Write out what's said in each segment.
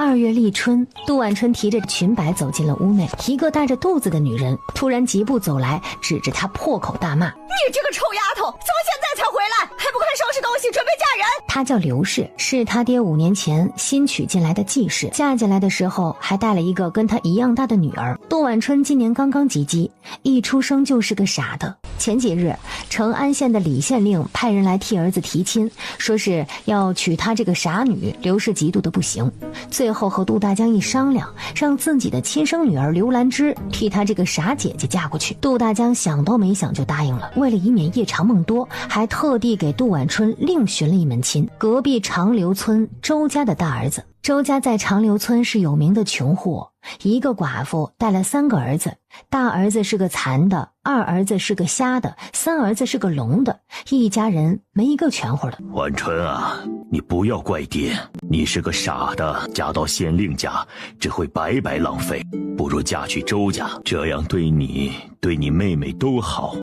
2月立春，杜婉春提着裙摆走进了屋内，一个带着肚子的女人突然疾步走来，指着她破口大骂：“你这个臭丫头，怎么现在才回来？还不快收拾东西，准备嫁人！”她叫刘氏，是她爹5年前新娶进来的继室，嫁进来的时候还带了一个跟她一样大的女儿。杜婉春今年刚刚及笄，一出生就是个傻的。前几日，成安县的李县令派人来替儿子提亲，说是要娶她这个傻女。刘氏嫉妒的不行，最后和杜大江一商量，让自己的亲生女儿刘兰芝替她这个傻姐姐嫁过去。杜大江想都没想就答应了，为了以免夜长梦多，还特地给杜婉春另寻了一门亲，隔壁长留村周家的大儿子。周家在长留村是有名的穷户，一个寡妇带了3个儿子，大儿子是个残的，2儿子是个瞎的，3儿子是个聋的，一家人没一个全乎的。婉春啊，你不要怪爹，你是个傻的，嫁到县令家只会白白浪费，不如嫁去周家，这样对你对你妹妹都好。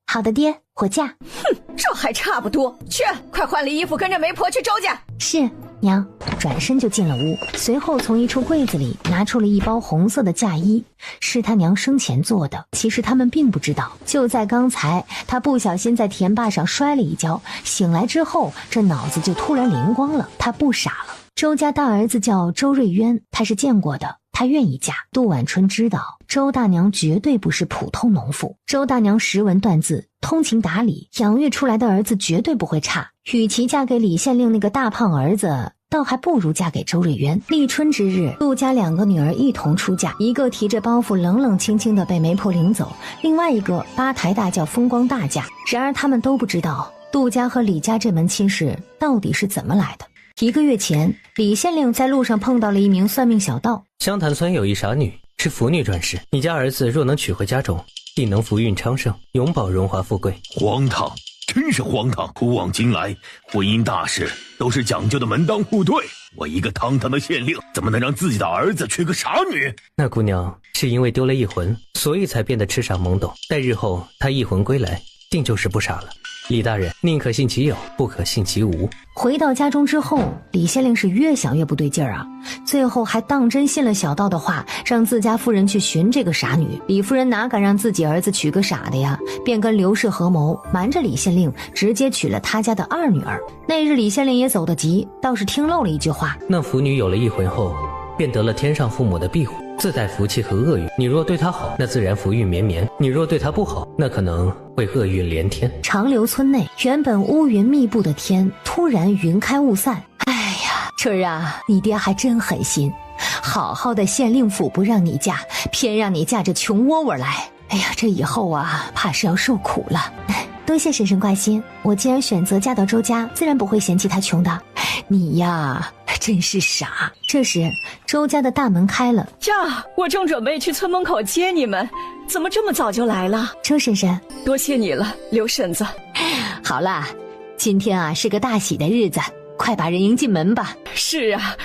好的爹，我嫁。哼，这还差不多，去，快换了衣服，跟着媒婆去周家。是娘。转身就进了屋，随后从一处柜子里拿出了一包红色的嫁衣，是他娘生前做的。其实他们并不知道，就在刚才他不小心在田坝上摔了一跤，醒来之后这脑子就突然灵光了，他不傻了。周家大儿子叫周瑞渊，他是见过的，他愿意嫁。杜婉春知道周大娘绝对不是普通农妇，周大娘识文断字，通情达理，养育出来的儿子绝对不会差。与其嫁给李县令那个大胖儿子，倒还不如嫁给周瑞渊。立春之日，杜家2个女儿一同出嫁，一个提着包袱冷冷清清的被媒婆领走，另外一个八抬大轿风光大嫁。然而他们都不知道杜家和李家这门亲事到底是怎么来的。1个月前，李县令在路上碰到了一名算命小道。湘潭村有一傻女，是腐女转世，你家儿子若能娶回家中，定能福运昌盛，永保荣华富贵。荒唐，真是荒唐！古往今来，婚姻大事都是讲究的门当户对，我一个堂堂的县令，怎么能让自己的儿子娶个傻女？那姑娘是因为丢了一魂，所以才变得痴傻懵懂，待日后她一魂归来，定就是不傻了。李大人，宁可信其有，不可信其无。回到家中之后，李县令是越想越不对劲儿啊，最后还当真信了小道的话，让自家夫人去寻这个傻女。李夫人哪敢让自己儿子娶个傻的呀，便跟刘氏合谋，瞒着李县令，直接娶了他家的2女儿。那日李县令也走得急，倒是听漏了一句话：那腐女有了一魂后，便得了天上父母的庇护，自带福气和厄运。你若对她好，那自然福运绵绵；你若对她不好，那可能会厄运连天。长留村内原本乌云密布的天，突然云开雾散。哎呀，春儿啊，你爹还真狠心，好好的县令府不让你嫁，偏让你嫁这穷窝窝来。哎呀，这以后啊，怕是要受苦了。多谢婶婶挂心，我既然选择嫁到周家，自然不会嫌弃他穷的。你呀，真是傻。这时，周家的大门开了。呀，我正准备去村门口接你们，怎么这么早就来了？周婶婶，多谢你了，刘婶子。好啦，今天啊是个大喜的日子，快把人迎进门吧。是啊，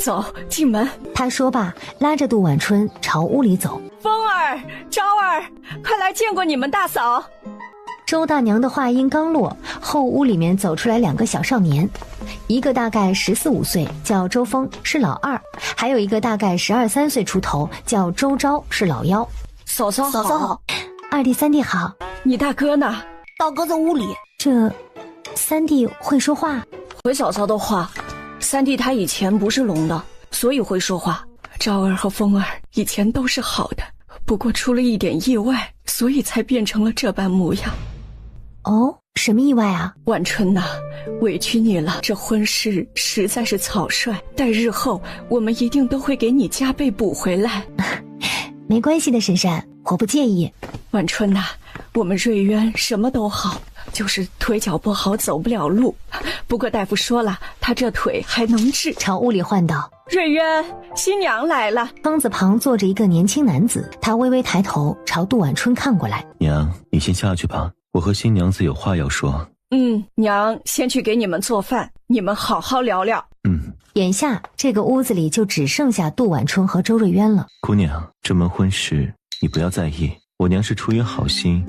走，进门。他说罢，拉着杜婉春朝屋里走。风儿、昭儿，快来见过你们大嫂。周大娘的话音刚落，后屋里面走出来2个小少年，一个大概14、15岁，叫周峰，是老二；还有一个大概12、13岁出头，叫周昭，是老幺。嫂嫂好，二弟三弟好。你大哥呢？大哥在屋里。这三弟会说话？回嫂嫂的话，三弟他以前不是聋的，所以会说话。昭儿和风儿以前都是好的，不过出了一点意外，所以才变成了这般模样。哦，什么意外啊？婉春呐，委屈你了，这婚事实在是草率，待日后我们一定都会给你加倍补回来。没关系的，婶婶，我不介意。婉春呐，我们瑞渊什么都好，就是腿脚不好，走不了路。不过大夫说了，他这腿还能治。朝屋里唤道：瑞渊，新娘来了。窗子旁坐着一个年轻男子，他微微抬头朝杜婉春看过来。娘，你先下去吧，我和新娘子有话要说。娘先去给你们做饭，你们好好聊聊。眼下这个屋子里就只剩下杜婉春和周瑞渊了。姑娘，这门婚事你不要在意，我娘是出于好心，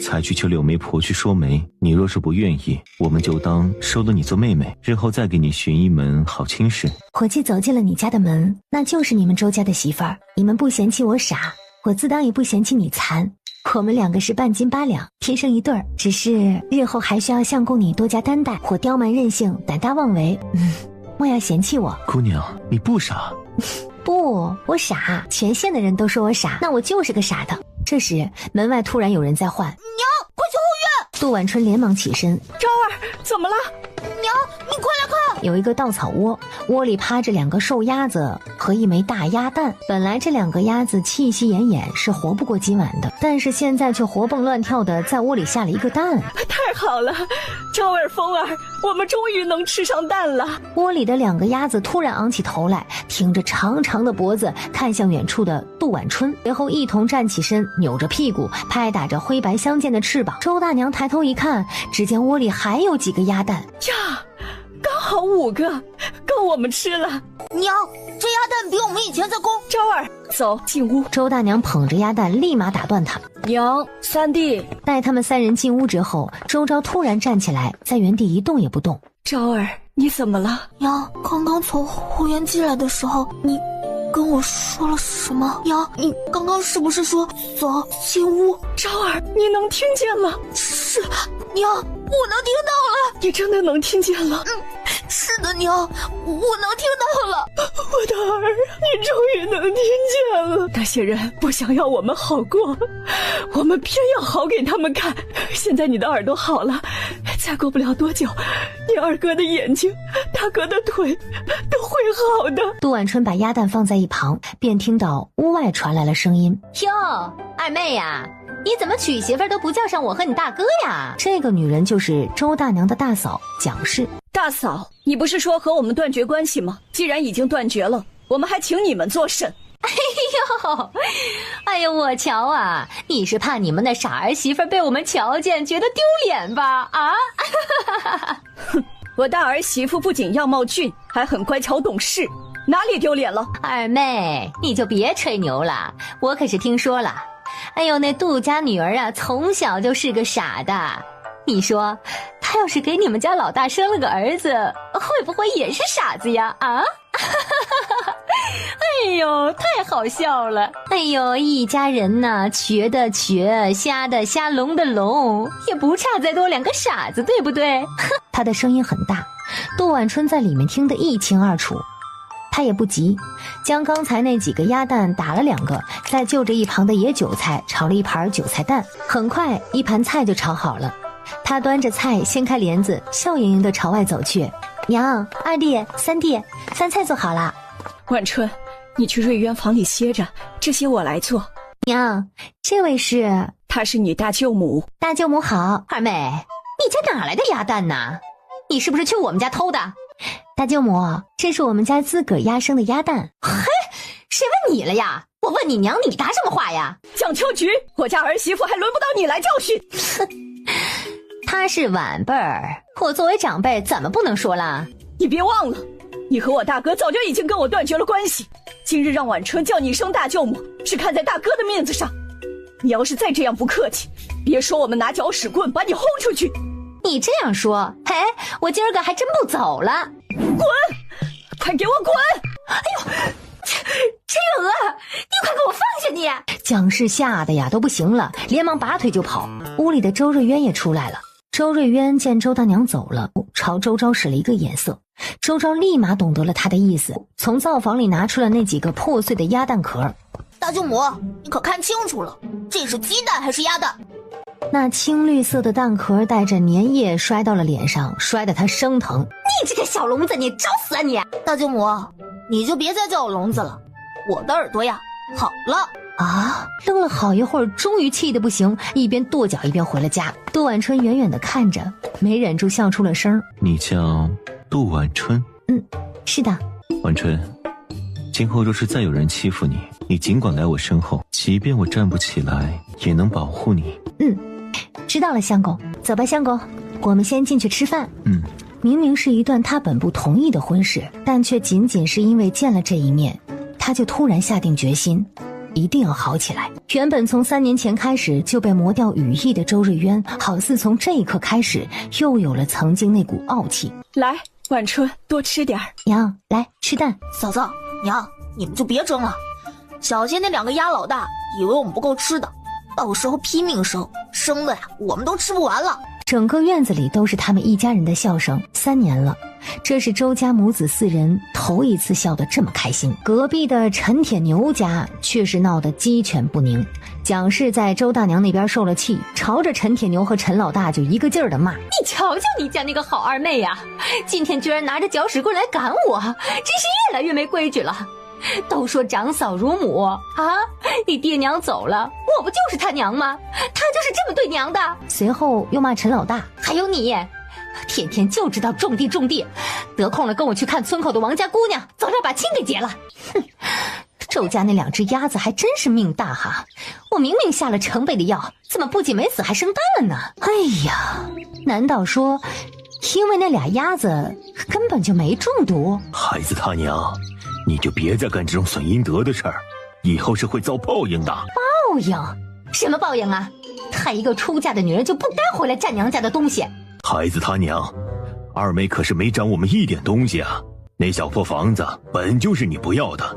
才去求柳媒婆去说媒。你若是不愿意，我们就当收了你做妹妹，日后再给你寻一门好亲事。伙计走进了你家的门，那就是你们周家的媳妇儿。你们不嫌弃我傻，我自当也不嫌弃你残。我们两个是半斤八两，天生一对儿。只是日后还需要相公你多加担待，或刁蛮任性、胆大妄为。莫要嫌弃我。姑娘，你不傻。不，我傻，全县的人都说我傻，那我就是个傻的。这时门外突然有人在唤：娘，快去后院！杜婉春连忙起身：昭儿，怎么了？娘，你快来看！有一个稻草窝，窝里趴着2个瘦鸭子和一枚大鸭蛋。本来这2个鸭子气息奄奄，是活不过今晚的，但是现在却活蹦乱跳的在窝里下了一个蛋。太好了，昭儿、风儿，我们终于能吃上蛋了。窝里的2个鸭子突然昂起头来，挺着长长的脖子看向远处的杜婉春，随后一同站起身，扭着屁股拍打着灰白相间的翅膀。周大娘抬头一看，只见窝里还有几个鸭蛋呀，刚好5个，够我们吃了。娘，这鸭蛋比我们以前在宫。昭儿，走进屋。周大娘捧着鸭蛋，立马打断他：娘，三弟。待他们3人进屋之后，周昭突然站起来，在原地一动也不动。昭儿，你怎么了？娘，刚刚从后院进来的时候，你跟我说了什么？娘，你刚刚是不是说走进屋？昭儿，你能听见了？是，娘，我能听到了。你真的能听见了？是的，娘，我能听到了。我的儿，你终于能听见了。那些人不想要我们好过，我们偏要好给他们看。现在你的耳朵好了，再过不了多久，你二哥的眼睛、大哥的腿都会好的。杜婉春把鸭蛋放在一旁，便听到屋外传来了声音：哟，二妹呀，你怎么娶媳妇都不叫上我和你大哥呀？这个女人就是周大娘的大嫂蒋氏。大嫂，你不是说和我们断绝关系吗？既然已经断绝了，我们还请你们做甚？哎呦，我瞧啊，你是怕你们那傻儿媳妇被我们瞧见，觉得丢脸吧？啊！哼，我大儿媳妇不仅样貌俊，还很乖巧懂事，哪里丢脸了？二妹，你就别吹牛了，我可是听说了。哎呦，那杜家女儿啊，从小就是个傻的。你说，她要是给你们家老大生了个儿子，会不会也是傻子呀？啊！哎呦，太好笑了！哎呦，一家人呐，瘸的瘸，瞎的瞎，聋的聋，也不差再多2个傻子，对不对？哼，他的声音很大，杜婉春在里面听得一清二楚。他也不急，将刚才那几个鸭蛋打了2个，再就着一旁的野韭菜炒了一盘韭菜蛋，很快一盘菜就炒好了。他端着菜掀开帘子，笑盈盈地朝外走去。娘，二弟，三弟，饭菜做好了。婉春，你去瑞渊房里歇着，这些我来做。娘，这位是？她是你大舅母。大舅母好。二妹，你家哪来的鸭蛋呢？你是不是去我们家偷的？大舅母，这是我们家自个儿压生的鸭蛋。嘿，谁问你了呀？我问你娘，你答什么话呀？蒋秋菊，我家儿媳妇还轮不到你来教训。她是晚辈儿，我作为长辈怎么不能说啦？你别忘了，你和我大哥早就已经跟我断绝了关系。今日让婉春叫你一声大舅母，是看在大哥的面子上。你要是再这样不客气，别说我们拿脚使棍把你轰出去。你这样说，嘿，我今儿个还真不走了。滚！快给我滚！哎呦，陈月娥，你快给我放下你！蒋氏吓得呀都不行了，连忙拔腿就跑。屋里的周瑞渊也出来了。周瑞渊见周大娘走了，朝周昭使了一个眼色。周昭立马懂得了他的意思，从灶房里拿出了那几个破碎的鸭蛋壳。大舅母，你可看清楚了，这是鸡蛋还是鸭蛋？那青绿色的蛋壳带着粘液摔到了脸上，摔得他生疼。你这个小聋子，你找死啊你！大舅母，你就别再叫我聋子了，我的耳朵呀好了。啊！愣了好一会儿，终于气得不行，一边跺脚一边回了家。杜婉春远远地看着，没忍住笑出了声。你叫杜婉春？是的。婉春，今后若是再有人欺负你，你尽管来我身后，即便我站不起来，也能保护你。知道了，相公。走吧，相公，我们先进去吃饭。明明是一段他本不同意的婚事，但却仅仅是因为见了这一面，他就突然下定决心。一定要好起来。原本从3年前开始就被磨掉羽翼的周瑞渊，好似从这一刻开始又有了曾经那股傲气。来，晚春，多吃点儿。娘，来吃蛋。嫂子娘，你们就别争了。小仙那2个鸭老大以为我们不够吃的，到时候拼命生的呀，我们都吃不完了。整个院子里都是他们一家人的笑声。3年了，这是周家母子4人头一次笑得这么开心。隔壁的陈铁牛家却是闹得鸡犬不宁。蒋氏在周大娘那边受了气，朝着陈铁牛和陈老大就一个劲儿的骂：“你瞧瞧你家那个好二妹呀，今天居然拿着搅屎棍来赶我，真是越来越没规矩了。都说长嫂如母啊，你爹娘走了，我不就是他娘吗？他就是这么对娘的。”随后又骂陈老大：“还有你，天天就知道种地，得空了跟我去看村口的王家姑娘，早点把亲给结了。”哼，周家那2只鸭子还真是命大哈！我明明下了成倍的药，怎么不仅没死还生蛋了呢？哎呀，难道说因为那2鸭子根本就没中毒？孩子他娘，你就别再干这种损阴德的事儿，以后是会遭报应的。报应？什么报应啊？她一个出嫁的女人就不该回来占娘家的东西。孩子他娘，二妹可是没占我们一点东西啊！那小破房子本就是你不要的，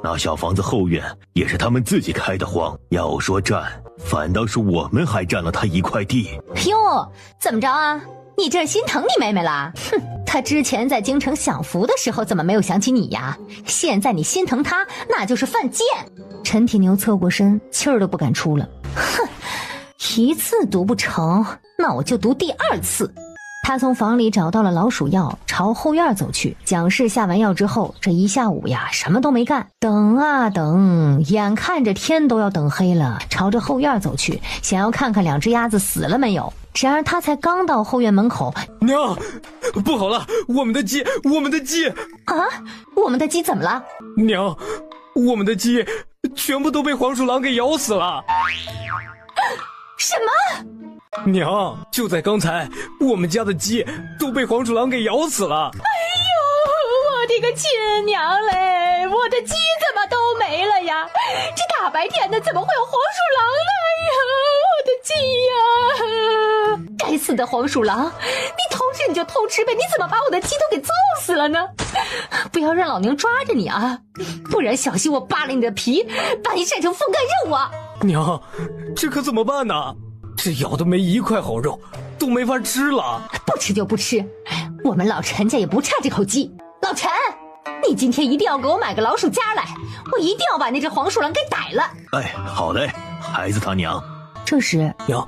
那小房子后院也是他们自己开的荒。要说占，反倒是我们还占了他一块地。哟，怎么着啊？你这心疼你妹妹啦？哼，她之前在京城享福的时候怎么没有想起你呀？现在你心疼她，那就是犯贱。陈铁牛侧过身，气儿都不敢出了。哼，1次毒不成，那我就毒第2次。他从房里找到了老鼠药，朝后院走去。蒋氏下完药之后，这一下午呀，什么都没干，等啊等，眼看着天都要等黑了，朝着后院走去，想要看看2只鸭子死了没有。然而他才刚到后院门口，娘，不好了，我们的鸡啊！我们的鸡怎么了？娘，我们的鸡全部都被黄鼠狼给咬死了。什么？娘，就在刚才，我们家的鸡都被黄鼠狼给咬死了。哎呦，我的个亲娘嘞！我的鸡怎么都没了呀？这大白天的怎么会有黄鼠狼呢？哎呀，我的鸡呀！该死的黄鼠狼！你偷吃你就偷吃呗，你怎么把我的鸡都给揍死了呢？不要让老娘抓着你啊，不然小心我扒了你的皮，把你晒成风干肉啊！娘，这可怎么办呢？这咬的没一块好肉，都没法吃了。不吃就不吃，我们老陈家也不差这口鸡。老陈，你今天一定要给我买个老鼠夹来，我一定要把那只黄鼠狼给逮了。哎，好嘞，孩子他娘。这时，娘，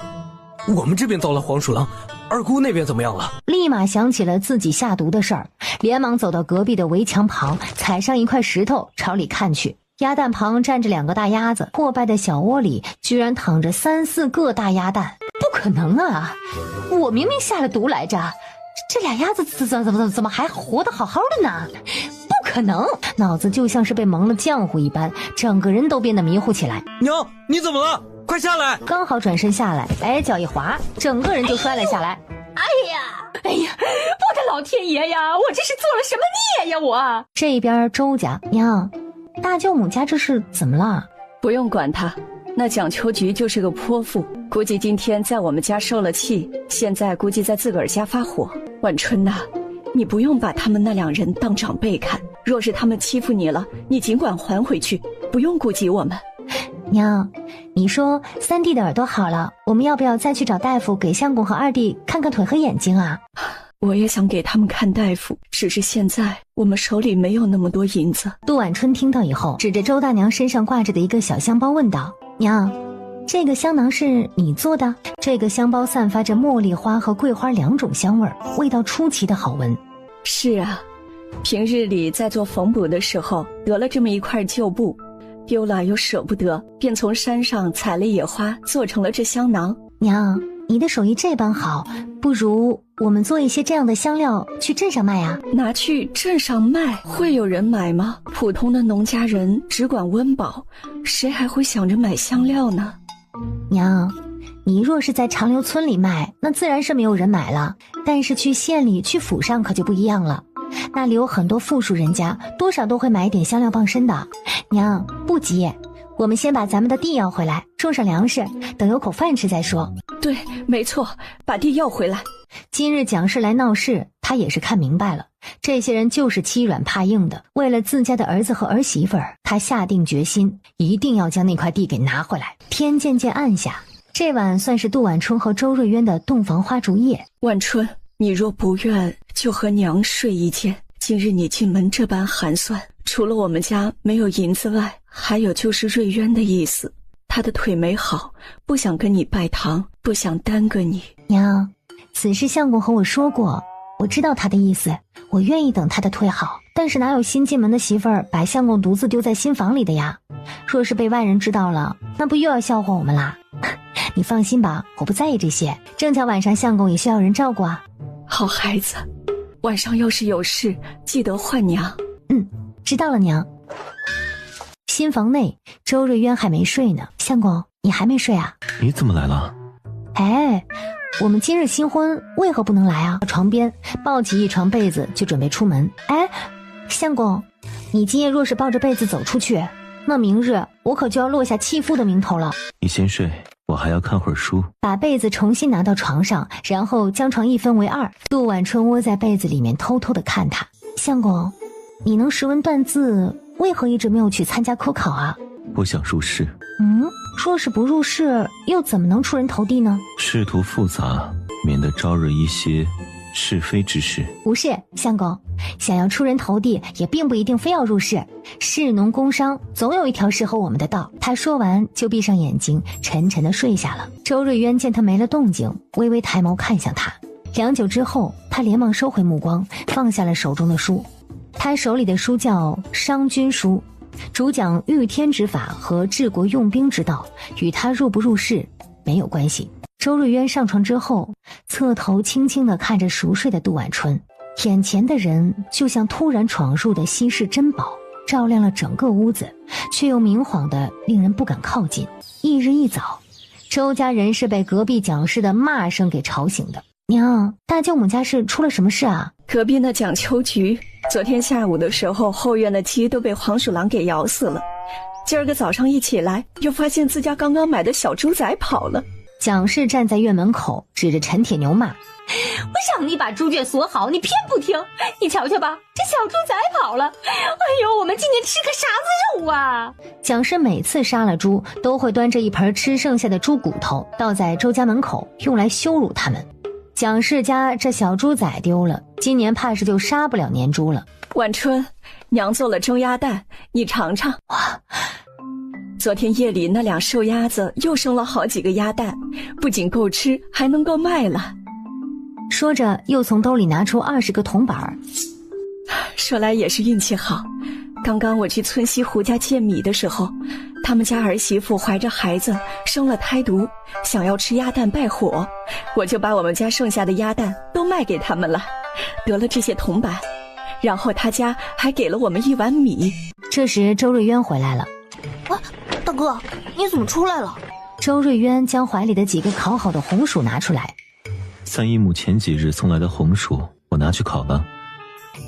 我们这边遭了黄鼠狼，二姑那边怎么样了？立马想起了自己下毒的事儿，连忙走到隔壁的围墙旁，踩上一块石头，朝里看去。鸭蛋旁站着2个大鸭子，破败的小窝里居然躺着3、4个大鸭蛋。不可能啊！我明明下了毒来着，这俩鸭子怎么还活得好好的呢？不可能！脑子就像是被蒙了浆糊一般，整个人都变得迷糊起来。娘，你怎么了？快下来！刚好转身下来，脚一滑，整个人就摔了下来。哎呀，我的老天爷呀！我这是做了什么孽呀我！这边周家，娘，大舅母家这是怎么了？不用管他，那蒋秋菊就是个泼妇，估计今天在我们家受了气，现在估计在自个儿家发火。晚春呐，你不用把他们那2人当长辈看，若是他们欺负你了，你尽管还回去，不用顾及我们。娘，你说3弟的耳朵好了，我们要不要再去找大夫给相公和2弟看看腿和眼睛啊？我也想给他们看大夫，只是现在我们手里没有那么多银子。杜晚春听到以后，指着周大娘身上挂着的一个小香包问道：“娘，这个香囊是你做的？”这个香包散发着茉莉花和桂花2种香味，味道出奇的好闻。是啊，平日里在做缝补的时候得了这么一块旧布，丢了又舍不得，便从山上采了野花做成了这香囊。娘，你的手艺这般好，不如我们做一些这样的香料去镇上卖啊？拿去镇上卖，会有人买吗？普通的农家人只管温饱，谁还会想着买香料呢？娘，你若是在长留村里卖，那自然是没有人买了，但是去县里去府上可就不一样了，那里有很多富庶人家，多少都会买一点香料傍身的。娘，不急，我们先把咱们的地要回来，种上粮食，等有口饭吃再说。对，没错，把地要回来。今日蒋氏来闹事，他也是看明白了，这些人就是欺软怕硬的。为了自家的儿子和儿媳妇儿，他下定决心，一定要将那块地给拿回来。天渐渐暗下，这晚算是杜婉春和周瑞渊的洞房花烛夜。婉春，你若不愿，就和娘睡一间。今日你进门这般寒酸，除了我们家没有银子外，还有就是瑞渊的意思。他的腿没好，不想跟你拜堂，不想耽搁你。娘，此事相公和我说过，我知道他的意思，我愿意等他的腿好。但是哪有新进门的媳妇儿把相公独自丢在新房里的呀？若是被外人知道了，那不又要笑话我们啦？你放心吧，我不在意这些。正巧晚上相公也需要人照顾啊。好孩子，晚上要是有事，记得唤娘。知道了，娘。新房内，周瑞渊还没睡呢。相公，你还没睡啊？你怎么来了？哎，我们今日新婚，为何不能来啊？床边抱起一床被子就准备出门。哎，相公，你今夜若是抱着被子走出去，那明日我可就要落下弃妇的名头了。你先睡，我还要看会儿书。把被子重新拿到床上，然后将床一分为二。杜婉春窝在被子里面偷偷的看他。相公，你能识文断字，为何一直没有去参加科考啊？不想入仕。若是不入仕，又怎么能出人头地呢？仕途复杂，免得招惹一些是非之事。不是，相公，想要出人头地，也并不一定非要入仕。士农工商，总有一条适合我们的道。他说完，就闭上眼睛，沉沉的睡下了。周瑞渊见他没了动静，微微抬眸看向他。良久之后，他连忙收回目光，放下了手中的书。他手里的书叫《商君书》，主讲御天之法和治国用兵之道，与他入不入仕没有关系。周瑞渊上床之后，侧头轻轻地看着熟睡的杜婉春，眼前的人就像突然闯入的稀世珍宝，照亮了整个屋子，却又明晃的令人不敢靠近。翌日一早，周家人是被隔壁蒋氏的骂声给吵醒的。娘，大舅母家是出了什么事啊？隔壁那蒋秋菊，昨天下午的时候，后院的鸡都被黄鼠狼给咬死了。今儿个早上一起来，又发现自家刚刚买的小猪仔跑了。蒋氏站在院门口，指着陈铁牛骂：“我让你把猪圈锁好，你偏不听。你瞧瞧吧，这小猪仔跑了。哎呦，我们今年吃个啥子肉啊！”蒋氏每次杀了猪，都会端着一盆吃剩下的猪骨头倒在周家门口，用来羞辱他们。蒋氏家这小猪仔丢了，今年怕是就杀不了年猪了。婉春，娘做了蒸鸭蛋，你尝尝。哇！昨天夜里那俩瘦鸭子又生了好几个鸭蛋，不仅够吃，还能够卖了。说着，又从兜里拿出20个铜板。说来也是运气好，刚刚我去村西胡家借米的时候，他们家儿媳妇怀着孩子生了胎毒，想要吃鸭蛋败火，我就把我们家剩下的鸭蛋都卖给他们了，得了这些铜板，然后他家还给了我们1碗米。这时周瑞渊回来了。大哥，你怎么出来了？周瑞渊将怀里的几个烤好的红薯拿出来。三姨母前几日送来的红薯，我拿去烤了。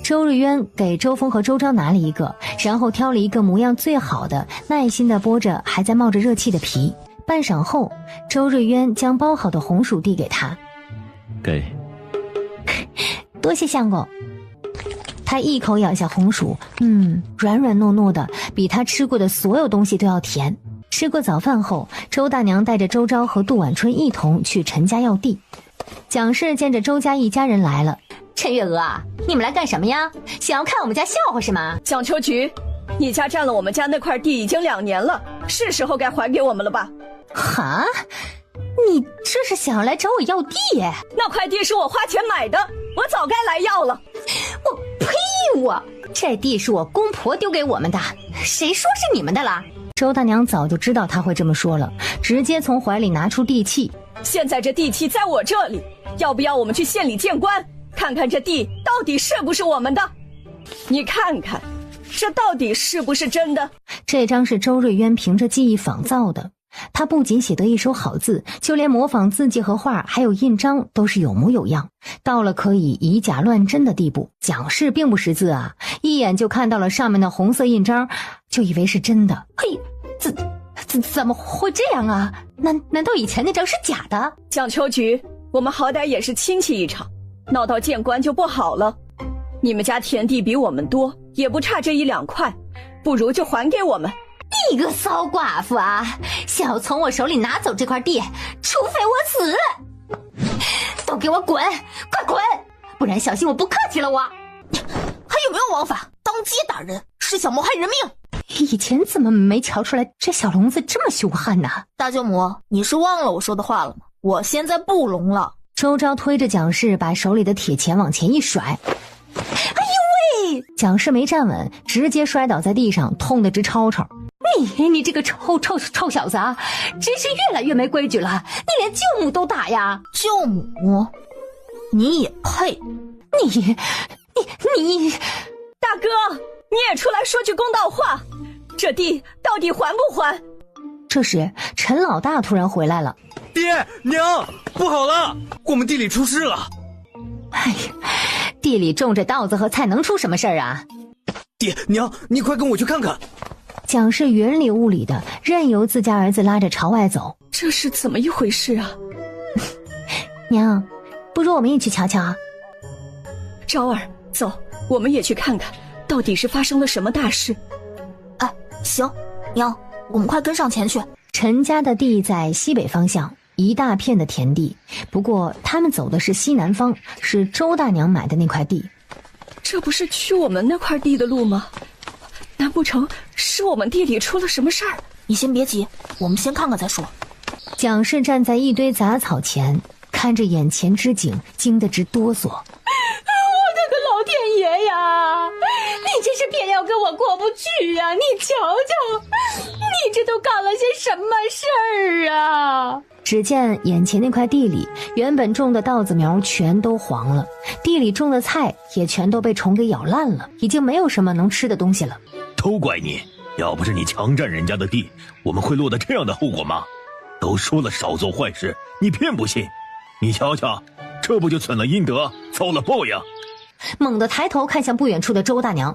周瑞渊给周峰和周昭拿了一个，然后挑了一个模样最好的，耐心地剥着还在冒着热气的皮。半晌后，周瑞渊将包好的红薯递给他。给。多谢相公。他一口咬下红薯，软软糯糯的，比他吃过的所有东西都要甜。吃过早饭后，周大娘带着周昭和杜婉春一同去陈家要地。蒋氏见着周家一家人来了。陈月娥啊，你们来干什么呀？想要看我们家笑话是吗？蒋秋菊，你家占了我们家那块地已经2年了，是时候该还给我们了吧？哈？你这是想要来找我要地？那块地是我花钱买的，我早该来要了。我呸！这地是我公婆丢给我们的，谁说是你们的啦？周大娘早就知道他会这么说了，直接从怀里拿出地契。现在这地契在我这里，要不要我们去县里见官，看看这地到底是不是我们的？你看看，这到底是不是真的？这张是周瑞渊凭着记忆仿造的，他不仅写得一手好字，就连模仿字迹和画还有印章都是有模有样，到了可以以假乱真的地步。蒋氏并不识字啊，一眼就看到了上面的红色印章，就以为是真的。嘿，怎么会这样啊？难道以前那张是假的？蒋秋菊，我们好歹也是亲戚一场，闹到见官就不好了。你们家田地比我们多，也不差这1-2块，不如就还给我们。你个骚寡妇啊！想要从我手里拿走这块地，除非我死！都给我滚，快滚！不然小心我不客气了我。还有没有王法？当街打人是想谋害人命。以前怎么没瞧出来这小聋子这么凶悍呢？大舅母，你是忘了我说的话了吗？我现在不聋了。周昭推着蒋氏把手里的铁钳往前一甩，哎呦喂！蒋氏没站稳，直接摔倒在地上，痛得直吵吵。你这个臭小子啊，真是越来越没规矩了！你连舅母都打呀？舅母，你也配？你，大哥，你也出来说句公道话，这地到底还不还？这时，陈老大突然回来了。爹娘，不好了，我们地里出事了。哎呀，地里种着稻子和菜，能出什么事儿啊？爹娘，你快跟我去看看。蒋氏云里雾里的，任由自家儿子拉着朝外走。这是怎么一回事啊？娘，不如我们一起瞧瞧啊。昭儿，走，我们也去看看，到底是发生了什么大事。哎，行，娘，我们快跟上前去。陈家的地在西北方向，一大片的田地，不过他们走的是西南方，是周大娘买的那块地。这不是去我们那块地的路吗？难不成是我们地里出了什么事儿？你先别急，我们先看看再说。蒋氏站在一堆杂草前，看着眼前之景，惊得直哆嗦。我的个老天爷呀！你这是偏要跟我过不去呀！你瞧瞧，你这都干了些什么事儿啊？只见眼前那块地里，原本种的稻子苗全都黄了，地里种的菜也全都被虫给咬烂了，已经没有什么能吃的东西了。都怪你，要不是你强占人家的地，我们会落得这样的后果吗？都说了少做坏事，你偏不信。你瞧瞧，这不就存了阴德，遭了报应？猛地抬头看向不远处的周大娘，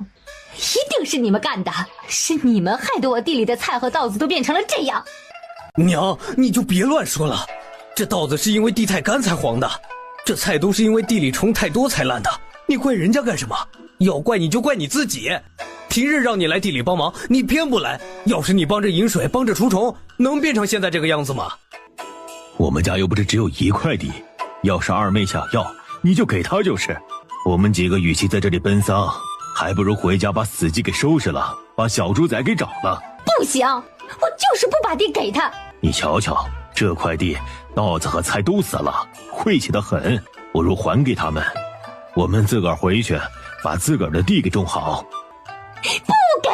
一定是你们干的，是你们害得我地里的菜和稻子都变成了这样。娘，你就别乱说了，这稻子是因为地太干才黄的，这菜都是因为地里虫太多才烂的，你怪人家干什么？要怪你就怪你自己。平日让你来地里帮忙，你偏不来，要是你帮着饮水，帮着除虫，能变成现在这个样子吗？我们家又不是只有一块地，要是二妹想要，你就给她就是。我们几个与其在这里奔丧，还不如回家把死鸡给收拾了，把小猪仔给找了。不行，我就是不把地给他。你瞧瞧，这块地稻子和菜都死了，晦气得很，不如还给他们。我们自个儿回去，把自个儿的地给种好。不给，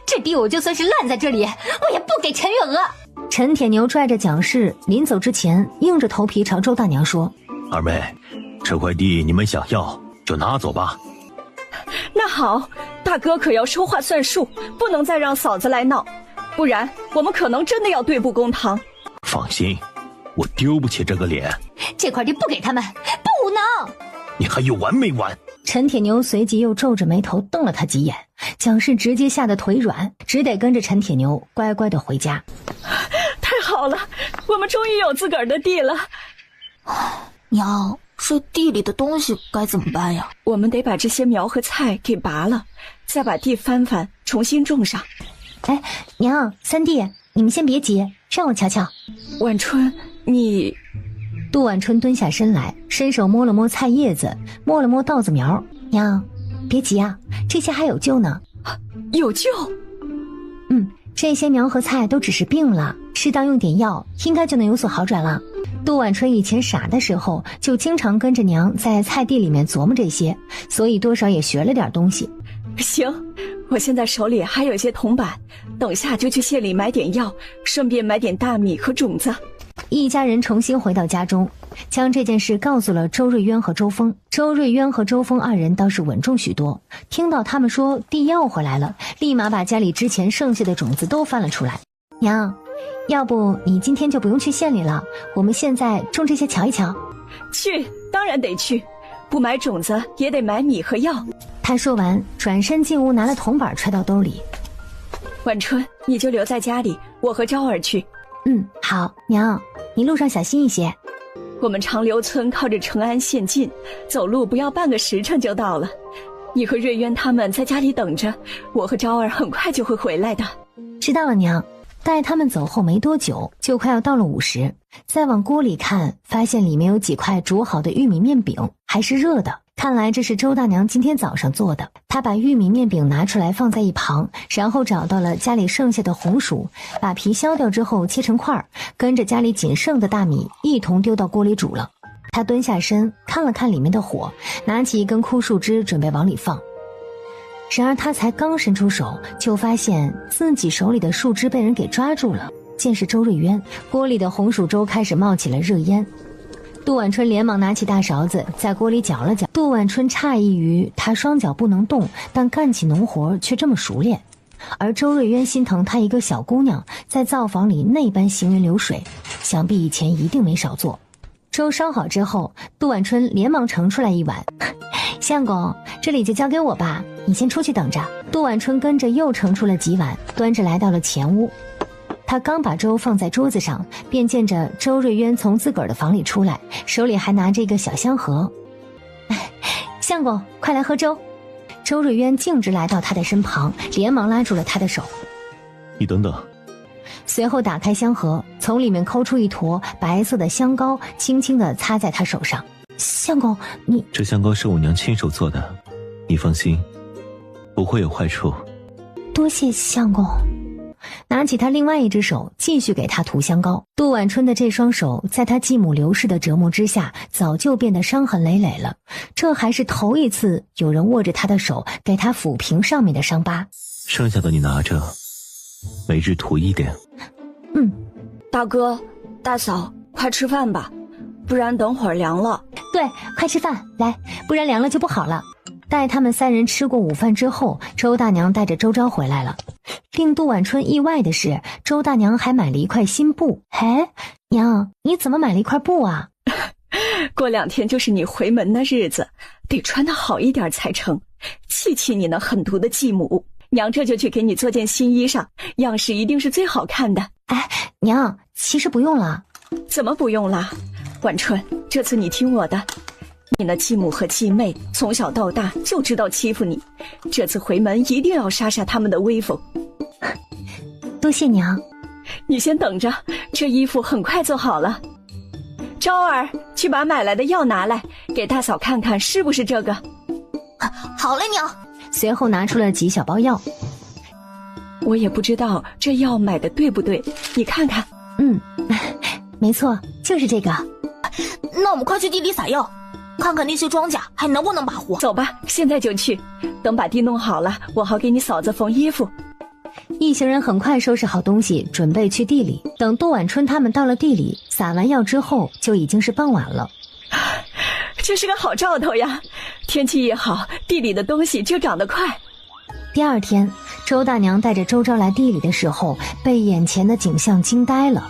这地我就算是烂在这里，我也不给陈月娥。陈铁牛拽着蒋氏，临走之前硬着头皮朝周大娘说：二妹，这块地你们想要就拿走吧。那好，大哥可要说话算数，不能再让嫂子来闹，不然我们可能真的要对簿公堂。放心，我丢不起这个脸。这块地不给他们，不能。你还有完没完？陈铁牛随即又皱着眉头瞪了他几眼，蒋氏直接吓得腿软，只得跟着陈铁牛乖乖的回家。太好了，我们终于有自个儿的地了。娘，这地里的东西该怎么办呀？我们得把这些苗和菜给拔了，再把地翻翻，重新种上。哎，娘，三弟，你们先别急，让我瞧瞧。晚春，你……杜晚春蹲下身来，伸手摸了摸菜叶子，摸了摸稻子苗。娘，别急啊，这些还有救呢。有救？这些苗和菜都只是病了，适当用点药，应该就能有所好转了。杜晚春以前傻的时候，就经常跟着娘在菜地里面琢磨这些，所以多少也学了点东西。行，我现在手里还有一些铜板，等下就去县里买点药，顺便买点大米和种子。一家人重新回到家中，将这件事告诉了周瑞渊和周峰。周瑞渊和周峰二人倒是稳重许多，听到他们说地要回来了，立马把家里之前剩下的种子都翻了出来。娘，要不你今天就不用去县里了，我们现在种这些瞧一瞧。去，当然得去，不买种子也得买米和药。他说完，转身进屋拿了铜板揣到兜里。晚春，你就留在家里，我和昭儿去。好，娘，你路上小心一些。我们长留村靠着成安县近，走路不要半个时辰就到了。你和瑞渊他们在家里等着，我和昭儿很快就会回来的。知道了，娘。待他们走后没多久，就快要到了午时。再往锅里看，发现里面有几块煮好的玉米面饼，还是热的。看来这是周大娘今天早上做的。她把玉米面饼拿出来放在一旁，然后找到了家里剩下的红薯，把皮削掉之后切成块，跟着家里仅剩的大米一同丢到锅里煮了。她蹲下身看了看里面的火，拿起一根枯树枝准备往里放。然而他才刚伸出手，就发现自己手里的树枝被人给抓住了。见是周瑞渊，锅里的红薯粥开始冒起了热烟。杜婉春连忙拿起大勺子在锅里搅了搅。杜婉春诧异于他双脚不能动，但干起农活却这么熟练。而周瑞渊心疼她一个小姑娘在灶房里那般行云流水，想必以前一定没少做。粥烧好之后，杜婉春连忙盛出来一碗。相公，这里就交给我吧，你先出去等着。杜婉春跟着又盛出了几碗，端着来到了前屋。她刚把粥放在桌子上，便见着周瑞渊从自个儿的房里出来，手里还拿着一个小香盒。相公，快来喝粥。周瑞渊径直来到他的身旁，连忙拉住了他的手。你等等。随后打开香盒，从里面抠出一坨白色的香膏，轻轻地擦在他手上。相公，你这香膏是我娘亲手做的，你放心，不会有坏处。多谢相公。拿起他另外一只手，继续给他涂香膏。杜婉春的这双手，在他继母刘氏的折磨之下，早就变得伤痕累累了。这还是头一次有人握着他的手，给他抚平上面的伤疤。剩下的你拿着，每日涂一点。大哥大嫂，快吃饭吧，不然等会儿凉了。对，快吃饭来，不然凉了就不好了。待他们三人吃过午饭之后，周大娘带着周昭回来了。令杜婉春意外的是，周大娘还买了一块新布。哎，娘，你怎么买了一块布啊？过2天就是你回门的日子，得穿得好一点才成，气气你那狠毒的继母。娘这就去给你做件新衣裳，样式一定是最好看的。哎，娘，其实不用了。怎么不用了？婉春，这次你听我的，你那继母和继妹从小到大就知道欺负你，这次回门一定要杀杀他们的威风。多谢娘。你先等着，这衣服很快做好了。昭儿，去把买来的药拿来，给大嫂看看是不是这个。好嘞，娘。随后拿出了几小包药。我也不知道这药买的对不对，你看看。没错，就是这个。那我们快去地里撒药，看看那些庄稼还能不能把活。走吧，现在就去。等把地弄好了，我好给你嫂子缝衣服。一行人很快收拾好东西，准备去地里。等杜婉春他们到了地里，撒完药之后，就已经是傍晚了。这是个好兆头呀，天气一好，地里的东西就长得快。第二天，周大娘带着周昭来地里的时候，被眼前的景象惊呆了。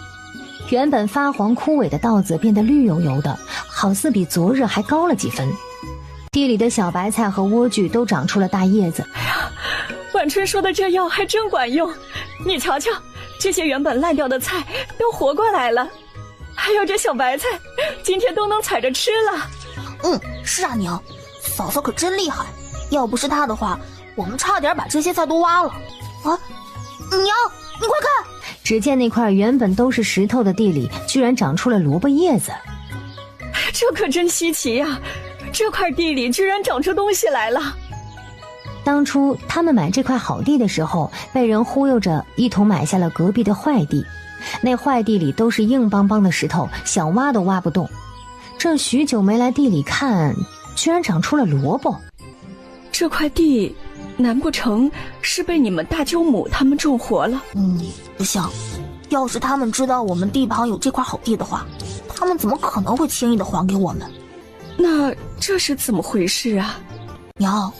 原本发黄枯萎的稻子变得绿油油的，好似比昨日还高了几分。地里的小白菜和莴苣都长出了大叶子。哎呀，婉春说的这药还真管用，你瞧瞧，这些原本烂掉的菜都活过来了，还有这小白菜，今天都能采着吃了。是啊，娘，嫂嫂可真厉害，要不是她的话，我们差点把这些菜都挖了。啊，娘，你快看！只见那块原本都是石头的地里，居然长出了萝卜叶子。这可真稀奇呀，这块地里居然长出东西来了。当初他们买这块好地的时候，被人忽悠着一同买下了隔壁的坏地。那坏地里都是硬邦邦的石头，想挖都挖不动。这许久没来地里看，居然长出了萝卜。这块地难不成是被你们大舅母他们种活了？不像，要是他们知道我们地旁有这块好地的话，他们怎么可能会轻易的还给我们？那这是怎么回事啊？娘，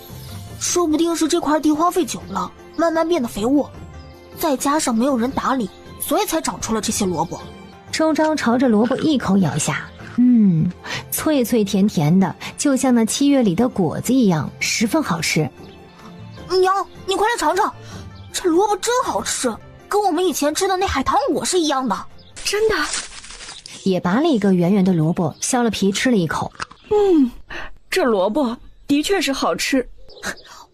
说不定是这块地荒废久了，慢慢变得肥沃，再加上没有人打理，所以才长出了这些萝卜。周昭朝着萝卜一口咬下，脆脆甜甜的，就像那7月里的果子一样，十分好吃。娘，你快来尝尝，这萝卜真好吃，跟我们以前吃的那海棠果是一样的。真的？也拔了一个圆圆的萝卜，削了皮吃了一口。这萝卜的确是好吃。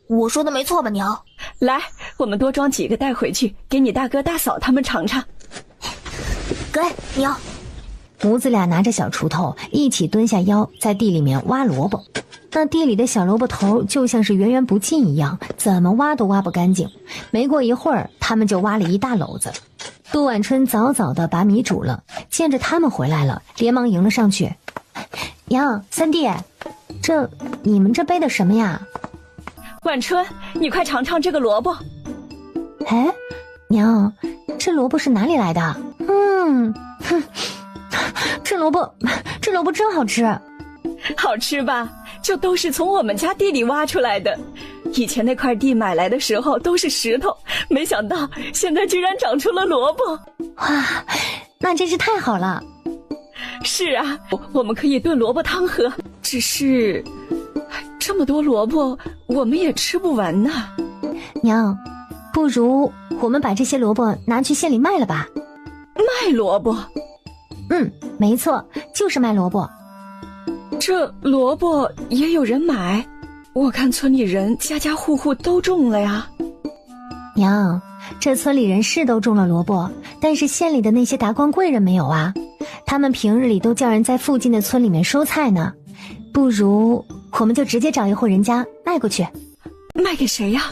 我说的没错吧，娘？来，我们多装几个带回去，给你大哥大嫂他们尝尝。给娘。母子俩拿着小锄头，一起蹲下腰，在地里面挖萝卜。那地里的小萝卜头就像是源源不尽一样，怎么挖都挖不干净。没过一会儿，他们就挖了一大篓子。杜晚春早早的把米煮了，见着他们回来了，连忙迎了上去。娘，三弟，你们这背的什么呀？晚春，你快尝尝这个萝卜。哎，娘，这萝卜是哪里来的？这萝卜真好吃。好吃吧？这都是从我们家地里挖出来的。以前那块地买来的时候都是石头，没想到现在居然长出了萝卜。哇，那真是太好了。是啊，我们可以炖萝卜汤喝。只是这么多萝卜我们也吃不完呐。娘，不如我们把这些萝卜拿去县里卖了吧。卖萝卜？没错，就是卖萝卜。这萝卜也有人买？我看村里人家家户户都种了呀。娘，这村里人是都种了萝卜，但是县里的那些达官贵人没有啊，他们平日里都叫人在附近的村里面收菜呢。不如我们就直接找一户人家卖过去。卖给谁呀？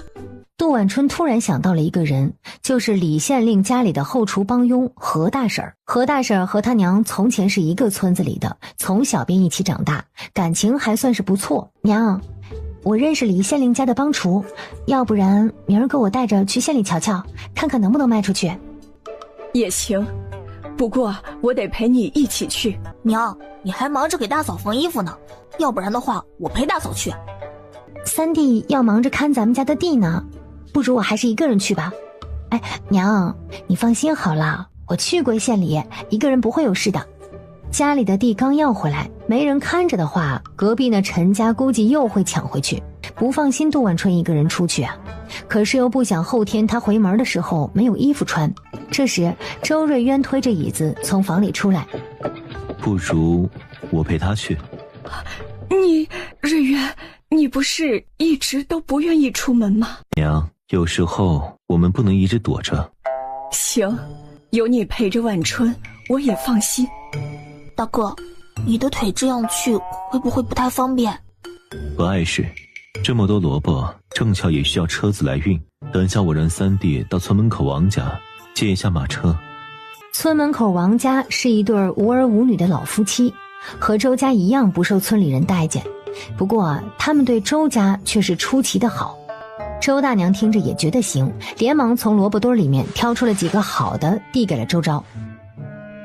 杜晚春突然想到了一个人，就是李县令家里的后厨帮佣何大婶儿。何大婶儿和他娘从前是一个村子里的，从小便一起长大，感情还算是不错。娘，我认识李县令家的帮厨，要不然明儿给我带着去县里瞧瞧，看看能不能卖出去。也行，不过我得陪你一起去。娘，你还忙着给大嫂缝衣服呢，要不然的话我陪大嫂去。三弟要忙着看咱们家的地呢，不如我还是一个人去吧。哎，娘，你放心好了，我去过县里，一个人不会有事的。家里的地刚要回来，没人看着的话，隔壁那陈家估计又会抢回去，不放心杜晚春一个人出去啊。可是又不想后天他回门的时候没有衣服穿。这时周瑞渊推着椅子从房里出来。不如我陪他去。瑞渊，你不是一直都不愿意出门吗？娘，有时候我们不能一直躲着。行，有你陪着晚春，我也放心。大哥，你的腿这样去会不会不太方便？不碍事，这么多萝卜正巧也需要车子来运。等下我让三弟到村门口王家借一下马车。村门口王家是一对无儿无女的老夫妻，和周家一样不受村里人待见，不过他们对周家却是出奇的好。周大娘听着也觉得行，连忙从萝卜堆里面挑出了几个好的递给了周昭。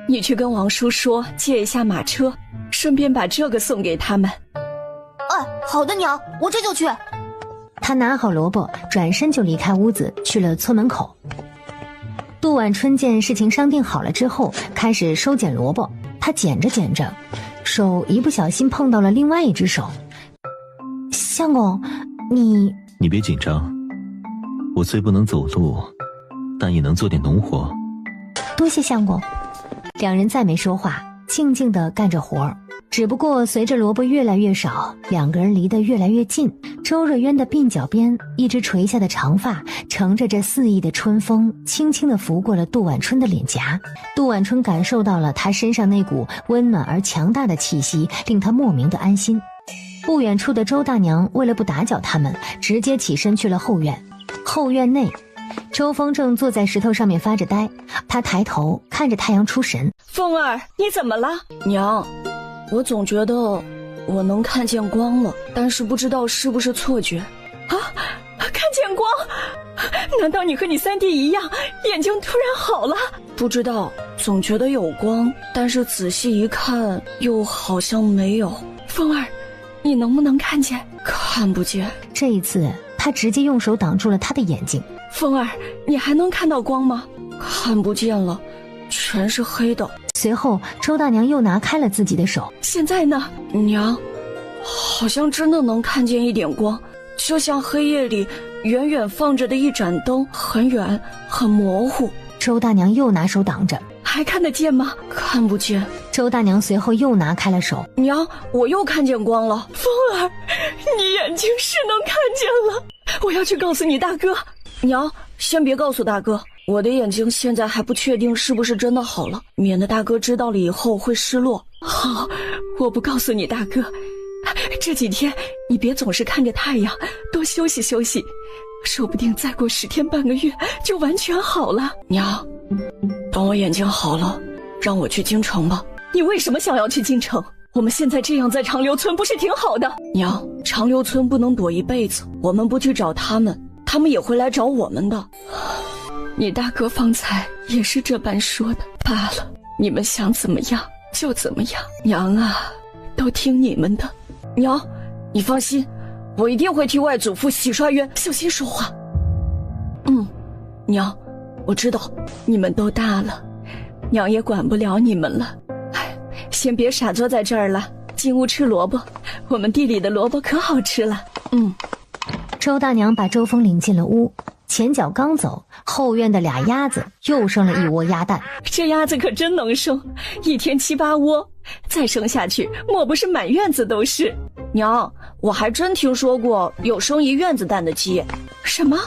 你去跟王叔说借一下马车，顺便把这个送给他们。哎，好的娘，我这就去。他拿好萝卜，转身就离开屋子，去了村门口。杜晚春见事情商定好了之后，开始收捡萝卜。他捡着捡着，手一不小心碰到了另外一只手。相公，你别紧张，我虽不能走路，但也能做点农活。多谢相公。两人再没说话，静静地干着活儿。只不过随着萝卜越来越少，两个人离得越来越近。周瑞渊的鬓角边，一只垂下的长发乘着这肆意的春风，轻轻地拂过了杜晚春的脸颊。杜晚春感受到了他身上那股温暖而强大的气息，令他莫名的安心。不远处的周大娘为了不打搅他们，直接起身去了后院。后院内，周峰正坐在石头上面发着呆，他抬头看着太阳出神。凤儿，你怎么了？娘，我总觉得我能看见光了，但是不知道是不是错觉。啊，看见光？难道你和你三弟一样，眼睛突然好了？不知道，总觉得有光，但是仔细一看又好像没有。凤儿，你能不能看见？看不见。这一次他直接用手挡住了他的眼睛。凤儿，你还能看到光吗？看不见了，全是黑的。随后周大娘又拿开了自己的手。现在呢？娘，好像真的能看见一点光，就像黑夜里远远放着的一盏灯，很远，很模糊。周大娘又拿手挡着，还看得见吗？看不见。周大娘随后又拿开了手。娘，我又看见光了。风儿，你眼睛是能看见了。我要去告诉你大哥。娘，先别告诉大哥，我的眼睛现在还不确定是不是真的好了，免得大哥知道了以后会失落。好，我不告诉你大哥。这几天你别总是看着太阳，多休息休息，说不定再过10天半个月就完全好了。娘，等我眼睛好了，让我去京城吧。你为什么想要去京城？我们现在这样在长留村不是挺好的？娘，长留村不能躲一辈子，我们不去找他们，他们也会来找我们的。你大哥方才也是这般说的。罢了，你们想怎么样就怎么样。娘啊，都听你们的。娘，你放心，我一定会替外祖父洗刷冤，小心说话。娘，我知道你们都大了，娘也管不了你们了。先别傻坐在这儿了，进屋吃萝卜，我们地里的萝卜可好吃了。周大娘把周峰领进了屋，前脚刚走，后院的俩鸭子又生了一窝鸭蛋。这鸭子可真能生，一天7、8窝，再生下去莫不是满院子都是。娘，我还真听说过有生一院子蛋的鸡。什么？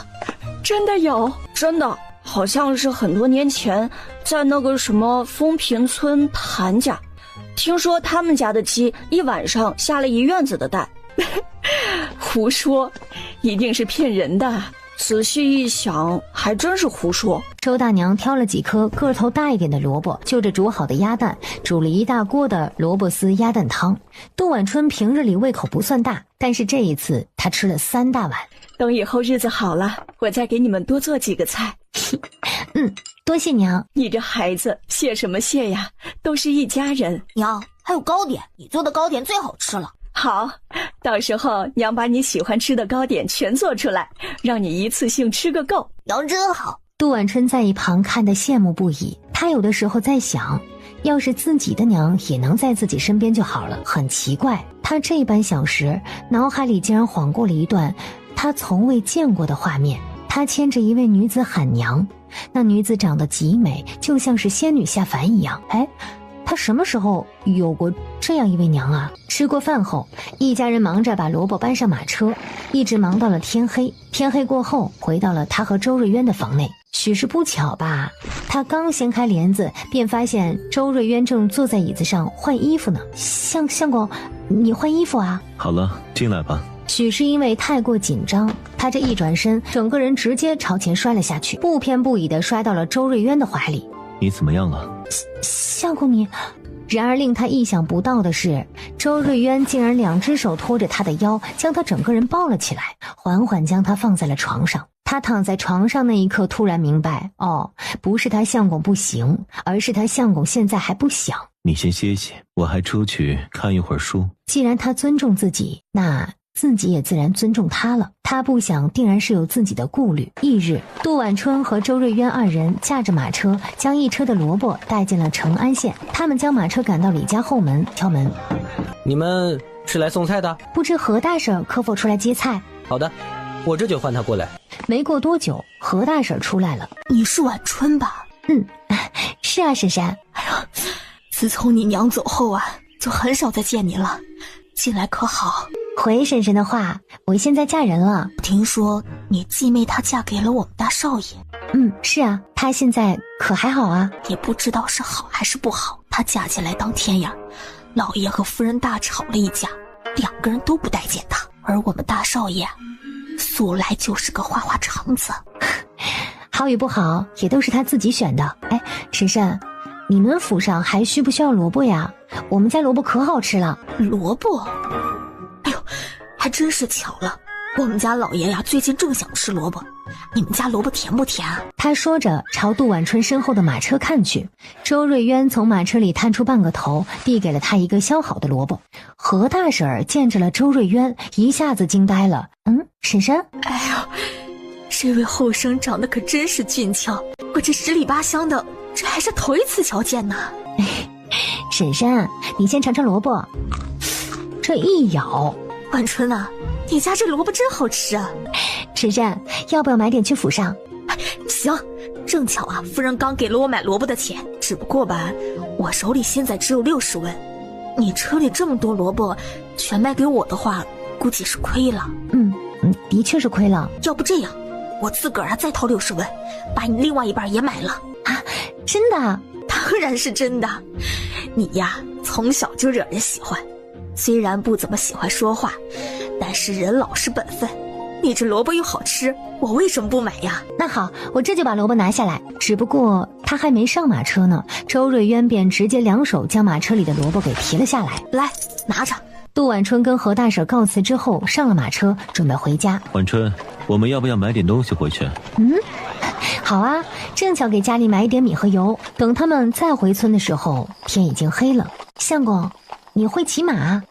真的有？真的，好像是很多年前在那个什么丰平村谭家，听说他们家的鸡一晚上下了一院子的蛋。胡说，一定是骗人的。仔细一想，还真是胡说。周大娘挑了几颗个头大一点的萝卜，就着煮好的鸭蛋，煮了一大锅的萝卜丝鸭蛋汤。杜晚春平日里胃口不算大，但是这一次她吃了3大碗。等以后日子好了，我再给你们多做几个菜。多谢娘。你这孩子谢什么谢呀，都是一家人。娘，还有糕点，你做的糕点最好吃了。好，到时候娘把你喜欢吃的糕点全做出来，让你一次性吃个够。娘真好。杜晚春在一旁看得羡慕不已，她有的时候在想，要是自己的娘也能在自己身边就好了。很奇怪，她这般想时，脑海里竟然晃过了一段她从未见过的画面。她牵着一位女子喊娘，那女子长得极美，就像是仙女下凡一样。她什么时候有过这样一位娘啊？吃过饭后，一家人忙着把萝卜搬上马车，一直忙到了天黑。天黑过后，回到了他和周瑞渊的房内。许是不巧吧，他刚掀开帘子，便发现周瑞渊正坐在椅子上换衣服呢。相公，你换衣服啊？好了，进来吧。许是因为太过紧张，他这一转身，整个人直接朝前摔了下去，不偏不倚地摔到了周瑞渊的怀里。你怎么样了？相公你。然而令他意想不到的是，周瑞渊竟然2只手托着他的腰，将他整个人抱了起来，缓缓将他放在了床上。他躺在床上那一刻突然明白，不是他相公不行，而是他相公现在还不想。你先歇歇，我还出去看一会儿书。既然他尊重自己，那自己也自然尊重他了。他不想定然是有自己的顾虑。翌日，杜晚春和周瑞渊2人驾着马车，将一车的萝卜带进了成安县。他们将马车赶到李家后门，敲门。你们是来送菜的？不知何大婶可否出来接菜？好的，我这就唤他过来。没过多久，何大婶出来了。你是晚春吧？是啊，婶婶。哎呀，自从你娘走后啊，就很少再见你了。近来可好？回婶婶的话，我现在嫁人了。听说你继妹她嫁给了我们大少爷。是啊，她现在可还好啊？也不知道是好还是不好。她嫁进来当天呀，老爷和夫人大吵了一架，2个人都不待见她。而我们大少爷素来就是个花花肠子。好与不好也都是他自己选的。婶婶，你们府上还需不需要萝卜呀？我们家萝卜可好吃了。萝卜？哎呦，还真是巧了，我们家老爷呀最近正想吃萝卜。你们家萝卜甜不甜啊？他说着朝杜晚春身后的马车看去。周瑞渊从马车里探出半个头，递给了他一个削好的萝卜。何大婶儿见着了周瑞渊，一下子惊呆了。婶婶？哎呦，这位后生长得可真是俊俏，我这10里8乡的，这还是头一次瞧见呢。婶婶，你先尝尝萝卜。这一咬，晚春啊，你家这萝卜真好吃啊！芷芷，要不要买点去府上？行，正巧啊，夫人刚给了我买萝卜的钱，只不过吧，我手里现在只有60文，你车里这么多萝卜，全卖给我的话，估计是亏了。的确是亏了。要不这样，我自个儿再掏60文，把你另外一半也买了。啊，真的？当然是真的。你呀，从小就惹人喜欢，虽然不怎么喜欢说话，但是人老实本分。你这萝卜又好吃，我为什么不买呀？那好，我这就把萝卜拿下来。只不过他还没上马车呢，周瑞渊便直接2手将马车里的萝卜给提了下来。来，拿着。杜晚春跟何大婶告辞之后，上了马车，准备回家。晚春，我们要不要买点东西回去？好啊，正巧给家里买一点米和油。等他们再回村的时候，天已经黑了。相公，你会骑马？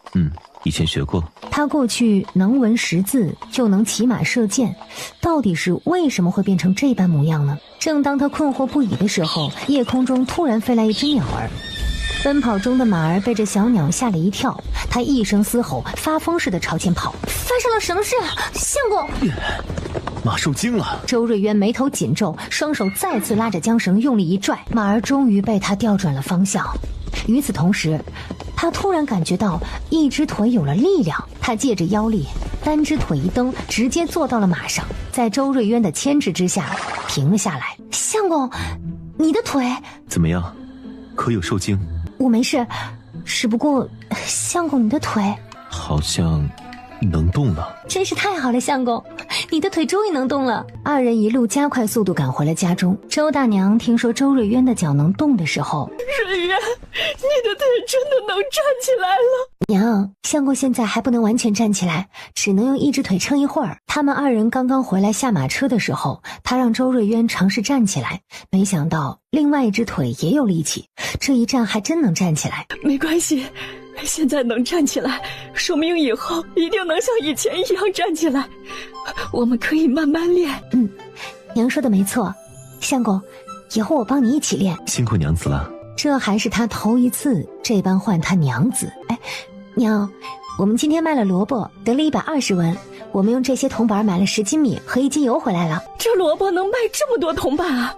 以前学过。他过去能文识字，又能骑马射箭，到底是为什么会变成这般模样呢？正当他困惑不已的时候，夜空中突然飞来一只鸟儿。奔跑中的马儿被这小鸟吓了一跳，他一声嘶吼，发疯似的朝前跑。发生了什么事？相公，马受惊了。周瑞渊眉头紧皱，双手再次拉着缰绳，用力一拽，马儿终于被他调转了方向。与此同时，他突然感觉到一只腿有了力量，他借着腰力，单只腿一蹬，直接坐到了马上，在周瑞渊的牵制之下停了下来。相公，你的腿怎么样？可有受惊？我没事，只不过相公你的腿好像能动了。真是太好了，相公，你的腿终于能动了。二人一路加快速度赶回了家中。周大娘听说周瑞渊的脚能动的时候，瑞渊，你的腿真的能站起来了。娘，相公现在还不能完全站起来，只能用一只腿撑一会儿。他们二人刚刚回来下马车的时候，他让周瑞渊尝试站起来，没想到另外一只腿也有力气，这一站还真能站起来。没关系，现在能站起来，说明以后一定能像以前一样站起来。我们可以慢慢练。娘说的没错，相公，以后我帮你一起练。辛苦娘子了。这还是他头一次这般唤他娘子。娘，我们今天卖了萝卜得了120文，我们用这些铜板买了10斤米和1斤油回来了。这萝卜能卖这么多铜板啊？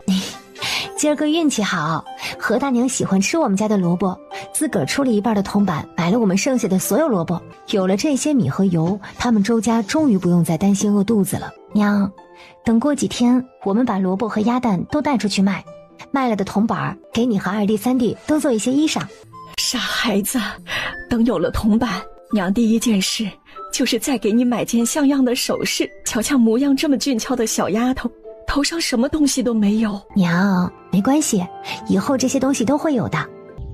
今儿个运气好，何大娘喜欢吃我们家的萝卜，自个儿出了一半的铜板，买了我们剩下的所有萝卜。有了这些米和油，他们周家终于不用再担心饿肚子了。娘，等过几天，我们把萝卜和鸭蛋都带出去卖，卖了的铜板给你和2弟3弟都做一些衣裳。傻孩子，等有了铜板，娘第一件事就是再给你买件像样的首饰。瞧瞧模样这么俊俏的小丫头，头上什么东西都没有。娘，没关系，以后这些东西都会有的。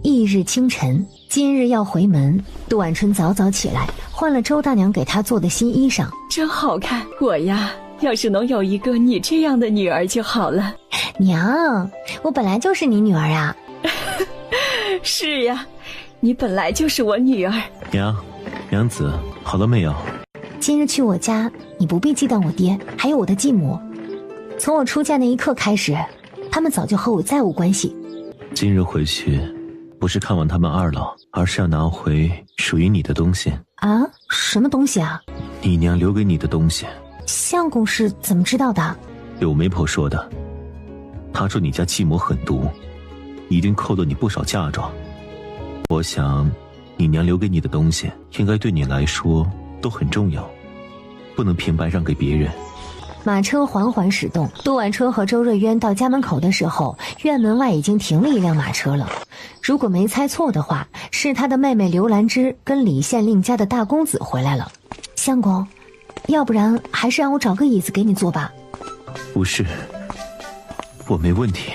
翌日清晨，今日要回门，杜晚春早早起来，换了周大娘给她做的新衣裳，真好看。我呀，要是能有一个你这样的女儿就好了。娘，我本来就是你女儿啊。是呀，你本来就是我女儿。娘子，好了没有？今日去我家，你不必忌惮我爹，还有我的继母。从我出嫁那一刻开始，他们早就和我再无关系。今日回去，不是看望他们二老，而是要拿回属于你的东西。啊？什么东西啊？你娘留给你的东西。相公是怎么知道的？有媒婆说的。她说你家继母狠毒，一定扣了你不少嫁妆。我想，你娘留给你的东西，应该对你来说都很重要，不能平白让给别人。马车缓缓驶动，杜晚春和周瑞渊到家门口的时候，院门外已经停了一辆马车了。如果没猜错的话，是他的妹妹刘兰芝跟李县令家的大公子回来了。相公，要不然还是让我找个椅子给你坐吧。不是，我没问题。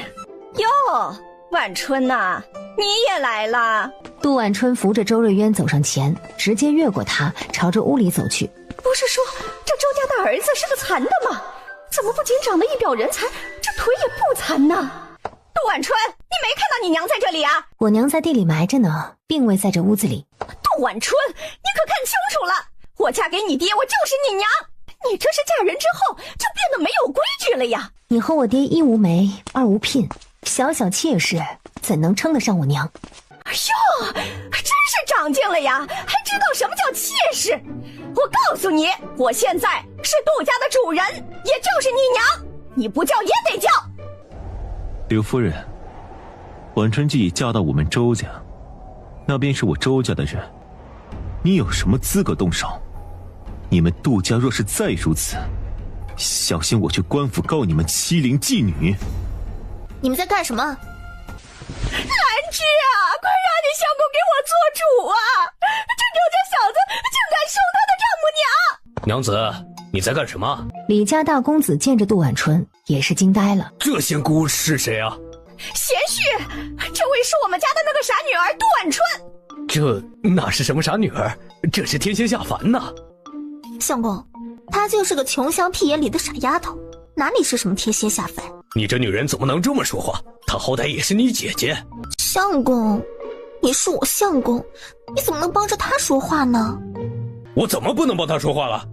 哟，晚春呐，你也来了。杜晚春扶着周瑞渊走上前，直接越过他，朝着屋里走去。不是说这周家大儿子是个残的吗？怎么不仅长得一表人才，这腿也不残呢？杜晚春，你没看到你娘在这里啊？我娘在地里埋着呢，并未在这屋子里。杜晚春，你可看清楚了，我嫁给你爹，我就是你娘，你这是嫁人之后就变得没有规矩了呀！你和我爹一无媒，二无聘，小小妾室怎能称得上我娘？哎呦，真是长进了呀，还知道什么叫妾室。我告诉你，我现在是杜家的主人，也就是你娘，你不叫也得叫。刘夫人，婉春既已嫁到我们周家，那便是我周家的人，你有什么资格动手？你们杜家若是再如此，小心我去官府告你们欺凌妓女。你们在干什么？兰芝啊，快让你相公给我做主啊！这周家小子竟敢收他的丈母娘！娘子，你在干什么？李家大公子见着杜婉春也是惊呆了。这仙姑是谁啊？贤婿，这位是我们家的那个傻女儿杜婉春。这哪是什么傻女儿，这是天仙下凡呐！相公，她就是个穷乡僻野里的傻丫头，哪里是什么天仙下凡？你这女人怎么能这么说话？她好歹也是你姐姐。相公，你是我相公，你怎么能帮着她说话呢？我怎么不能帮她说话了？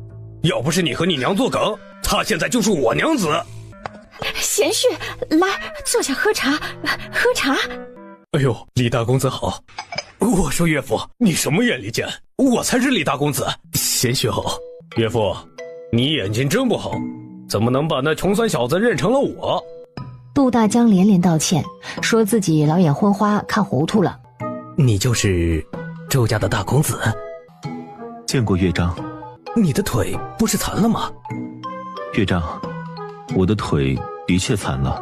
要不是你和你娘作梗，她现在就是我娘子。贤婿，来坐下喝茶，喝茶。哎呦，李大公子好。我说岳父，你什么眼力见？我才是李大公子，贤婿好。岳父，你眼睛真不好，怎么能把那穷酸小子认成了我？杜大江连连道歉，说自己老眼昏花，看糊涂了。你就是周家的大公子？见过岳丈。你的腿不是残了吗？岳丈，我的腿的确残了，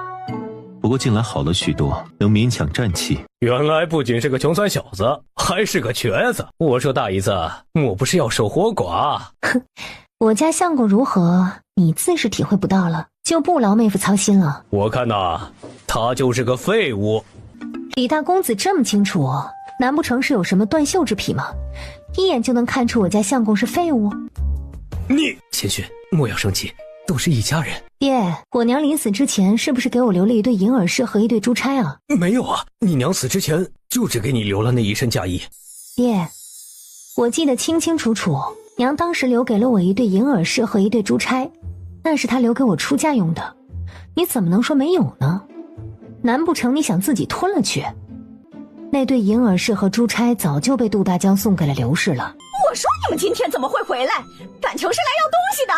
不过近来好了许多，能勉强站起。原来不仅是个穷酸小子，还是个瘸子。我说大姨子，莫不是要守活寡？哼，我家相公如何，你自是体会不到了，就不劳妹夫操心了。我看呐，他就是个废物。李大公子这么清楚，难不成是有什么断袖之癖吗？一眼就能看出我家相公是废物？你贤婿，莫要生气，都是一家人。爹，我娘临死之前是不是给我留了一对银耳饰和一对珠钗啊？没有啊，你娘死之前就只给你留了那一身嫁衣。爹，我记得清清楚楚，娘当时留给了我一对银耳饰和一对珠钗，那是她留给我出嫁用的，你怎么能说没有呢？难不成你想自己吞了去？那对银耳饰和珠钗早就被杜大江送给了刘氏了。我说你们今天怎么会回来？感情是来要东西的。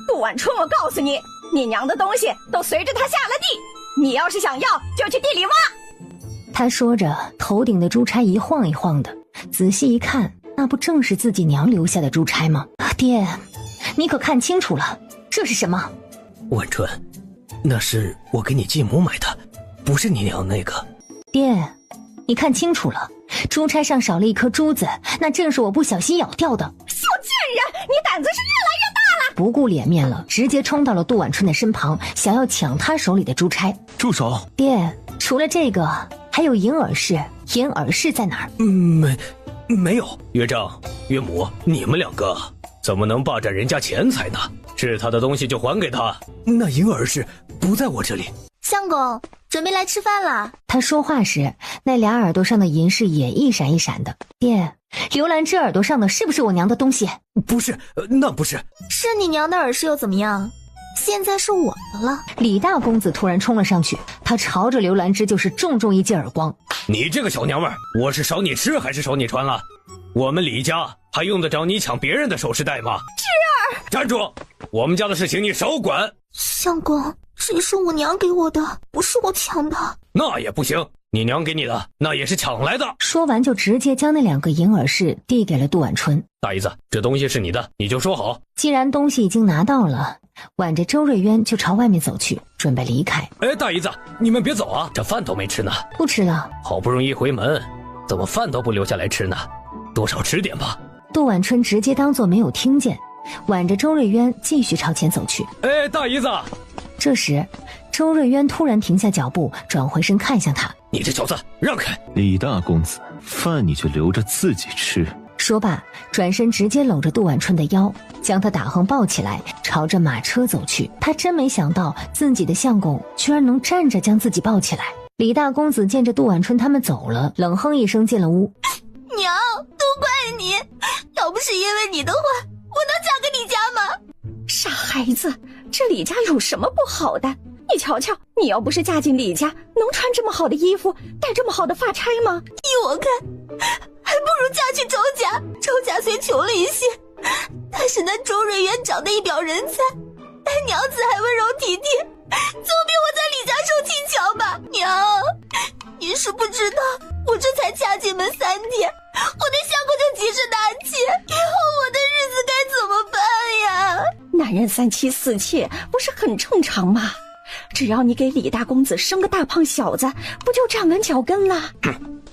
杜婉春，我告诉你，你娘的东西都随着她下了地，你要是想要，就去地里挖。他说着，头顶的珠钗一晃一晃的，仔细一看，那不正是自己娘留下的珠钗吗？爹，你可看清楚了，这是什么？婉春，那是我给你继母买的，不是你娘那个。爹，你看清楚了，珠钗上少了一颗珠子，那正是我不小心咬掉的。小贱人，你胆子是越来越大了！不顾脸面了，直接冲到了杜婉春的身旁，想要抢她手里的珠钗。住手！爹，除了这个，还有银耳饰。银耳饰在哪儿？没有。岳丈、岳母，你们两个怎么能霸占人家钱财呢？是他的东西就还给他。那银耳饰不在我这里。相公，准备来吃饭了。他说话时，那俩耳朵上的银饰也一闪一闪的。爹，刘兰芝耳朵上的是不是我娘的东西？不是，那不是。是你娘的耳饰又怎么样？现在是我的了。李大公子突然冲了上去，他朝着刘兰芝就是重重一记耳光。你这个小娘们儿，我是少你吃还是少你穿了？我们李家还用得着你抢别人的首饰戴吗？芝儿，站住！我们家的事情你少管。相公，这是我娘给我的，不是我抢的。那也不行，你娘给你的，那也是抢来的。说完就直接将那两个银耳饰递给了杜婉春。大姨子，这东西是你的，你就说好。既然东西已经拿到了，挽着周瑞渊就朝外面走去，准备离开。哎，大姨子，你们别走啊，这饭都没吃呢。不吃了。好不容易回门，怎么饭都不留下来吃呢？多少吃点吧。杜婉春直接当作没有听见，挽着周瑞渊继续朝前走去。哎，大姨子。这时周瑞渊突然停下脚步，转回身看向他。你这小子，让开！李大公子，饭你就留着自己吃。说罢，转身直接搂着杜婉春的腰，将她打横抱起来，朝着马车走去。他真没想到自己的相公居然能站着将自己抱起来。李大公子见着杜婉春他们走了，冷哼一声进了屋。娘，都怪你，要不是因为你的话，我能嫁给你家吗？傻孩子，这李家有什么不好的？你瞧瞧，你要不是嫁进李家，能穿这么好的衣服，戴这么好的发钗吗？依我看，还不如嫁去周家。周家虽穷了一些，但是那周瑞渊长得一表人才，待娘子还温柔体贴，总比我在李家受气强吧。娘，您是不知道，我这才嫁进门3天，我对相公就急事大气，以后我的日子该怎么办呀？男人3妻4妾不是很正常吗？只要你给李大公子生个大胖小子，不就站稳脚跟了？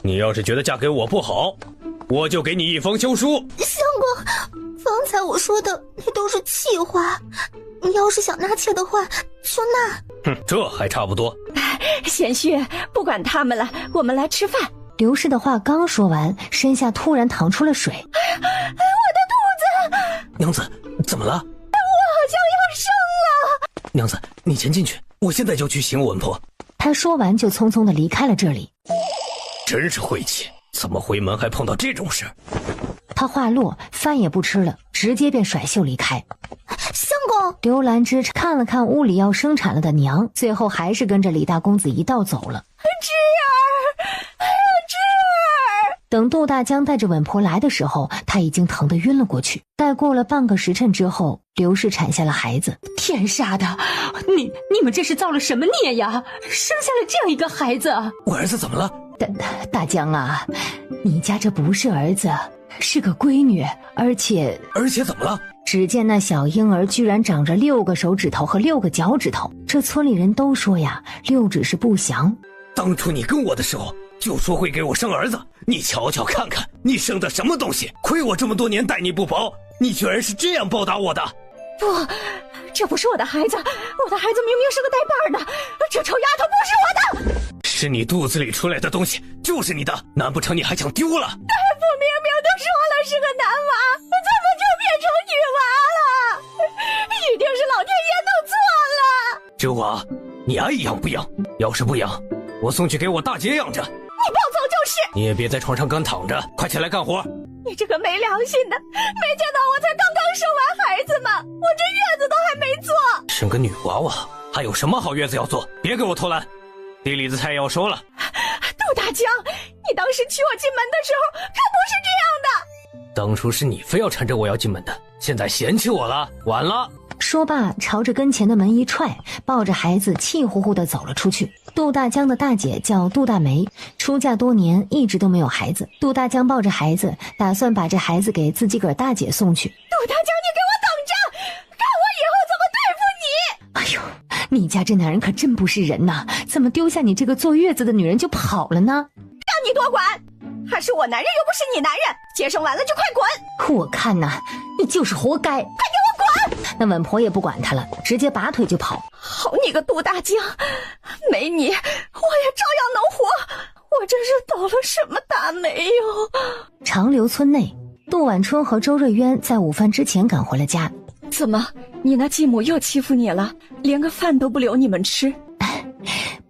你要是觉得嫁给我不好，我就给你一封休书。相公，方才我说的那都是气话，你要是想纳妾的话就纳。这还差不多。贤婿，不管他们了，我们来吃饭。刘氏的话刚说完，身下突然淌出了水。我的肚子！娘子，怎么了？我好像要生了。娘子，你先进去，我现在就去醒我稳婆。他说完就匆匆地离开了这里。真是晦气，怎么回门还碰到这种事？他话落，饭也不吃了，直接便甩袖离开。相公，刘兰芝看了看屋里要生产了的娘，最后还是跟着李大公子一道走了。芝儿，芝儿！等杜大江带着稳婆来的时候，他已经疼得晕了过去。待过了半个时辰之后，刘氏产下了孩子。天杀的，你们这是造了什么孽呀？生下了这样一个孩子。我儿子怎么了？大江啊，你家这不是儿子，是个闺女，而且怎么了？只见那小婴儿居然长着6个手指头和6个脚趾头，这村里人都说呀，6指是不祥。当初你跟我的时候就说会给我生儿子，你瞧瞧看看，你生的什么东西？亏我这么多年待你不薄，你居然是这样报答我的！不，这不是我的孩子，我的孩子明明是个带把的，这臭丫头不是我的。是你肚子里出来的东西就是你的，难不成你还想丢了？大夫明明都说了是个男娃，怎么就变成女娃了？一定是老天爷弄错了。这娃你爱养不养？要是不养，我送去给我大姐养着。你暴走就是！你也别在床上干躺着，快起来干活！你这个没良心的，没见到我才刚刚生完孩子吗？我这月子都还没做。生个女娃娃还有什么好月子要做？别给我偷懒，地里的菜要收了。杜大江，你当时娶我进门的时候可不是这样的。当初是你非要缠着我要进门的，现在嫌弃我了，晚了。说罢，朝着跟前的门一踹，抱着孩子气呼呼地走了出去。杜大江的大姐叫杜大梅，出嫁多年，一直都没有孩子。杜大江抱着孩子，打算把这孩子给自己个儿大姐送去。杜大江，你给我等着，看我以后怎么对付你！哎呦，你家这男人可真不是人呐，怎么丢下你这个坐月子的女人就跑了呢？让你多管，还是我男人又不是你男人，接生完了就快滚！我看呐，你就是活该，快给我滚！那稳婆也不管他了，直接拔腿就跑。好你个杜大江，没你我也照样能活，我这是倒了什么大霉哟！长留村内，杜晚春和周瑞渊在午饭之前赶回了家。怎么，你那继母又欺负你了，连个饭都不留你们吃？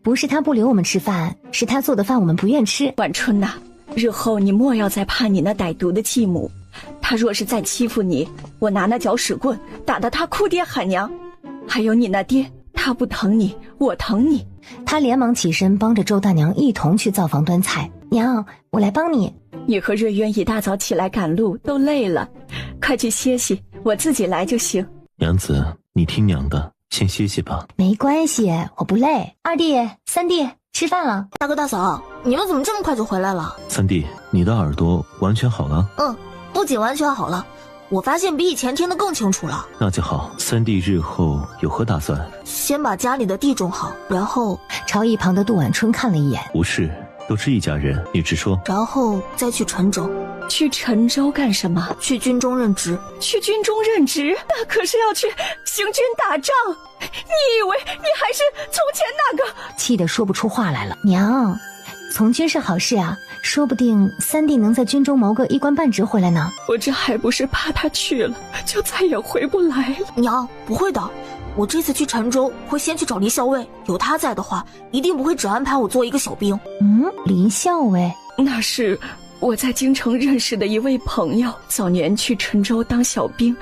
不是他不留我们吃饭，是他做的饭我们不愿吃。晚春呐，日后你莫要再怕你那歹毒的继母，他若是再欺负你，我拿那搅屎棍打得他哭爹喊娘。还有你那爹，他不疼你，我疼你。他连忙起身帮着周大娘一同去灶房端菜。娘，我来帮你。你和瑞渊一大早起来赶路都累了，快去歇息，我自己来就行。娘子，你听娘的，先歇息吧。没关系，我不累。二弟、三弟，吃饭了。大哥大嫂，你们怎么这么快就回来了？三弟，你的耳朵完全好了？不仅完全好了，我发现比以前听得更清楚了。那就好。三弟日后有何打算？先把家里的地种好，然后朝一旁的杜晚春看了一眼。无事，都是一家人，你直说。然后再去陈州。去陈州干什么？去军中任职。去军中任职？那可是要去行军打仗，你以为你还是从前那个？气得说不出话来了。娘，从军是好事啊，说不定三弟能在军中谋个一官半职回来呢。我这还不是怕他去了就再也回不来了。娘，不会的，我这次去陈州会先去找黎校尉，有他在的话，一定不会只安排我做一个小兵。黎校尉？那是我在京城认识的一位朋友，早年去陈州当小兵，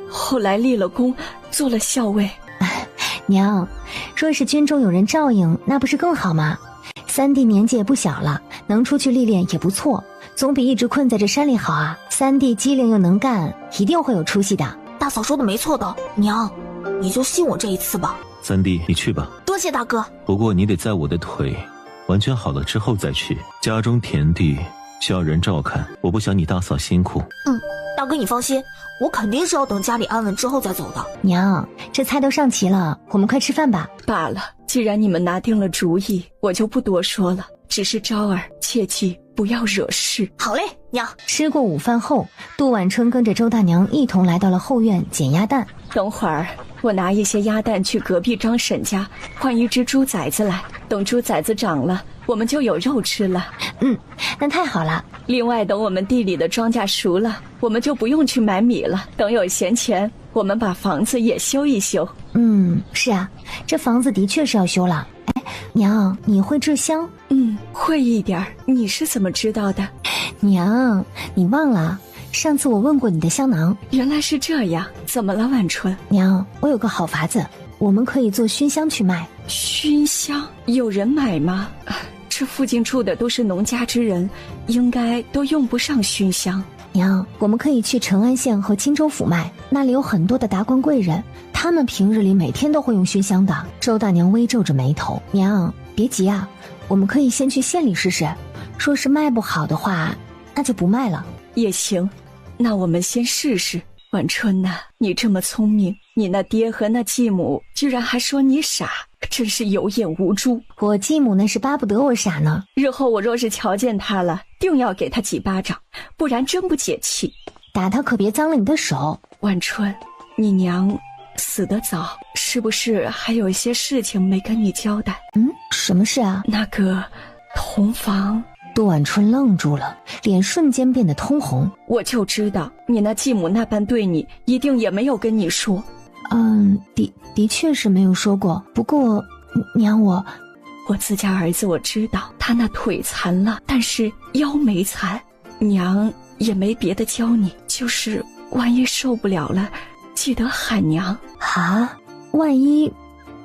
后来立了功，做了校尉。娘，若是军中有人照应，那不是更好吗？三弟年纪也不小了，能出去历练也不错。总比一直困在这山里好啊。三弟机灵又能干，一定会有出息的。大嫂说的没错的，娘，你就信我这一次吧。三弟，你去吧。多谢大哥。不过你得在我的腿完全好了之后再去。家中田地需要人照看，我不想你大嫂辛苦。大哥你放心，我肯定是要等家里安稳之后再走的。娘，这菜都上齐了，我们快吃饭吧。罢了，既然你们拿定了主意，我就不多说了。只是昭儿，切记不要惹事。好嘞，娘。吃过午饭后，杜晚春跟着周大娘一同来到了后院捡鸭蛋。等会儿我拿一些鸭蛋去隔壁张婶家换一只猪崽子来，等猪崽子长了，我们就有肉吃了。那太好了。另外，等我们地里的庄稼熟了，我们就不用去买米了。等有闲钱，我们把房子也修一修。是啊，这房子的确是要修了。哎，娘，你会制香？会一点儿。你是怎么知道的？娘，你忘了上次我问过你的香囊？原来是这样。怎么了，晚春？娘，我有个好法子，我们可以做熏香去卖。熏香有人买吗？这附近住的都是农家之人，应该都用不上熏香。娘，我们可以去成安县和青州府卖，那里有很多的达官贵人，他们平日里每天都会用熏香的。周大娘微皱着眉头，娘别急啊，我们可以先去县里试试，若是卖不好的话，那就不卖了。也行，那我们先试试。晚春呐，你这么聪明，你那爹和那继母居然还说你傻，真是有眼无珠。我继母那是巴不得我傻呢。日后我若是瞧见他了，定要给他几巴掌，不然真不解气。打他可别脏了你的手。晚春，你娘死得早，是不是还有一些事情没跟你交代？什么事啊？那个同房。杜晚春愣住了，脸瞬间变得通红。我就知道你那继母那般对你，一定也没有跟你说。的确是没有说过。不过娘，我自家儿子我知道他那腿残了，但是腰没残。娘也没别的教你，就是万一受不了了，记得喊娘啊。万一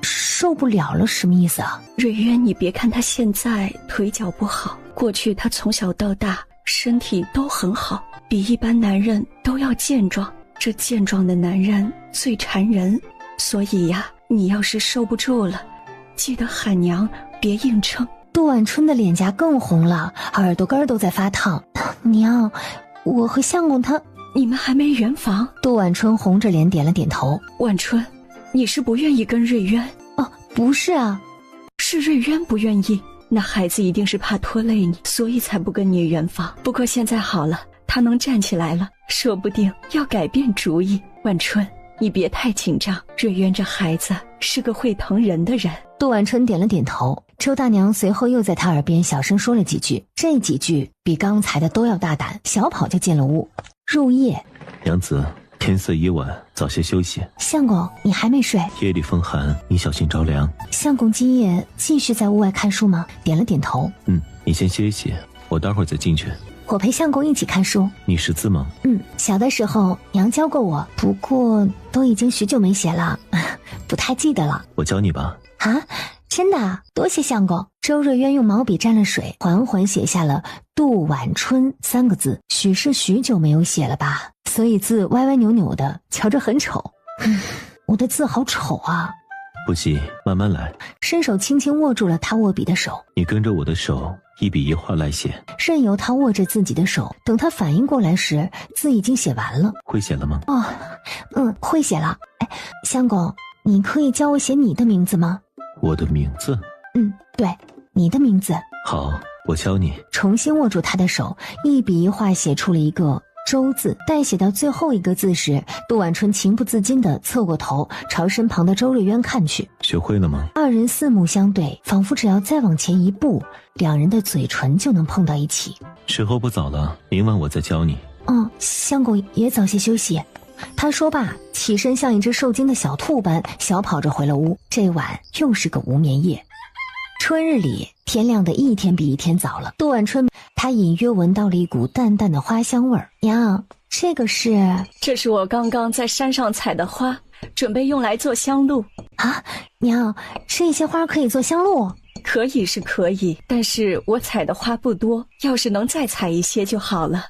受不了了什么意思啊？蕊渊，你别看他现在腿脚不好，过去他从小到大身体都很好，比一般男人都要健壮。这健壮的男人最缠人，所以呀，你要是受不住了，记得喊娘，别硬撑。杜晚春的脸颊更红了，耳朵根都在发烫。娘，我和相公他……你们还没圆房？杜晚春红着脸点了点头。晚春，你是不愿意跟瑞渊？不是啊，是瑞渊不愿意。那孩子一定是怕拖累你，所以才不跟你圆房。不过现在好了，他能站起来了，说不定要改变主意。晚春，你别太紧张，瑞渊这孩子是个会疼人的人。杜晚春点了点头。周大娘随后又在他耳边小声说了几句，这几句比刚才的都要大胆，小跑就进了屋。入夜，娘子，天色已晚，早些休息。相公，你还没睡？夜里风寒，你小心着凉。相公今夜继续在屋外看书吗？点了点头。你先歇息，我待会儿再进去。我陪相公一起看书。你识字吗？小的时候娘教过我，不过都已经许久没写了，不太记得了。我教你吧。啊，真的？多谢相公。周瑞渊用毛笔沾了水，缓缓写下了杜晚春3个字，许是许久没有写了吧，所以字歪歪扭扭的，瞧着很丑。我的字好丑啊。不急，慢慢来。伸手轻轻握住了他握笔的手。你跟着我的手，一笔一画来写。任由他握着自己的手，等他反应过来时，字已经写完了。会写了吗？会写了。相公，你可以教我写你的名字吗？我的名字？对，你的名字。好，我教你。重新握住他的手，一笔一画写出了一个周字。待写到最后一个字时，杜晚春情不自禁地侧过头，朝身旁的周瑞渊看去。学会了吗？二人四目相对，仿佛只要再往前一步，两人的嘴唇就能碰到一起。时候不早了，明晚我再教你。相公也早些休息。他说罢，起身像一只受惊的小兔般小跑着回了屋。这晚又是个无眠夜。春日里，天亮的一天比一天早了。杜晚春他隐约闻到了一股淡淡的花香味儿。娘，这是我刚刚在山上采的花，准备用来做香露。啊，娘，这些花可以做香露？可以是可以，但是我采的花不多，要是能再采一些就好了。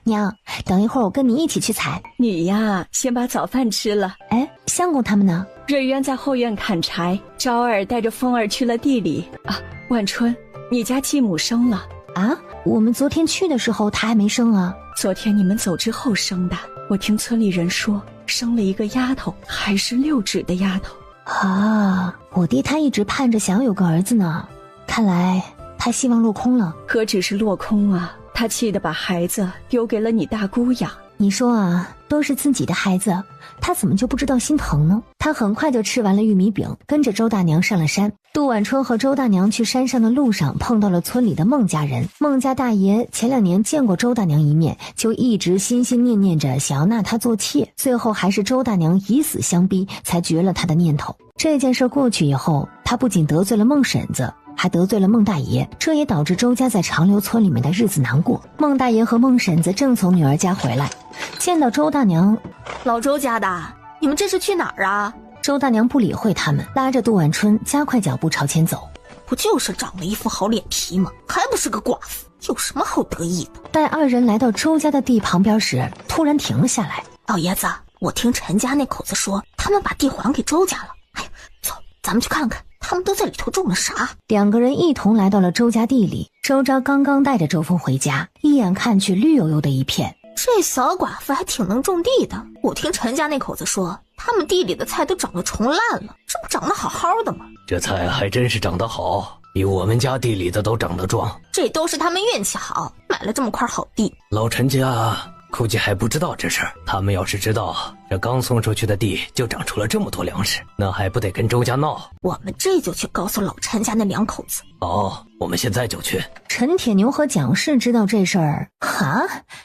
娘，等一会儿我跟你一起去采。你呀，先把早饭吃了。哎，相公他们呢？瑞渊在后院砍柴，昭儿带着风儿去了地里。啊，万春，你家继母生了啊？我们昨天去的时候她还没生啊。昨天你们走之后生的，我听村里人说生了一个丫头，还是6指的丫头。啊，我爹他一直盼着想有个儿子呢，看来他希望落空了。何止是落空啊，他气得把孩子丢给了你大姑养。你说啊，都是自己的孩子，他怎么就不知道心疼呢？他很快就吃完了玉米饼，跟着周大娘上了山。杜晚春和周大娘去山上的路上碰到了村里的孟家人。孟家大爷前2年见过周大娘一面，就一直心心念念着想要纳她做妾，最后还是周大娘以死相逼，才绝了他的念头。这件事过去以后，他不仅得罪了孟婶子，还得罪了孟大爷，这也导致周家在长留村里面的日子难过。孟大爷和孟婶子正从女儿家回来，见到周大娘，老周家的，你们这是去哪儿啊？周大娘不理会他们，拉着杜晚春加快脚步朝前走。不就是长了一副好脸皮吗？还不是个寡妇，有什么好得意的？待2人来到周家的地旁边时，突然停了下来。老爷子，我听陈家那口子说，他们把地还给周家了。哎，走，咱们去看看他们都在里头种了啥。2个人一同来到了周家地里。周昭刚刚带着周峰回家，一眼看去绿油油的一片。这小寡妇还挺能种地的，我听陈家那口子说，他们地里的菜都长得虫烂了，这不长得好好的吗？这菜还真是长得好，比我们家地里的都长得壮。这都是他们运气好，买了这么块好地。老陈家估计还不知道这事儿，他们要是知道这刚送出去的地就长出了这么多粮食，那还不得跟周家闹？我们这就去告诉老陈家那2口子。好，我们现在就去。陈铁牛和蒋氏知道这事儿，哈，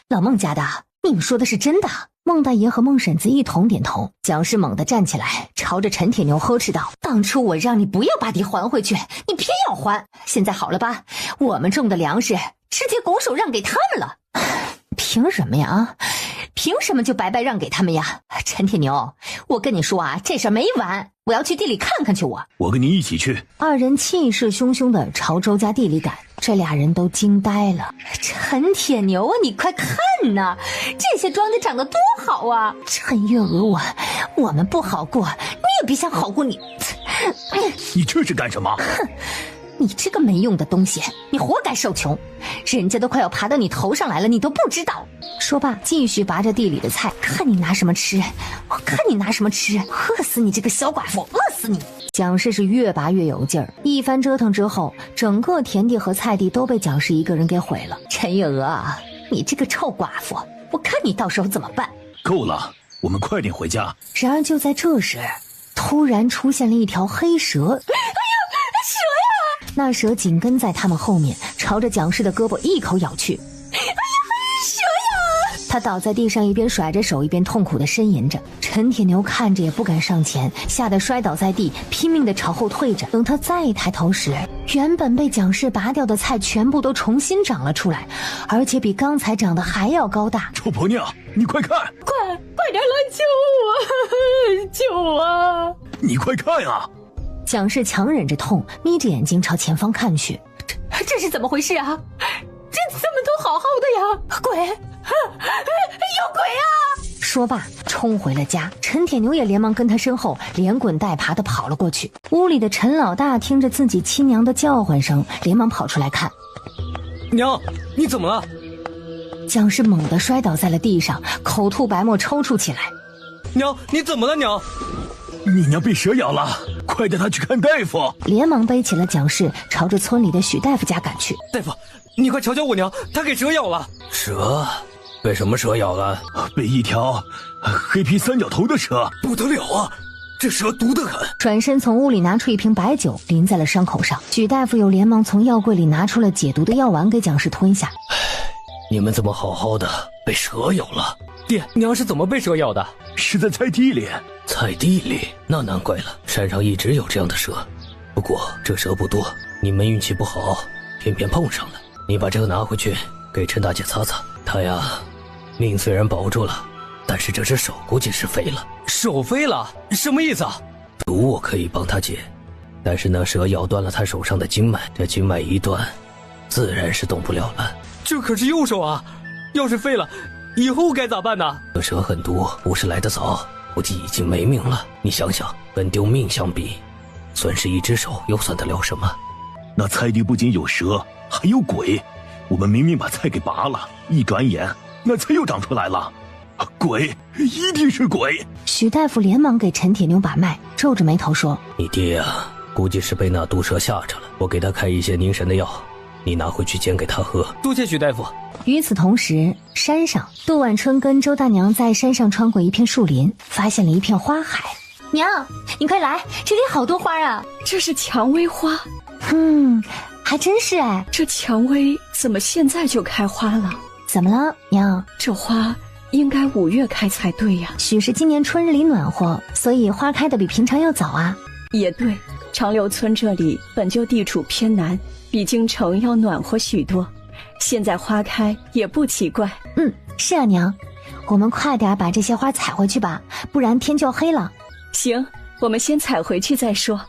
老孟家的，你们说的是真的？孟大爷和孟婶子一同点头。蒋氏猛地站起来，朝着陈铁牛呵斥道：“当初我让你不要把地还回去，你偏要还，现在好了吧？我们种的粮食直接拱手让给他们了。凭什么呀？啊，凭什么就白白让给他们呀？陈铁牛，我跟你说啊，这事儿没完，我要去地里看看去。我跟你一起去。2人气势汹汹地朝周家地里赶，这2人都惊呆了。陈铁牛啊，你快看呐，这些庄稼长得多好啊！陈月娥，我们不好过，你也别想好过你。你这是干什么？哼！你这个没用的东西，你活该受穷，人家都快要爬到你头上来了，你都不知道。说罢，继续拔着地里的菜，看你拿什么吃，我看你拿什么吃，饿死你这个小寡妇，饿死你！蒋氏是越拔越有劲儿，一番折腾之后，整个田地和菜地都被蒋氏一个人给毁了。陈月娥啊，你这个臭寡妇，我看你到时候怎么办？够了，我们快点回家。然而就在这时，突然出现了一条黑蛇。那蛇紧跟在他们后面，朝着蒋氏的胳膊一口咬去。哎呀，蛇呀！他倒在地上，一边甩着手，一边痛苦地呻吟着。陈铁牛看着也不敢上前，吓得摔倒在地，拼命地朝后退着。等他再抬头时，原本被蒋氏拔掉的菜全部都重新长了出来，而且比刚才长得还要高大。臭婆娘，你快看！快点来救我！救我！你快看啊！蒋氏强忍着痛，眯着眼睛朝前方看去。这是怎么回事啊？这怎么都好好的呀？鬼！有鬼啊！说罢，冲回了家。陈铁牛也连忙跟他身后连滚带爬地跑了过去。屋里的陈老大听着自己亲娘的叫唤声，连忙跑出来看。娘，你怎么了？蒋氏猛地摔倒在了地上，口吐白沫，抽搐起来。娘，你怎么了？娘，你娘被蛇咬了，快带她去看大夫。连忙背起了蒋氏，朝着村里的许大夫家赶去。大夫，你快瞧瞧我娘，她给蛇咬了。蛇？被什么蛇咬了？被一条黑皮三角头的蛇。不得了啊，这蛇毒得很。转身从屋里拿出一瓶白酒，淋在了伤口上。许大夫又连忙从药柜里拿出了解毒的药丸给蒋氏吞下。你们怎么好好的被蛇咬了？爹，娘是怎么被蛇咬的？是在菜地里。菜地里？那难怪了，山上一直有这样的蛇。不过这蛇不多，你们运气不好，偏偏碰上了。你把这个拿回去给陈大姐擦擦。她呀，命虽然保住了，但是这只手估计是废了。手废了？什么意思啊？毒我可以帮她解，但是那蛇咬断了他手上的经脉，这经脉一断，自然是动不了了。这可是右手啊，要是废了，以后该咋办呢？这蛇很毒，不是来得早，估计已经没命了。你想想，跟丢命相比，损失一只手又算得了什么？那菜地不仅有蛇，还有鬼。我们明明把菜给拔了，一转眼那菜又长出来了。鬼，一定是鬼！许大夫连忙给陈铁牛把脉，皱着眉头说：“你爹啊，估计是被那毒蛇吓着了。我给他开一些凝神的药，你拿回去煎给他喝。”多谢许大夫。与此同时，山上，杜晚春跟周大娘在山上穿过一片树林，发现了一片花海。娘，你快来，这里好多花啊！这是蔷薇花。还真是哎。这蔷薇怎么现在就开花了？怎么了，娘？这花应该5月开才对呀。许是今年春日里暖和，所以花开的比平常要早啊。也对，长留村这里本就地处偏南，比京城要暖和许多，现在花开也不奇怪。是啊，娘，我们快点把这些花采回去吧，不然天就要黑了。行，我们先采回去再说。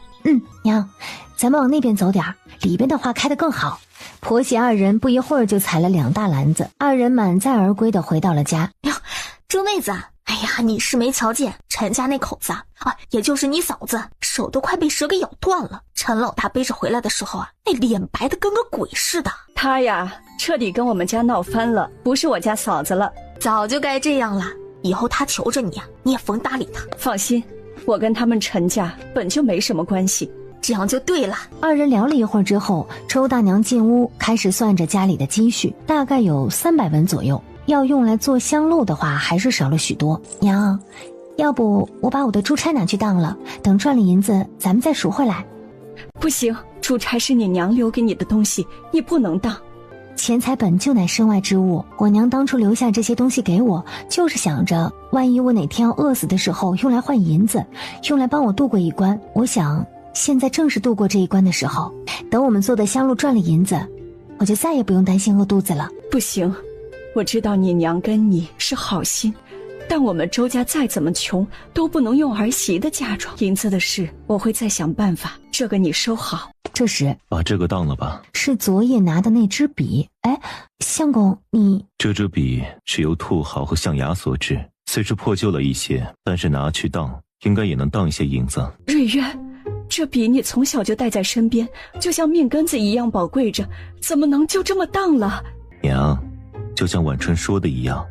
娘，咱们往那边走点儿，里边的花开得更好。婆媳二人不一会儿就采了2大篮子，二人满载而归的回到了家。哟，周妹子，哎呀，你是没瞧见陈家那口子啊，也就是你嫂子，手都快被蛇给咬断了。陈老大背着回来的时候啊，那脸白的跟个鬼似的。他呀，彻底跟我们家闹翻了，不是我家嫂子了。早就该这样了，以后他求着你啊，你也甭搭理他。放心，我跟他们陈家本就没什么关系。这样就对了。二人聊了一会儿之后，周大娘进屋开始算着家里的积蓄，大概有300文左右，要用来做香露的话还是少了许多。娘，要不我把我的珠钗拿去当了，等赚了银子咱们再赎回来。不行，珠钗是你娘留给你的东西，你不能当。钱财本就乃身外之物，我娘当初留下这些东西给我，就是想着万一我哪天要饿死的时候用来换银子，用来帮我度过一关。我想现在正是度过这一关的时候，等我们做的香露赚了银子，我就再也不用担心饿肚子了。不行，我知道你娘跟你是好心，但我们周家再怎么穷都不能用儿媳的嫁妆。银子的事我会再想办法，这个你收好。这时把这个当了吧，是昨夜拿的那支笔。哎，相公，你这支笔是由兔毫和象牙所制，虽是破旧了一些，但是拿去当应该也能当一些银子。瑞渊，这笔你从小就带在身边，就像命根子一样宝贵着，怎么能就这么当了？娘，就像晚春说的一样，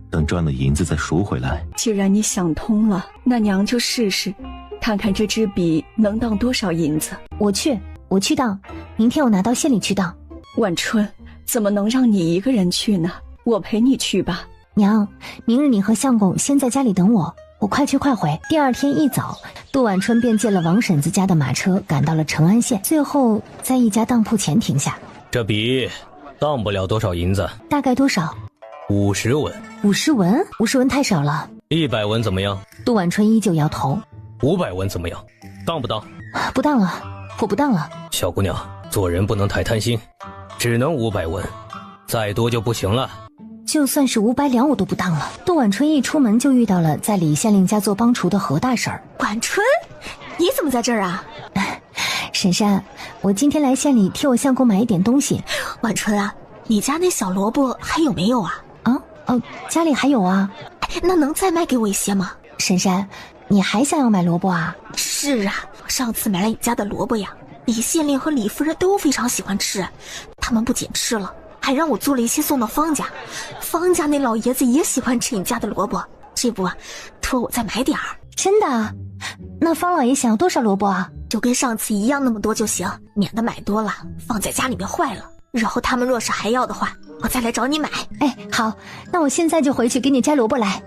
等赚了银子再赎回来。既然你想通了，那娘就试试，看看这支笔能当多少银子。我去当，明天我拿到县里去当。晚春，怎么能让你一个人去呢？我陪你去吧。娘，明日你和相公先在家里等我，我快去快回。第二天一早，杜晚春便借了王婶子家的马车赶到了成安县，最后在一家当铺前停下。这笔当不了多少银子。大概多少？50文。50文？50文太少了。100文怎么样？杜晚春依旧摇头。500文怎么样？当不当？不当了，我不当了。小姑娘，做人不能太贪心，只能500文，再多就不行了。就算是500两我都不当了。杜晚春一出门就遇到了在李县令家做帮厨的何大婶儿。晚春，你怎么在这儿啊？婶婶，我今天来县里替我相公买一点东西。晚春啊，你家那小萝卜还有没有啊？家里还有啊。那能再卖给我一些吗？婶婶，你还想要买萝卜啊？是啊，我上次买了你家的萝卜呀，李县令和李夫人都非常喜欢吃，他们不仅吃了，还让我做了一些送到方家。方家那老爷子也喜欢吃你家的萝卜，这不托我再买点儿。真的啊？那方老爷想要多少萝卜啊？就跟上次一样那么多就行，免得买多了放在家里面坏了。日后他们若是还要的话，我再来找你买。哎，好，那我现在就回去给你摘萝卜来。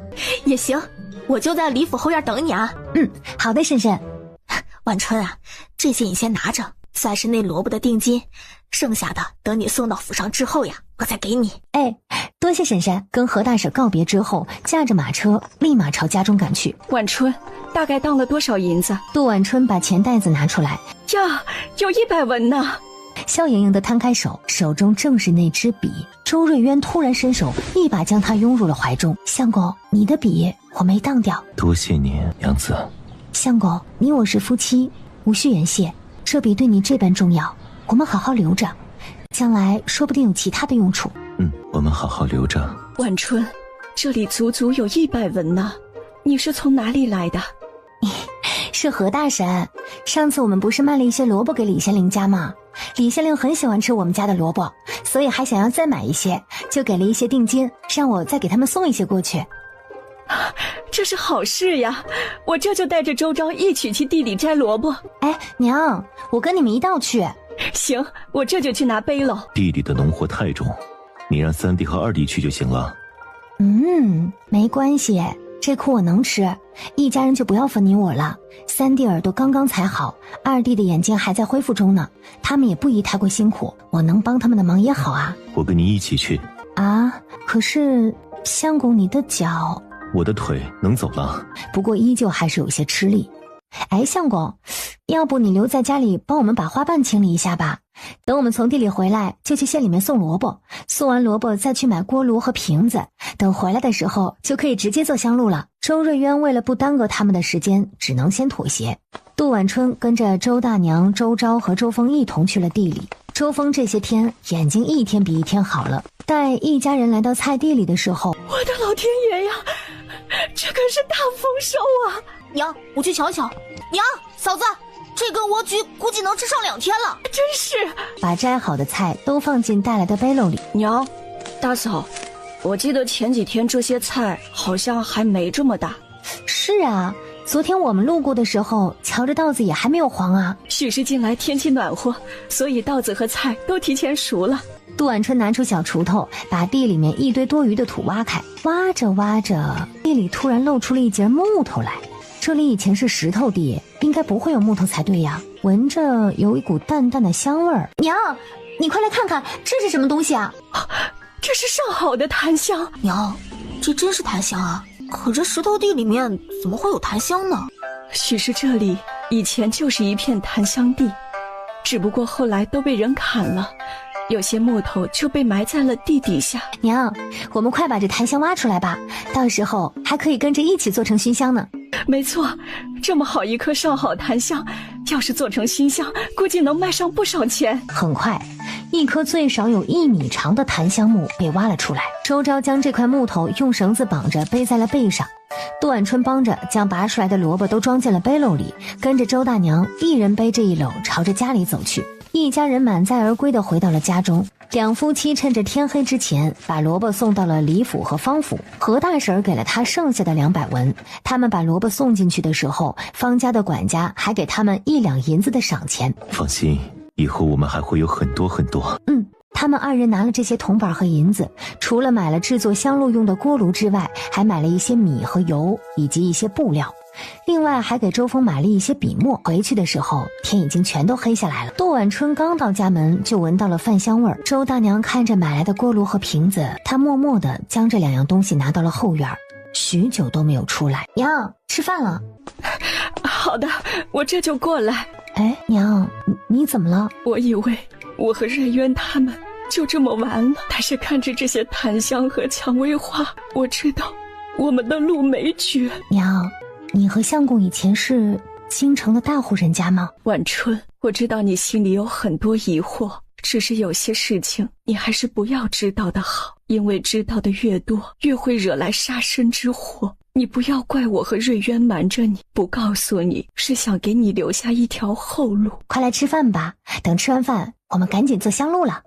也行，我就在李府后院等你啊。好的，婶婶。晚春啊，这些你先拿着，算是那萝卜的定金，剩下的等你送到府上之后呀，我再给你。哎，多谢婶婶。跟何大婶告别之后，驾着马车立马朝家中赶去。晚春，大概当了多少银子？杜晚春把钱袋子拿出来。呀，有100文呢。笑盈盈地摊开手，手中正是那支笔。周瑞渊突然伸手，一把将他拥入了怀中。相公，你的笔我没当掉。多谢您，娘子。相公，你我是夫妻，无需言谢。这笔对你这般重要，我们好好留着，将来说不定有其他的用处。我们好好留着。晚春，这里足足有100文呢，你是从哪里来的？是何大神，上次我们不是卖了一些萝卜给李县令家吗？李县令很喜欢吃我们家的萝卜，所以还想要再买一些，就给了一些定金，让我再给他们送一些过去。这是好事呀，我这就带着周昭一起去地里摘萝卜。哎，娘，我跟你们一道去。行，我这就去拿背篓。地里的农活太重，你让3弟和2弟去就行了。没关系，这苦我能吃，一家人就不要分你我了。3弟耳朵刚刚才好，2弟的眼睛还在恢复中呢，他们也不宜太过辛苦，我能帮他们的忙也好啊。我跟你一起去。啊，可是相公你的脚……我的腿能走了，不过依旧还是有些吃力。哎，相公，要不你留在家里帮我们把花瓣清理一下吧，等我们从地里回来就去县里面送萝卜，送完萝卜再去买锅炉和瓶子，等回来的时候就可以直接做香露了。周瑞渊为了不耽搁他们的时间，只能先妥协。杜晚春跟着周大娘、周昭和周峰一同去了地里。周峰这些天眼睛一天比一天好了，待一家人来到菜地里的时候，我的老天爷呀，这可是大丰收啊！娘，我去瞧瞧。娘，嫂子，这根莴苣估计能吃上2天了。真是，把摘好的菜都放进带来的背篓里。娘，大嫂，我记得前几天这些菜好像还没这么大。是啊，昨天我们路过的时候，瞧着稻子也还没有黄啊。许是近来天气暖和，所以稻子和菜都提前熟了。杜晚春拿出小锄头，把地里面一堆多余的土挖开，挖着挖着，地里突然露出了一截木头来。这里以前是石头地，应该不会有木头才对呀。闻着有一股淡淡的香味儿。娘，你快来看看，这是什么东西啊？这是上好的檀香。娘，这真是檀香啊！可这石头地里面怎么会有檀香呢？许是这里以前就是一片檀香地，只不过后来都被人砍了，有些木头就被埋在了地底下。娘，我们快把这檀香挖出来吧，到时候还可以跟着一起做成熏香呢。没错，这么好一棵上好檀香，要是做成熏香，估计能卖上不少钱。很快，一棵最少有1米长的檀香木被挖了出来。周昭将这块木头用绳子绑着背在了背上，杜晚春帮着将拔出来的萝卜都装进了背篓里，跟着周大娘一人背着一篓朝着家里走去。一家人满载而归地回到了家中。两夫妻趁着天黑之前把萝卜送到了李府和方府，何大婶给了他剩下的200文。他们把萝卜送进去的时候，方家的管家还给他们1两银子的赏钱。放心，以后我们还会有很多很多。他们2人拿了这些铜板和银子，除了买了制作香露用的锅炉之外，还买了一些米和油以及一些布料。另外还给周峰买了一些笔墨。回去的时候天已经全都黑下来了。杜晚春刚到家门就闻到了饭香味儿。周大娘看着买来的锅炉和瓶子，她默默地将这2样东西拿到了后院，许久都没有出来。娘，吃饭了。好的，我这就过来。哎，娘，你怎么了？我以为我和瑞渊他们就这么完了，但是看着这些檀香和蔷薇花，我知道我们的路没绝。娘，你和相公以前是京城的大户人家吗？晚春，我知道你心里有很多疑惑，只是有些事情你还是不要知道的好，因为知道的越多，越会惹来杀身之祸。你不要怪我和瑞渊瞒着你，不告诉你是想给你留下一条后路。快来吃饭吧，等吃完饭我们赶紧做香露了。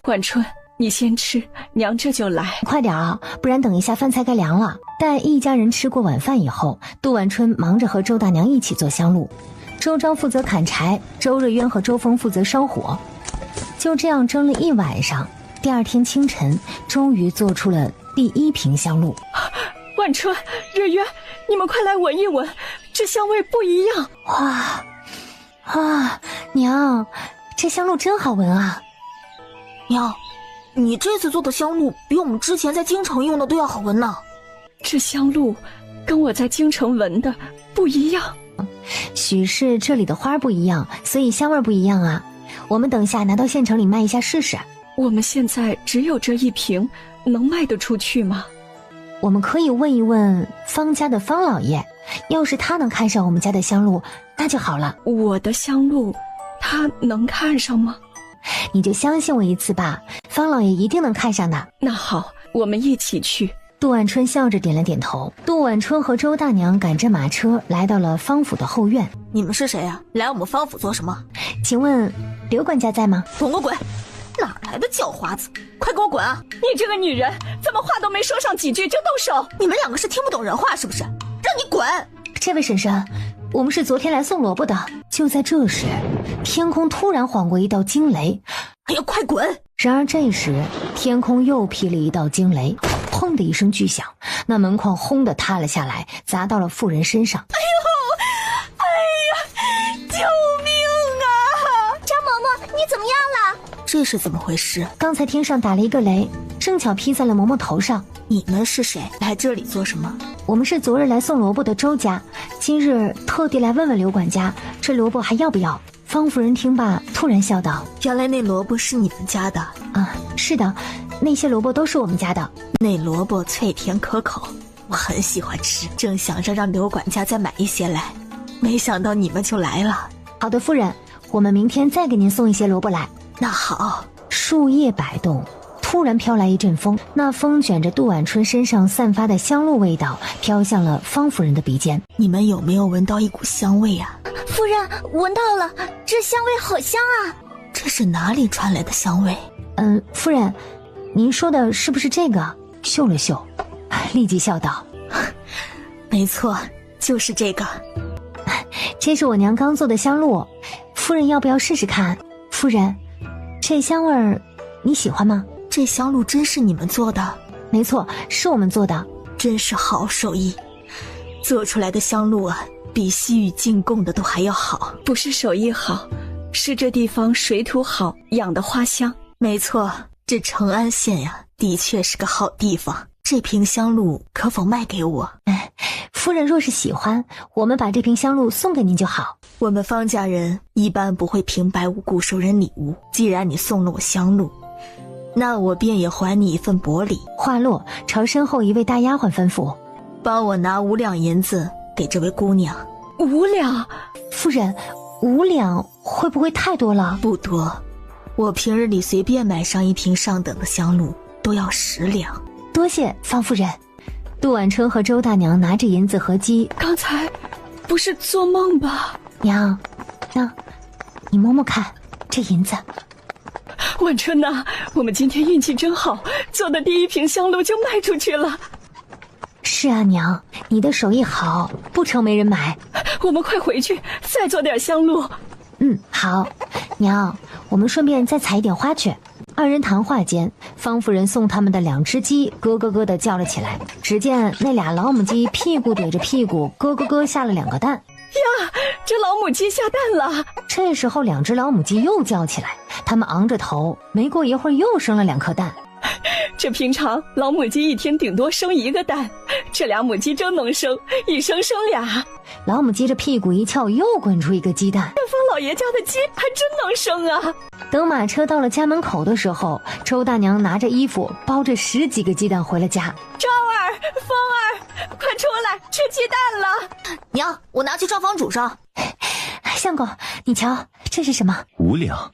晚春，你先吃，娘这就来。快点啊，不然等一下饭菜该凉了。待一家人吃过晚饭以后，杜晚春忙着和周大娘一起做香露，周昭负责砍柴，周瑞渊和周峰负责烧火。就这样蒸了一晚上，第2天清晨终于做出了第1瓶香露。晚春、瑞渊，你们快来闻一闻，这香味不一样。哇，娘，这香露真好闻啊。娘，你这次做的香露比我们之前在京城用的都要好闻呢。这香露跟我在京城闻的不一样。许是这里的花不一样，所以香味不一样啊。我们等下拿到县城里卖一下试试。我们现在只有这1瓶，能卖得出去吗？我们可以问一问方家的方老爷，要是他能看上我们家的香露，那就好了。我的香露他能看上吗？你就相信我一次吧，方老爷一定能看上的。那好，我们一起去。杜晚春笑着点了点头。杜晚春和周大娘赶着马车来到了方府的后院。你们是谁啊？来我们方府做什么？请问刘管家在吗？滚滚滚！哪来的叫花子？快给我滚啊！你这个女人，怎么话都没说上几句就动手？你们两个是听不懂人话是不是？让你滚！这位婶婶，我们是昨天来送萝卜的。就在这时，天空突然晃过一道惊雷。哎呀，快滚！然而这时，天空又劈了一道惊雷，砰的一声巨响，那门框轰的塌了下来，砸到了妇人身上。哎呀，救命啊！张嬷嬷，你怎么样了？这是怎么回事？刚才天上打了一个雷，正巧劈在了嬷嬷头上。你们是谁？来这里做什么？我们是昨日来送萝卜的周家，今日特地来问问刘管家，这萝卜还要不要？方夫人听罢，突然笑道：“原来那萝卜是你们家的啊？是的，那些萝卜都是我们家的。那萝卜脆甜可口，我很喜欢吃，正想着让刘管家再买一些来，没想到你们就来了。好的，夫人，我们明天再给您送一些萝卜来。那好。”树叶摆动，突然飘来一阵风，那风卷着杜晚春身上散发的香露味道，飘向了方夫人的鼻尖。你们有没有闻到一股香味啊？夫人，闻到了，这香味好香啊！这是哪里传来的香味？夫人，您说的是不是这个？嗅了嗅，立即笑道：“没错，就是这个。这是我娘刚做的香露，夫人要不要试试看？夫人，这香味儿你喜欢吗？这香露真是你们做的？没错，是我们做的，真是好手艺，做出来的香露啊，比西域进贡的都还要好。不是手艺好，是这地方水土好，养的花香。没错，这成安县呀，的确是个好地方。这瓶香露可否卖给我？夫人若是喜欢，我们把这瓶香露送给您就好。我们方家人一般不会平白无故收人礼物，既然你送了我香露，那我便也还你一份薄礼。话落，朝身后一位大丫鬟吩咐：“帮我拿5两银子给这位姑娘。”5两？夫人，5两会不会太多了？不多，我平日里随便买上一瓶上等的香露都要10两。多谢方夫人。杜晚春和周大娘拿着银子和鸡。刚才不是做梦吧？娘，你摸摸看，这银子。晚春呐，我们今天运气真好，做的第一瓶香露就卖出去了。是啊，娘，你的手艺好，不成没人买。我们快回去，再做点香露。好。娘，我们顺便再采一点花去。二人谈话间，方夫人送他们的2只鸡咯咯咯地叫了起来。只见那俩老母鸡屁股怼着屁股，咯咯咯下了2个蛋。呀，这老母鸡下蛋了！这时候2只老母鸡又叫起来，它们昂着头，没过一会儿又生了2颗蛋。这平常老母鸡一天顶多生1个蛋，这俩母鸡真能生，一生俩。老母鸡这屁股一翘，又滚出1个鸡蛋。这方老爷家的鸡还真能生啊！等马车到了家门口的时候，周大娘拿着衣服包着10几个鸡蛋回了家。昭儿、风儿，快出来吃鸡蛋了！娘，我拿去账房煮上。相公，你瞧，这是什么？5两。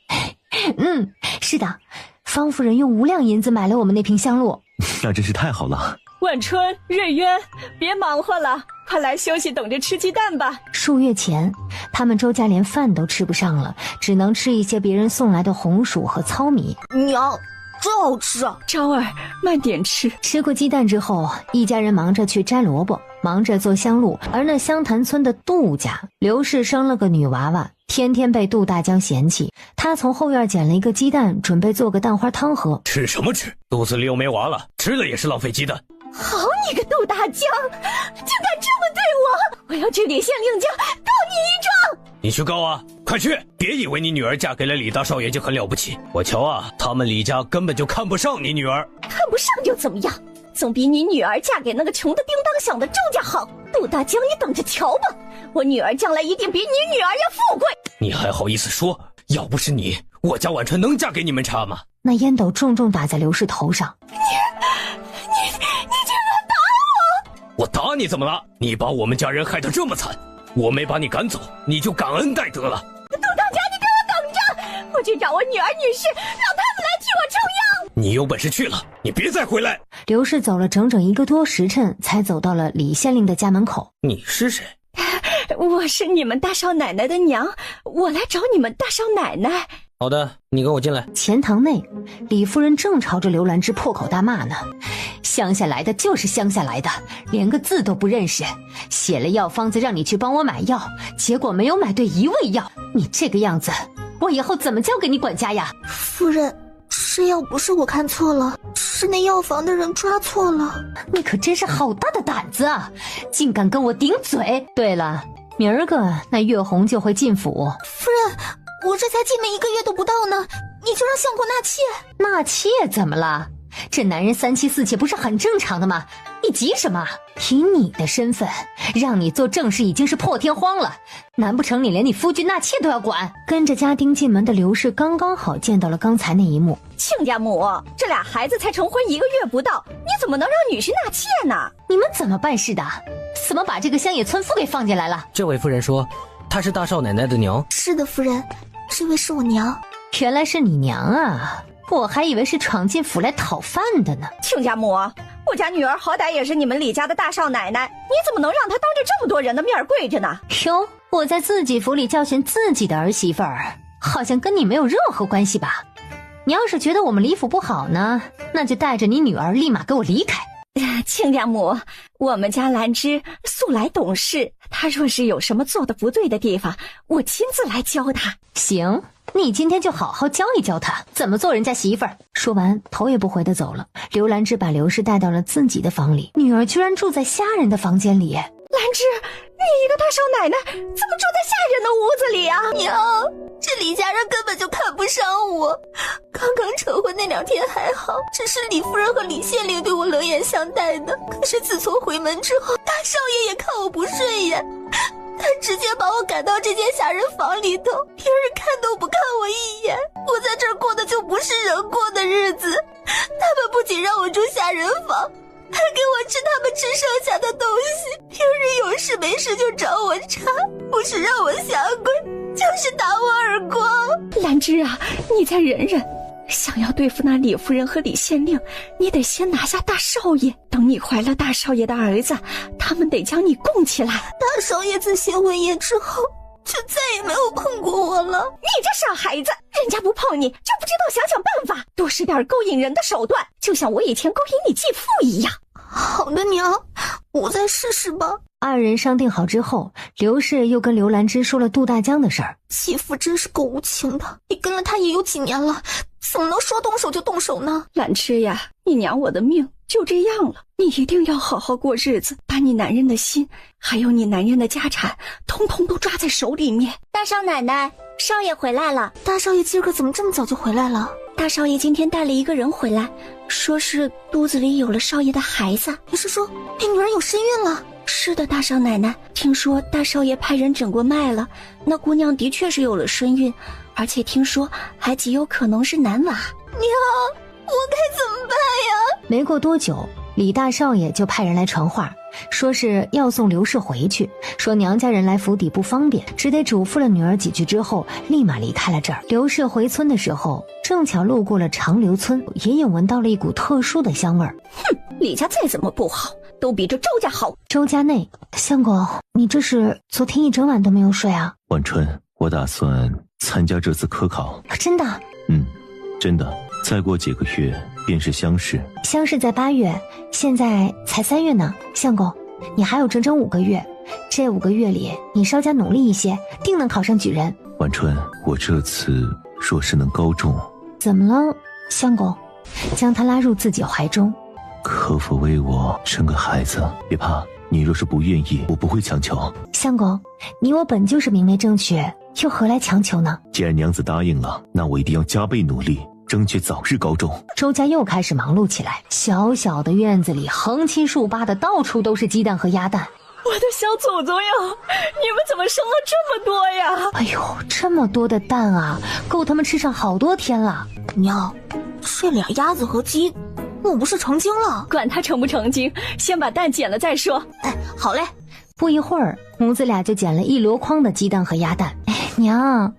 是的，方夫人用5两银子买了我们那瓶香露。那真是太好了。晚春、瑞渊，别忙活了，快来休息，等着吃鸡蛋吧。数月前，他们周家连饭都吃不上了，只能吃一些别人送来的红薯和糙米。娘，真好吃啊！昭儿，慢点吃。吃过鸡蛋之后，一家人忙着去摘萝卜，忙着做香露。而那湘潭村的杜家，刘氏生了个女娃娃，天天被杜大江嫌弃。他从后院捡了一个鸡蛋，准备做个蛋花汤喝。吃什么吃？肚子里又没娃了，吃了也是浪费鸡蛋。好你个杜大江，竟敢这么对我！我要去给县令家告你一状。你去告啊，快去！别以为你女儿嫁给了李大少爷就很了不起，我瞧啊，他们李家根本就看不上你女儿。看不上就怎么样？总比你女儿嫁给那个穷得叮当响的周家好。杜大江，你等着瞧吧，我女儿将来一定比你女儿要富贵。你还好意思说？要不是你，我家晚春能嫁给你们家吗？那烟斗重重打在刘氏头上。你竟然打我！我打你怎么了？你把我们家人害得这么惨，我没把你赶走，你就感恩戴德了。杜大家，你给我等去找我女儿女婿，让他们来替我撑腰。你有本事去了，你别再回来。刘氏走了整整1个多时辰，才走到了李县令的家门口。你是谁？我是你们大少奶奶的娘，我来找你们大少奶奶。好的，你跟我进来。钱堂内，李夫人正朝着刘兰芝破口大骂呢。乡下来的就是乡下来的，连个字都不认识，写了药方子让你去帮我买药，结果没有买对1味药，你这个样子，我以后怎么交给你管家呀？夫人，是药不是我看错了，是那药房的人抓错了。你可真是好大的胆子啊，竟敢跟我顶嘴！对了，明儿个那月红就会进府。夫人，我这才进门1个月都不到呢，你就让相公纳妾？纳妾怎么了？这男人3妻4妾不是很正常的吗？你急什么？以你的身份，让你做正事已经是破天荒了，难不成你连你夫君纳妾都要管？跟着家丁进门的刘氏刚刚好见到了刚才那一幕。亲家母，这俩孩子才成婚1个月不到，你怎么能让女婿纳妾呢？你们怎么办事的？怎么把这个乡野村妇给放进来了？这位夫人说，她是大少奶奶的娘。是的，夫人，这位是我娘。原来是你娘啊，我还以为是闯进府来讨饭的呢。亲家母，我家女儿好歹也是你们李家的大少奶奶，你怎么能让她当着这么多人的面跪着呢？哟，我在自己府里教训自己的儿媳妇儿，好像跟你没有任何关系吧？你要是觉得我们李府不好呢，那就带着你女儿立马给我离开。亲家母，我们家兰芝素来懂事，她若是有什么做的不对的地方，我亲自来教她。行，你今天就好好教一教她怎么做人家媳妇儿。说完，头也不回地走了。刘兰芝把刘氏带到了自己的房里，女儿居然住在下人的房间里。兰芝，你一个大少奶奶，怎么住在下人的屋子里啊？娘，这李家人根本就看不上我。刚刚成婚那2天还好，只是李夫人和李县令对我冷眼相待的。可是自从回门之后，大少爷也看我不顺眼，他直接把我赶到这间下人房里头，别人看都不看我一眼。我在这儿过的就不是人过的日子。他们不仅让我住下人房，还给我吃他们吃剩下的东西，平日有事没事就找我茬，不是让我下跪，就是打我耳光。兰芝啊，你再忍忍，想要对付那李夫人和李县令，你得先拿下大少爷。等你怀了大少爷的儿子，他们得将你供起来。大少爷自新婚夜之后就再也没有碰过我了。你这傻孩子，人家不碰你就不知道想想办法，多使点勾引人的手段，就像我以前勾引你继父一样。好的，娘，我再试试吧。二人商定好之后，刘氏又跟刘兰芝说了杜大江的事儿。继父真是够无情的，你跟了他也有几年了，怎么能说动手就动手呢？兰芝呀，你娘我的命就这样了，你一定要好好过日子，把你男人的心还有你男人的家产通通都抓在手里面。大少奶奶，少爷回来了。大少爷今儿个怎么这么早就回来了？大少爷今天带了一个人回来，说是肚子里有了少爷的孩子。你是说你女儿有身孕了？是的，大少奶奶，听说大少爷派人诊过脉了，那姑娘的确是有了身孕，而且听说还极有可能是男娃。娘，我该怎么办呀？没过多久，李大少爷就派人来传话，说是要送刘氏回去，说娘家人来府邸不方便，只得嘱咐了女儿几句之后，立马离开了这儿。刘氏回村的时候，正巧路过了长留村，隐隐闻到了一股特殊的香味儿。哼，李家再怎么不好，都比这周家好。周家内，相公，你这是昨天一整晚都没有睡啊？晚春，我打算参加这次科考。真的？真的。再过几个月便是乡试。乡试在8月，现在才3月呢。相公，你还有整整5个月，这5个月里你稍加努力一些，定能考上举人。晚春，我这次若是能高中……怎么了，相公？将他拉入自己怀中。可否为我生个孩子？别怕，你若是不愿意，我不会强求。相公，你我本就是明媒正娶，又何来强求呢？既然娘子答应了，那我一定要加倍努力，争取早日高中。周家又开始忙碌起来，小小的院子里横七竖八的，到处都是鸡蛋和鸭蛋。我的小祖宗呀，你们怎么生了这么多呀？哎呦，这么多的蛋啊，够他们吃上好多天了。娘，这俩鸭子和鸡，我不是成精了？管他成不成精，先把蛋捡了再说。哎，好嘞。不一会儿，母子俩就捡了一箩筐的鸡蛋和鸭蛋。哎，娘，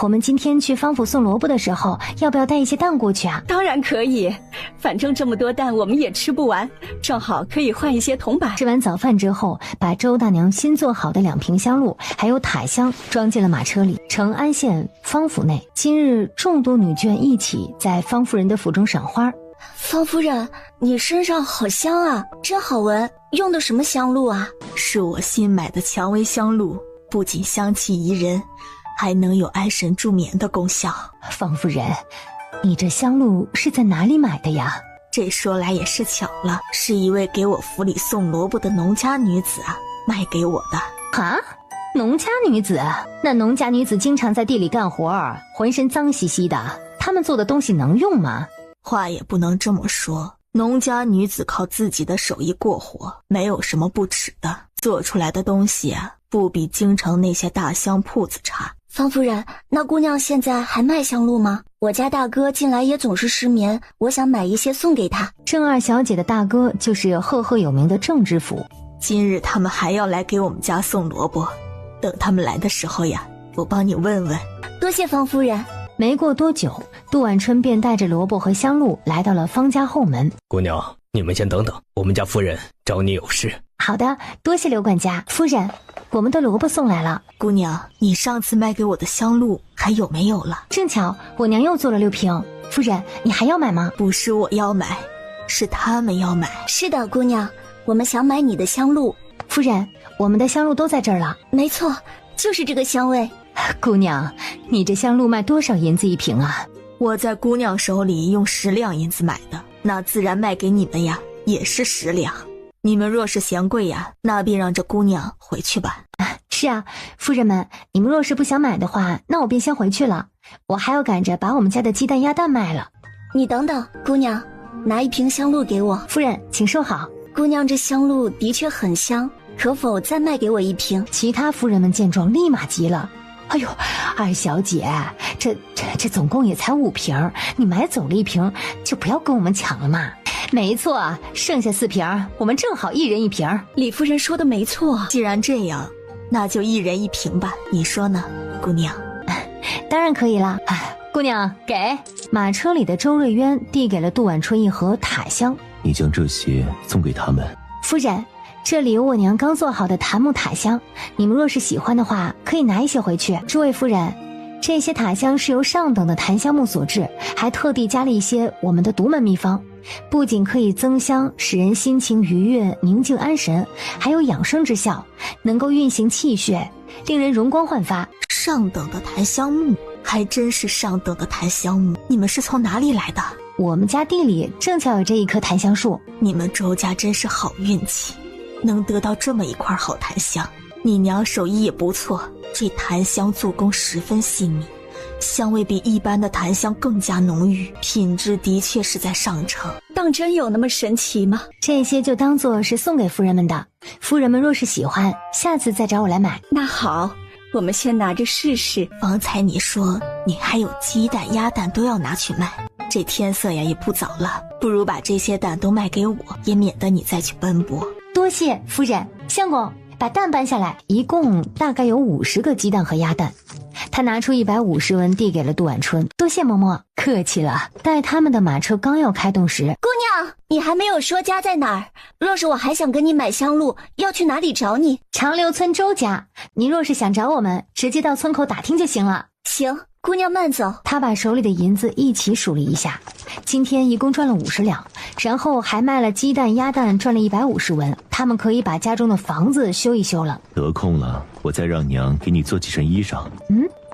我们今天去方府送萝卜的时候，要不要带一些蛋过去啊？当然可以，反正这么多蛋我们也吃不完，正好可以换一些铜板。吃完早饭之后，把周大娘新做好的2瓶香露还有塔香装进了马车里，成安县方府内。今日众多女眷一起在方夫人的府中赏花。方夫人，你身上好香啊，真好闻，用的什么香露啊？是我新买的蔷薇香露，不仅香气宜人，还能有安神助眠的功效。方夫人，你这香露是在哪里买的呀？这说来也是巧了，是一位给我府里送萝卜的农家女子卖给我的。啊？农家女子？那农家女子经常在地里干活，浑身脏兮兮的，她们做的东西能用吗？话也不能这么说，农家女子靠自己的手艺过活，没有什么不耻的，做出来的东西不比京城那些大香铺子差。方夫人，那姑娘现在还卖香露吗？我家大哥近来也总是失眠，我想买一些送给他。郑二小姐的大哥就是赫赫有名的郑知府，今日他们还要来给我们家送萝卜，等他们来的时候我帮你问问。多谢方夫人。没过多久，杜婉春便带着萝卜和香露来到了方家后门。姑娘，你们先等等，我们家夫人找你有事。好的，多谢刘管家。夫人，我们的萝卜送来了。姑娘，你上次卖给我的香露还有没有了？正巧我娘又做了6瓶，夫人你还要买吗？不是我要买，是他们要买。是的，姑娘，我们想买你的香露。夫人，我们的香露都在这儿了。没错，就是这个香味。姑娘，你这香露卖多少银子1瓶啊？我在姑娘手里用10两银子买的，那自然卖给你们也是10两。你们若是嫌贵那便让这姑娘回去吧。是啊，夫人们，你们若是不想买的话，那我便先回去了。我还要赶着把我们家的鸡蛋鸭蛋卖了。你等等，姑娘，拿1瓶香露给我。夫人，请收好。姑娘，这香露的确很香，可否再卖给我1瓶？其他夫人们见状立马急了。哎呦，二小姐，这总共也才5瓶，你买走了1瓶，就不要跟我们抢了嘛。没错，剩下4瓶，我们正好1人1瓶。李夫人说的没错。既然这样，那就1人1瓶吧，你说呢，姑娘？当然可以啦。姑娘，给。马车里的周瑞渊递给了杜婉春1盒塔香。你将这些送给他们。夫人，这里有我娘刚做好的檀木塔香，你们若是喜欢的话，可以拿一些回去。诸位夫人，这些塔香是由上等的檀香木所制，还特地加了一些我们的独门秘方，不仅可以增香，使人心情愉悦、宁静安神，还有养生之效，能够运行气血，令人容光焕发。上等的檀香木，还真是上等的檀香木。你们是从哪里来的？我们家地里正巧有这一棵檀香树。你们周家真是好运气，能得到这么一块好檀香。你娘手艺也不错，这檀香做工十分细腻，香味比一般的檀香更加浓郁，品质的确是在上乘。当真有那么神奇吗？这些就当做是送给夫人们的，夫人们若是喜欢，下次再找我来买。那好，我们先拿着试试。方才你说你还有鸡蛋鸭蛋都要拿去卖，这天色也不早了，不如把这些蛋都卖给我，也免得你再去奔波。多谢夫人。相公，把蛋搬下来，一共大概有50个鸡蛋和鸭蛋。他拿出150文递给了杜婉春。多谢嬷嬷，客气了。待他们的马车刚要开动时，姑娘，你还没有说家在哪儿？若是我还想跟你买香露，要去哪里找你？长留村周家。您若是想找我们，直接到村口打听就行了。行，姑娘慢走。他把手里的银子一起数了一下，今天一共赚了50两，然后还卖了鸡蛋鸭蛋，赚了150文。他们可以把家中的房子修一修了。得空了，我再让娘给你做几身衣裳。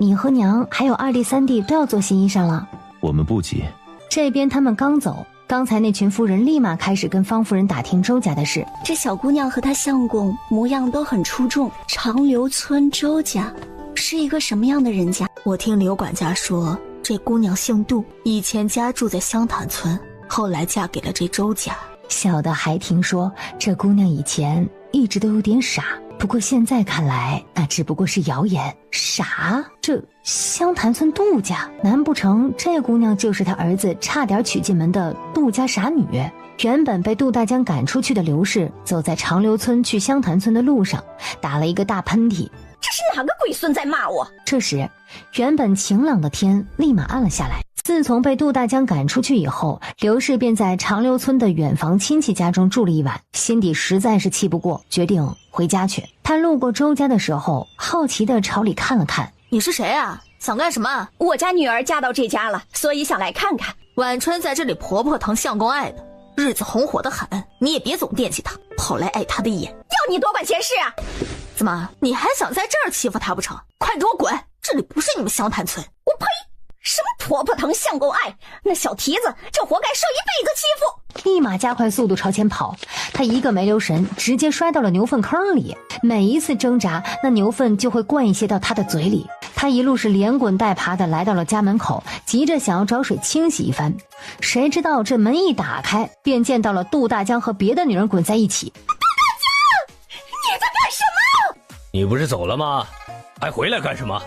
你和娘还有2弟3弟都要做新衣裳了。我们不急。这边他们刚走，刚才那群夫人立马开始跟方夫人打听周家的事。这小姑娘和她相公模样都很出众，长留村周家是一个什么样的人家？我听刘管家说，这姑娘姓杜，以前家住在湘潭村，后来嫁给了这周家。小的还听说这姑娘以前一直都有点傻，不过现在看来那只不过是谣言。傻？这湘潭村杜家，难不成这姑娘就是他儿子差点娶进门的杜家傻女？原本被杜大江赶出去的刘氏，走在长留村去湘潭村的路上，打了一个大喷嚏，这是哪个龟孙在骂我？这时，原本晴朗的天立马暗了下来。自从被杜大江赶出去以后，刘氏便在长留村的远房亲戚家中住了一晚，心底实在是气不过，决定回家去。他路过周家的时候，好奇地朝里看了看。你是谁啊？想干什么？我家女儿嫁到这家了，所以想来看看。晚春在这里婆婆疼相公爱的，日子红火得很，你也别总惦记她，跑来碍她的眼，要你多管闲事啊！怎么，你还想在这儿欺负她不成？快给我滚！这里不是你们湘潭村。我呸！什么婆婆疼相公爱，那小蹄子就活该受一辈子欺负！立马加快速度朝前跑，他一个没留神，直接摔到了牛粪坑里。每一次挣扎，那牛粪就会灌一些到他的嘴里。他一路是连滚带爬的来到了家门口，急着想要找水清洗一番。谁知道这门一打开，便见到了杜大江和别的女人滚在一起。杜大江，你在干什么？你不是走了吗？还回来干什么？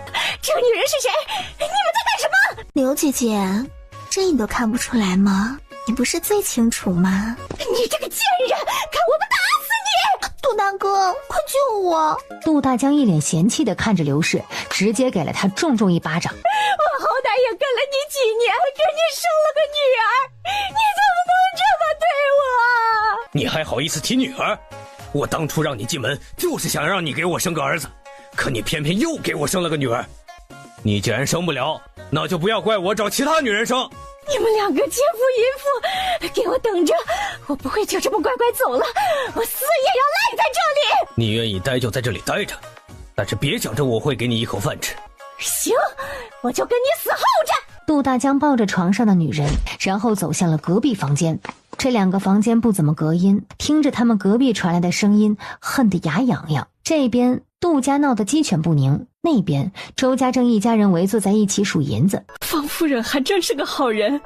这个女人是谁？你们在干什么？刘姐姐，这你都看不出来吗？你不是最清楚吗？你这个贱人，看我不打死你！杜大哥，快救我！杜大江一脸嫌弃地看着刘氏，直接给了他重重一巴掌。我好歹也跟了你几年，给你生了个女儿，你怎么能这么对我？你还好意思提女儿？我当初让你进门，就是想让你给我生个儿子，可你偏偏又给我生了个女儿。你既然生不了，那就不要怪我找其他女人生。你们两个奸夫淫妇，给我等着！我不会就这么乖乖走了，我死也要赖在这里。你愿意待就在这里待着，但是别想着我会给你一口饭吃。行，我就跟你死后着。杜大江抱着床上的女人，然后走向了隔壁房间。这两个房间不怎么隔音，听着他们隔壁传来的声音，恨得牙痒痒。这边杜家闹得鸡犬不宁，那边周家正一家人围坐在一起数银子。方夫人还真是个好人，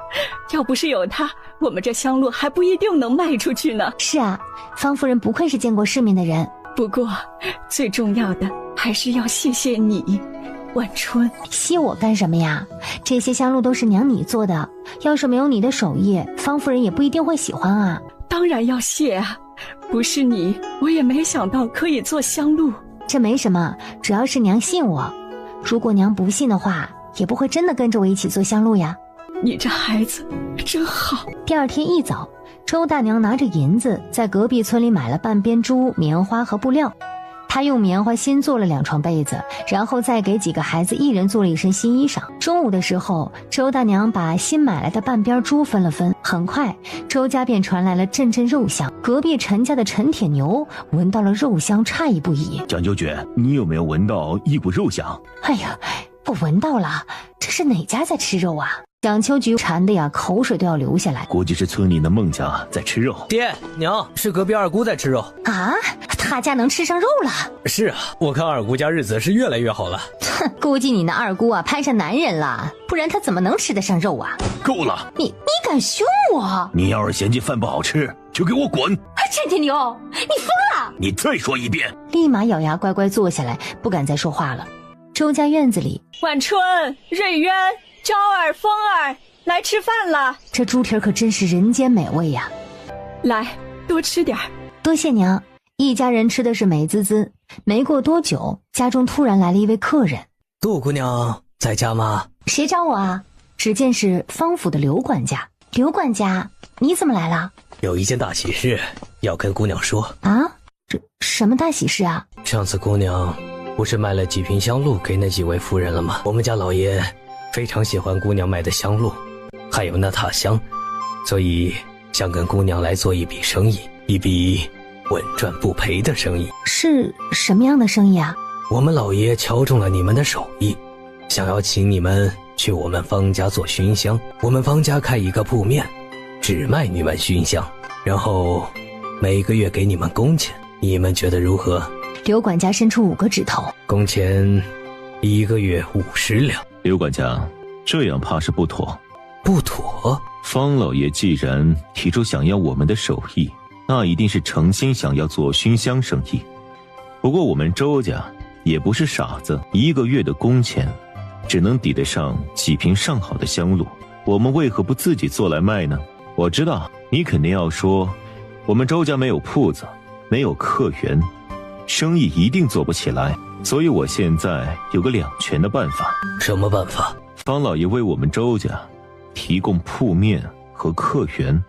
要不是有她，我们这香路还不一定能卖出去呢。是啊，方夫人不愧是见过世面的人。不过最重要的还是要谢谢你，晚春。谢我干什么呀？这些香露都是娘你做的，要是没有你的手艺，方夫人也不一定会喜欢啊。当然要谢啊，不是你，我也没想到可以做香露。这没什么，主要是娘信我。如果娘不信的话，也不会真的跟着我一起做香露呀。你这孩子真好。第二天一早，周大娘拿着银子在隔壁村里买了半边珠、棉花和布料。她用棉花新做了2床被子，然后再给几个孩子一人做了一身新衣裳。中午的时候，周大娘把新买来的半边珠分了分。很快，周家便传来了阵阵肉香。隔壁陈家的陈铁牛闻到了肉香，诧异不已。蒋九卷，你有没有闻到一股肉香？哎呀，我闻到了，这是哪家在吃肉啊？蒋秋菊馋的呀，口水都要流下来。估计是村里的孟家在吃肉。爹娘，是隔壁二姑在吃肉啊？他家能吃上肉了？是啊，我看二姑家日子是越来越好了。哼，估计你那二姑啊攀上男人了，不然她怎么能吃得上肉啊？够了！你敢凶我？你要是嫌弃饭不好吃，就给我滚！陈铁牛，你疯了！你再说一遍！立马咬牙乖乖坐下来，不敢再说话了。周家院子里，晚春、瑞渊、昭儿、风儿来吃饭了。这猪蹄可真是人间美味呀！来，多吃点儿。多谢娘。一家人吃的是美滋滋。没过多久，家中突然来了一位客人。杜姑娘在家吗？谁找我啊？只见是方府的刘管家。刘管家，你怎么来了？有一件大喜事要跟姑娘说。啊？这什么大喜事啊？上次姑娘不是卖了几瓶香露给那几位夫人了吗？我们家老爷非常喜欢姑娘卖的香露，还有那塔香，所以想跟姑娘来做一笔生意，一笔稳赚不赔的生意。是什么样的生意啊？我们老爷瞧中了你们的手艺，想要请你们去我们方家做熏香。我们方家开一个铺面，只卖你们熏香，然后每个月给你们工钱，你们觉得如何？刘管家伸出5个指头。工钱1个月50两。刘管家，这样怕是不妥。不妥？方老爷既然提出想要我们的手艺，那一定是诚心想要做熏香生意。不过我们周家也不是傻子，1个月的工钱只能抵得上几瓶上好的香露，我们为何不自己做来卖呢？我知道你肯定要说我们周家没有铺子，没有客源，生意一定做不起来。所以我现在有个两全的办法。什么办法？方老爷为我们周家提供铺面和客源，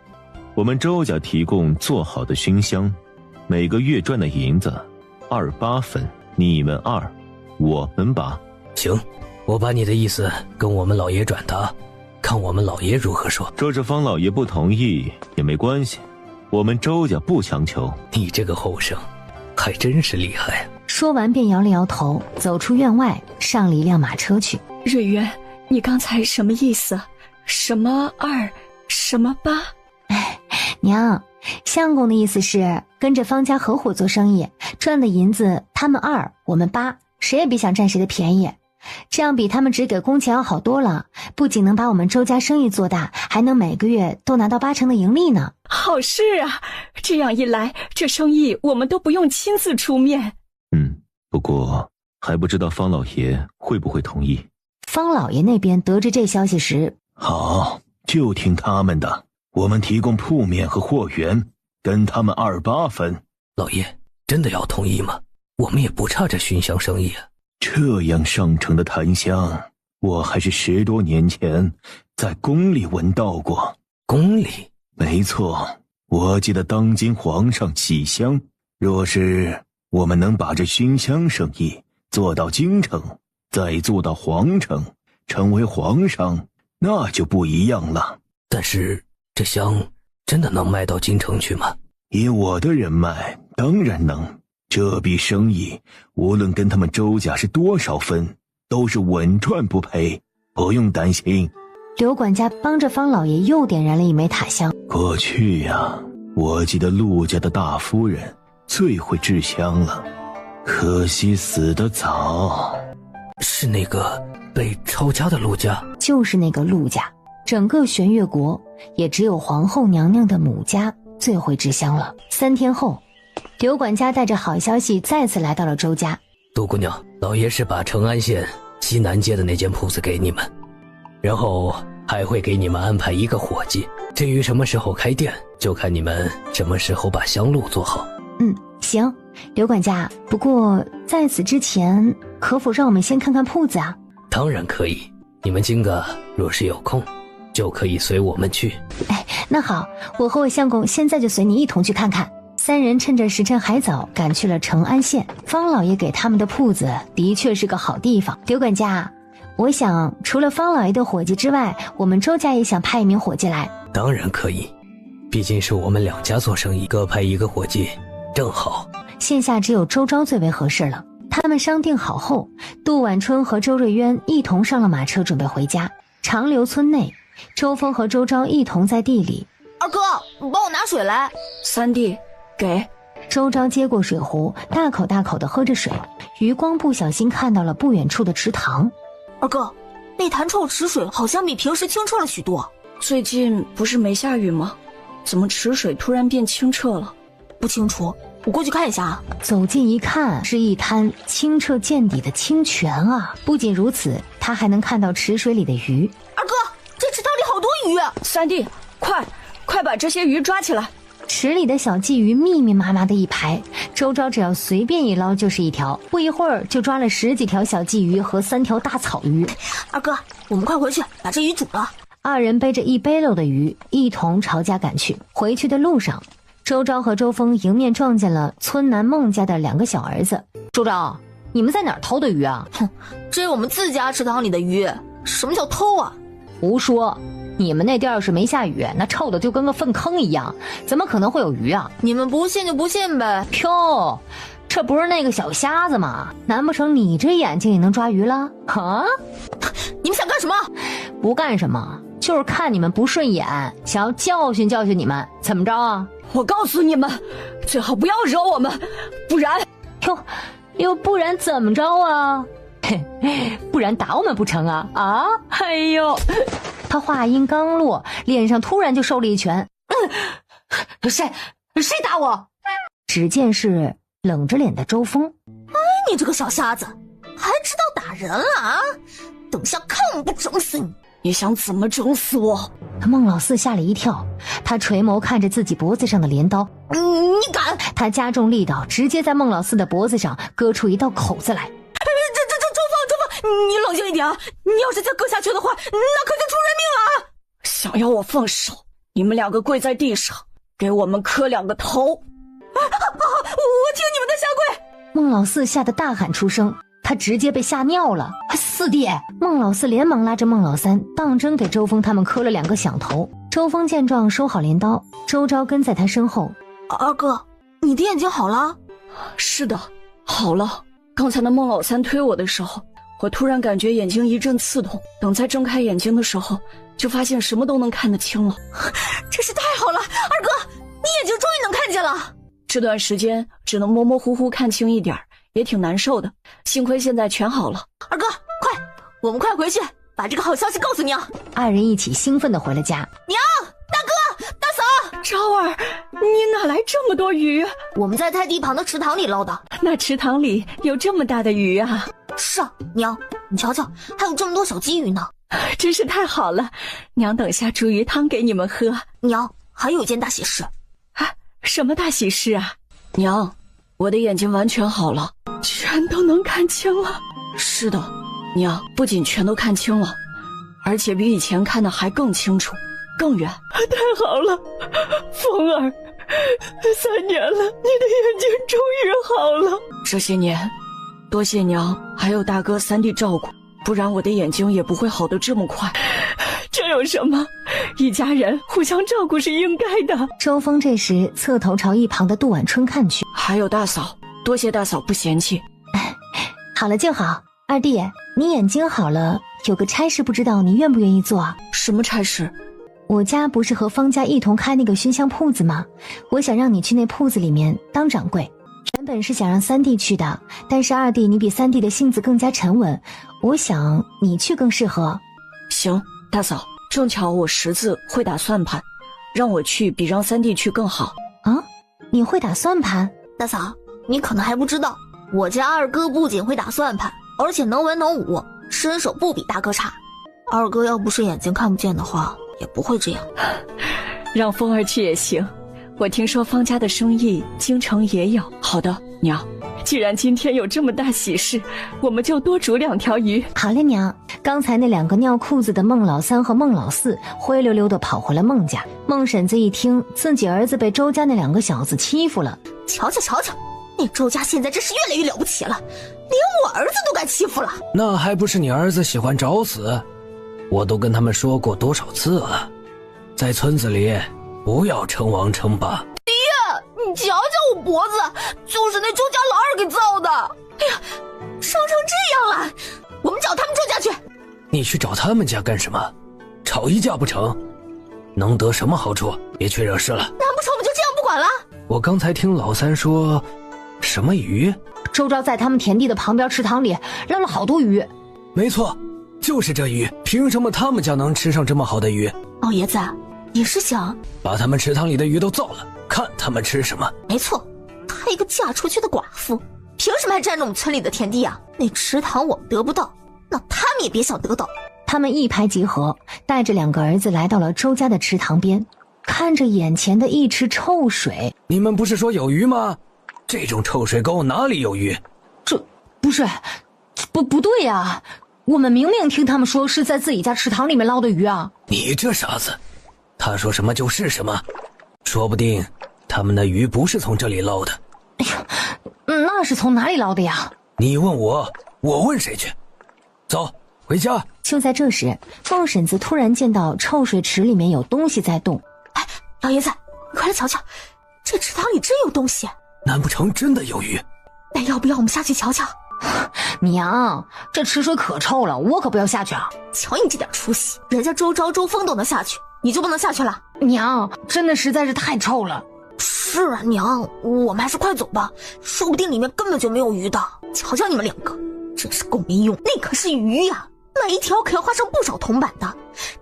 我们周家提供做好的熏香，每个月赚的银子28分，你们2，我们8。行，我把你的意思跟我们老爷转达，看我们老爷如何说。若是方老爷不同意也没关系，我们周家不强求。你这个后生还真是厉害啊。说完便摇了摇头，走出院外，上了一辆马车去。瑞渊，你刚才什么意思？什么2，什么8？娘，相公的意思是跟着方家合伙做生意，赚的银子他们2，我们8，谁也别想占谁的便宜。这样比他们只给工钱要好多了，不仅能把我们周家生意做大，还能每个月都拿到80%的盈利呢。好事啊！这样一来，这生意我们都不用亲自出面。不过还不知道方老爷会不会同意。方老爷那边得知这消息时，好，就听他们的，我们提供铺面和货源，跟他们28分。老爷真的要同意吗？我们也不差这熏香生意啊。这样上乘的檀香，我还是10多年前在宫里闻到过。宫里？没错，我记得当今皇上喜香，若是我们能把这熏香生意做到京城，再做到皇城，成为皇上，那就不一样了。但是这香真的能卖到京城去吗？以我的人脉，当然能。这笔生意无论跟他们周家是多少分，都是稳赚不赔，不用担心。刘管家帮着方老爷又点燃了一枚塔香。过去呀，我记得陆家的大夫人最会制香了，可惜死得早。是那个被抄家的陆家？就是那个陆家，整个玄月国也只有皇后娘娘的母家最会制香了。3天后，刘管家带着好消息再次来到了周家。杜姑娘，老爷是把成安县西南街的那间铺子给你们，然后还会给你们安排一个伙计，至于什么时候开店，就看你们什么时候把香露做好。行，刘管家，不过在此之前，可否让我们先看看铺子啊？当然可以，你们今个若是有空，就可以随我们去。那好，我和我相公现在就随你一同去看看。3人趁着时辰还早，赶去了成安县。方老爷给他们的铺子的确是个好地方。刘管家，我想除了方老爷的伙计之外，我们周家也想派1名伙计来。当然可以，毕竟是我们2家做生意，各派1个伙计正好。现下只有周昭最为合适了。他们商定好后，杜晚春和周瑞渊一同上了马车，准备回家。长留村内，周峰和周昭一同在地里。二哥，你帮我拿水来。3弟，给。周昭接过水壶，大口大口地喝着水。余光不小心看到了不远处的池塘。二哥，那潭臭池水好像比平时清澈了许多。最近不是没下雨吗？怎么池水突然变清澈了？不清楚，我过去看一下啊。走近一看，是一滩清澈见底的清泉啊！不仅如此，他还能看到池水里的鱼。二哥，这池塘里好多鱼！3弟，快把这些鱼抓起来！池里的小鲫鱼密密麻麻的一排，周昭只要随便一捞就是一条，不一会儿就抓了10几条小鲫鱼和3条大草鱼。二哥，我们快回去把这鱼煮了。2人背着1背篓的鱼，一同朝家赶去。回去的路上，周昭和周峰迎面撞见了村南孟家的2个小儿子。周昭，你们在哪儿偷的鱼啊？哼，这是我们自家池塘里的鱼，什么叫偷啊？胡说！你们那地儿是没下雨，那臭的就跟个粪坑一样，怎么可能会有鱼啊？你们不信就不信呗。哟，这不是那个小瞎子吗？难不成你这眼睛也能抓鱼了？啊？你们想干什么？不干什么，就是看你们不顺眼，想要教训教训你们，怎么着啊？我告诉你们，最好不要惹我们，不然……又不然怎么着啊？不然打我们不成啊？啊！哎呦！他话音刚落，脸上突然就受了一拳。谁打我？只见是冷着脸的周峰。哎，你这个小瞎子，还知道打人了啊？等下看我不整死你！你想怎么整死我？孟老四吓了一跳，他垂眸看着自己脖子上的镰刀。你敢？他加重力道，直接在孟老四的脖子上割出一道口子来。你冷静一点啊！你要是再搁下去的话，那可就出人命了啊！想要我放手，你们两个跪在地上，给我们磕2个头！我听你们的，下跪！孟老四吓得大喊出声，他直接被吓尿了。四弟！孟老四连忙拉着孟老三，当真给周峰他们磕了2个响头。周峰见状收好镰刀，周昭跟在他身后。二哥，你的眼睛好了？是的，好了。刚才那孟老三推我的时候，我突然感觉眼睛一阵刺痛，等再睁开眼睛的时候，就发现什么都能看得清了。真是太好了，二哥，你眼睛终于能看见了。这段时间只能模模糊糊看清一点，也挺难受的，幸亏现在全好了。二哥，快，我们快回去把这个好消息告诉娘。二人一起兴奋地回了家。娘，大哥，大嫂，昭儿，你哪来这么多鱼？我们在菜地旁的池塘里捞的。那池塘里有这么大的鱼啊？是啊，娘，你瞧瞧，还有这么多小鲫鱼呢。真是太好了，娘等下煮鱼汤给你们喝。娘，还有一件大喜事。啊，什么大喜事啊？娘，我的眼睛完全好了，全都能看清了。是的，娘，不仅全都看清了，而且比以前看的还更清楚，更远。太好了，风儿，3年了，你的眼睛终于好了。这些年，多谢娘还有大哥3弟照顾，不然我的眼睛也不会好得这么快。这有什么？一家人互相照顾是应该的。周峰这时侧头朝一旁的杜婉春看去。还有大嫂，多谢大嫂不嫌弃。好了就好。二弟，你眼睛好了，有个差事不知道你愿不愿意做？什么差事？我家不是和方家一同开那个熏香铺子吗？我想让你去那铺子里面当掌柜。原本是想让3弟去的，但是二弟你比3弟的性子更加沉稳，我想你去更适合。行，大嫂，正巧我识字会打算盘，让我去比让3弟去更好。啊，你会打算盘？大嫂，你可能还不知道，我家二哥不仅会打算盘，而且能文能武，身手不比大哥差。二哥要不是眼睛看不见的话，也不会这样。让风儿去也行，我听说方家的生意京城也有。好的，娘，既然今天有这么大喜事，我们就多煮2条鱼。好嘞，娘。刚才那2个尿裤子的孟老三和孟老四灰溜溜的跑回了孟家。孟婶子一听自己儿子被周家那2个小子欺负了，瞧瞧瞧瞧，那周家现在真是越来越了不起了，连我儿子都敢欺负了。那还不是你儿子喜欢找死？我都跟他们说过多少次了，在村子里不要称王称霸。爹，你瞧瞧我脖子，就是那周家老二给造的。哎呀，伤成这样了，我们找他们周家去。你去找他们家干什么？吵一架不成？能得什么好处？别去惹事了。难不成我们就这样不管了？我刚才听老三说什么鱼？周昭在他们田地的旁边池塘里扔了好多鱼。没错，就是这鱼。凭什么他们家能吃上这么好的鱼？老爷子，你是想把他们池塘里的鱼都造了，看他们吃什么？没错，她一个嫁出去的寡妇，凭什么还占着我们村里的田地啊？那池塘我们得不到，那他们也别想得到。他们一拍即合，带着2个儿子来到了周家的池塘边，看着眼前的一池臭水。你们不是说有鱼吗？这种臭水沟哪里有鱼？这不是，不对呀！我们明明听他们说是在自己家池塘里面捞的鱼啊！你这傻子，他说什么就是什么，说不定他们的鱼不是从这里捞的。哎呀，那是从哪里捞的呀？你问我，我问谁去？走，回家。就在这时，孟婶子突然见到臭水池里面有东西在动。哎，老爷子，你快来瞧瞧，这池塘里真有东西。难不成真的有鱼？那要不要我们下去瞧瞧？娘，这池水可臭了，我可不要下去啊！瞧你这点出息，人家周昭、周峰都能下去，你就不能下去了？娘，真的实在是太臭了。是啊，娘，我们还是快走吧，说不定里面根本就没有鱼的。瞧瞧你们2个，真是够没用，那可是鱼呀，买一条可要花上不少铜板的，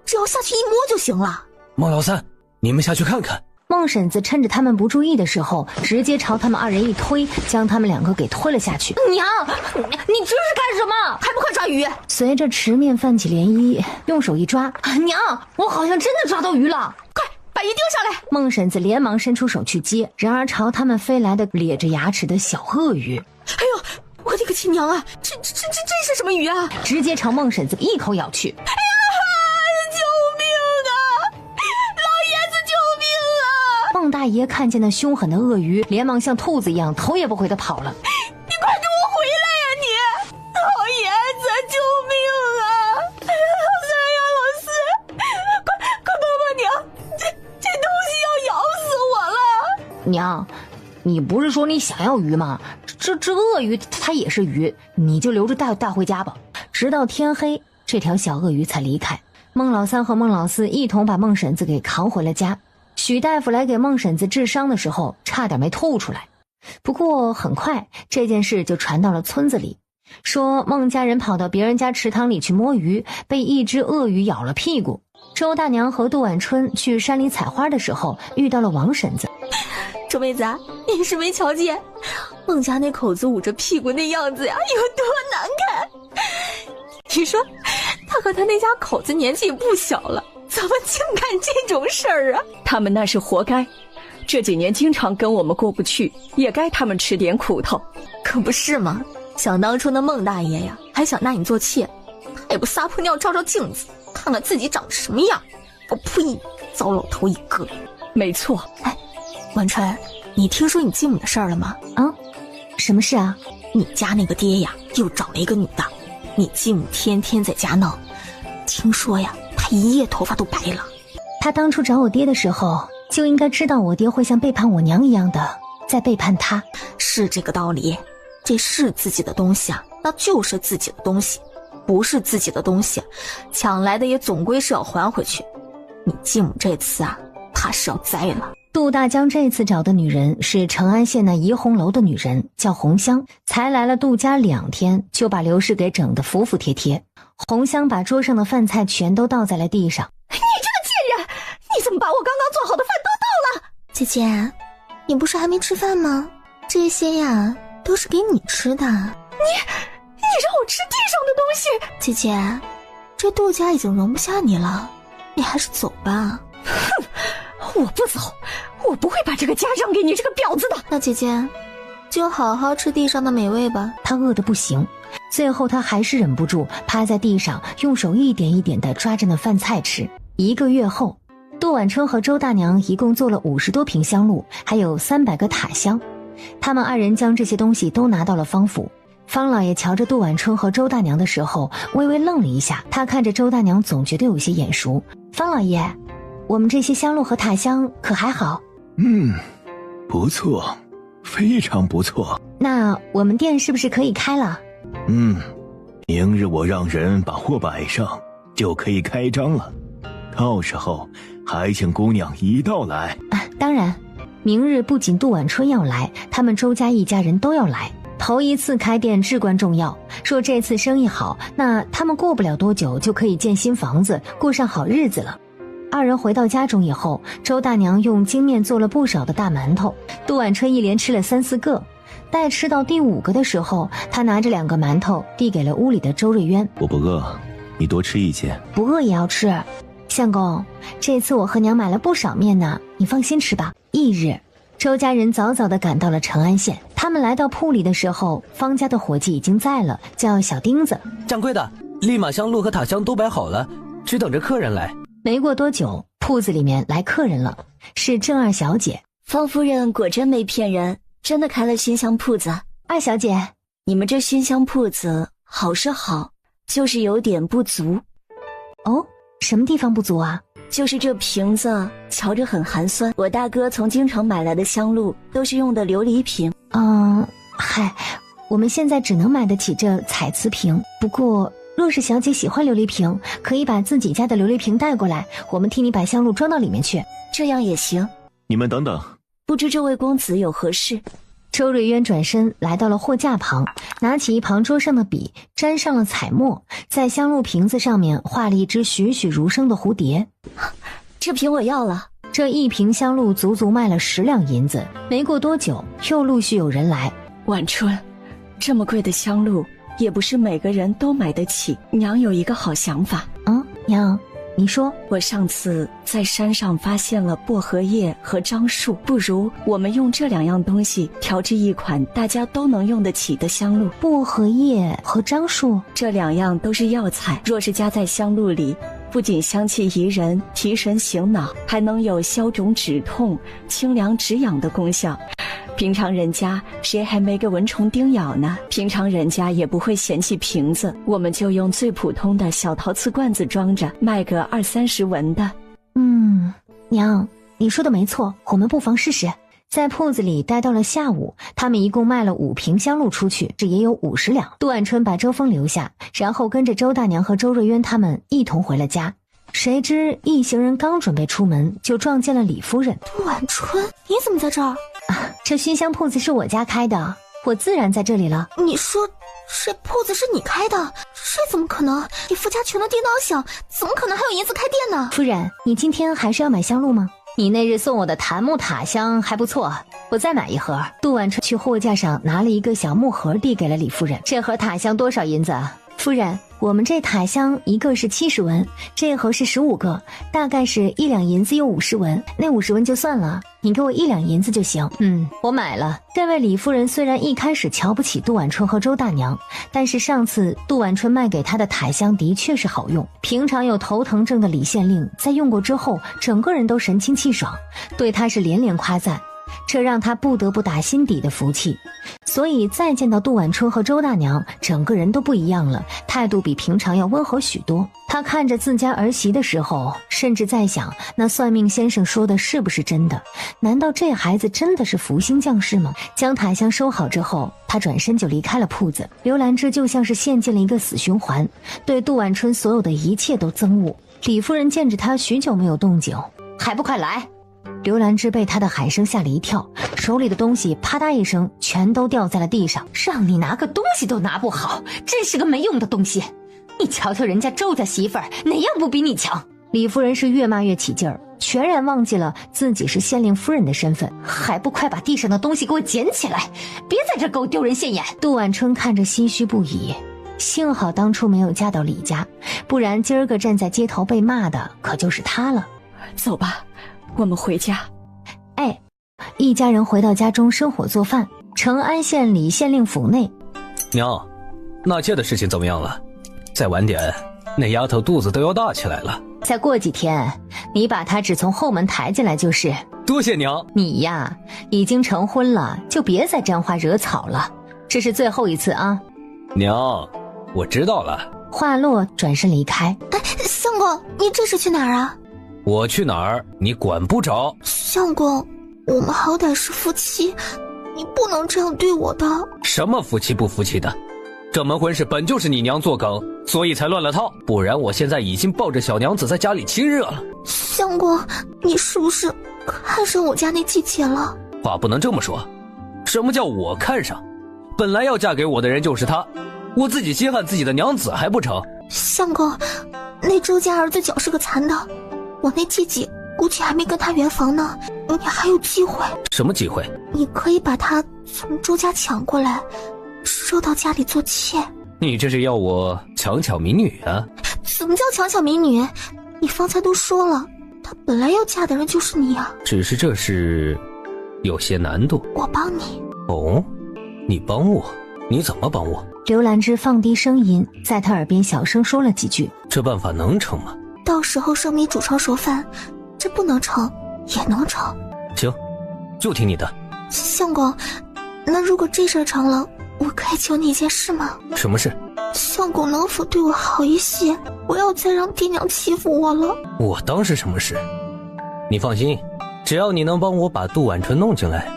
只要下去一摸就行了。孟老三，你们下去看看。孟婶子趁着他们不注意的时候，直接朝他们2人一推，将他们2个给推了下去。娘，你这是干什么？还不快抓鱼！随着池面泛起涟漪，用手一抓，娘，我好像真的抓到鱼了！快把鱼丢下来！孟婶子连忙伸出手去接，然而朝他们飞来的咧着牙齿的小鳄鱼。哎呦，我的个亲娘啊！这是什么鱼啊？直接朝孟婶子一口咬去。哎呀！救命啊！老爷子救命啊！孟大爷看见那凶狠的鳄鱼，连忙像兔子一样头也不回地跑了。你快给我回来呀你！老爷子救命啊！哎呀，老四，快帮帮娘！这东西要咬死我了！娘，你不是说你想要鱼吗？这鳄鱼它也是鱼，你就留着带回家吧。直到天黑，这条小鳄鱼才离开。孟老三和孟老四一同把孟婶子给扛回了家。许大夫来给孟婶子治伤的时候，差点没吐出来。不过很快这件事就传到了村子里，说孟家人跑到别人家池塘里去摸鱼，被一只鳄鱼咬了屁股。周大娘和杜晚春去山里采花的时候，遇到了王婶子。周妹子，你是没瞧见孟家那口子捂着屁股那样子呀，有多难看？你说他和他那家口子年纪也不小了，怎么净干这种事儿啊？他们那是活该，这几年经常跟我们过不去，也该他们吃点苦头。可不是嘛，想当初那孟大爷呀，还想纳你做妾，他也不撒泡尿照照镜子，看看自己长得什么样。我呸，糟老头一个。没错。哎，晚春，你听说你继母的事儿了吗？啊，什么事啊？你家那个爹呀，又找了一个女的，你继母天天在家闹，听说呀，她一夜头发都白了。他当初找我爹的时候，就应该知道我爹会像背叛我娘一样的在背叛他。是这个道理，这是自己的东西啊，那就是自己的东西，不是自己的东西，抢来的也总归是要还回去。你继母这次啊，怕是要栽了。杜大江这次找的女人是成安县那怡红楼的女人，叫红香，才来了杜家2天，就把刘氏给整得服服帖帖。红香把桌上的饭菜全都倒在了地上。你这个贱人，你怎么把我刚刚做好的饭都倒了？姐姐，你不是还没吃饭吗？这些呀，都是给你吃的。你让我吃地上的东西？姐姐，这杜家已经容不下你了，你还是走吧。哼，我不走，我不会把这个家让给你这个婊子的。那姐姐就好好吃地上的美味吧。他饿得不行，最后他还是忍不住趴在地上，用手一点一点地抓着那饭菜吃。1个月后，杜晚春和周大娘一共做了50多瓶香露，还有300个塔香。他们2人将这些东西都拿到了方府。方老爷瞧着杜晚春和周大娘的时候，微微愣了一下，他看着周大娘总觉得有些眼熟。方老爷，我们这些香露和塔香可还好？不错，非常不错。那我们店是不是可以开了？明日我让人把货摆上，就可以开张了。到时候还请姑娘一道来。当然，明日不仅杜晚春要来，他们周家一家人都要来。头一次开店至关重要，说这次生意好，那他们过不了多久就可以建新房子，过上好日子了。2人回到家中以后，周大娘用精面做了不少的大馒头，杜晚春一连吃了3、4个。待吃到第5个的时候，他拿着2个馒头递给了屋里的周瑞渊。我不饿，你多吃一些。不饿也要吃。相公，这次我和娘买了不少面呢，你放心吃吧。翌日，周家人早早地赶到了成安县。他们来到铺里的时候，方家的伙计已经在了，叫小钉子。掌柜的，立马香露和塔香都摆好了，只等着客人来。没过多久，铺子里面来客人了，是郑二小姐。方夫人果真没骗人，真的开了熏香铺子。二小姐，你们这熏香铺子好是好，就是有点不足。哦，什么地方不足啊？就是这瓶子瞧着很寒酸，我大哥从京城买来的香露都是用的琉璃瓶。嗨，我们现在只能买得起这彩瓷瓶。不过若是小姐喜欢琉璃瓶，可以把自己家的琉璃瓶带过来，我们替你把香露装到里面去。这样也行。你们等等，不知这位公子有何事？周瑞渊转身来到了货架旁，拿起一旁桌上的笔，沾上了彩墨，在香露瓶子上面画了一只栩栩如生的蝴蝶。这瓶我要了。这1瓶香露足足卖了10两银子。没过多久，又陆续有人来。晚春，这么贵的香露也不是每个人都买得起，娘有一个好想法。娘，你说。我上次在山上发现了薄荷叶和樟树，不如我们用这2样东西调制一款大家都能用得起的香露。薄荷叶和樟树，这2样都是药材，若是加在香露里，不仅香气宜人、提神醒脑，还能有消肿止痛、清凉止痒的功效。平常人家谁还没个蚊虫叮咬呢？平常人家也不会嫌弃瓶子，我们就用最普通的小陶瓷罐子装着，卖个20-30文的。娘，你说的没错，我们不妨试试。在铺子里待到了下午，他们一共卖了5瓶香露出去，这也有50两。杜晚春把周峰留下，然后跟着周大娘和周瑞渊他们一同回了家。谁知一行人刚准备出门，就撞见了李夫人。杜晚春，你怎么在这儿？这熏香铺子是我家开的，我自然在这里了。你说这铺子是你开的？这怎么可能？你夫家穷的叮当响，怎么可能还有银子开店呢？夫人，你今天还是要买香露吗？你那日送我的檀木塔香还不错，我再买一盒。杜晚春去货架上拿了一个小木盒递给了李夫人。这盒塔香多少银子？夫人，我们这塔香一个是70文，这盒是15个，大概是1两银子又50文，那50文就算了，你给我1两银子就行。我买了。这位李夫人虽然一开始瞧不起杜晚春和周大娘，但是上次杜晚春卖给她的塔香的确是好用。平常有头疼症的李县令在用过之后，整个人都神清气爽，对她是连连夸赞，这让他不得不打心底的服气。所以再见到杜晚春和周大娘，整个人都不一样了，态度比平常要温和许多。他看着自家儿媳的时候，甚至在想，那算命先生说的是不是真的？难道这孩子真的是福星降世吗？将塔香收好之后，他转身就离开了铺子。刘兰芝就像是陷进了一个死循环，对杜晚春所有的一切都憎恶。李夫人见着他许久没有动静，还不快来！刘兰芝被他的喊声吓了一跳，手里的东西啪嗒一声全都掉在了地上。让你拿个东西都拿不好，真是个没用的东西。你瞧瞧人家周家媳妇儿哪样不比你强？李夫人是越骂越起劲儿，全然忘记了自己是县令夫人的身份。还不快把地上的东西给我捡起来，别在这给我丢人现眼。杜晚春看着唏嘘不已，幸好当初没有嫁到李家，不然今儿个站在街头被骂的可就是他了。走吧，我们回家。一家人回到家中生火做饭。成安县李县令府内，娘，纳妾的事情怎么样了？再晚点，那丫头肚子都要大起来了。再过几天，你把她只从后门抬进来就是。多谢娘。你呀，已经成婚了，就别再沾花惹草了，这是最后一次啊。娘，我知道了。话落，转身离开。相公，你这是去哪儿啊？我去哪儿，你管不着。相公，我们好歹是夫妻，你不能这样对我的。什么夫妻不夫妻的？这门婚事本就是你娘作梗，所以才乱了套，不然我现在已经抱着小娘子在家里亲热了。相公，你是不是看上我家那季姐了？话不能这么说。什么叫我看上？本来要嫁给我的人就是她，我自己稀罕自己的娘子还不成？相公，那周家儿子脚是个残的，我那季姐估计还没跟他圆房呢，你还有机会。什么机会？你可以把他从周家抢过来，收到家里做妾。你这是要我强抢民女啊？怎么叫强抢民女？你方才都说了，她本来要嫁的人就是你啊。只是这事有些难度。我帮你。哦，你帮我？你怎么帮我？刘兰芝放低声音，在他耳边小声说了几句。这办法能成吗？到时候生米煮成熟饭，这不能成也能成。行，就听你的。相公，那如果这事儿成了，我可以求你一件事吗？什么事？相公能否对我好一些？不要再让爹娘欺负我了。我当是什么事？你放心，只要你能帮我把杜晚春弄进来，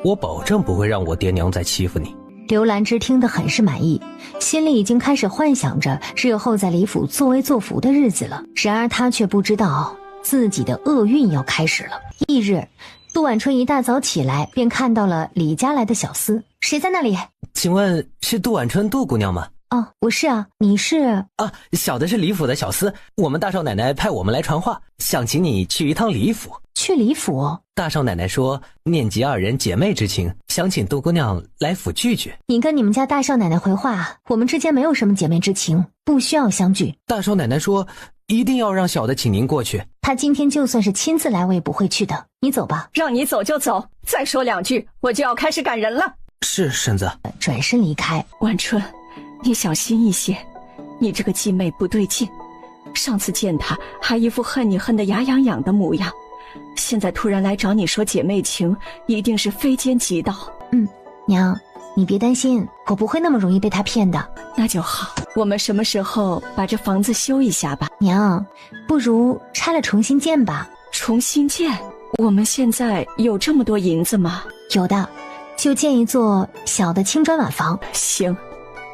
我保证不会让我爹娘再欺负你。刘兰芝听得很是满意，心里已经开始幻想着日后在李府作威作福的日子了。然而她却不知道自己的厄运要开始了。翌日，杜晚春一大早起来便看到了李家来的小厮。谁在那里？请问是杜晚春杜姑娘吗？哦，我是啊，你是？啊，小的是李府的小厮，我们大少奶奶派我们来传话，想请你去一趟李府。去李府？大少奶奶说念及二人姐妹之情，想请杜姑娘来府聚聚。你跟你们家大少奶奶回话，我们之间没有什么姐妹之情，不需要相聚。大少奶奶说一定要让小的请您过去。他今天就算是亲自来，我也不会去的。你走吧。让你走就走，再说2句，我就要开始赶人了。是，婶子。转身离开。晚春，你小心一些，你这个继妹不对劲。上次见她还一副恨你恨得牙痒痒的模样，现在突然来找你说姐妹情，一定是非奸即盗。娘，你别担心，我不会那么容易被他骗的。那就好，我们什么时候把这房子修一下吧？娘，不如拆了重新建吧。重新建？我们现在有这么多银子吗？有的，就建一座小的青砖瓦房。行，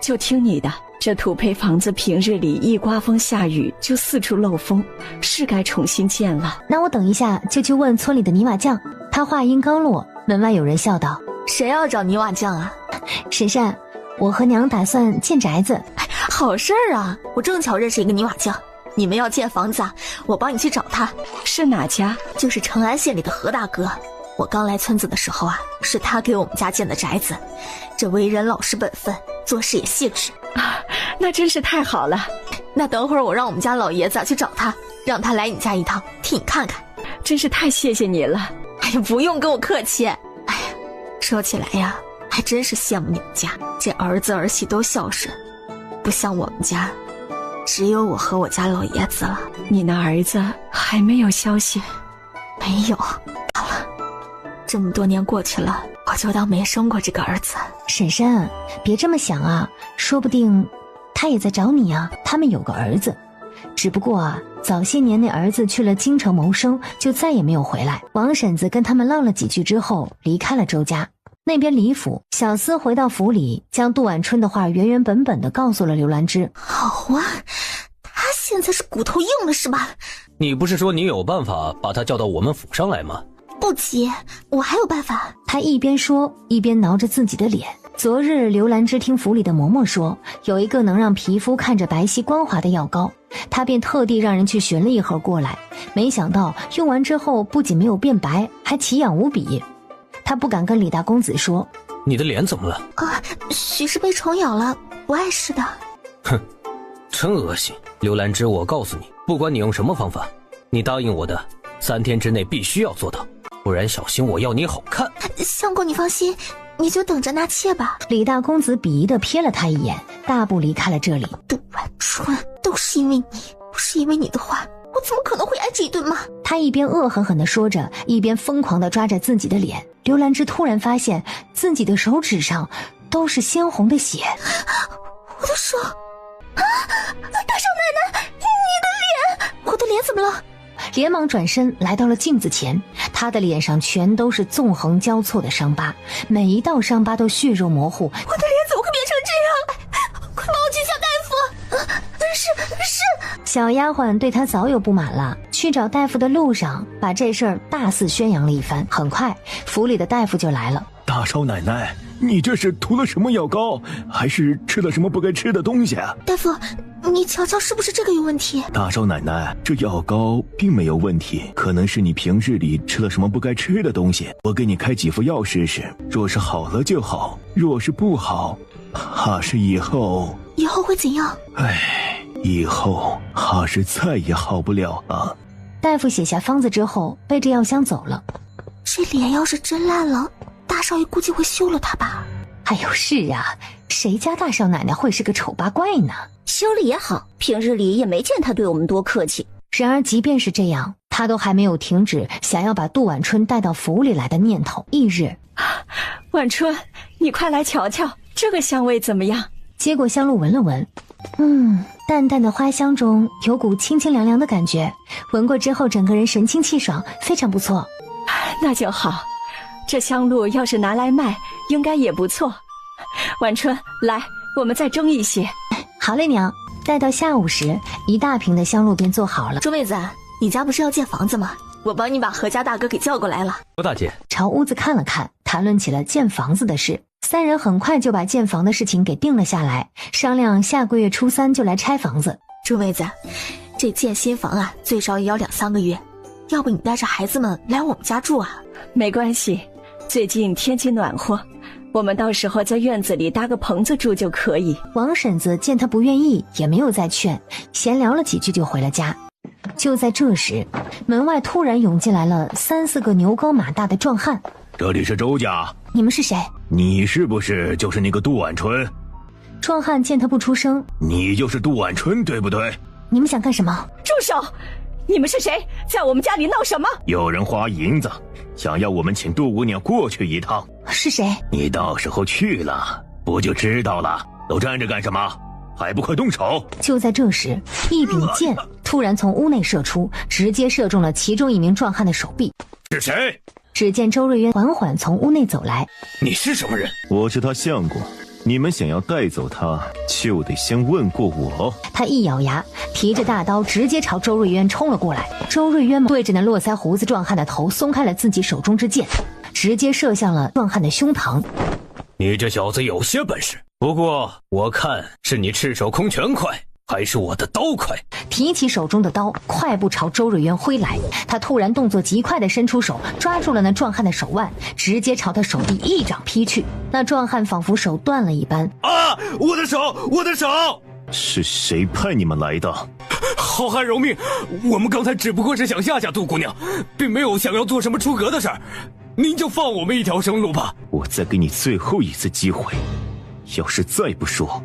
就听你的。这土坯房子平日里一刮风下雨就四处漏风，是该重新建了。那我等一下就去问村里的泥瓦匠。他话音刚落，门外有人笑道：谁要找泥瓦匠啊？婶婶，我和娘打算建宅子。好事儿啊，我正巧认识一个泥瓦匠。你们要建房子啊，我帮你去找他。是哪家？就是成安县里的何大哥。我刚来村子的时候啊，是他给我们家建的宅子。这为人老实本分，做事也细致啊，那真是太好了。那等会儿我让我们家老爷子去找他，让他来你家一趟，替你看看。真是太谢谢你了。哎呀，不用跟我客气。哎呀，说起来呀，还真是羡慕你们家，这儿子儿媳都孝顺，不像我们家，只有我和我家老爷子了。你那儿子还没有消息？没有。好了，这么多年过去了，我就当没生过这个儿子。婶婶，别这么想啊，说不定他也在找你啊。他们有个儿子，只不过啊，早些年那儿子去了京城谋生，就再也没有回来。王婶子跟他们唠了几句之后，离开了周家。那边李府，小厮回到府里，将杜晚春的话原原本本的告诉了刘兰芝。好啊，他现在是骨头硬了是吧？你不是说你有办法把他叫到我们府上来吗？不急，我还有办法。他一边说一边挠着自己的脸。昨日刘兰芝听府里的嬷嬷说，有一个能让皮肤看着白皙光滑的药膏，他便特地让人去寻了一盒过来。没想到用完之后不仅没有变白，还奇痒无比。他不敢跟李大公子说。你的脸怎么了？许是被虫咬了，不碍事的。哼，真恶心。刘兰芝，我告诉你，不管你用什么方法，你答应我的3天之内必须要做到，不然小心我要你好看。相公你放心，你就等着纳妾吧。李大公子鄙夷地瞥了他一眼，大步离开了这里。杜晚春，都是因为你，不是因为你的话，我怎么可能会挨这一顿骂？他一边恶狠狠地说着，一边疯狂地抓着自己的脸。刘兰芝突然发现自己的手指上都是鲜红的血。我的手啊！大少奶奶，你的脸！我的脸怎么了？连忙转身来到了镜子前，他的脸上全都是纵横交错的伤疤，每一道伤疤都血肉模糊。我的脸怎么会变成这样？快帮我去叫大夫！是。小丫鬟对他早有不满了，去找大夫的路上把这事儿大肆宣扬了一番。很快府里的大夫就来了。大少奶奶，你这是涂了什么药膏，还是吃了什么不该吃的东西啊？大夫，你瞧瞧是不是这个有问题？大少奶奶，这药膏并没有问题，可能是你平日里吃了什么不该吃的东西。我给你开几副药试试，若是好了就好，若是不好，怕是以后会怎样？以后怕是再也好不了了。大夫写下方子之后，背着药箱走了。这脸要是真烂了，大少爷估计会休了他吧？哎呦，是啊，谁家大少奶奶会是个丑八怪呢？修了也好，平日里也没见他对我们多客气。然而即便是这样，他都还没有停止想要把杜晚春带到府里来的念头。翌日，晚春，你快来瞧瞧，这个香味怎么样？接过香炉闻了闻，淡淡的花香中有股清清凉凉的感觉，闻过之后整个人神清气爽，非常不错。那就好，这香露要是拿来卖，应该也不错。晚春，来，我们再蒸一些。好嘞，娘。待到下午时，一大瓶的香露便做好了。朱妹子，你家不是要建房子吗？我帮你把何家大哥给叫过来了。何大姐朝屋子看了看，谈论起了建房子的事。三人很快就把建房的事情给定了下来，商量下个月初3就来拆房子。朱妹子，这建新房啊，最少也要2-3个月，要不你带着孩子们来我们家住啊？没关系，最近天气暖和，我们到时候在院子里搭个棚子住就可以。王婶子见他不愿意，也没有再劝，闲聊了几句就回了家。就在这时，门外突然涌进来了3、4个牛高马大的壮汉。这里是周家，你们是谁？你是不是就是那个杜婉春？壮汉见他不出声，你就是杜婉春对不对？你们想干什么？住手！你们是谁？在我们家里闹什么？有人花银子，想要我们请杜姑娘过去一趟。是谁？你到时候去了，不就知道了？都站着干什么？还不快动手！就在这时，一柄剑突然从屋内射出，直接射中了其中一名壮汉的手臂。是谁？只见周瑞渊缓缓从屋内走来。你是什么人？我是他相公，你们想要带走他，就得先问过我。他一咬牙，提着大刀直接朝周瑞渊冲了过来。周瑞渊对着那络腮胡子壮汉的头松开了自己手中之剑，直接射向了壮汉的胸膛。你这小子有些本事，不过我看是你赤手空拳快，还是我的刀快？提起手中的刀，快步朝周瑞渊挥来。他突然动作极快地伸出手，抓住了那壮汉的手腕，直接朝他手臂一掌劈去。那壮汉仿佛手断了一般。啊！我的手！我的手！是谁派你们来的？好汉饶命！我们刚才只不过是想吓吓杜姑娘，并没有想要做什么出格的事儿。您就放我们一条生路吧。我再给你最后一次机会，要是再不说，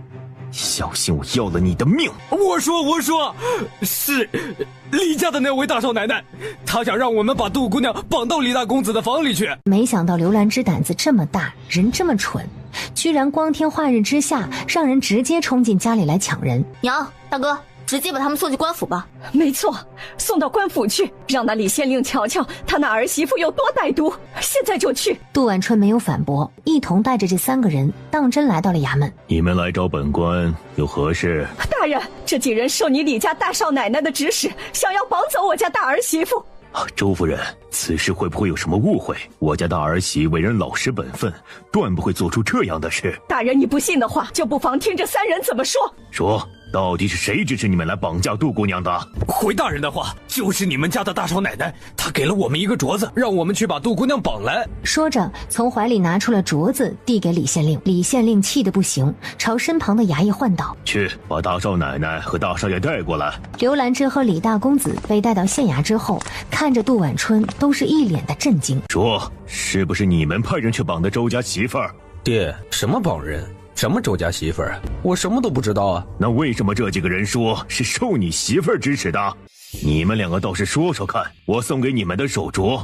小心我要了你的命！我说，是李家的那位大少奶奶，她想让我们把杜姑娘绑到李大公子的房里去。没想到刘兰芝胆子这么大，人这么蠢，居然光天化日之下让人直接冲进家里来抢人。娘，大哥，直接把他们送去官府吧。没错，送到官府去，让那李县令瞧瞧他那儿媳妇有多歹毒。现在就去。杜婉春没有反驳，一同带着这3个人当真来到了衙门。你们来找本官有何事？大人，这几人受你李家大少奶奶的指使，想要绑走我家大儿媳妇。周夫人，此事会不会有什么误会？我家大儿媳为人老实本分，断不会做出这样的事。大人，你不信的话，就不妨听这3人怎么说。说，到底是谁指使你们来绑架杜姑娘的？回大人的话，就是你们家的大少奶奶，她给了我们一个镯子，让我们去把杜姑娘绑来。说着，从怀里拿出了镯子，递给李县令。李县令气得不行，朝身旁的衙役唤道：“去，把大少奶奶和大少爷带过来。”刘兰芝和李大公子被带到县衙之后，看着杜婉春，都是一脸的震惊。说，是不是你们派人去绑的周家媳妇儿？爹，什么绑人？什么周家媳妇儿？我什么都不知道啊！那为什么这几个人说是受你媳妇儿指使的？你们2个倒是说说看，我送给你们的手镯，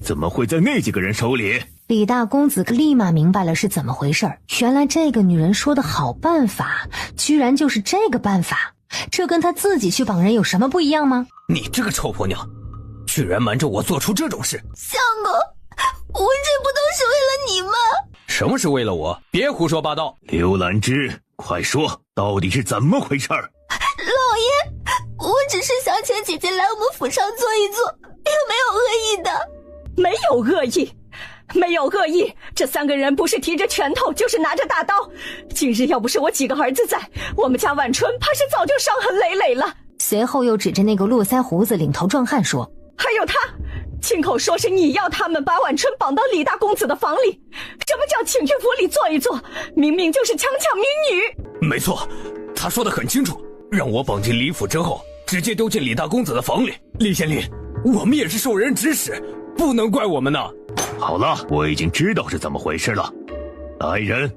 怎么会在那几个人手里？李大公子立马明白了是怎么回事，原来这个女人说的好办法，居然就是这个办法，这跟他自己去绑人有什么不一样吗？你这个臭婆娘，居然瞒着我做出这种事！相公，我这不都是为了你吗？什么是为了我？别胡说八道！刘兰芝，快说，到底是怎么回事？老爷，我只是想请姐姐来我们府上坐一坐，也没有恶意的。没有恶意，没有恶意。这3个人不是提着拳头，就是拿着大刀。今日要不是我几个儿子在，我们家婉春怕是早就伤痕累累了。随后又指着那个络腮胡子领头壮汉说：“还有他，亲口说是你要他们把婉春绑到李大公子的房里，什么叫请去府里坐一坐？明明就是强抢民女。”没错，他说得很清楚，让我绑进李府之后，直接丢进李大公子的房里。李县令，我们也是受人指使，不能怪我们呢。好了，我已经知道是怎么回事了。来人，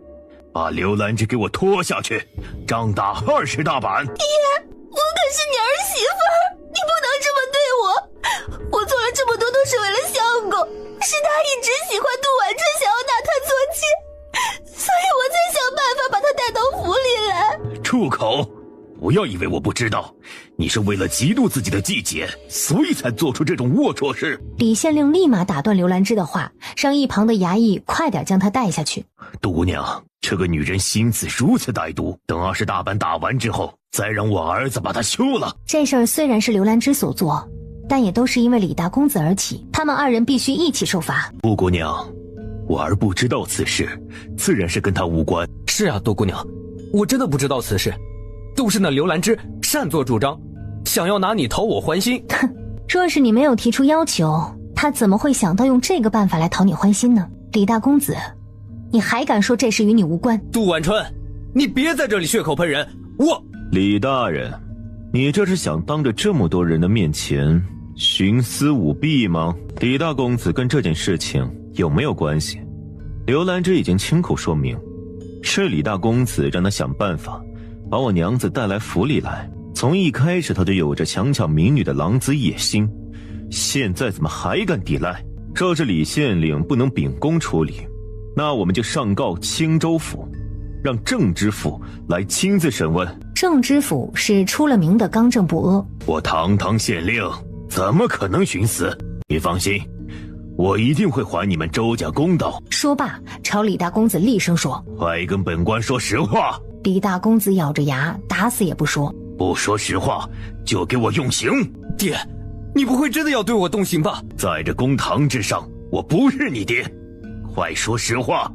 把刘兰芝给我拖下去，杖打20大板。爹，我可是你儿媳妇儿，你不能这么对我。我做了这么多都是为了相公，是他一直喜欢杜婉春，想要拿她做妾，所以我才想办法把她带到府里来。住口！不要以为我不知道，你是为了嫉妒自己的季姐，所以才做出这种龌龊事。李县令立马打断刘兰芝的话，让一旁的衙役快点将她带下去。杜姑娘，这个女人心思如此歹毒，等20大板打完之后，再让我儿子把她休了。这事儿虽然是刘兰芝所做，但也都是因为李大公子而起，他们2人必须一起受罚。杜姑娘，我儿不知道此事，自然是跟他无关。是啊，杜姑娘，我真的不知道此事，都是那刘兰芝擅作主张，想要拿你讨我欢心。哼，若是你没有提出要求，他怎么会想到用这个办法来讨你欢心呢？李大公子，你还敢说这事与你无关？杜晚春，你别在这里血口喷人！李大人，你这是想当着这么多人的面前徇私舞弊吗？李大公子跟这件事情有没有关系？刘兰芝已经亲口说明，是李大公子让他想办法把我娘子带来府里来。从一开始他就有着强抢民女的狼子野心，现在怎么还敢抵赖？照着李县令不能秉公处理，那我们就上告青州府，让郑知府来亲自审问。郑知府是出了名的刚正不阿，我堂堂县令怎么可能徇私？你放心，我一定会还你们周家公道。说罢，朝李大公子厉声说：“快跟本官说实话！”李大公子咬着牙，打死也不说。不说实话，就给我用刑！爹，你不会真的要对我动刑吧？在这公堂之上，我不是你爹，快说实话，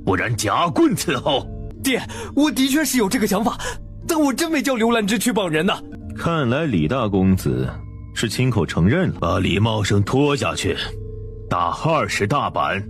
不然夹棍伺候！爹，我的确是有这个想法，但我真没叫刘兰芝去绑人呢。看来李大公子是亲口承认了，把李茂生拖下去，打20大板，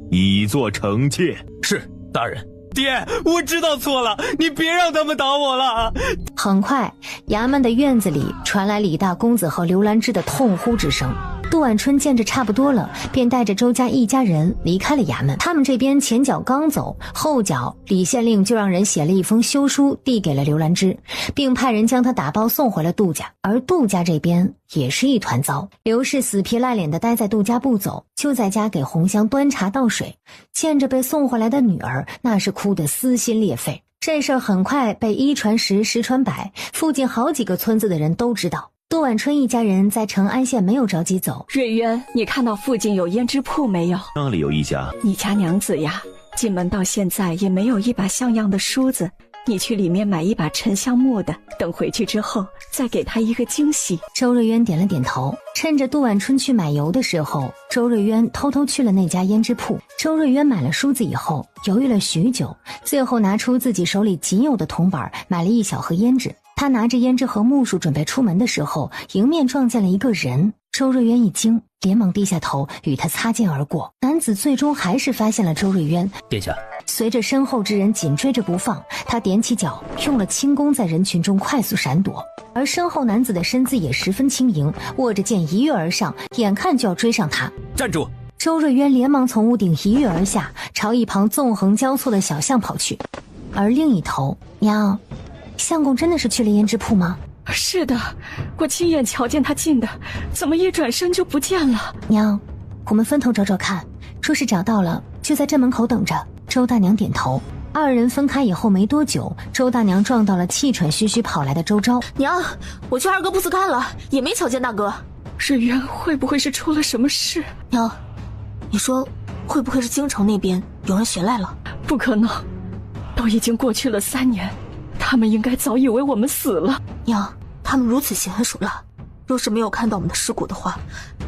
以作惩戒。是，大人。爹，我知道错了，你别让他们打我了。很快，衙门的院子里传来李大公子和刘兰芝的痛呼之声。杜婉春见着差不多了，便带着周家一家人离开了衙门。他们这边前脚刚走，后脚李县令就让人写了一封休书递给了刘兰芝，并派人将她打包送回了杜家。而杜家这边也是一团糟，刘氏死皮赖脸的待在杜家不走，就在家给红香端茶倒水，见着被送回来的女儿，那是哭得撕心裂肺。这事儿很快被一传十，十传百，附近好几个村子的人都知道。杜晚春一家人在成安县没有着急走。瑞渊，你看到附近有胭脂铺没有？那里有一家。你家娘子呀，进门到现在也没有一把像样的梳子，你去里面买一把沉香木的，等回去之后再给她一个惊喜。周瑞渊点了点头。趁着杜晚春去买油的时候，周瑞渊偷偷去了那家胭脂铺。周瑞渊买了梳子以后，犹豫了许久，最后拿出自己手里仅有的铜板，买了一小盒胭脂。他拿着胭脂和木梳准备出门的时候，迎面撞见了一个人。周瑞渊一惊，连忙低下头与他擦肩而过。男子最终还是发现了周瑞渊。殿下，随着身后之人紧追着不放，他踮起脚，用了轻功在人群中快速闪躲。而身后男子的身子也十分轻盈，握着剑一跃而上，眼看就要追上他。站住！周瑞渊连忙从屋顶一跃而下，朝一旁纵横交错的小巷跑去。而另一头，娘，相公真的是去了胭脂铺吗？是的，我亲眼瞧见他进的，怎么一转身就不见了？娘，我们分头找找看，若是找到了，就在镇门口等着。周大娘点头。二人分开以后没多久，周大娘撞到了气喘吁吁跑来的周昭。娘，我去二哥铺子看了，也没瞧见大哥。瑞渊会不会是出了什么事？娘，你说会不会是京城那边有人寻来了？不可能，都已经过去了3年，他们应该早以为我们死了。娘，他们如此娴熟了，若是没有看到我们的尸骨的话，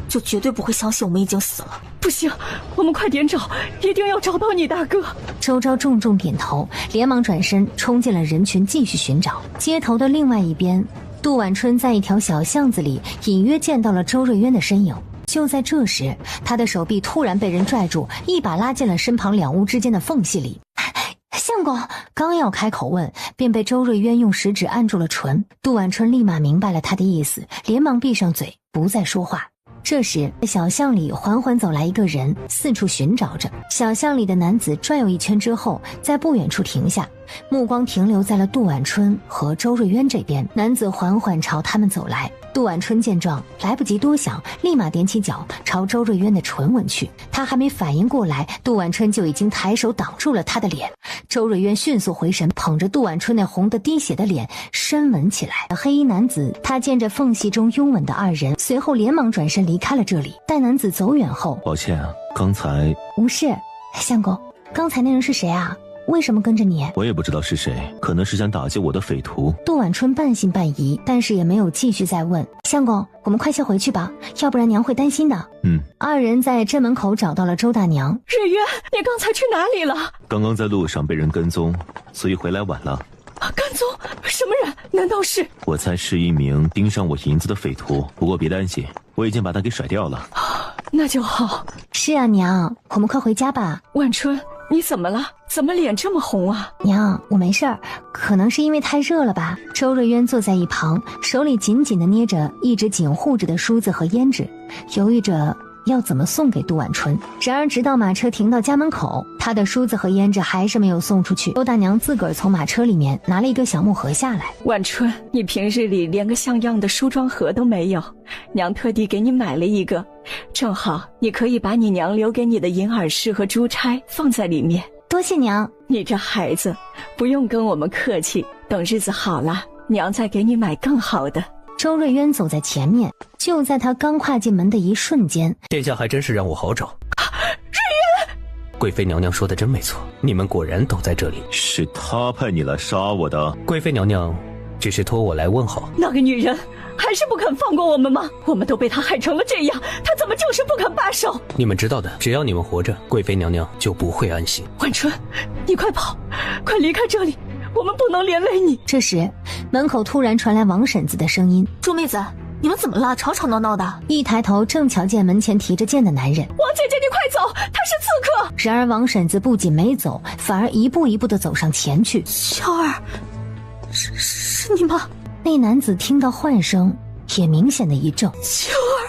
就绝对不会相信我们已经死了。不行，我们快点找，一定要找到你大哥。周昭重重点头，连忙转身冲进了人群继续寻找。街头的另外一边，杜晚春在一条小巷子里隐约见到了周瑞渊的身影。就在这时，他的手臂突然被人拽住，一把拉进了身旁两屋之间的缝隙里。相公刚要开口问，便被周瑞渊用食指按住了唇。杜晚春立马明白了他的意思，连忙闭上嘴，不再说话。这时，小巷里缓缓走来一个人，四处寻找着。小巷里的男子转悠一圈之后，在不远处停下，目光停留在了杜晚春和周瑞渊这边。男子缓缓朝他们走来。杜晚春见状，来不及多想，立马踮起脚朝周瑞渊的唇吻去。他还没反应过来，杜晚春就已经抬手挡住了他的脸。周瑞渊迅速回神，捧着杜晚春那红得滴血的脸深吻起来。黑衣男子他见着缝隙中拥吻的二人，随后连忙转身离开了这里。待男子走远后，抱歉啊，刚才无事。相公，刚才那人是谁啊？为什么跟着你？我也不知道是谁，可能是想打击我的匪徒。杜晚春半信半疑，但是也没有继续再问。相公，我们快些回去吧，要不然娘会担心的。二人在镇门口找到了周大娘。瑞渊，你刚才去哪里了？刚刚在路上被人跟踪，所以回来晚了。跟踪？什么人？难道是？我猜是一名盯上我银子的匪徒，不过别担心，我已经把他给甩掉了。那就好。是啊，娘，我们快回家吧。晚春，你怎么了？怎么脸这么红啊？娘，我没事儿，可能是因为太热了吧。周瑞渊坐在一旁，手里紧紧地捏着一直紧护着的梳子和胭脂，犹豫着要怎么送给杜婉春。然而直到马车停到家门口，他的梳子和胭脂还是没有送出去。周大娘自个儿从马车里面拿了一个小木盒下来。婉春，你平日里连个像样的梳妆盒都没有，娘特地给你买了一个，正好你可以把你娘留给你的银耳饰和珠钗放在里面。多谢娘。你这孩子不用跟我们客气，等日子好了，娘再给你买更好的。周瑞渊走在前面，就在他刚跨进门的一瞬间，殿下还真是让我好找。瑞渊，贵妃娘娘说的真没错，你们果然都在这里。是他派你来杀我的？贵妃娘娘只是托我来问好。那个女人还是不肯放过我们吗？我们都被她害成了这样，她怎么就是不肯罢手？你们知道的，只要你们活着，贵妃娘娘就不会安心。婉春，你快跑，快离开这里，我们不能连累你。这时门口突然传来王婶子的声音：朱妹子，你们怎么了？吵吵闹闹的。一抬头正瞧见门前提着剑的男人。王姐姐，你快走，他是刺客。然而王婶子不仅没走，反而一步一步地走上前去。乔儿，是你吗？那男子听到唤声，也明显的一怔。秋儿，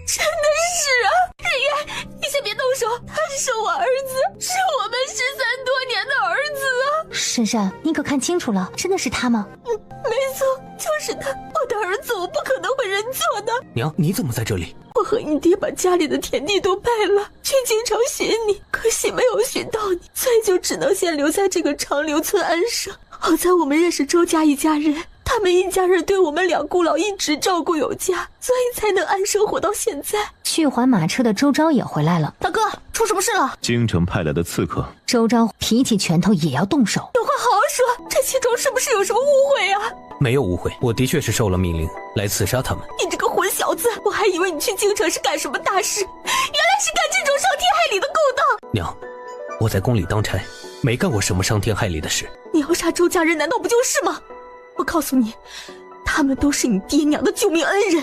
真的是啊！日月，你先别动手，他是我儿子，是我们13多年的儿子啊！婶婶，你可看清楚了，真的是他吗？没错，就是他，我的儿子，我不可能会认错的。娘，你怎么在这里？我和你爹把家里的田地都卖了，去京城寻你，可惜没有寻到你，所以就只能先留在这个长留村安生。好在我们认识周家一家人，他们一家人对我们两姑老一直照顾有加，所以才能安生活到现在。去还马车的周昭也回来了。大哥，出什么事了？京城派来的刺客。周昭提起拳头也要动手。有话好好说，这其中是不是有什么误会啊？没有误会，我的确是受了命令来刺杀他们。你这个混小子，我还以为你去京城是干什么大事，原来是干这种伤天害理的勾当。娘，我在宫里当差，没干过什么伤天害理的事。你要杀周家人，难道不就是吗？我告诉你，他们都是你爹娘的救命恩人，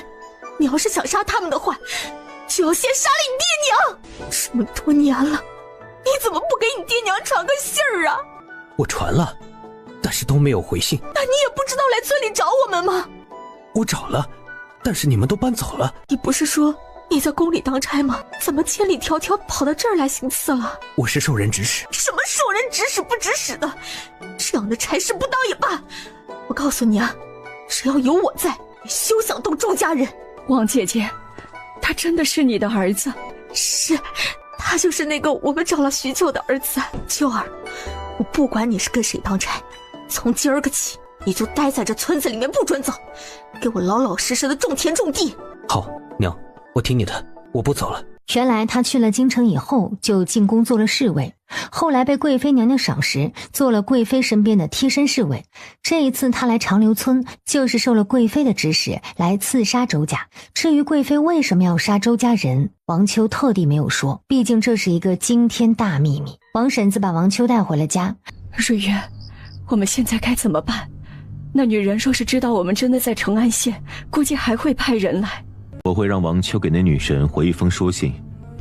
你要是想杀他们的话，就要先杀了你爹娘。这么多年了，你怎么不给你爹娘传个信儿啊？我传了，但是都没有回信。那你也不知道来村里找我们吗？我找了，但是你们都搬走了。你不是说你在宫里当差吗？怎么千里迢迢跑到这儿来行刺了？我是受人指使。什么受人指使不指使的？这样的差事不当也罢。我告诉你啊，只要有我在，你休想动周家人。王姐姐，他真的是你的儿子？是，他就是那个我们找了许久的儿子秋儿。我不管你是跟谁当差，从今儿个起，你就待在这村子里面不准走，给我老老实实的种田种地。好，娘，我听你的，我不走了。原来他去了京城以后，就进宫做了侍卫，后来被贵妃娘娘赏识，做了贵妃身边的贴身侍卫。这一次他来长留村，就是受了贵妃的指使来刺杀周家。至于贵妃为什么要杀周家人，王秋特地没有说，毕竟这是一个惊天大秘密。王婶子把王秋带回了家。瑞渊，我们现在该怎么办？那女人若是知道我们真的在成安县，估计还会派人来。我会让王秋给那女神回一封书信，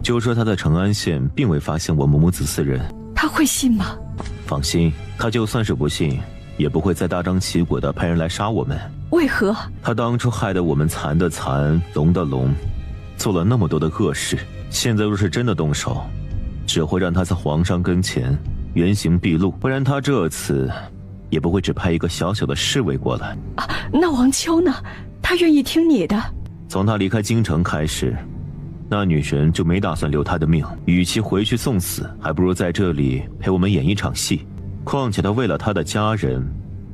就说她在成安县并未发现我们母子4人。她会信吗？放心，她就算是不信，也不会再大张旗鼓地派人来杀我们。为何？她当初害得我们残的残，聋的聋，做了那么多的恶事，现在若是真的动手，只会让她在皇上跟前原形毕露，不然她这次也不会只派一个小小的侍卫过来。那王秋呢？她愿意听你的。从他离开京城开始，那女神就没打算留他的命，与其回去送死，还不如在这里陪我们演一场戏。况且他为了他的家人，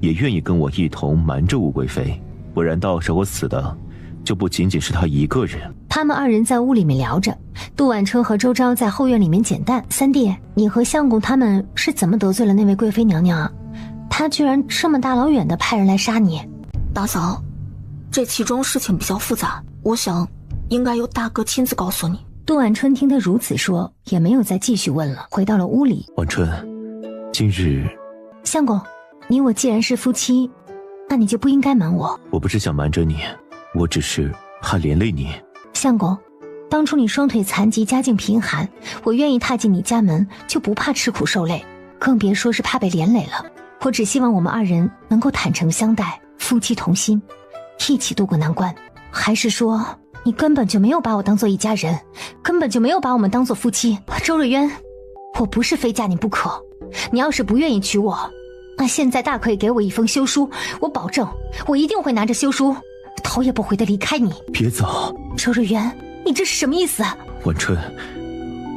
也愿意跟我一同瞒着吴贵妃，不然到时候死的就不仅仅是他一个人。他们2人在屋里面聊着，杜婉春和周昭在后院里面捡蛋。三弟，你和相公他们是怎么得罪了那位贵妃娘娘啊？她居然这么大老远的派人来杀你。大嫂，这其中事情比较复杂，我想应该由大哥亲自告诉你。杜婉春听他如此说，也没有再继续问了，回到了屋里。婉春，今日相公，你我既然是夫妻，那你就不应该瞒我。我不是想瞒着你，我只是怕连累你。相公，当初你双腿残疾，家境贫寒，我愿意踏进你家门，就不怕吃苦受累，更别说是怕被连累了。我只希望我们二人能够坦诚相待，夫妻同心，一起度过难关。还是说你根本就没有把我当做一家人，根本就没有把我们当做夫妻？周瑞渊，我不是非嫁你不可，你要是不愿意娶我，那现在大可以给我一封休书，我保证我一定会拿着休书头也不回地离开你。别走。周瑞渊，你这是什么意思？晚春，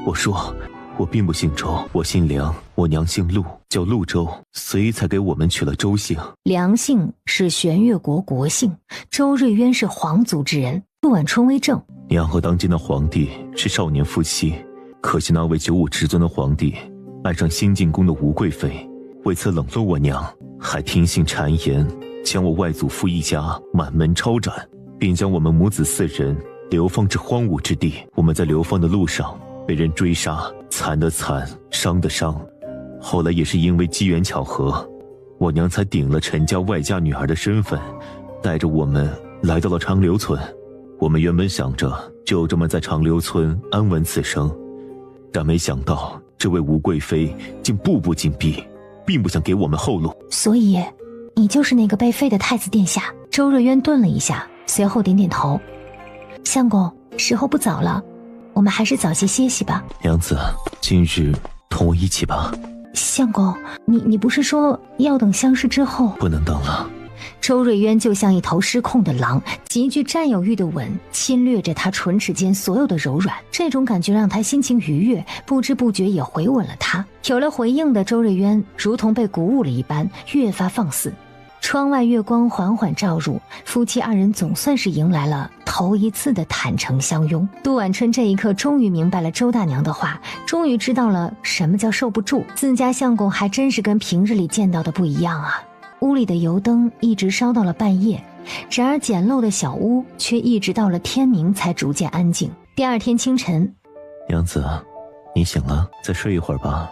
我说我并不姓周，我姓梁，我娘姓陆，叫陆周，所以才给我们取了周姓。梁姓是玄越国国姓，周瑞渊是皇族之人，陆晚春为证。娘和当今的皇帝是少年夫妻，可惜那位九五至尊的皇帝爱上新进宫的吴贵妃，为此冷落我娘，还听信谗言，将我外祖父一家满门抄斩，并将我们母子4人流放至荒芜之地。我们在流放的路上被人追杀，惨的惨，伤的伤。后来也是因为机缘巧合，我娘才顶了陈家外嫁女儿的身份，带着我们来到了长留村。我们原本想着就这么在长留村安稳此生，但没想到这位吴贵妃竟步步紧逼，并不想给我们后路。所以你就是那个被废的太子殿下？周瑞渊顿了一下，随后点点头。相公，时候不早了，我们还是早些歇息吧。娘子，今日同我一起吧。相公，你不是说要等相识之后？不能等了。周瑞渊就像一头失控的狼，极具占有欲的吻侵略着他唇齿间所有的柔软，这种感觉让他心情愉悦，不知不觉也回吻了他。有了回应的周瑞渊如同被鼓舞了一般，越发放肆。窗外月光缓缓照入，夫妻二人总算是迎来了头一次的坦诚相拥。杜晚春这一刻终于明白了周大娘的话，终于知道了什么叫受不住。自家相公还真是跟平日里见到的不一样啊。屋里的油灯一直烧到了半夜，然而简陋的小屋却一直到了天明才逐渐安静。第二天清晨，娘子，你醒了，再睡一会儿吧，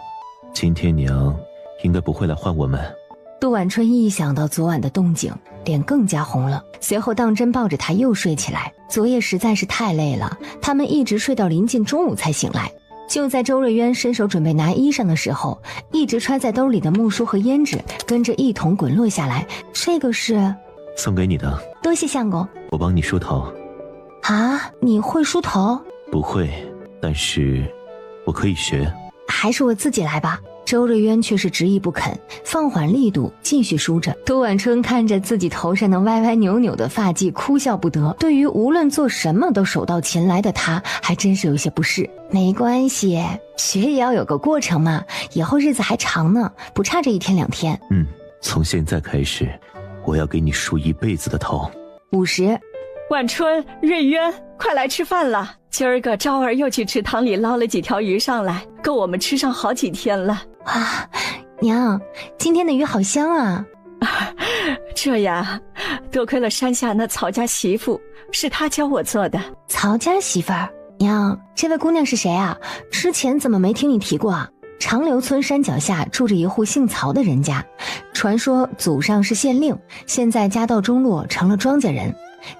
今天娘应该不会来唤我们。杜晚春一想到昨晚的动静，脸更加红了，随后当真抱着他又睡起来。昨夜实在是太累了，他们一直睡到临近中午才醒来。就在周瑞渊伸手准备拿衣裳的时候，一直揣在兜里的木梳和胭脂跟着一同滚落下来。这个是送给你的。多谢相公。我帮你梳头。啊，你会梳头？不会，但是我可以学。还是我自己来吧。周瑞渊却是执意不肯，放缓力度继续梳着。杜晚春看着自己头上那歪歪扭扭的发髻，哭笑不得。对于无论做什么都手到擒来的他，还真是有些不适。没关系，学也要有个过程嘛，以后日子还长呢，不差这1天2天。从现在开始，我要给你梳一辈子的头。50。晚春、瑞渊，快来吃饭了。今儿个昭儿又去池塘里捞了几条鱼上来，够我们吃上好几天了。哇，娘，今天的鱼好香啊！这呀，多亏了山下那曹家媳妇，是她教我做的。曹家媳妇儿？娘，这位姑娘是谁啊？之前怎么没听你提过啊？长留村山脚下住着一户姓曹的人家，传说祖上是县令，现在家道中落，成了庄稼人。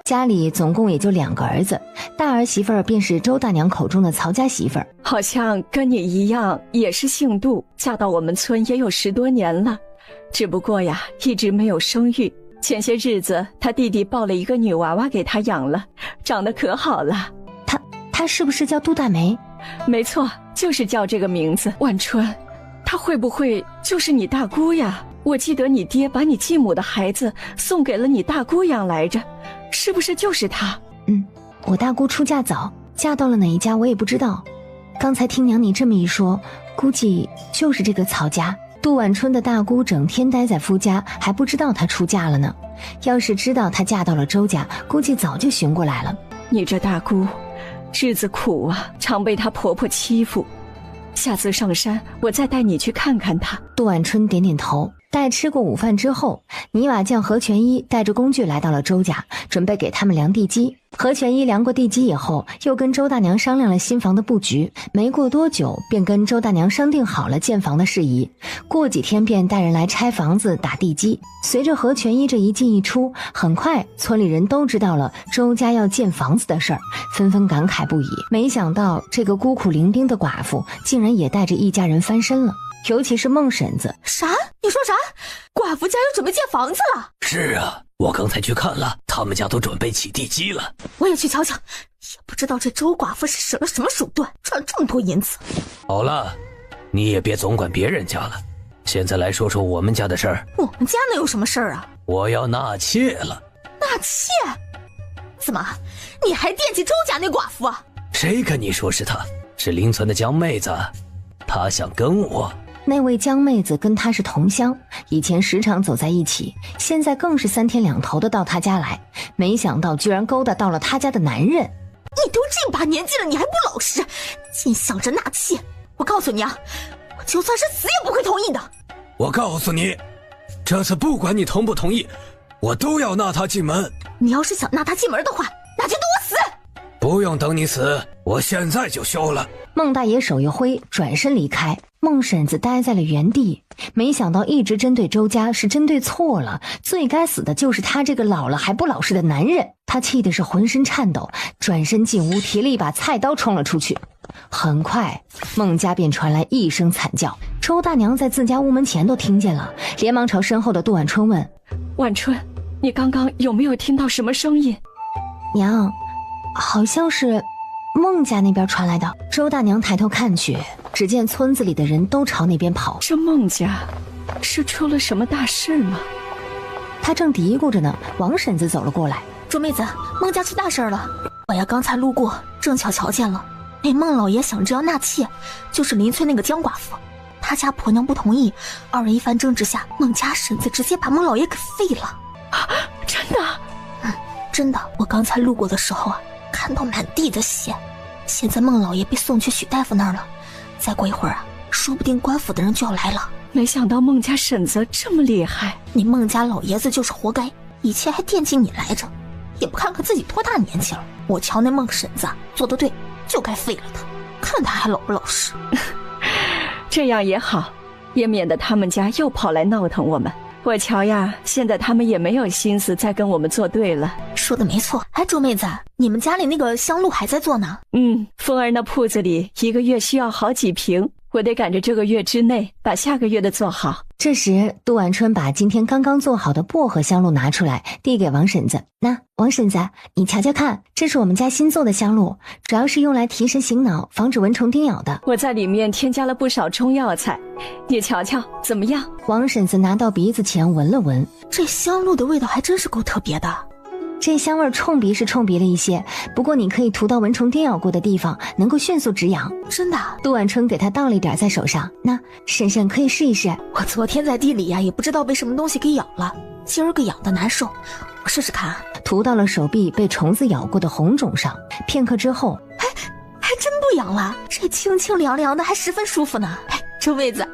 家里总共也就2个儿子，大儿媳妇儿便是周大娘口中的曹家媳妇儿，好像跟你一样也是姓杜，嫁到我们村也有10多年了，只不过呀一直没有生育。前些日子他弟弟抱了一个女娃娃给他养了，长得可好了。他是不是叫杜大梅？没错，就是叫这个名字。晚春，他会不会就是你大姑呀？我记得你爹把你继母的孩子送给了你大姑养来着，是不是就是他？我大姑出嫁早，嫁到了哪一家我也不知道。刚才听娘你这么一说，估计就是这个曹家。杜晚春的大姑整天待在夫家，还不知道她出嫁了呢。要是知道她嫁到了周家，估计早就寻过来了。你这大姑日子苦啊，常被她婆婆欺负。下次上山，我再带你去看看她。杜晚春点点头。待吃过午饭之后，泥瓦匠何全一带着工具来到了周家，准备给他们量地基。何全一量过地基以后，又跟周大娘商量了新房的布局。没过多久，便跟周大娘商定好了建房的事宜。过几天便带人来拆房子、打地基。随着何全一这一进一出，很快村里人都知道了周家要建房子的事儿，纷纷感慨不已。没想到这个孤苦伶仃的寡妇，竟然也带着一家人翻身了。尤其是孟婶子。啥？你说啥？寡妇家又准备建房子了？是啊，我刚才去看了，他们家都准备起地基了。我也去瞧瞧，也不知道这周寡妇是使了什么手段，赚了这么多银子。好了，你也别总管别人家了，现在来说说我们家的事儿。我们家能有什么事儿啊？我要纳妾了。纳妾？怎么，你还惦记周家那寡妇啊？谁跟你说是她？是邻村的江妹子，她想跟我。那位江妹子跟他是同乡，以前时常走在一起，现在更是3天2头的到他家来，没想到居然勾搭到了他家的男人。你都这把年纪了，你还不老实，竟想着纳妾！我告诉你啊，我就算是死也不会同意的。我告诉你，这次不管你同不同意，我都要纳她进门。你要是想纳她进门的话，那就等我死！不用等你死，我现在就休了。孟大爷手一挥，转身离开。孟婶子呆在了原地，没想到一直针对周家是针对错了，最该死的就是他这个老了还不老实的男人。他气的是浑身颤抖，转身进屋提了一把菜刀冲了出去。很快孟家便传来一声惨叫，周大娘在自家屋门前都听见了，连忙朝身后的杜婉春问：婉春，你刚刚有没有听到什么声音？娘，好像是孟家那边传来的。周大娘抬头看去，只见村子里的人都朝那边跑。这孟家是出了什么大事吗？她正嘀咕着呢，王婶子走了过来。周妹子，孟家出大事了。我呀刚才路过，正巧瞧见了。那孟老爷想着要纳妾，就是邻村那个江寡妇，他家婆娘不同意，二人一番争执下，孟家婶子直接把孟老爷给废了。啊，真的？真的。我刚才路过的时候啊，看到满地的血。现在孟老爷被送去许大夫那儿了，再过一会儿啊，说不定官府的人就要来了。没想到孟家婶子这么厉害。你孟家老爷子就是活该，以前还惦记你来着，也不看看自己多大年纪了。我瞧那孟婶子做得对，就该废了他，看他还老不老实。这样也好，也免得他们家又跑来闹腾我们。我瞧呀，现在他们也没有心思再跟我们作对了。说的没错。哎，周妹子，你们家里那个香露还在做呢？凤儿那铺子里1个月需要好几瓶，我得赶着这个月之内把下个月的做好。这时杜婉春把今天刚刚做好的薄荷香露拿出来，递给王婶子。那王婶子，你瞧瞧看，这是我们家新做的香露，主要是用来提神醒脑，防止蚊虫叮咬的。我在里面添加了不少中药材，你瞧瞧怎么样？王婶子拿到鼻子前闻了闻，这香露的味道还真是够特别的。这香味冲鼻是冲鼻了一些，不过你可以涂到蚊虫叮咬过的地方，能够迅速止痒。真的？杜婉春给他倒了一点在手上，那婶婶可以试一试。我昨天在地里呀，也不知道被什么东西给咬了，今儿个痒的难受，我试试看啊。涂到了手臂被虫子咬过的红肿上，片刻之后，还真不痒了，这清清凉凉的，还十分舒服呢。哎，周妹子，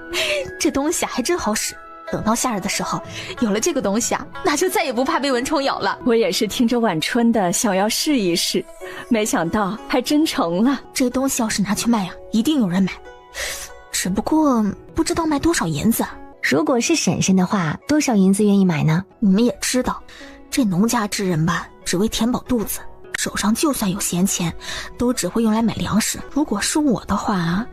这东西还真好使。等到夏日的时候，有了这个东西啊，那就再也不怕被蚊虫咬了。我也是听着婉春的，想要试一试，没想到还真成了。这东西要是拿去卖啊，一定有人买，只不过不知道卖多少银子啊。如果是婶婶的话，多少银子愿意买呢？你们也知道，这农家之人吧，只为填饱肚子，手上就算有闲钱，都只会用来买粮食。如果是我的话啊，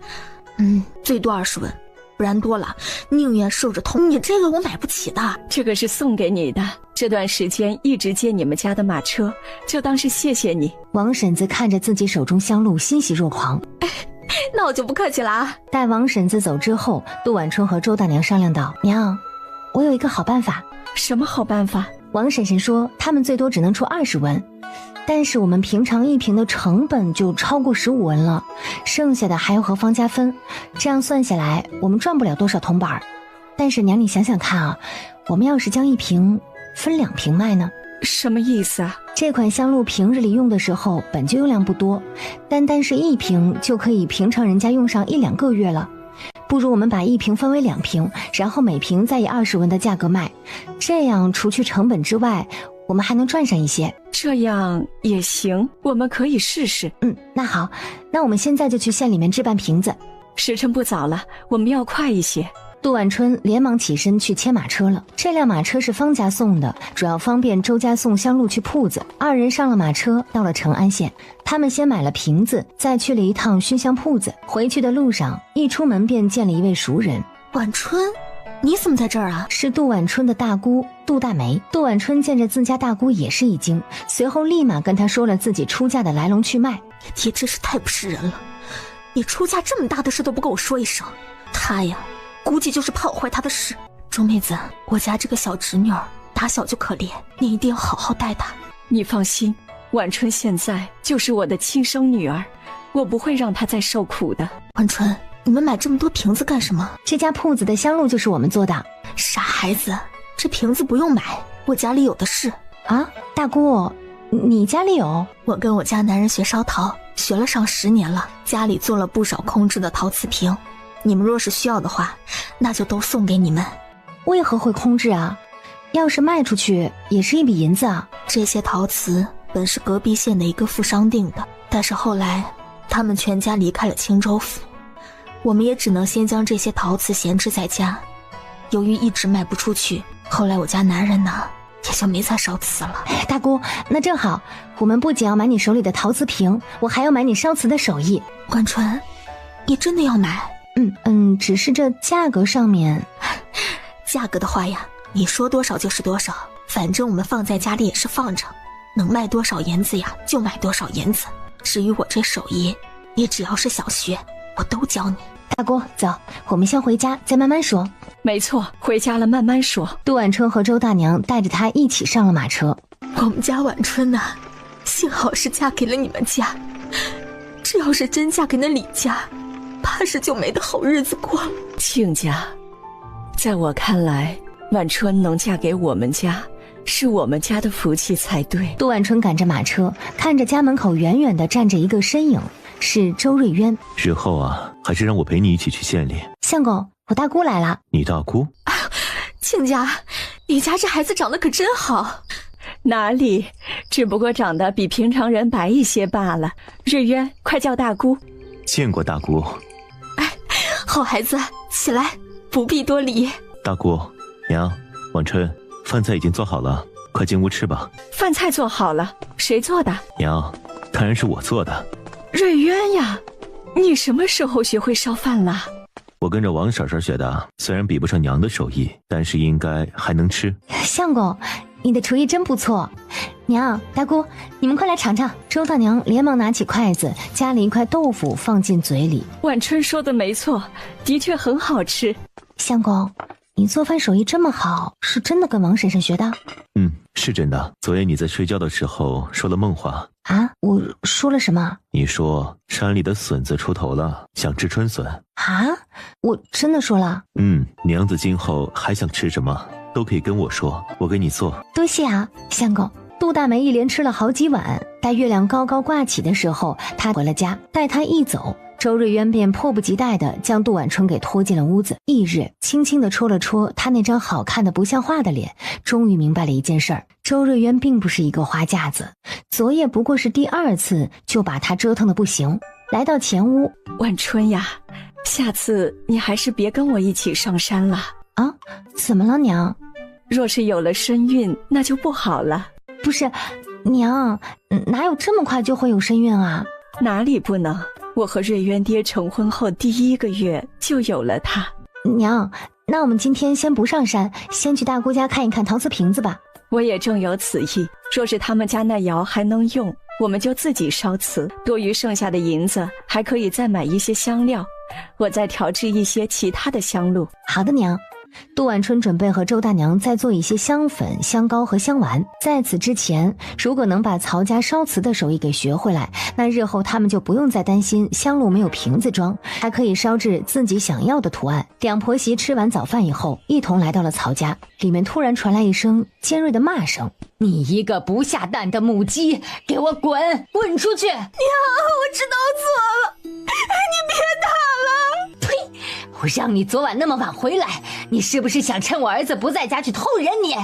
最多20文。不然多了，宁愿受着痛。你这个我买不起的，这个是送给你的。这段时间一直借你们家的马车，就当是谢谢你。王婶子看着自己手中香露，欣喜若狂。那我就不客气了啊。待王婶子走之后，杜婉春和周大娘商量道：娘，我有一个好办法。什么好办法？王婶婶说他们最多只能出20文，但是我们平常1瓶的成本就超过15文了，剩下的还要和方家分，这样算下来我们赚不了多少铜板。但是娘你想想看啊，我们要是将1瓶分2瓶卖呢？什么意思啊？这款香露平日里用的时候本就用量不多，单是1瓶就可以平常人家用上1-2个月了。不如我们把1瓶分为2瓶，然后每瓶再以20文的价格卖，这样除去成本之外，我们还能赚上一些。这样也行，我们可以试试。那好，那我们现在就去县里面置办瓶子。时辰不早了，我们要快一些。杜晚春连忙起身去牵马车了。这辆马车是方家送的，主要方便周家送香露去铺子。2人上了马车，到了成安县。他们先买了瓶子，再去了一趟熏香铺子。回去的路上，一出门便见了一位熟人。晚春，你怎么在这儿啊？是杜晚春的大姑杜大梅。杜晚春见着自家大姑也是一惊，随后立马跟她说了自己出嫁的来龙去脉。爹真是太不是人了，你出嫁这么大的事都不跟我说一声。他呀，估计就是怕我坏他的事。钟妹子，我家这个小侄女儿打小就可怜，你一定要好好待她。你放心，晚春现在就是我的亲生女儿，我不会让她再受苦的。晚春，你们买这么多瓶子干什么？这家铺子的香露就是我们做的。傻孩子，这瓶子不用买，我家里有的是。啊，大姑，你家里有？我跟我家男人学烧陶，学了上10年了，家里做了不少空制的陶瓷瓶。你们若是需要的话，那就都送给你们。为何会空置啊？要是卖出去也是一笔银子啊。这些陶瓷本是隔壁县的一个富商订的，但是后来他们全家离开了青州府，我们也只能先将这些陶瓷闲置在家。由于一直卖不出去，后来我家男人呢也就没再烧瓷了。大姑，那正好，我们不仅要买你手里的陶瓷瓶，我还要买你烧瓷的手艺。关春，你真的要买？只是这价格上面，价格的话呀，你说多少就是多少，反正我们放在家里也是放着，能卖多少银子呀就买多少银子。至于我这手艺，你只要是想学，我都教你。大姑，走，我们先回家，再慢慢说。没错，回家了慢慢说。杜晚春和周大娘带着她一起上了马车。我们家晚春呐，幸好是嫁给了你们家，这要是真嫁给那李家，怕是就没得好日子过了。亲家，在我看来，晚春能嫁给我们家，是我们家的福气才对。杜晚春赶着马车，看着家门口远远地站着一个身影，是周瑞渊。日后啊，还是让我陪你一起去县里。相公，我大姑来了。你大姑？亲家，你家这孩子长得可真好。哪里，只不过长得比平常人白一些罢了。瑞渊，快叫大姑。见过大姑。好孩子，起来，不必多礼。大姑娘，晚春，饭菜已经做好了，快进屋吃吧。饭菜做好了，谁做的？娘，当然是我做的。瑞渊呀，你什么时候学会烧饭了？我跟着王婶婶学的，虽然比不上娘的手艺，但是应该还能吃。相公，你的厨艺真不错。娘，大姑，你们快来尝尝。周大娘连忙拿起筷子，夹了一块豆腐放进嘴里。晚春说的没错，的确很好吃。相公，你做饭手艺这么好，是真的跟王婶婶学的？是真的。昨夜你在睡觉的时候说了梦话啊？我说了什么？你说山里的笋子出头了，想吃春笋啊？我真的说了。娘子今后还想吃什么都可以跟我说，我给你做。多谢啊，相公。杜大梅一连吃了好几碗，待月亮高高挂起的时候，她回了家。待她一走，周瑞渊便迫不及待地将杜晚春给拖进了屋子。翌日，轻轻地戳了戳他那张好看的不像话的脸，终于明白了一件事儿：周瑞渊并不是一个花架子，昨夜不过是第2次就把他折腾得不行。来到前屋，晚春呀，下次你还是别跟我一起上山了啊？怎么了，娘？若是有了身孕，那就不好了。不是，娘，哪有这么快就会有身孕啊？哪里不能？我和瑞渊爹成婚后第1个月就有了他。娘，那我们今天先不上山，先去大姑家看一看陶瓷瓶子吧。我也正有此意，若是他们家那窑还能用，我们就自己烧瓷，多余剩下的银子还可以再买一些香料，我再调制一些其他的香露。好的，娘。杜晚春准备和周大娘再做一些香粉、香膏和香丸。在此之前，如果能把曹家烧瓷的手艺给学回来，那日后他们就不用再担心香露没有瓶子装，还可以烧制自己想要的图案。两婆媳吃完早饭以后，一同来到了曹家。里面突然传来一声尖锐的骂声：“你一个不下蛋的母鸡，给我滚！滚出去！”娘，我知道错了，你别打了。呸！我让你昨晚那么晚回来，你是不是想趁我儿子不在家去偷人你？娘，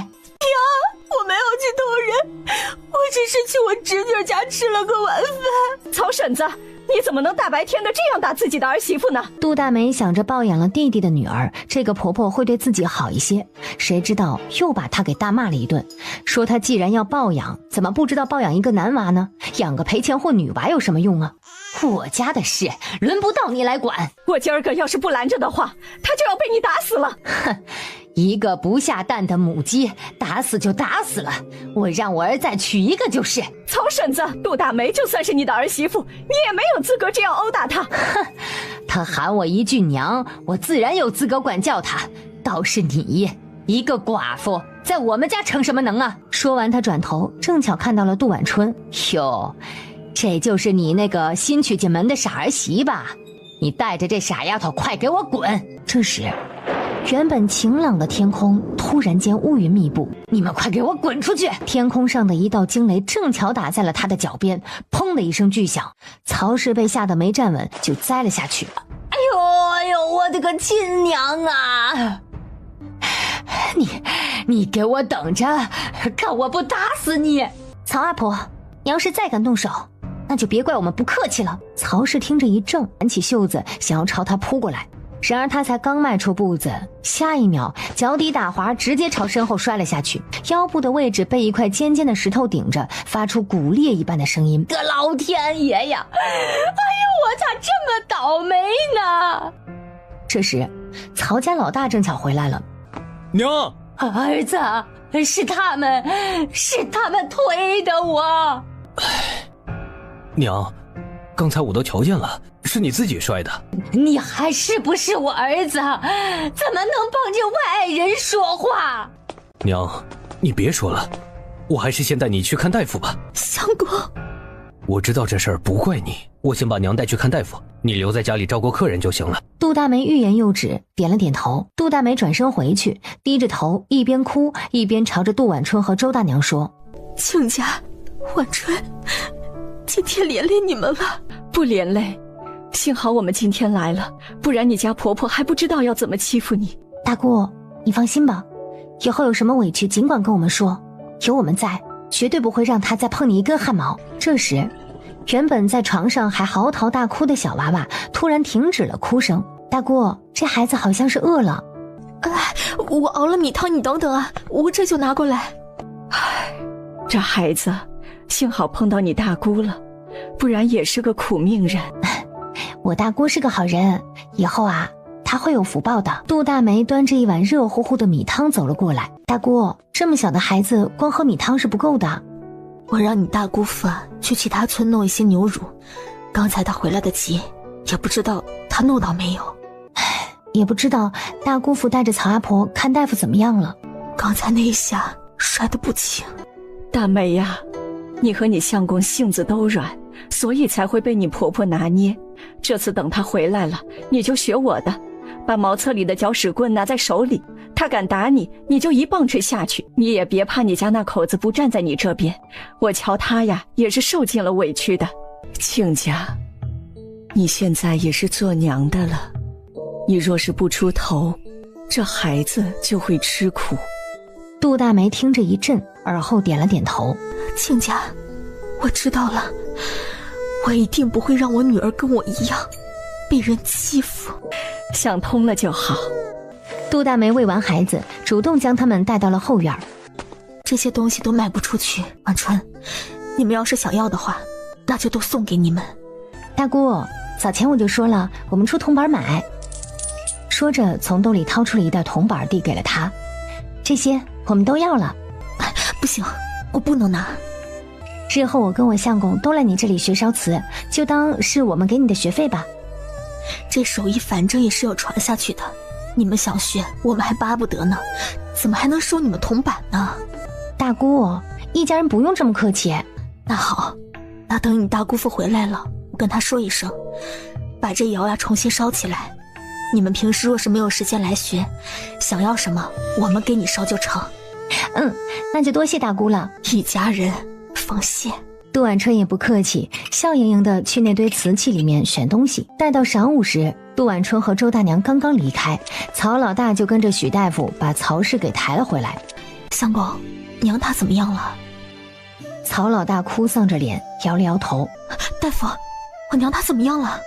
我没有去偷人，我只是去我侄女家吃了个晚饭。曹婶子，你怎么能大白天的这样打自己的儿媳妇呢？杜大梅想着抱养了弟弟的女儿，这个婆婆会对自己好一些，谁知道又把她给大骂了一顿，说她既然要抱养，怎么不知道抱养一个男娃呢？养个赔钱货女娃有什么用啊？我家的事轮不到你来管。我今儿个要是不拦着的话，他就要被你打死了。哼，一个不下蛋的母鸡，打死就打死了，我让我儿再娶一个就是。曹婶子，杜大梅就算是你的儿媳妇，你也没有资格这样殴打她。哼，她喊我一句娘，我自然有资格管教她。倒是你一个寡妇，在我们家成什么能啊？说完，他转头正巧看到了杜婉春。哟，这就是你那个新娶进门的傻儿媳吧？你带着这傻丫头快给我滚！这时原本晴朗的天空突然间乌云密布，你们快给我滚出去！天空上的一道惊雷正巧打在了他的脚边，砰的一声巨响，曹氏被吓得没站稳就栽了下去。哎呦哎呦，我的个亲娘啊！你给我等着，看我不打死你！曹阿婆，你要是再敢动手，那就别怪我们不客气了。曹氏听着一怔，挽起袖子想要朝他扑过来，然而他才刚迈出步子，下一秒脚底打滑，直接朝身后摔了下去，腰部的位置被一块尖尖的石头顶着，发出骨裂一般的声音。个老天爷呀！哎呦，我咋这么倒霉呢？这时曹家老大正巧回来了。娘，儿子，是他们推的我。娘，刚才我都瞧见了，是你自己摔的。你还是不是我儿子？怎么能帮着外人说话？娘，你别说了，我还是先带你去看大夫吧。相公，我知道这事儿不怪你，我先把娘带去看大夫，你留在家里照顾客人就行了。杜大梅欲言又止，点了点头。杜大梅转身回去，低着头一边哭一边朝着杜婉春和周大娘说：亲家，婉春，今天连累你们了。不连累，幸好我们今天来了，不然你家婆婆还不知道要怎么欺负你。大姑，你放心吧，以后有什么委屈尽管跟我们说，有我们在，绝对不会让她再碰你一根汗毛。这时原本在床上还嚎啕大哭的小娃娃突然停止了哭声。大姑，这孩子好像是饿了。我熬了米汤，你等等啊，我这就拿过来。这孩子幸好碰到你大姑了，不然也是个苦命人。我大姑是个好人，以后啊她会有福报的。杜大梅端着一碗热乎乎的米汤走了过来。大姑，这么小的孩子光喝米汤是不够的，我让你大姑父去其他村弄一些牛乳，刚才他回来的急，也不知道他弄到没有。也不知道大姑父带着曹阿婆看大夫怎么样了。刚才那一下摔得不轻。大梅呀，你和你相公性子都软，所以才会被你婆婆拿捏。这次等她回来了，你就学我的，把茅厕里的搅屎棍拿在手里，她敢打你，你就一棒槌下去。你也别怕你家那口子不站在你这边，我瞧她呀也是受尽了委屈的。亲家，你现在也是做娘的了，你若是不出头，这孩子就会吃苦。杜大梅听着一震，而后点了点头。亲家，我知道了，我一定不会让我女儿跟我一样被人欺负。想通了就好。杜大梅喂完孩子，主动将他们带到了后院。这些东西都卖不出去，婉春，你们要是想要的话，那就都送给你们。大姑，早前我就说了，我们出铜板买。说着从兜里掏出了一袋铜板递给了他，这些我们都要了。不行，我不能拿。日后我跟我相公都来你这里学烧瓷，就当是我们给你的学费吧。这手艺反正也是要传下去的，你们想学，我们还巴不得呢，怎么还能收你们铜板呢？大姑，一家人不用这么客气。那好，那等你大姑父回来了，我跟他说一声，把这窑呀重新烧起来。你们平时若是没有时间来学，想要什么我们给你烧就成。那就多谢大姑了。一家人，放心。杜婉春也不客气，笑盈盈的去那堆瓷器里面选东西。待到晌午时，杜婉春和周大娘刚刚离开，曹老大就跟着许大夫把曹氏给抬了回来。相公，娘她怎么样了？曹老大哭丧着脸，摇了摇头。大夫，我娘她怎么样了？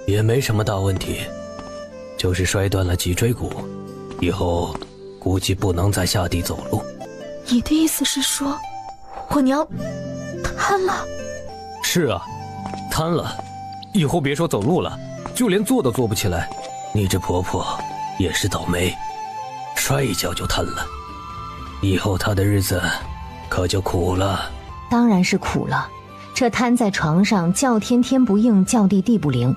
也没什么大问题，就是摔断了脊椎骨，以后估计不能再下地走路。你的意思是说，我娘瘫了？是啊，瘫了，以后别说走路了，就连坐都坐不起来。你这婆婆也是倒霉，摔一跤就瘫了，以后她的日子可就苦了。当然是苦了，这瘫在床上叫天天不应，叫地地不灵，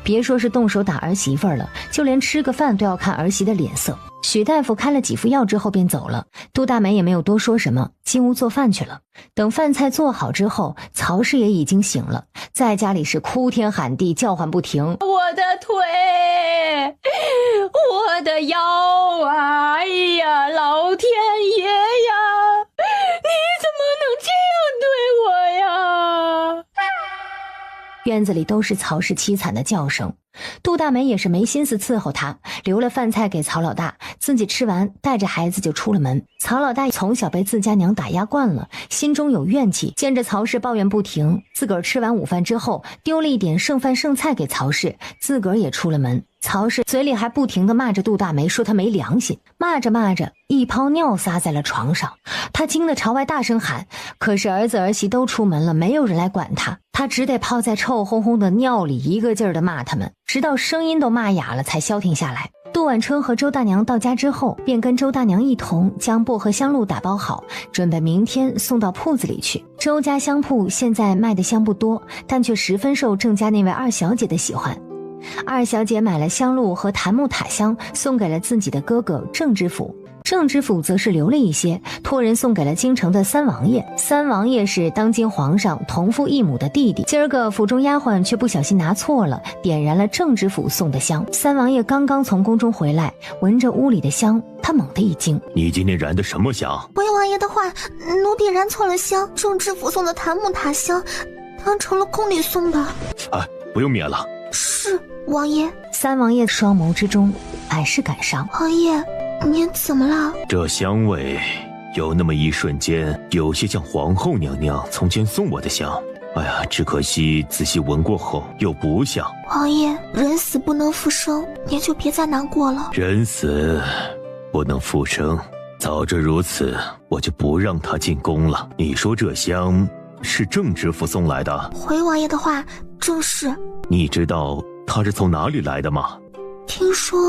别说是动手打儿媳妇了，就连吃个饭都要看儿媳的脸色。许大夫开了几副药之后便走了，杜大梅也没有多说什么，进屋做饭去了。等饭菜做好之后，曹氏也已经醒了，在家里是哭天喊地，叫唤不停。我的腿，我的腰啊！哎呀，老天爷呀，你怎么能这样对我呀？院子里都是曹氏凄惨的叫声。杜大梅也是没心思伺候他，留了饭菜给曹老大，自己吃完带着孩子就出了门。曹老大从小被自家娘打压惯了，心中有怨气，见着曹氏抱怨不停，自个儿吃完午饭之后丢了一点剩饭剩菜给曹氏，自个儿也出了门。曹氏嘴里还不停地骂着杜大梅，说他没良心，骂着骂着一泡尿撒在了床上。他惊得朝外大声喊，可是儿子儿媳都出门了，没有人来管他，他只得泡在臭烘烘的尿里，一个劲儿地骂他们，直到声音都骂哑了才消停下来。杜婉春和周大娘到家之后，便跟周大娘一同将薄荷香露打包好，准备明天送到铺子里去。周家香铺现在卖的香不多，但却十分受郑家那位二小姐的喜欢。二小姐买了香露和檀木塔香，送给了自己的哥哥郑知府。郑知府则是留了一些，托人送给了京城的三王爷。三王爷是当今皇上同父异母的弟弟。今儿个府中丫鬟却不小心拿错了，点燃了郑知府送的香。三王爷刚刚从宫中回来，闻着屋里的香，他猛地一惊：你今天燃的什么香？回王爷的话，奴婢燃错了香，郑知府送的檀木塔香当成了宫里送的。哎，不用灭了。是王爷。三王爷双眸之中满是感伤。王爷，您怎么了？这香味有那么一瞬间，有些像皇后娘娘从前送我的香。哎呀，只可惜仔细闻过后又不像。王爷，人死不能复生，您就别再难过了。人死不能复生，早知如此，我就不让他进宫了。你说这香是郑知府送来的？回王爷的话，正是。你知道他是从哪里来的吗？听说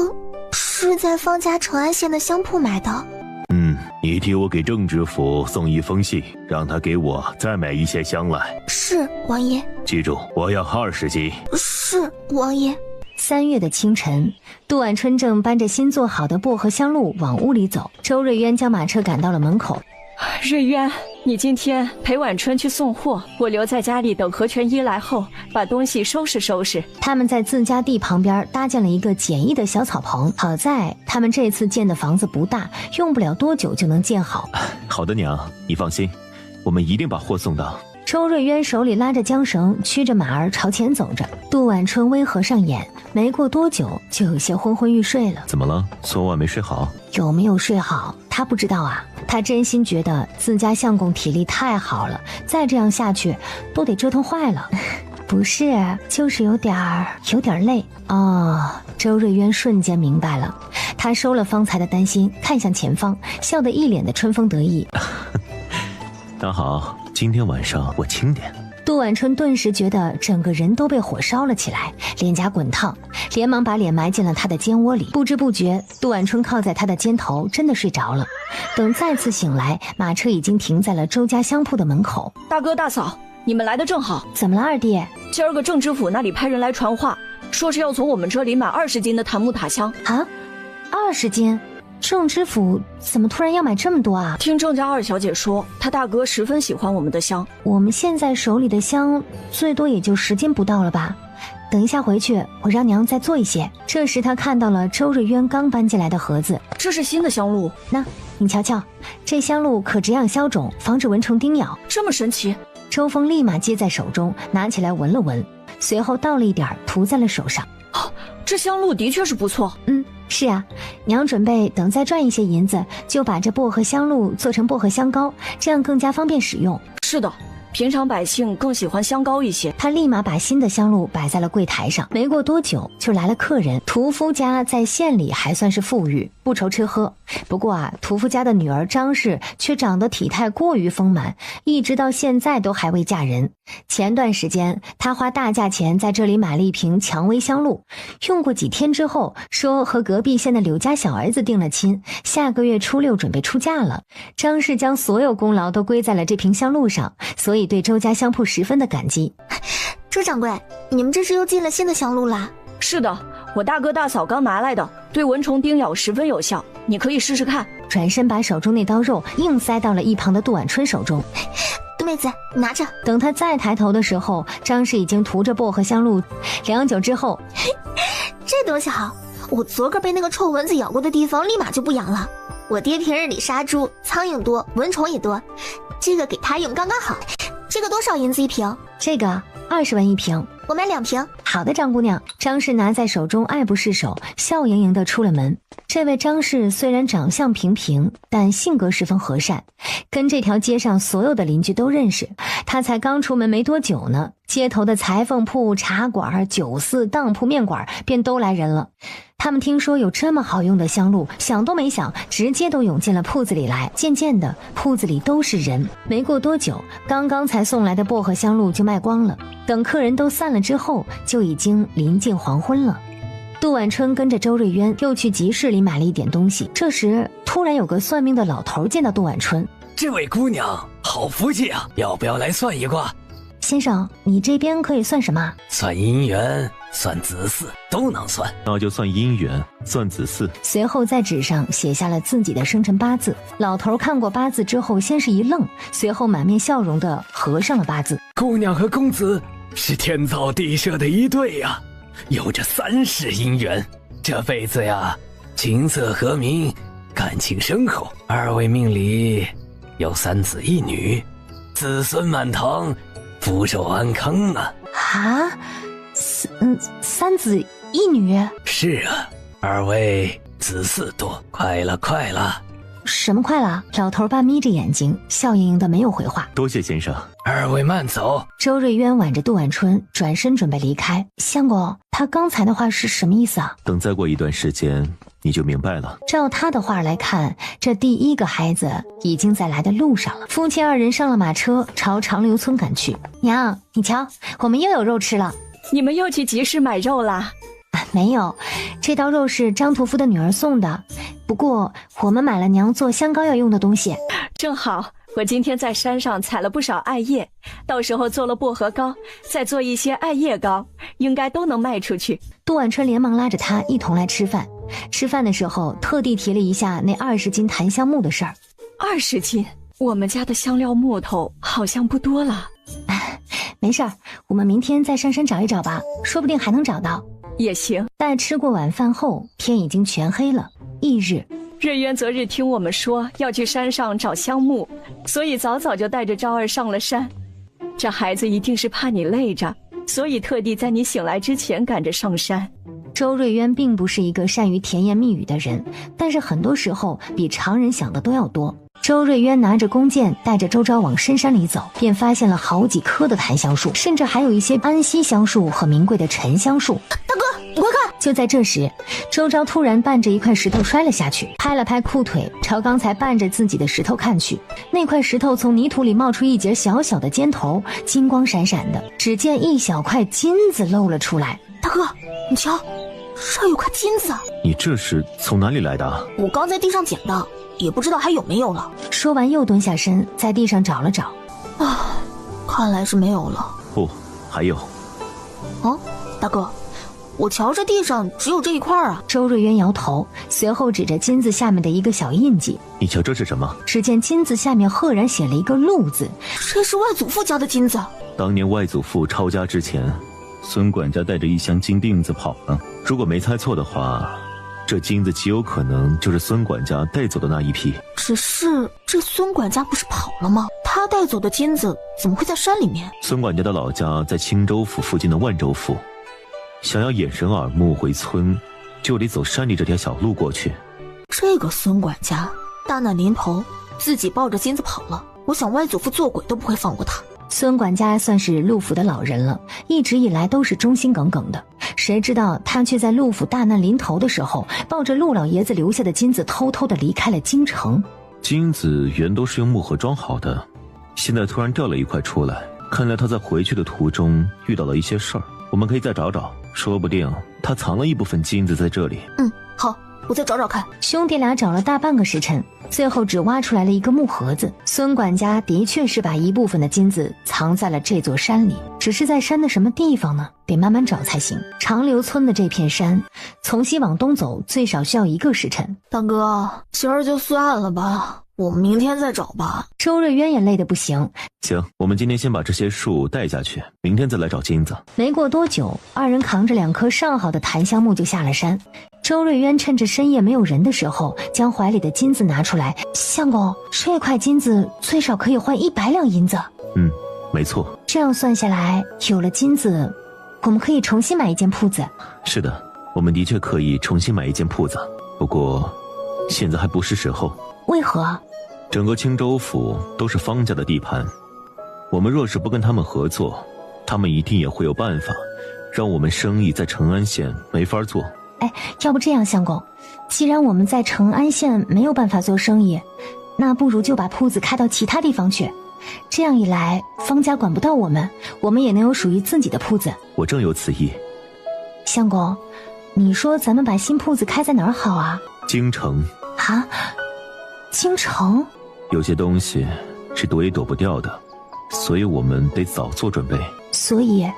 是在方家成安县的香铺买的。你替我给郑知府送一封信，让他给我再买一些香来。是王爷。记住，我要20斤。是王爷。3月的清晨，杜婉春正搬着新做好的薄荷香露往屋里走，周瑞渊将马车赶到了门口。瑞渊，你今天陪婉春去送货，我留在家里等何全一来后把东西收拾收拾。他们在自家地旁边搭建了一个简易的小草棚，好在他们这次建的房子不大，用不了多久就能建好。好的娘，你放心，我们一定把货送到。周瑞渊手里拉着缰绳，驱着马儿朝前走着。杜婉春微合上眼，没过多久就有些昏昏欲睡了。怎么了？昨晚没睡好？有没有睡好他不知道啊，他真心觉得自家相公体力太好了，再这样下去都得折腾坏了。不是，就是有点累。周瑞渊瞬间明白了，他收了方才的担心，看向前方，笑得一脸的春风得意。那好，今天晚上我轻点。杜婉春顿时觉得整个人都被火烧了起来，脸颊滚烫，连忙把脸埋进了他的肩窝里。不知不觉，杜婉春靠在他的肩头，真的睡着了。等再次醒来，马车已经停在了周家香铺的门口。大哥大嫂，你们来的正好。怎么了，二弟？今儿个郑知府那里派人来传话，说是要从我们这里买20斤的檀木塔香。啊，20斤？郑知府怎么突然要买这么多啊？听郑家二小姐说，她大哥十分喜欢我们的香。我们现在手里的香最多也就10斤不到了吧？等一下回去，我让娘再做一些。这时他看到了周瑞渊刚搬进来的盒子，这是新的香露。那你瞧瞧，这香露可止痒消肿，防止蚊虫叮咬。这么神奇？周峰立马接在手中，拿起来闻了闻，随后倒了一点涂在了手上。这香露的确是不错。是啊，娘准备等再赚一些银子，就把这薄荷香露做成薄荷香膏，这样更加方便使用。是的，平常百姓更喜欢香膏一些。他立马把新的香露摆在了柜台上。没过多久，就来了客人。屠夫家在县里还算是富裕，不愁吃喝。不过啊，屠夫家的女儿张氏却长得体态过于丰满，一直到现在都还未嫁人。前段时间，她花大价钱在这里买了一瓶蔷薇香露，用过几天之后，说和隔壁县的柳家小儿子定了亲，下个月初6准备出嫁了。张氏将所有功劳都归在了这瓶香露上，所以对周家香铺十分的感激。周掌柜，你们这是又进了新的香露啦？是的，我大哥大嫂刚拿来的，对蚊虫叮咬十分有效，你可以试试看。转身把手中那刀肉硬塞到了一旁的杜婉春手中。杜妹子，你拿着。等他再抬头的时候，张氏已经涂着薄荷香露。良久之后，这东西好，我昨个被那个臭蚊子咬过的地方立马就不痒了。我爹平日里杀猪，苍蝇多，蚊虫也多，这个给他用刚刚好。这个多少银子一瓶？这个20文一瓶，我买2瓶。好的，张姑娘。张氏拿在手中，爱不释手，笑盈盈地出了门。这位张氏虽然长相平平，但性格十分和善，跟这条街上所有的邻居都认识。他才刚出门没多久呢，街头的裁缝铺、茶馆、酒肆、当铺、面馆便都来人了。他们听说有这么好用的香露，想都没想，直接都涌进了铺子里来。渐渐的，铺子里都是人。没过多久，刚刚才送来的薄荷香露就卖光了。等客人都散了之后，就已经临近黄昏了。杜婉春跟着周瑞渊又去集市里买了一点东西。这时，突然有个算命的老头见到杜婉春：“这位姑娘，好福气啊！要不要来算一卦？”先生，你这边可以算什么？算姻缘，算子嗣，都能算。那就算姻缘，算子嗣。随后在纸上写下了自己的生辰八字。老头看过八字之后，先是一愣，随后满面笑容地合上了八字。姑娘和公子是天造地设的一对呀，有着3世姻缘，这辈子呀，琴瑟和鸣，感情深厚。2位命里有3子1女，子孙满堂，福寿安康啊！啊，3子1女？是啊，2位子嗣多，快了快了。什么快了？老头半眯着眼睛，笑盈盈的没有回话。多谢先生。2位慢走。周瑞渊挽着杜婉春转身准备离开。相公，他刚才的话是什么意思啊？等再过一段时间，你就明白了。照他的话来看，这第1个孩子已经在来的路上了。夫妻2人上了马车，朝长留村赶去。娘，你瞧，我们又有肉吃了。你们又去集市买肉啦？没有，这道肉是张屠夫的女儿送的。不过我们买了娘做香膏要用的东西。正好，我今天在山上采了不少艾叶，到时候做了薄荷膏，再做一些艾叶膏，应该都能卖出去。杜婉春连忙拉着他一同来吃饭。吃饭的时候特地提了一下那20斤檀香木的事儿。20斤？我们家的香料木头好像不多了。没事儿，我们明天再上山找一找吧，说不定还能找到。也行。待吃过晚饭后，天已经全黑了。翌日，瑞渊昨日听我们说要去山上找香木，所以早早就带着昭儿上了山。这孩子一定是怕你累着，所以特地在你醒来之前赶着上山。周瑞渊并不是一个善于甜言蜜语的人，但是很多时候比常人想的都要多。周瑞渊拿着弓箭带着周昭往深山里走，便发现了好几棵的檀香树，甚至还有一些安息香树和名贵的沉香树。大哥，你快看！就在这时，周昭突然绊着一块石头摔了下去，拍了拍裤腿，朝刚才绊着自己的石头看去。那块石头从泥土里冒出一截小小的尖头，金光闪闪的，只见一小块金子露了出来。大哥，你瞧，这有块金子。你这是从哪里来的？我刚在地上捡的，也不知道还有没有了。说完又蹲下身，在地上找了找。啊，看来是没有了。不，还有。哦，大哥，我瞧这地上只有这一块啊。周瑞渊摇头，随后指着金子下面的一个小印记。你瞧这是什么？只见金子下面赫然写了一个陆字。这是外祖父家的金子。当年外祖父抄家之前，孙管家带着一箱金锭子跑了。如果没猜错的话，这金子极有可能就是孙管家带走的那一批。只是这孙管家不是跑了吗？他他带走的金子怎么会在山里面？孙管家的老家在青州府附近的万州府，想要眼神耳目回村，就得走山里这条小路过去。这个孙管家大难临头，自己抱着金子跑了，我想外祖父做鬼都不会放过他。孙管家算是陆府的老人了，一直以来都是忠心耿耿的，谁知道他却在陆府大难临头的时候，抱着陆老爷子留下的金子偷偷地离开了京城。金子原都是用木盒装好的，现在突然掉了一块出来，看来他在回去的途中遇到了一些事儿，我们可以再找找，说不定他藏了一部分金子在这里。好，我再找找看。兄弟俩找了大半个时辰，最后只挖出来了一个木盒子。孙管家的确是把一部分的金子藏在了这座山里，只是在山的什么地方呢？得慢慢找才行。长留村的这片山，从西往东走最少需要1个时辰。大哥，今儿就算了吧，我们明天再找吧。周瑞渊也累得不行。行，我们今天先把这些树带下去，明天再来找金子。没过多久，二人扛着2棵上好的檀香木就下了山。周瑞渊趁着深夜没有人的时候，将怀里的金子拿出来。相公，这块金子最少可以换100两银子。没错。这样算下来，有了金子，我们可以重新买一间铺子。是的，我们的确可以重新买一间铺子，不过现在还不是时候。为何？整个青州府都是方家的地盘，我们若是不跟他们合作，他们一定也会有办法让我们生意在成安县没法做。要不这样，相公，既然我们在成安县没有办法做生意，那不如就把铺子开到其他地方去。这样一来，方家管不到我们，我们也能有属于自己的铺子。我正有此意。相公，你说咱们把新铺子开在哪儿好啊？京城。啊？京城？有些东西是躲也躲不掉的，所以我们得早做准备。所以，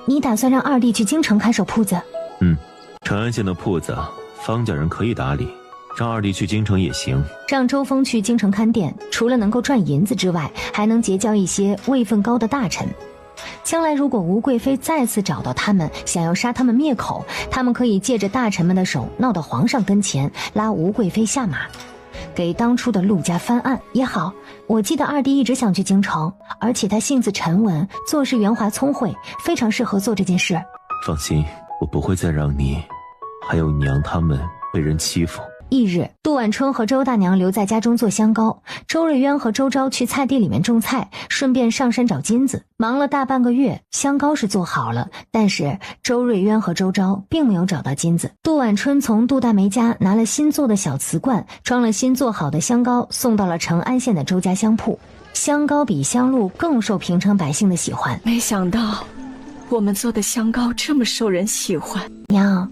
你打算让二弟去京城看守铺子？成安县的铺子，方家人可以打理，让二弟去京城也行。让周峰去京城看店，除了能够赚银子之外，还能结交一些位分高的大臣。将来如果吴贵妃再次找到他们，想要杀他们灭口，他们可以借着大臣们的手闹到皇上跟前，拉吴贵妃下马，给当初的陆家翻案也好。我记得二弟一直想去京城，而且他性子沉稳，做事圆滑聪慧，非常适合做这件事。放心，我不会再让你还有娘他们被人欺负。翌日，杜晚春和周大娘留在家中做香膏，周瑞渊和周昭去菜地里面种菜，顺便上山找金子。忙了大半个月，香膏是做好了，但是周瑞渊和周昭并没有找到金子。杜晚春从杜大梅家拿了新做的小瓷罐，装了新做好的香膏，送到了成安县的周家香铺。香膏比香露更受平城百姓的喜欢。没想到我们做的香膏这么受人喜欢。娘，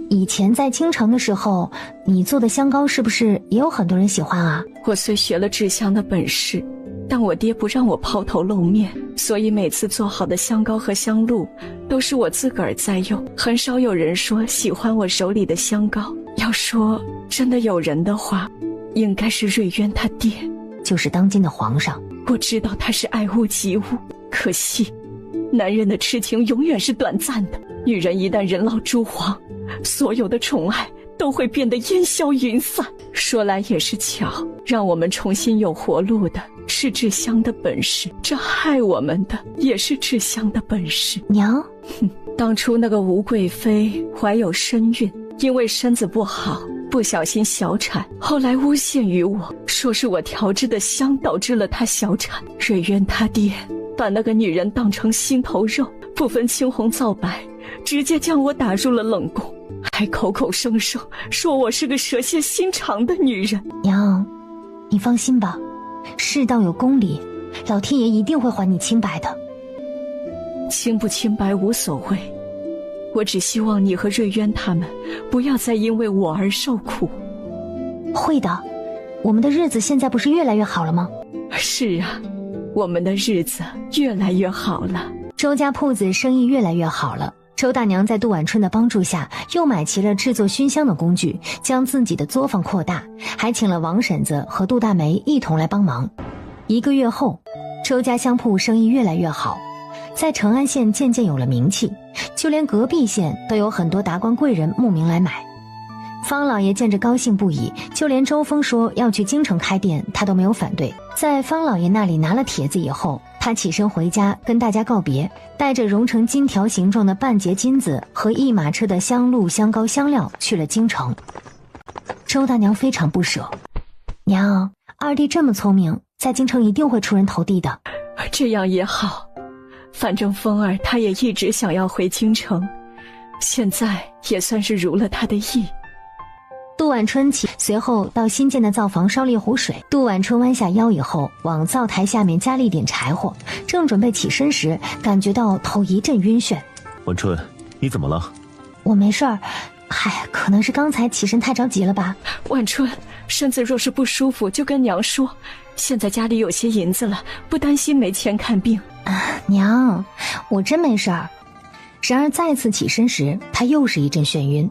以前在京城的时候，你做的香膏是不是也有很多人喜欢啊？我虽学了制香的本事，但我爹不让我抛头露面，所以每次做好的香膏和香露都是我自个儿在用，很少有人说喜欢我手里的香膏。要说真的有人的话，应该是瑞渊他爹，就是当今的皇上。我知道他是爱屋及乌，可惜男人的痴情永远是短暂的，女人一旦人老珠黄，所有的宠爱都会变得烟消云散。说来也是巧，让我们重新有活路的是制香的本事，这害我们的也是制香的本事。娘，当初那个吴贵妃怀有身孕，因为身子不好，不小心小产，后来诬陷于我，说是我调制的香导致了她小产。瑞渊他爹把那个女人当成心头肉，不分青红皂白，直接将我打入了冷宫，还口口声声说我是个蛇蝎心肠的女人。娘，你放心吧，世道有公理，老天爷一定会还你清白的。清不清白无所谓，我只希望你和瑞渊他们不要再因为我而受苦。会的，我们的日子现在不是越来越好了吗？是啊，我们的日子越来越好了。周家铺子生意越来越好了，周大娘在杜晚春的帮助下，又买齐了制作熏香的工具，将自己的作坊扩大，还请了王婶子和杜大梅一同来帮忙。1个月后，周家香铺生意越来越好，在成安县渐渐有了名气，就连隔壁县都有很多达官贵人慕名来买。方老爷见着高兴不已，就连周峰说要去京城开店，他都没有反对。在方老爷那里拿了帖子以后，他起身回家跟大家告别，带着融成金条形状的半截金子和一马车的香露、香膏、香料去了京城。周大娘非常不舍，娘，二弟这么聪明，在京城一定会出人头地的。这样也好，反正风儿他也一直想要回京城，现在也算是如了他的意。杜婉春随后到新建的灶房烧了一壶水。杜婉春弯下腰以后，往灶台下面加了一点柴火，正准备起身时，感觉到头一阵晕眩。婉春，你怎么了？我没事儿，嗨，可能是刚才起身太着急了吧。婉春，身子若是不舒服就跟娘说，现在家里有些银子了，不担心没钱看病。娘，我真没事儿。然而再次起身时，他又是一阵眩晕。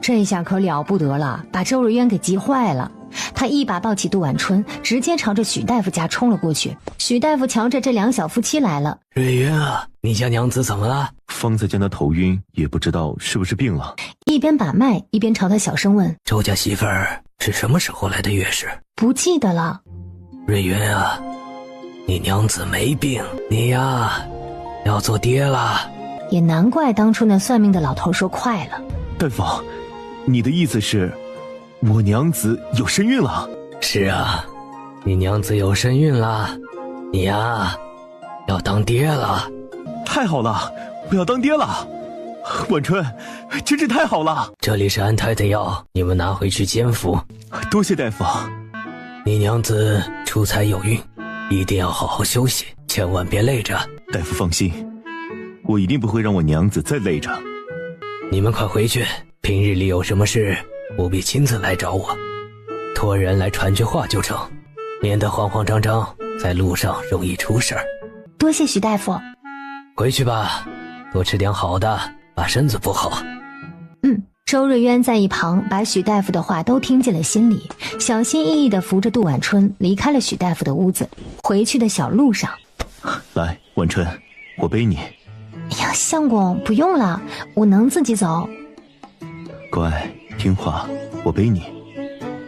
这下可了不得了，把周瑞渊给急坏了。他一把抱起杜婉春，直接朝着许大夫家冲了过去。许大夫瞧着这两小夫妻来了，瑞渊啊，你家娘子怎么了？方才见他头晕，也不知道是不是病了。一边把脉一边朝他小声问：周家媳妇儿是什么时候来的月事？不记得了。瑞渊啊，你娘子没病，你呀要做爹了。也难怪当初那算命的老头说快了。大夫，你的意思是我娘子有身孕了？是啊，你娘子有身孕了，你呀要当爹了。太好了，我要当爹了。婉春，真是太好了。这里是安胎的药，你们拿回去煎服。多谢大夫。你娘子出差有孕，一定要好好休息，千万别累着。大夫放心，我一定不会让我娘子再累着。你们快回去，平日里有什么事务必亲自来找我，托人来传句话就成，免得慌慌张张在路上容易出事儿。多谢许大夫。回去吧，多吃点好的，把身子补好。周瑞渊在一旁把许大夫的话都听进了心里，小心翼翼地扶着杜婉春离开了许大夫的屋子。回去的小路上，来，婉春，我背你。哎呀，相公不用了，我能自己走。乖，听话，我背你。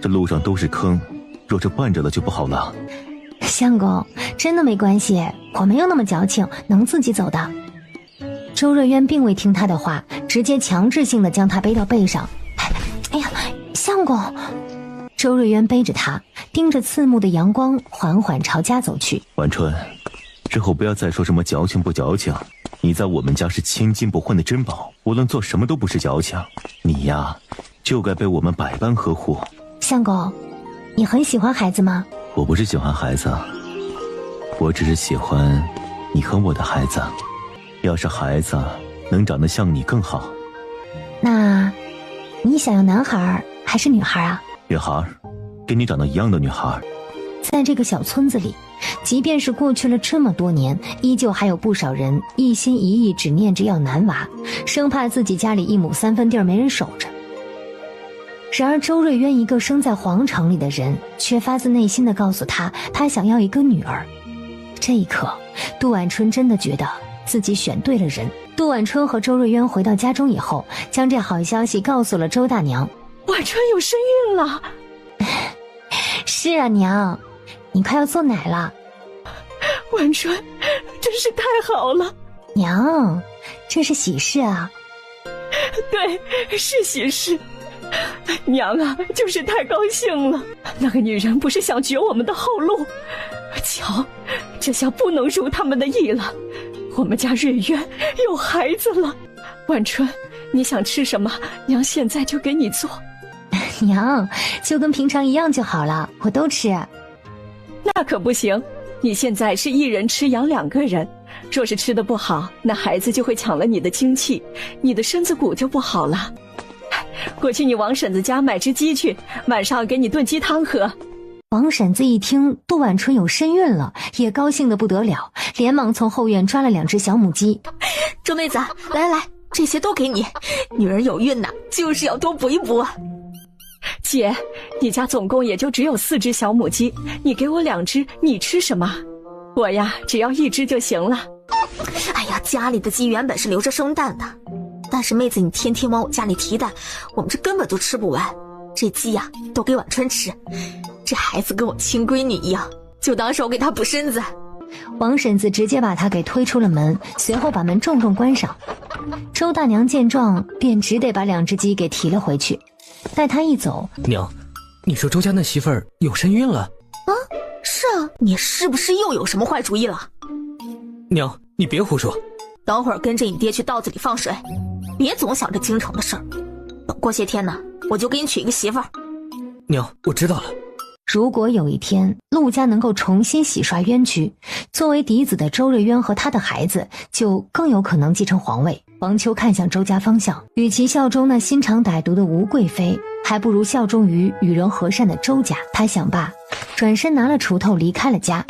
这路上都是坑，若是绊着了就不好了。相公，真的没关系，我没有那么矫情，能自己走的。周瑞渊并未听他的话，直接强制性的将他背到背上。哎呀，相公！周瑞渊背着他，盯着刺目的阳光，缓缓朝家走去。婉春，之后不要再说什么矫情不矫情，你在我们家是千金不换的珍宝，无论做什么都不是矫情。你呀，就该被我们百般呵护。相公，你很喜欢孩子吗？我不是喜欢孩子，我只是喜欢你和我的孩子。要是孩子能长得像你更好。那你想要男孩还是女孩啊？女孩，跟你长得一样的女孩。在这个小村子里，即便是过去了这么多年，依旧还有不少人一心一意只念着要男娃，生怕自己家里一亩三分地儿没人守着。然而周瑞渊一个生在皇城里的人，却发自内心的告诉他，他想要一个女儿。这一刻，杜婉春真的觉得自己选对了人。杜婉春和周瑞渊回到家中以后，将这好消息告诉了周大娘。婉春有身孕了。是啊，娘，你快要做奶了。婉春，真是太好了。娘，这是喜事啊。对，是喜事。娘啊，就是太高兴了。那个女人不是想绝我们的后路，瞧，这下不能如他们的意了。我们家瑞渊有孩子了。婉春，你想吃什么，娘现在就给你做。娘，就跟平常一样就好了，我都吃。那可不行，你现在是一人吃养2个人，若是吃得不好，那孩子就会抢了你的精气，你的身子骨就不好了。过去你王婶子家买只鸡去，晚上给你炖鸡汤喝。王婶子一听杜婉春有身孕了，也高兴得不得了，连忙从后院抓了2只小母鸡。周妹子，来来，这些都给你，女人有孕呐，就是要多补一补。姐，你家总共也就只有4只小母鸡，你给我2只，你吃什么？我呀，只要1只就行了。哎呀，家里的鸡原本是留着生蛋的，但是妹子你天天往我家里提蛋，我们这根本就吃不完。这鸡呀，都给婉春吃，这孩子跟我亲闺女一样，就当手给他补身子。王婶子直接把他给推出了门，随后把门重重关上。周大娘见状，便只得把2只鸡给提了回去。待她一走，娘，你说周家那媳妇儿有身孕了？啊，是啊，你是不是又有什么坏主意了？娘，你别胡说。等会儿跟着你爹去稻子里放水，别总想着京城的事儿。等过些天呢，我就给你娶一个媳妇儿。娘，我知道了。如果有一天陆家能够重新洗刷冤屈，作为嫡子的周瑞渊和他的孩子就更有可能继承皇位。王秋看向周家方向，与其效忠那心肠歹毒的吴贵妃，还不如效忠于与人和善的周家。他想罢，转身拿了锄头离开了家。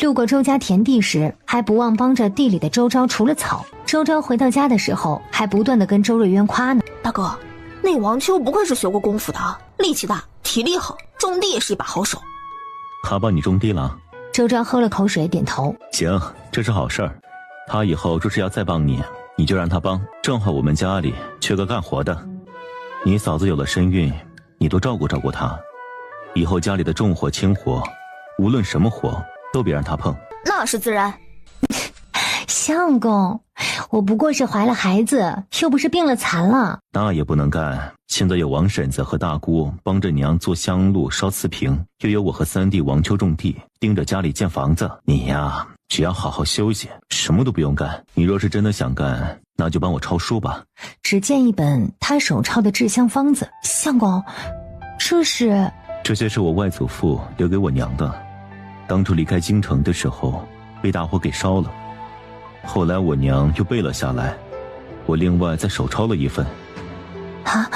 路过周家田地时，还不忘帮着地里的周昭除了草。周昭回到家的时候，还不断的跟周瑞渊夸呢：大哥，那王秋不愧是学过功夫的啊，力气大，体力好，种地也是一把好手。他帮你种地了？周昭喝了口水，点头。行，这是好事儿。他以后若是要再帮你，你就让他帮。正好我们家里缺个干活的，你嫂子有了身孕，你多照顾照顾她。以后家里的重活轻活，无论什么活都别让她碰。那是自然。相公，我不过是怀了孩子，又不是病了残了。那也不能干。现在有王婶子和大姑帮着娘做香露烧瓷瓶，又有我和三弟王秋种地，盯着家里建房子。你呀，只要好好休息，什么都不用干。你若是真的想干，那就帮我抄书吧。只见一本他手抄的制香方子。相公，这些是我外祖父留给我娘的，当初离开京城的时候被大火给烧了，后来我娘又背了下来，我另外再手抄了一份。啊，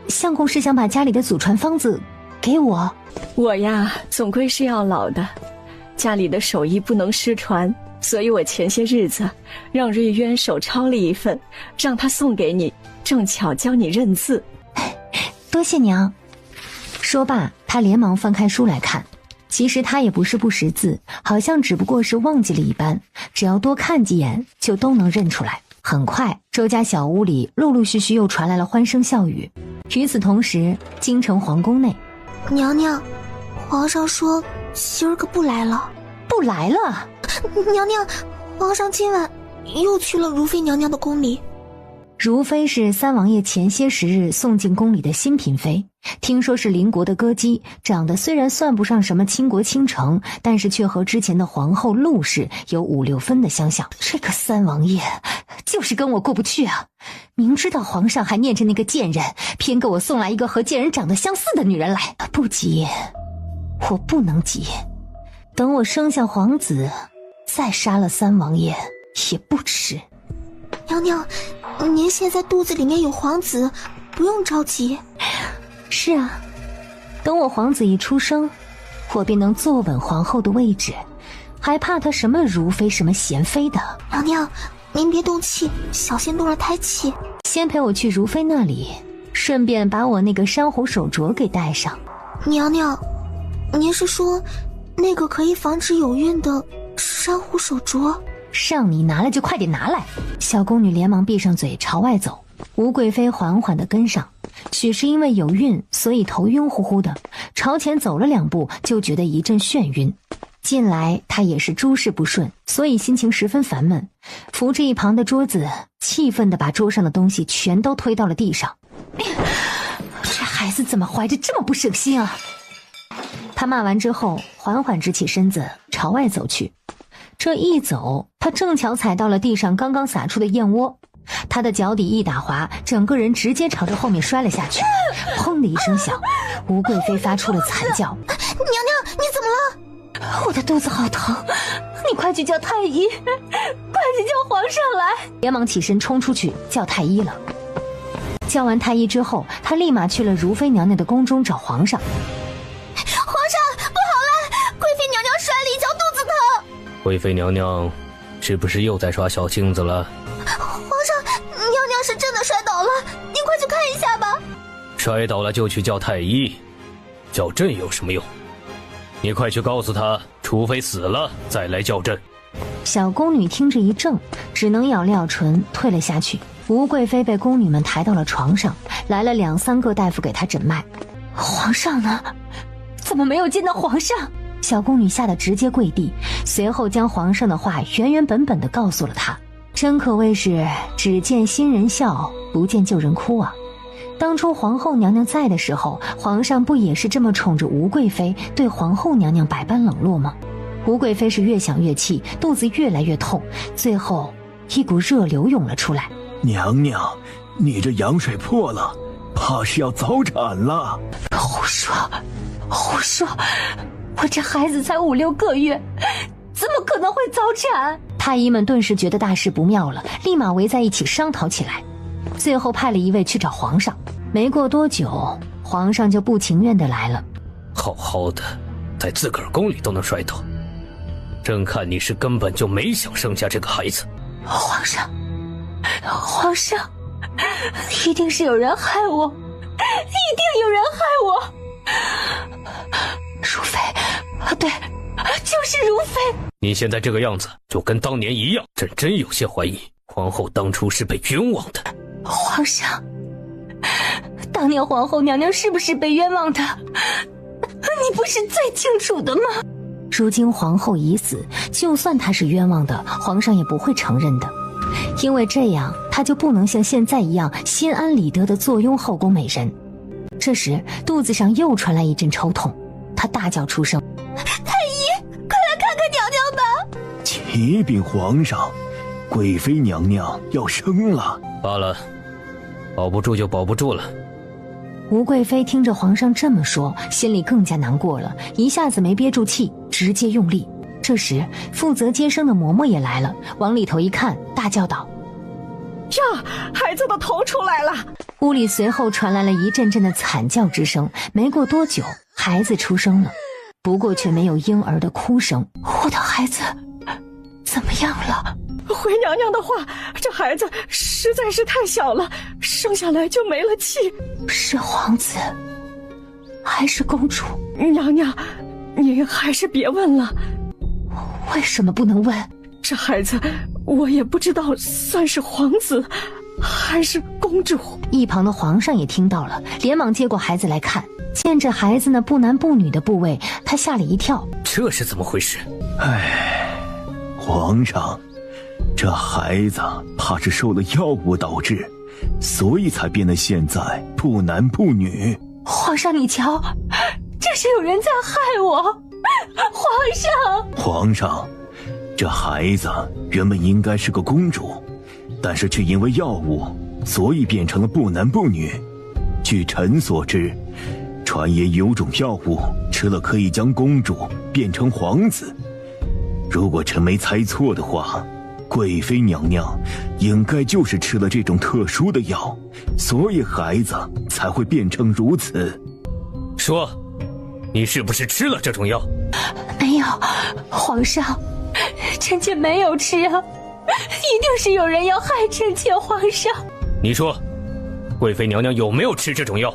相公是想把家里的祖传方子给我？我呀，总归是要老的，家里的手艺不能失传，所以我前些日子让瑞渊手抄了一份，让他送给你，正巧教你认字。多谢娘。说罢，他连忙翻开书来看。其实他也不是不识字，好像只不过是忘记了一般，只要多看几眼就都能认出来。很快，周家小屋里陆陆续续又传来了欢声笑语。与此同时，京城皇宫内，娘娘，皇上说今儿个不来了。不来了？娘娘，皇上今晚又去了如妃娘娘的宫里。如妃是三王爷前些时日送进宫里的新嫔妃，听说是邻国的歌姬，长得虽然算不上什么倾国倾城，但是却和之前的皇后陆氏有5、6分的相像。这个三王爷就是跟我过不去啊！明知道皇上还念着那个贱人，偏给我送来一个和贱人长得相似的女人来。不急，我不能急，等我生下皇子，再杀了三王爷也不迟。娘娘，您现在肚子里面有皇子，不用着急。是啊，等我皇子一出生，我便能坐稳皇后的位置，还怕他什么如妃什么贤妃的。娘娘，您别动气，小心动了胎气。先陪我去如妃那里，顺便把我那个珊瑚手镯给戴上。娘娘，您是说那个可以防止有孕的珊瑚手镯？让你拿了就快点拿来！小宫女连忙闭上嘴朝外走，吴贵妃缓缓地跟上。许是因为有孕，所以头晕乎乎的，朝前走了2步就觉得一阵眩晕。近来她也是诸事不顺，所以心情十分烦闷，扶着一旁的桌子，气愤地把桌上的东西全都推到了地上。这孩子怎么怀着这么不省心啊！她骂完之后，缓缓直起身子朝外走去。这一走，他正巧踩到了地上刚刚撒出的燕窝，他的脚底一打滑，整个人直接朝着后面摔了下去。砰的一声响，吴贵妃发出了惨叫。娘娘，你怎么了？我的肚子好疼，你快去叫太医，快去叫皇上来！连忙起身冲出去叫太医了。叫完太医之后，他立马去了如妃娘娘的宫中找皇上。皇上，不好了，贵妃娘娘摔了一跤，肚子疼。贵妃娘娘是不是又在耍小性子了？皇上，娘娘是真的摔倒了，您快去看一下吧。摔倒了就去叫太医，叫朕有什么用？你快去告诉他，除非死了再来叫朕。小宫女听着一怔，只能咬了咬唇退了下去。吴贵妃被宫女们抬到了床上，来了2、3个大夫给她诊脉。皇上呢？怎么没有见到皇上？小宫女吓得直接跪地，随后将皇上的话原原本本的告诉了她。真可谓是只见新人笑，不见旧人哭啊。当初皇后娘娘在的时候，皇上不也是这么宠着吴贵妃，对皇后娘娘百般冷落吗？吴贵妃是越想越气，肚子越来越痛，最后一股热流涌了出来。娘娘，你这羊水破了，怕是要早产了。胡说，胡说！我这孩子才5、6个月，怎么可能会早产？太医们顿时觉得大事不妙了，立马围在一起商讨起来。最后派了一位去找皇上。没过多久，皇上就不情愿的来了。好好的，在自个儿宫里都能摔倒，朕看你是根本就没想生下这个孩子。皇上，皇上，一定是有人害我，一定有人害我。如妃，对，就是如妃。你现在这个样子就跟当年一样，朕真有些怀疑皇后当初是被冤枉的。皇上，当年皇后娘娘是不是被冤枉的？你不是最清楚的吗？如今皇后已死，就算她是冤枉的，皇上也不会承认的，因为这样她就不能像现在一样心安理得地坐拥后宫美人。这时肚子上又传来一阵抽痛，她大叫出声：太医，快来看看娘娘吧！启禀皇上，贵妃娘娘要生了。罢了，保不住就保不住了。吴贵妃听着皇上这么说，心里更加难过了，一下子没憋住气，直接用力。这时负责接生的嬷嬷也来了，往里头一看，大叫道：呀，孩子的头出来了！屋里随后传来了一阵阵的惨叫之声，没过多久，孩子出生了，不过却没有婴儿的哭声。我的孩子怎么样了？回娘娘的话，这孩子实在是太小了，生下来就没了气。是皇子还是公主？娘娘，你还是别问了。为什么不能问？这孩子我也不知道算是皇子还是公主。一旁的皇上也听到了，连忙接过孩子来看，见这孩子那不男不女的部位，他吓了一跳。这是怎么回事？皇上，这孩子怕是受了药物导致，所以才变得现在不男不女。皇上你瞧，这是有人在害我。皇上，这孩子原本应该是个公主，但是却因为药物，所以变成了不男不女。据臣所知，传言有种药物吃了可以将公主变成皇子。如果臣没猜错的话，贵妃娘娘应该就是吃了这种特殊的药，所以孩子才会变成如此。说，你是不是吃了这种药？没有，皇上，臣妾没有吃啊，一定是有人要害臣妾。皇上，你说，贵妃娘娘有没有吃这种药？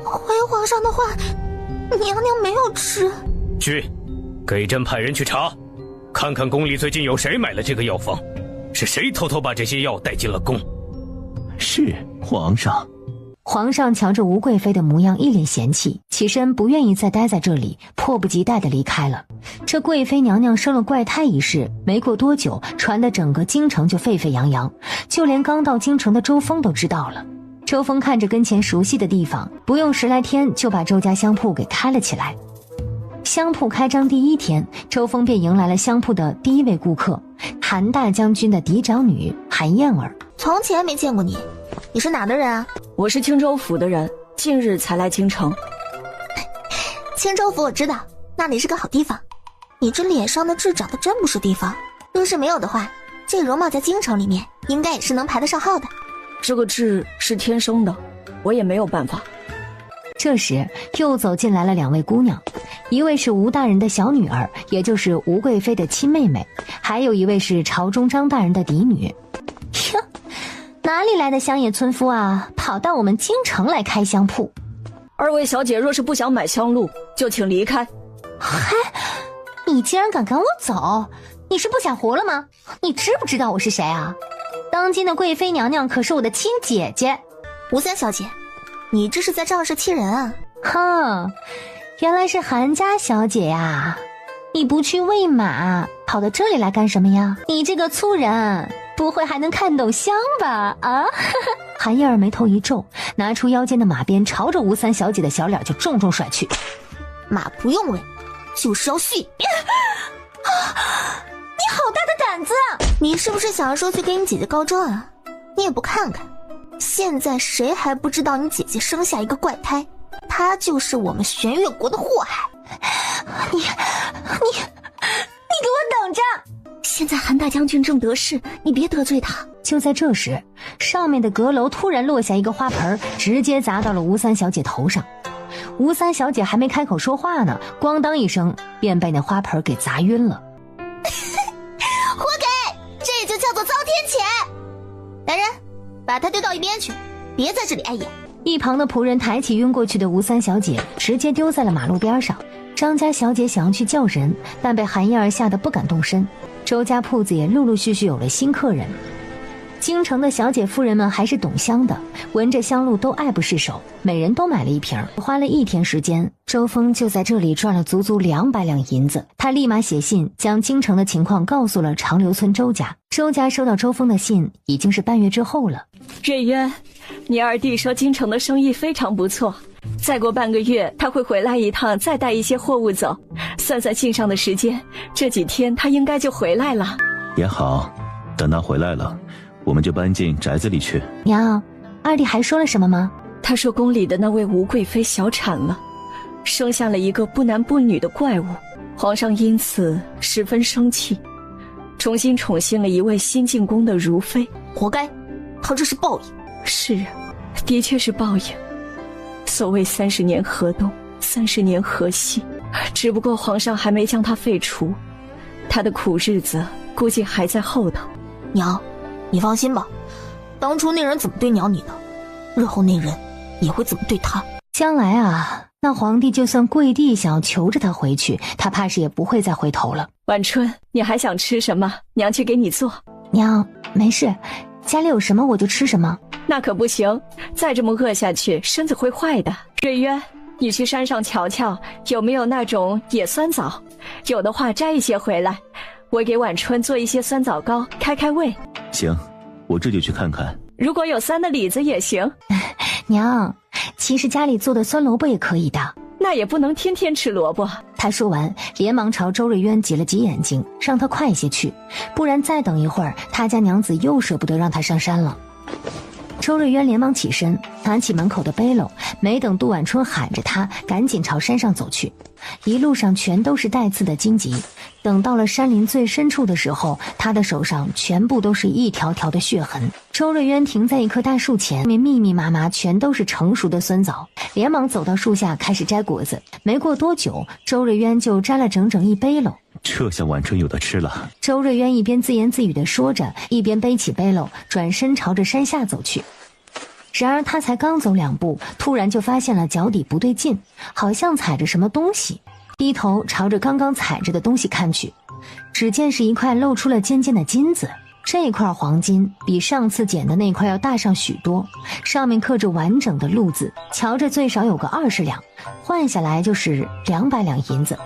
回皇上的话，娘娘没有吃。去，给朕派人去查，看看宫里最近有谁买了这个药方，是谁偷偷把这些药带进了宫。是，皇上。皇上瞧着吴贵妃的模样，一脸嫌弃，起身不愿意再待在这里，迫不及待地离开了。这贵妃娘娘生了怪胎一事，没过多久，传得整个京城就沸沸扬扬，就连刚到京城的周峰都知道了。周峰看着跟前熟悉的地方，不用10来天就把周家香铺给开了起来。香铺开张第1天，周峰便迎来了香铺的第1位顾客，韩大将军的嫡长女韩燕儿。从前没见过你，你是哪的人啊？我是青州府的人，近日才来京城。青州府我知道，那里是个好地方。你这脸上的痣长得真不是地方，若是没有的话，这容貌在京城里面应该也是能排得上号的。这个痣是天生的，我也没有办法。这时又走进来了2位姑娘，一位是吴大人的小女儿，也就是吴贵妃的亲妹妹，还有一位是朝中张大人的嫡女。哟，哪里来的乡野村夫啊，跑到我们京城来开香铺。2位小姐若是不想买香露，就请离开。嗨，你竟然敢赶我走，你是不想活了吗？你知不知道我是谁啊？当今的贵妃娘娘可是我的亲姐姐。吴三小姐，你这是在仗势欺人啊！哼，原来是韩家小姐呀！你不去喂马，跑到这里来干什么呀？你这个粗人，不会还能看懂香吧？啊！韩燕儿眉头一皱，拿出腰间的马鞭，朝着吴三小姐的小脸就重重甩去。马不用喂，就是要戏。你好大的胆子！你是不是想要说去给你姐姐告状啊？你也不看看，现在谁还不知道你姐姐生下一个怪胎，她就是我们玄月国的祸害。你给我等着！现在韩大将军正得势，你别得罪他。就在这时，上面的阁楼突然落下一个花盆，直接砸到了吴三小姐头上。吴三小姐还没开口说话呢，咣当一声便被那花盆给砸晕了。活该，这就叫做遭天谴！来人，把他丢到一边去，别在这里碍眼。一旁的仆人抬起晕过去的吴三小姐，直接丢在了马路边上。张家小姐想要去叫人，但被韩燕儿吓得不敢动身。周家铺子也陆陆续续有了新客人。京城的小姐夫人们还是懂香的，闻着香露都爱不释手，每人都买了一瓶。花了1天时间，周峰就在这里赚了足足200两银子。他立马写信将京城的情况告诉了长留村周家。周家收到周峰的信已经是半月之后了。瑞渊，你二弟说京城的生意非常不错，再过半个月他会回来一趟，再带一些货物走。算算信上的时间，这几天他应该就回来了。也好，等他回来了，我们就搬进宅子里去。娘，二弟还说了什么吗？他说宫里的那位吴贵妃小产了，生下了一个不男不女的怪物，皇上因此十分生气，重新宠幸了一位新进宫的如妃。活该，他这是报应。是啊，的确是报应。所谓30年河东，30年河西，只不过皇上还没将他废除，他的苦日子估计还在后头。娘，你放心吧，当初那人怎么对娘你的，日后那人也会怎么对他。将来啊，那皇帝就算跪地想要求着他回去，他怕是也不会再回头了。晚春，你还想吃什么？娘去给你做。娘，没事，家里有什么我就吃什么。那可不行，再这么饿下去身子会坏的。瑞渊，你去山上瞧瞧有没有那种野酸枣，有的话摘一些回来，我给晚春做一些酸枣糕开开胃。行，我这就去看看。如果有酸的李子也行。娘，其实家里做的酸萝卜也可以的。那也不能天天吃萝卜。他说完连忙朝周瑞渊挤了挤眼睛，让他快些去，不然再等一会儿他家娘子又舍不得让他上山了。周瑞渊连忙起身，拿起门口的背篓，没等杜婉春喊着他，赶紧朝山上走去。一路上全都是带刺的荆棘，等到了山林最深处的时候，他的手上全部都是一条条的血痕。周瑞渊停在一棵大树前面，密密麻麻全都是成熟的酸枣，连忙走到树下开始摘果子。没过多久，周瑞渊就摘了整整一背篓。这下晚春有的吃了。周瑞渊一边自言自语地说着，一边背起背篓，转身朝着山下走去。然而他才刚走2步，突然就发现了脚底不对劲，好像踩着什么东西。低头朝着刚刚踩着的东西看去，只见是一块露出了尖尖的金子。这块黄金比上次捡的那块要大上许多，上面刻着完整的鹿字，瞧着最少有个20两，换下来就是200两银子。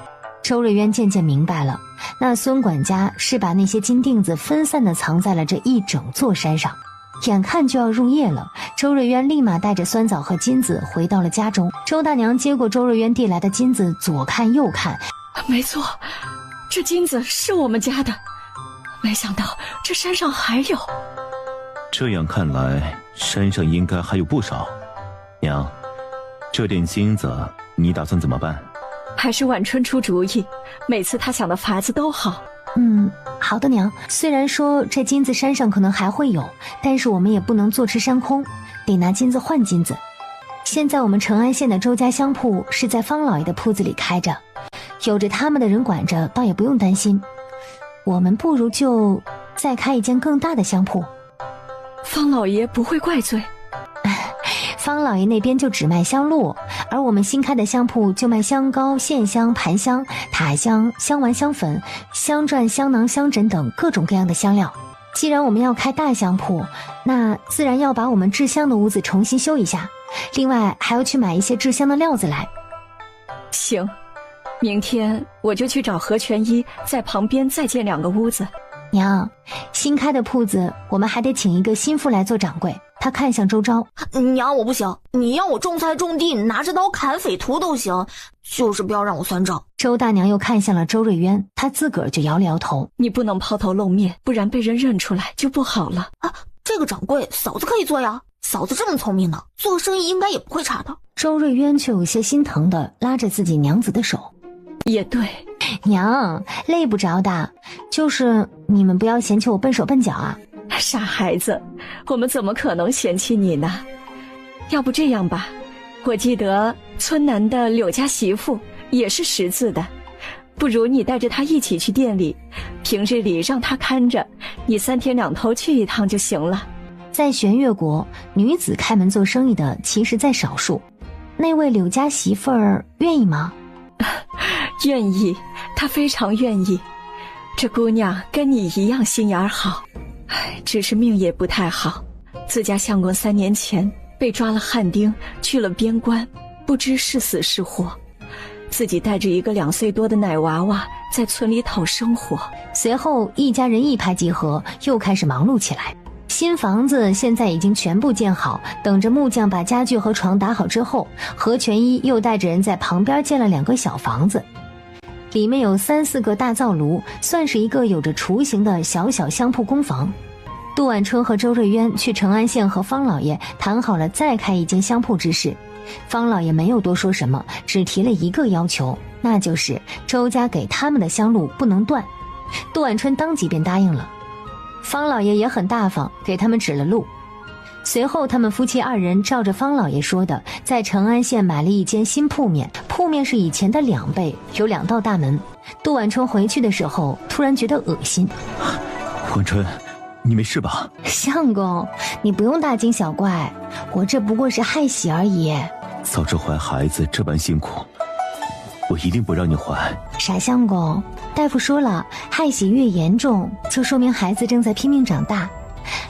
周瑞渊渐渐明白了，那孙管家是把那些金锭子分散地藏在了这一整座山上。眼看就要入夜了，周瑞渊立马带着酸枣和金子回到了家中。周大娘接过周瑞渊递来的金子，左看右看，没错，这金子是我们家的，没想到这山上还有。这样看来山上应该还有不少。娘，这点金子你打算怎么办？还是晚春出主意，每次她想的法子都好。好的娘。虽然说这金子山上可能还会有，但是我们也不能坐吃山空，得拿金子换金子。现在我们成安县的周家香铺是在方老爷的铺子里开着，有着他们的人管着，倒也不用担心。我们不如就再开一间更大的香铺。方老爷不会怪罪。方老爷那边就只卖香露，而我们新开的香铺就卖香膏、线香、盘香、塔香、香丸、香粉、香篆、香囊、香枕等各种各样的香料。既然我们要开大香铺，那自然要把我们制香的屋子重新修一下，另外还要去买一些制香的料子来。行，明天我就去找何全一，在旁边再建2个屋子。娘，新开的铺子我们还得请一个心腹来做掌柜。他看向周昭，娘，我不行，你要我种菜种地，拿着刀砍匪徒都行，就是不要让我算账。周大娘又看向了周瑞渊，她自个儿就摇了摇头，你不能抛头露面，不然被人认出来就不好了啊。这个掌柜嫂子可以做呀，嫂子这么聪明呢，做生意应该也不会差的。周瑞渊却有些心疼的拉着自己娘子的手，也对，娘，累不着的，就是你们不要嫌弃我笨手笨脚啊。傻孩子，我们怎么可能嫌弃你呢？要不这样吧，我记得村南的柳家媳妇也是识字的，不如你带着她一起去店里，平日里让她看着，你3天2头去一趟就行了。在玄月国，女子开门做生意的其实在少数，那位柳家媳妇儿愿意吗？愿意，她非常愿意。这姑娘跟你一样心眼好，只是命也不太好。自家相公3年前被抓了汉丁，去了边关，不知是死是活。自己带着一个2岁多的奶娃娃在村里讨生活。随后一家人一拍即合，又开始忙碌起来。新房子现在已经全部建好，等着木匠把家具和床打好之后，何全一又带着人在旁边建了2个小房子，里面有3、4个大灶炉，算是一个有着雏形的小小香铺工房。杜婉春和周瑞渊去成安县和方老爷谈好了再开一间香铺之事。方老爷没有多说什么，只提了一个要求，那就是周家给他们的香路不能断。杜婉春当即便答应了。方老爷也很大方，给他们指了路。随后他们夫妻2人照着方老爷说的，在成安县买了一间新铺面，铺面是以前的2倍，有2道大门。杜婉春回去的时候突然觉得恶心。婉春，你没事吧？相公，你不用大惊小怪，我这不过是害喜而已。早知怀孩子这般辛苦，我一定不让你怀。傻相公，大夫说了，害喜越严重，就说明孩子正在拼命长大。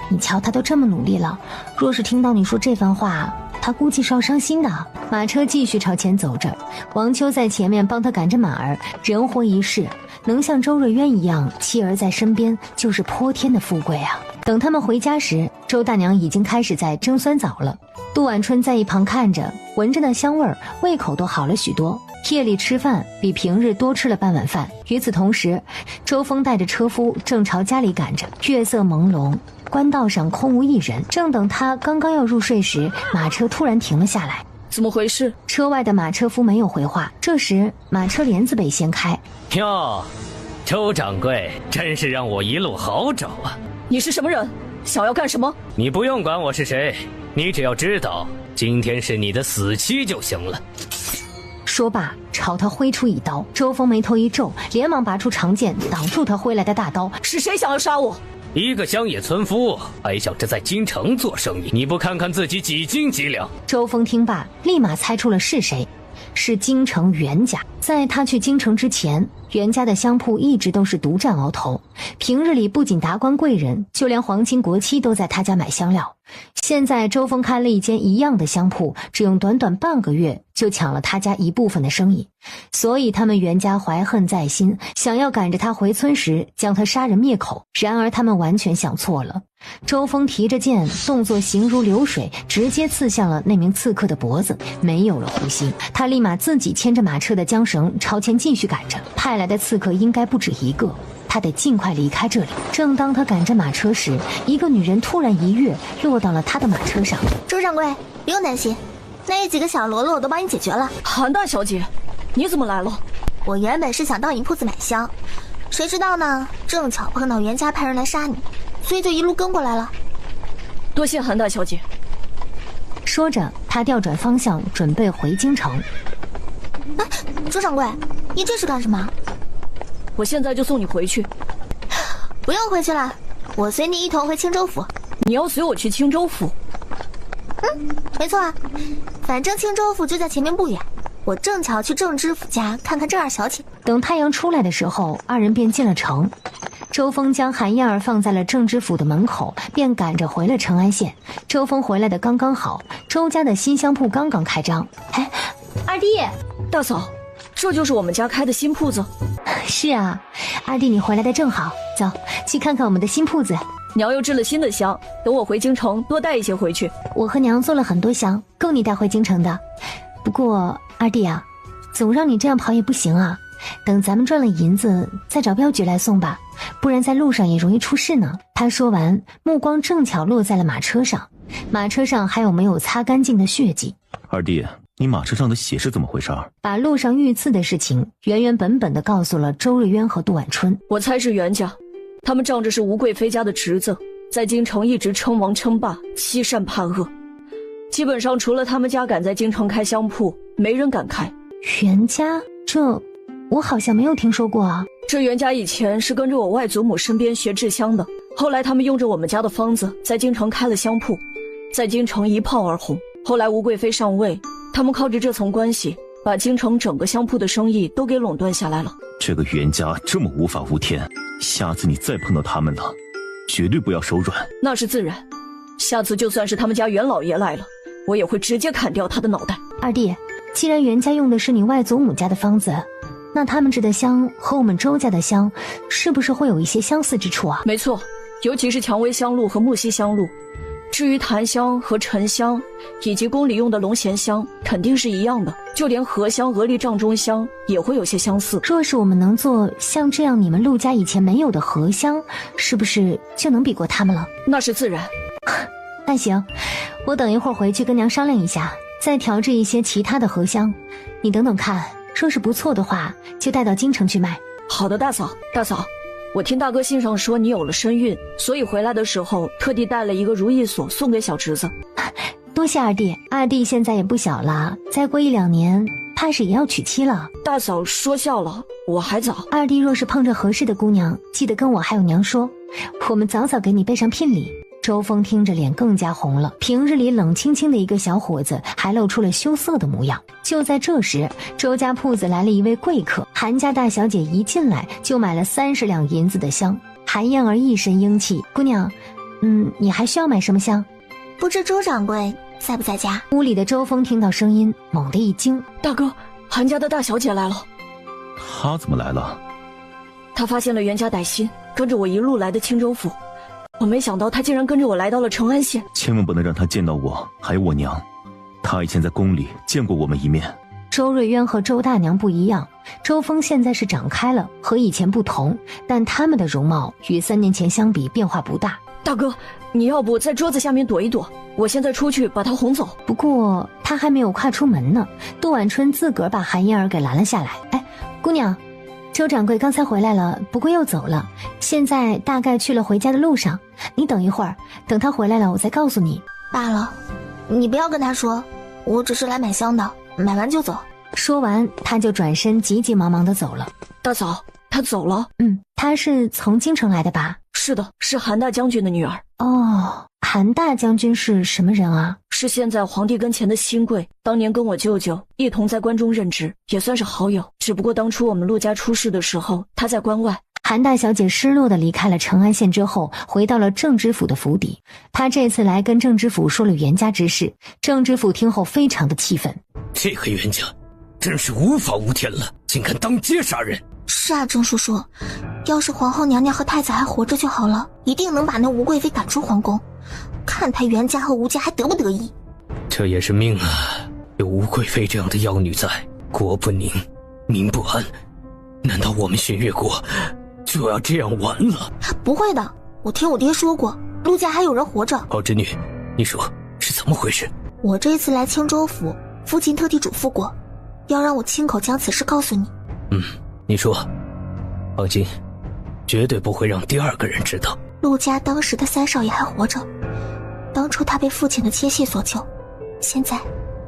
你瞧他都这么努力了，若是听到你说这番话，他估计是要伤心的。马车继续朝前走着，王秋在前面帮他赶着马儿。人活一世，能像周瑞渊一样妻儿在身边，就是泼天的富贵啊。等他们回家时，周大娘已经开始在蒸酸枣了。杜婉春在一旁看着，闻着那香味儿，胃口都好了许多。夜里吃饭比平日多吃了半碗饭。与此同时，周峰带着车夫正朝家里赶着，月色朦胧，官道上空无一人。正等他刚刚要入睡时，马车突然停了下来。怎么回事？车外的马车夫没有回话。这时马车帘子被掀开。哟，周掌柜真是让我一路好找啊！你是什么人？想要干什么？你不用管我是谁，你只要知道今天是你的死期就行了。说罢朝他挥出一刀。周峰眉头一皱，连忙拔出长剑挡住他挥来的大刀。是谁想要杀我？一个乡野村夫还想着在京城做生意，你不看看自己几斤几两？周峰听罢立马猜出了是谁，是京城袁家。在他去京城之前，袁家的香铺一直都是独占鳌头，平日里不仅达官贵人，就连皇亲国戚都在他家买香料。现在周峰开了一间一样的香铺，只用短短半个月就抢了他家一部分的生意，所以他们袁家怀恨在心，想要赶着他回村时将他杀人灭口。然而他们完全想错了。周峰提着剑，动作行如流水，直接刺向了那名刺客的脖子。没有了呼吸，他立马自己牵着马车的缰绳朝前继续赶着。派来的刺客应该不止一个，他得尽快离开这里。正当他赶着马车时，一个女人突然一跃落到了他的马车上。周掌柜，不用担心，那几个小喽啰我都帮你解决了。韩大小姐，你怎么来了？我原本是想到你铺子买香，谁知道呢，正巧碰到袁家派人来杀你，所以就一路跟过来了。多谢韩大小姐。说着他调转方向准备回京城。哎，周掌柜，你这是干什么？我现在就送你回去。不用回去了，我随你一同回青州府。你要随我去青州府？没错啊，反正青州府就在前面不远，我正巧去郑知府家看看郑二小姐。等太阳出来的时候，2人便进了城。周峰将韩燕儿放在了郑知府的门口，便赶着回了成安县。周峰回来的刚刚好，周家的新香铺刚刚开张。哎，二弟，大嫂，这就是我们家开的新铺子。是啊，二弟你回来的正好，走，去看看我们的新铺子。娘又制了新的香，等我回京城多带一些回去。我和娘做了很多香，够你带回京城的。不过二弟啊，总让你这样跑也不行啊，等咱们赚了银子再找镖局来送吧，不然在路上也容易出事呢。他说完，目光正巧落在了马车上，马车上还有没有擦干净的血迹。二弟，你马车上的血是怎么回事？把路上遇刺的事情原原本本地告诉了周瑞渊和杜婉春。我猜是袁家，他们仗着是吴贵妃家的侄子，在京城一直称王称霸，欺善怕恶，基本上除了他们家敢在京城开香铺，没人敢开。袁家？这我好像没有听说过啊。这袁家以前是跟着我外祖母身边学制香的，后来他们用着我们家的方子在京城开了香铺，在京城一炮而红。后来吴贵妃上位，他们靠着这层关系把京城整个香铺的生意都给垄断下来了。这个袁家这么无法无天，下次你再碰到他们了，绝对不要手软。那是自然，下次就算是他们家袁老爷来了，我也会直接砍掉他的脑袋。二弟，既然袁家用的是你外祖母家的方子，那他们制的香和我们周家的香是不是会有一些相似之处啊？没错，尤其是蔷薇香露和木樨香露。至于檀香和沉香以及宫里用的龙涎香肯定是一样的，就连荷香、鹅梨帐中香也会有些相似。若是我们能做像这样你们陆家以前没有的荷香，是不是就能比过他们了？那是自然。那行，我等一会儿回去跟娘商量一下，再调制一些其他的荷香，你等等看，若是不错的话就带到京城去卖。好的，大嫂。大嫂，我听大哥信上说你有了身孕，所以回来的时候特地带了一个如意锁送给小侄子。多谢二弟，二弟现在也不小了，再过1-2年怕是也要娶妻了。大嫂说笑了，我还早。二弟若是碰着合适的姑娘，记得跟我还有娘说，我们早早给你备上聘礼。周峰听着脸更加红了，平日里冷清清的一个小伙子还露出了羞涩的模样。就在这时，周家铺子来了一位贵客，韩家大小姐一进来就买了30两银子的香。韩燕儿一身英气，姑娘，你还需要买什么香？不知周掌柜在不在家？屋里的周峰听到声音，猛地一惊，大哥，韩家的大小姐来了。她怎么来了？她发现了袁家歹心，跟着我一路来的青州府。我没想到他竟然跟着我来到了成安县，千万不能让他见到我还有我娘，他以前在宫里见过我们一面。周瑞渊和周大娘不一样，周峰现在是长开了，和以前不同，但他们的容貌与3年前相比变化不大。大哥，你要不在桌子下面躲一躲，我现在出去把他哄走。不过他还没有跨出门呢，杜婉春自个儿把韩燕儿给拦了下来。哎，姑娘，周掌柜刚才回来了，不过又走了，现在大概去了回家的路上，你等一会儿，等他回来了我再告诉你。罢了，你不要跟他说，我只是来买香的，买完就走。说完他就转身急急忙忙地走了。大嫂，他走了？他是从京城来的吧？是的，是韩大将军的女儿。哦，韩大将军是什么人啊？是现在皇帝跟前的新贵，当年跟我舅舅一同在关中任职，也算是好友。只不过当初我们陆家出事的时候，他在关外。韩大小姐失落地离开了成安县之后，回到了郑知府的府邸。她这次来跟郑知府说了袁家之事，郑知府听后非常的气愤。这个袁家真是无法无天了，竟敢当街杀人！是啊，郑叔叔，要是皇后娘娘和太子还活着就好了，一定能把那吴贵妃赶出皇宫，看他袁家和吴家还得不得意。这也是命啊，有吴贵妃这样的妖女在，国不宁，民不安。难道我们巡越国就要这样完了？不会的，我听我爹说过，陆家还有人活着。好侄女，你说是怎么回事？我这次来青州府，父亲特地嘱咐过，要让我亲口将此事告诉你。你说，放心，绝对不会让第2个人知道。陆家当时的3少爷还活着，当初他被父亲的切系所救，现在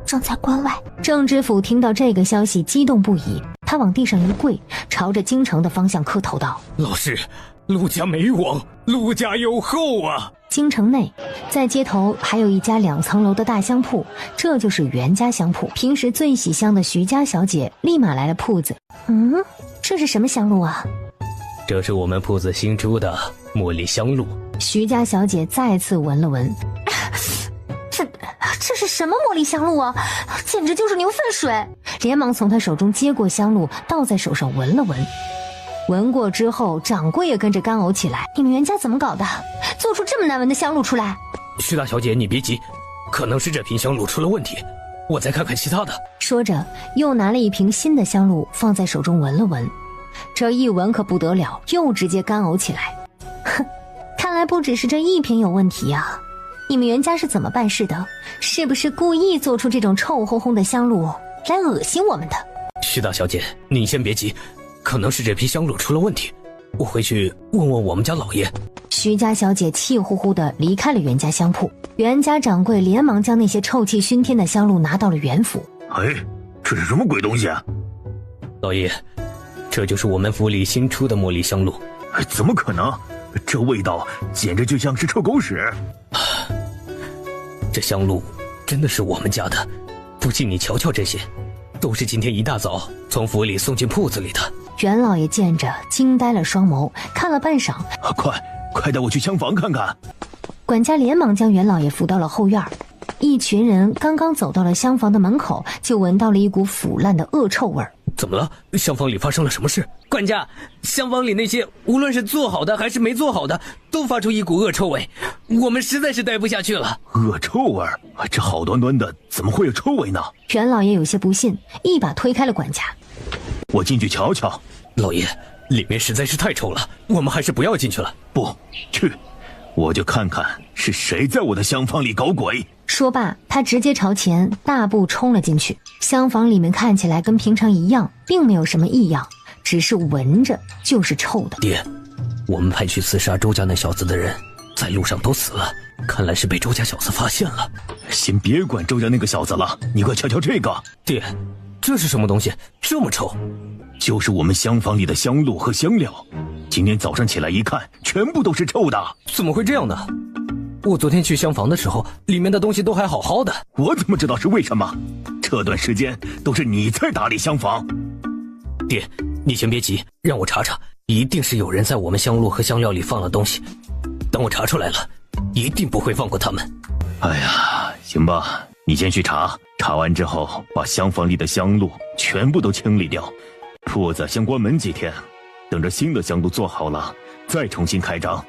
正在关外。郑知府听到这个消息激动不已，他往地上一跪，朝着京城的方向磕头道：老师，陆家没亡，陆家有后啊！京城内，在街头还有一家2层楼的大香铺，这就是袁家香铺。平时最喜香的徐家小姐立马来了铺子。这是什么香露啊？这是我们铺子新出的茉莉香露。徐家小姐再次闻了闻，这是什么茉莉香露啊，简直就是牛粪水！连忙从他手中接过香露，倒在手上闻了闻。闻过之后，掌柜也跟着干呕起来。你们袁家怎么搞的，做出这么难闻的香露出来？徐大小姐，你别急，可能是这瓶香露出了问题，我再看看其他的。说着，又拿了一瓶新的香露放在手中闻了闻。这一闻可不得了，又直接干呕起来。哼，看来不只是这一瓶有问题啊！你们袁家是怎么办事的？是不是故意做出这种臭烘烘的香露来恶心我们的？徐大小姐，您先别急，可能是这批香露出了问题，我回去问问我们家老爷。徐家小姐气呼呼地离开了袁家香铺，袁家掌柜连忙将那些臭气熏天的香露拿到了袁府。哎，这是什么鬼东西啊？老爷，这就是我们府里新出的茉莉香露。怎么可能？这味道简直就像是臭狗屎！这香露真的是我们家的，不信你瞧瞧，这些都是今天一大早从府里送进铺子里的。袁老爷见着惊呆了双眸，看了半晌，快带我去厢房看看。管家连忙将袁老爷扶到了后院。一群人刚刚走到了厢房的门口，就闻到了一股腐烂的恶臭味。怎么了？厢房里发生了什么事？管家，厢房里那些无论是做好的还是没做好的，都发出一股恶臭味，我们实在是待不下去了。恶臭味？这好端端的怎么会有臭味呢？袁老爷有些不信，一把推开了管家。我进去瞧瞧。老爷，里面实在是太臭了，我们还是不要进去了。不去，我就看看是谁在我的厢房里搞鬼。说罢，他直接朝前大步冲了进去。厢房里面看起来跟平常一样，并没有什么异样，只是闻着就是臭的。爹，我们派去刺杀周家那小子的人在路上都死了，看来是被周家小子发现了。先别管周家那个小子了，你快瞧瞧这个。爹，这是什么东西？这么臭？就是我们厢房里的香露和香料，今天早上起来一看，全部都是臭的。怎么会这样呢？我昨天去厢房的时候，里面的东西都还好好的。我怎么知道是为什么？这段时间都是你在打理厢房。爹，你先别急，让我查查，一定是有人在我们香露和香料里放了东西。等我查出来了，一定不会放过他们。哎呀，行吧，你先去查，查完之后把厢房里的香露全部都清理掉。铺子先关门几天，等着新的香露做好了，再重新开张。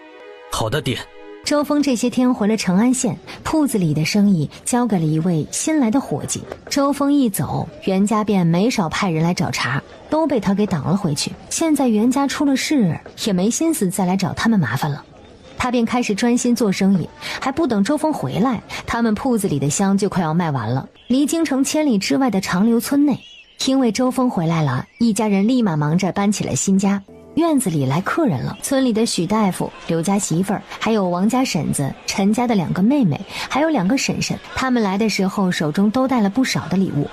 好的，爹。周峰这些天回了成安县，铺子里的生意交给了一位新来的伙计。周峰一走，袁家便没少派人来找茬，都被他给挡了回去。现在袁家出了事，也没心思再来找他们麻烦了。他便开始专心做生意，还不等周峰回来，他们铺子里的香就快要卖完了。离京城千里之外的长留村内，因为周峰回来了，一家人立马忙着搬起了新家。院子里来客人了，村里的许大夫、刘家媳妇儿，还有王家婶子、陈家的2个妹妹，还有2个婶婶，他们来的时候手中都带了不少的礼物，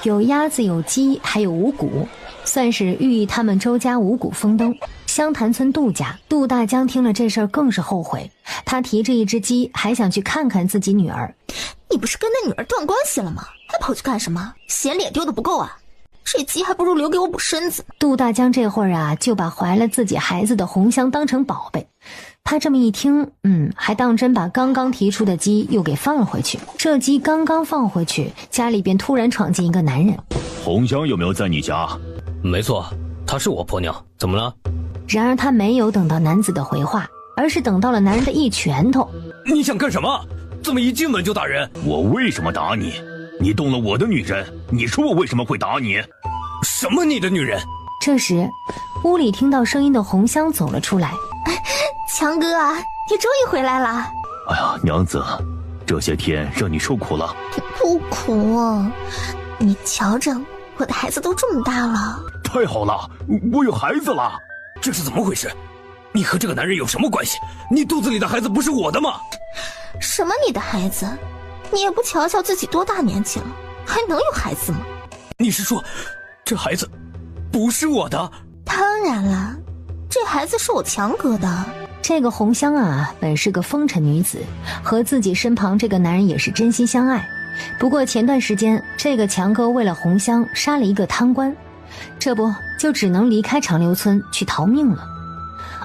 有鸭子，有鸡，还有五谷，算是寓意他们周家五谷丰登。湘潭村杜家，杜大江听了这事儿更是后悔，他提着一只鸡，还想去看看自己女儿。你不是跟那女儿断关系了吗？还跑去干什么？嫌脸丢的不够啊？这鸡还不如留给我补身子。杜大江这会儿啊，就把怀了自己孩子的红香当成宝贝。他这么一听，还当真把刚刚提出的鸡又给放了回去。这鸡刚刚放回去，家里便突然闯进一个男人。红香有没有在你家？没错，她是我婆娘，怎么了？然而他没有等到男子的回话，而是等到了男人的一拳头。你想干什么？怎么一进门就打人？我为什么打你？你动了我的女人，你说我为什么会打你？什么你的女人？这时屋里听到声音的红香走了出来。强哥啊，你终于回来了。哎呀，娘子，这些天让你受苦了。不苦，你瞧着，我的孩子都这么大了。太好了，我有孩子了。这是怎么回事？你和这个男人有什么关系？你肚子里的孩子不是我的吗？什么你的孩子？你也不瞧瞧自己多大年纪了，还能有孩子吗？你是说这孩子不是我的？当然了，这孩子是我强哥的。这个红香啊，本是个风尘女子，和自己身旁这个男人也是真心相爱。不过前段时间这个强哥为了红香杀了一个贪官，这不就只能离开长留村去逃命了。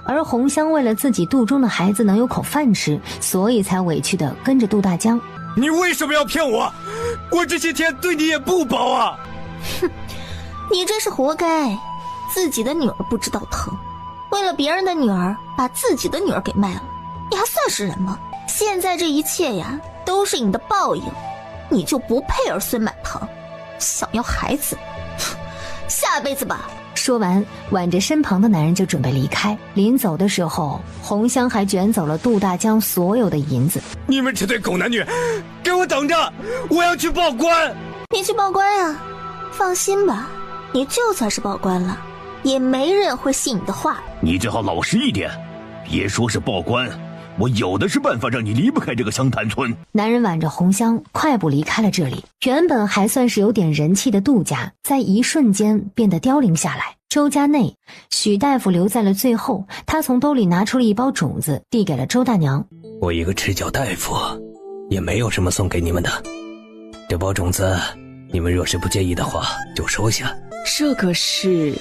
而红香为了自己肚中的孩子能有口饭吃，所以才委屈的跟着杜大江。你为什么要骗我？我这些天对你也不薄啊！哼，你这是活该，自己的女儿不知道疼，为了别人的女儿把自己的女儿给卖了，你还算是人吗？现在这一切呀，都是你的报应，你就不配儿孙满堂，想要孩子，下辈子吧。说完，挽着身旁的男人就准备离开。临走的时候，红香还卷走了杜大江所有的银子。你们这对狗男女，给我等着！我要去报官。你去报官呀？放心吧，你就算是报官了，也没人会信你的话。你最好老实一点，别说是报官，我有的是办法让你离不开这个湘潭村。男人挽着红香快步离开了这里。原本还算是有点人气的杜家，在一瞬间变得凋零下来。周家内，许大夫留在了最后，他从兜里拿出了一包种子，递给了周大娘。我一个赤脚大夫，也没有什么送给你们的。这包种子，你们若是不介意的话，就收下。这个是……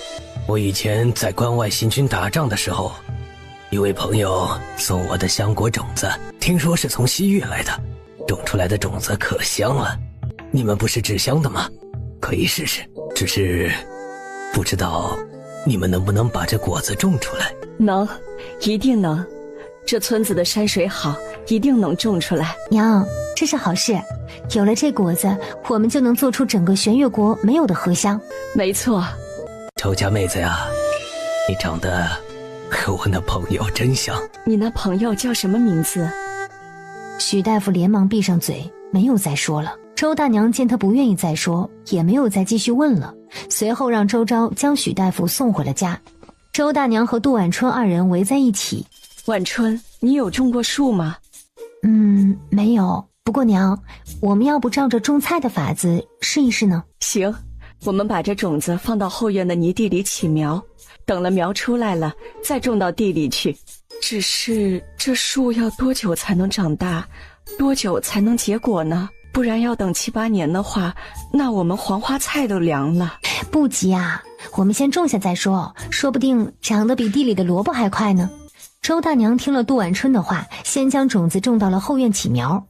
我以前在关外行军打仗的时候，一位朋友送我的香果种子，听说是从西域来的，种出来的种子可香了。你们不是制香的吗？可以试试，只是不知道你们能不能把这果子种出来。能，一定能。这村子的山水好，一定能种出来。娘，这是好事，有了这果子，我们就能做出整个玄月国没有的荷香。没错。周家妹子呀，你长得和我那朋友真像。你那朋友叫什么名字？许大夫连忙闭上嘴，没有再说了。周大娘见他不愿意再说，也没有再继续问了，随后让周昭将许大夫送回了家。周大娘和杜晚春二人围在一起。晚春，你有种过树吗？没有，不过娘，我们要不照着种菜的法子试一试呢？行，我们把这种子放到后院的泥地里起苗，等了苗出来了再种到地里去。只是这树要多久才能长大，多久才能结果呢？不然要等7、8年的话，那我们黄花菜都凉了。不急啊，我们先种下再说，说不定长得比地里的萝卜还快呢。周大娘听了杜晚春的话，先将种子种到了后院起苗。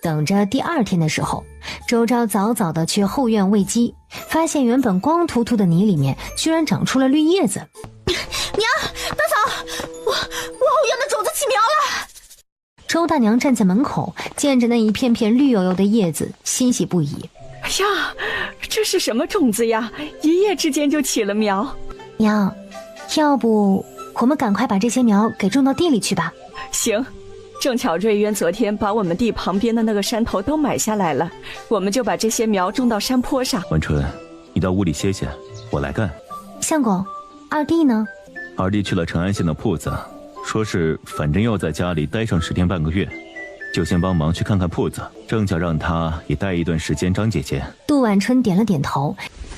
等着第2天的时候，周昭早早的去后院喂鸡，发现原本光秃秃的泥里面居然长出了绿叶子。娘，大嫂，我后院的种子起苗了。周大娘站在门口，见着那一片片绿油油的叶子，欣喜不已。哎呀，这是什么种子呀？一夜之间就起了苗。娘，要不我们赶快把这些苗给种到地里去吧。行，正巧瑞渊昨天把我们地旁边的那个山头都买下来了，我们就把这些苗种到山坡上。晚春，你到屋里歇歇，我来干。相公，二弟呢？二弟去了成安县的铺子，说是反正要在家里待上10天半个月，就先帮忙去看看铺子，正巧让他也待一段时间。张姐姐。杜晚春点了点头，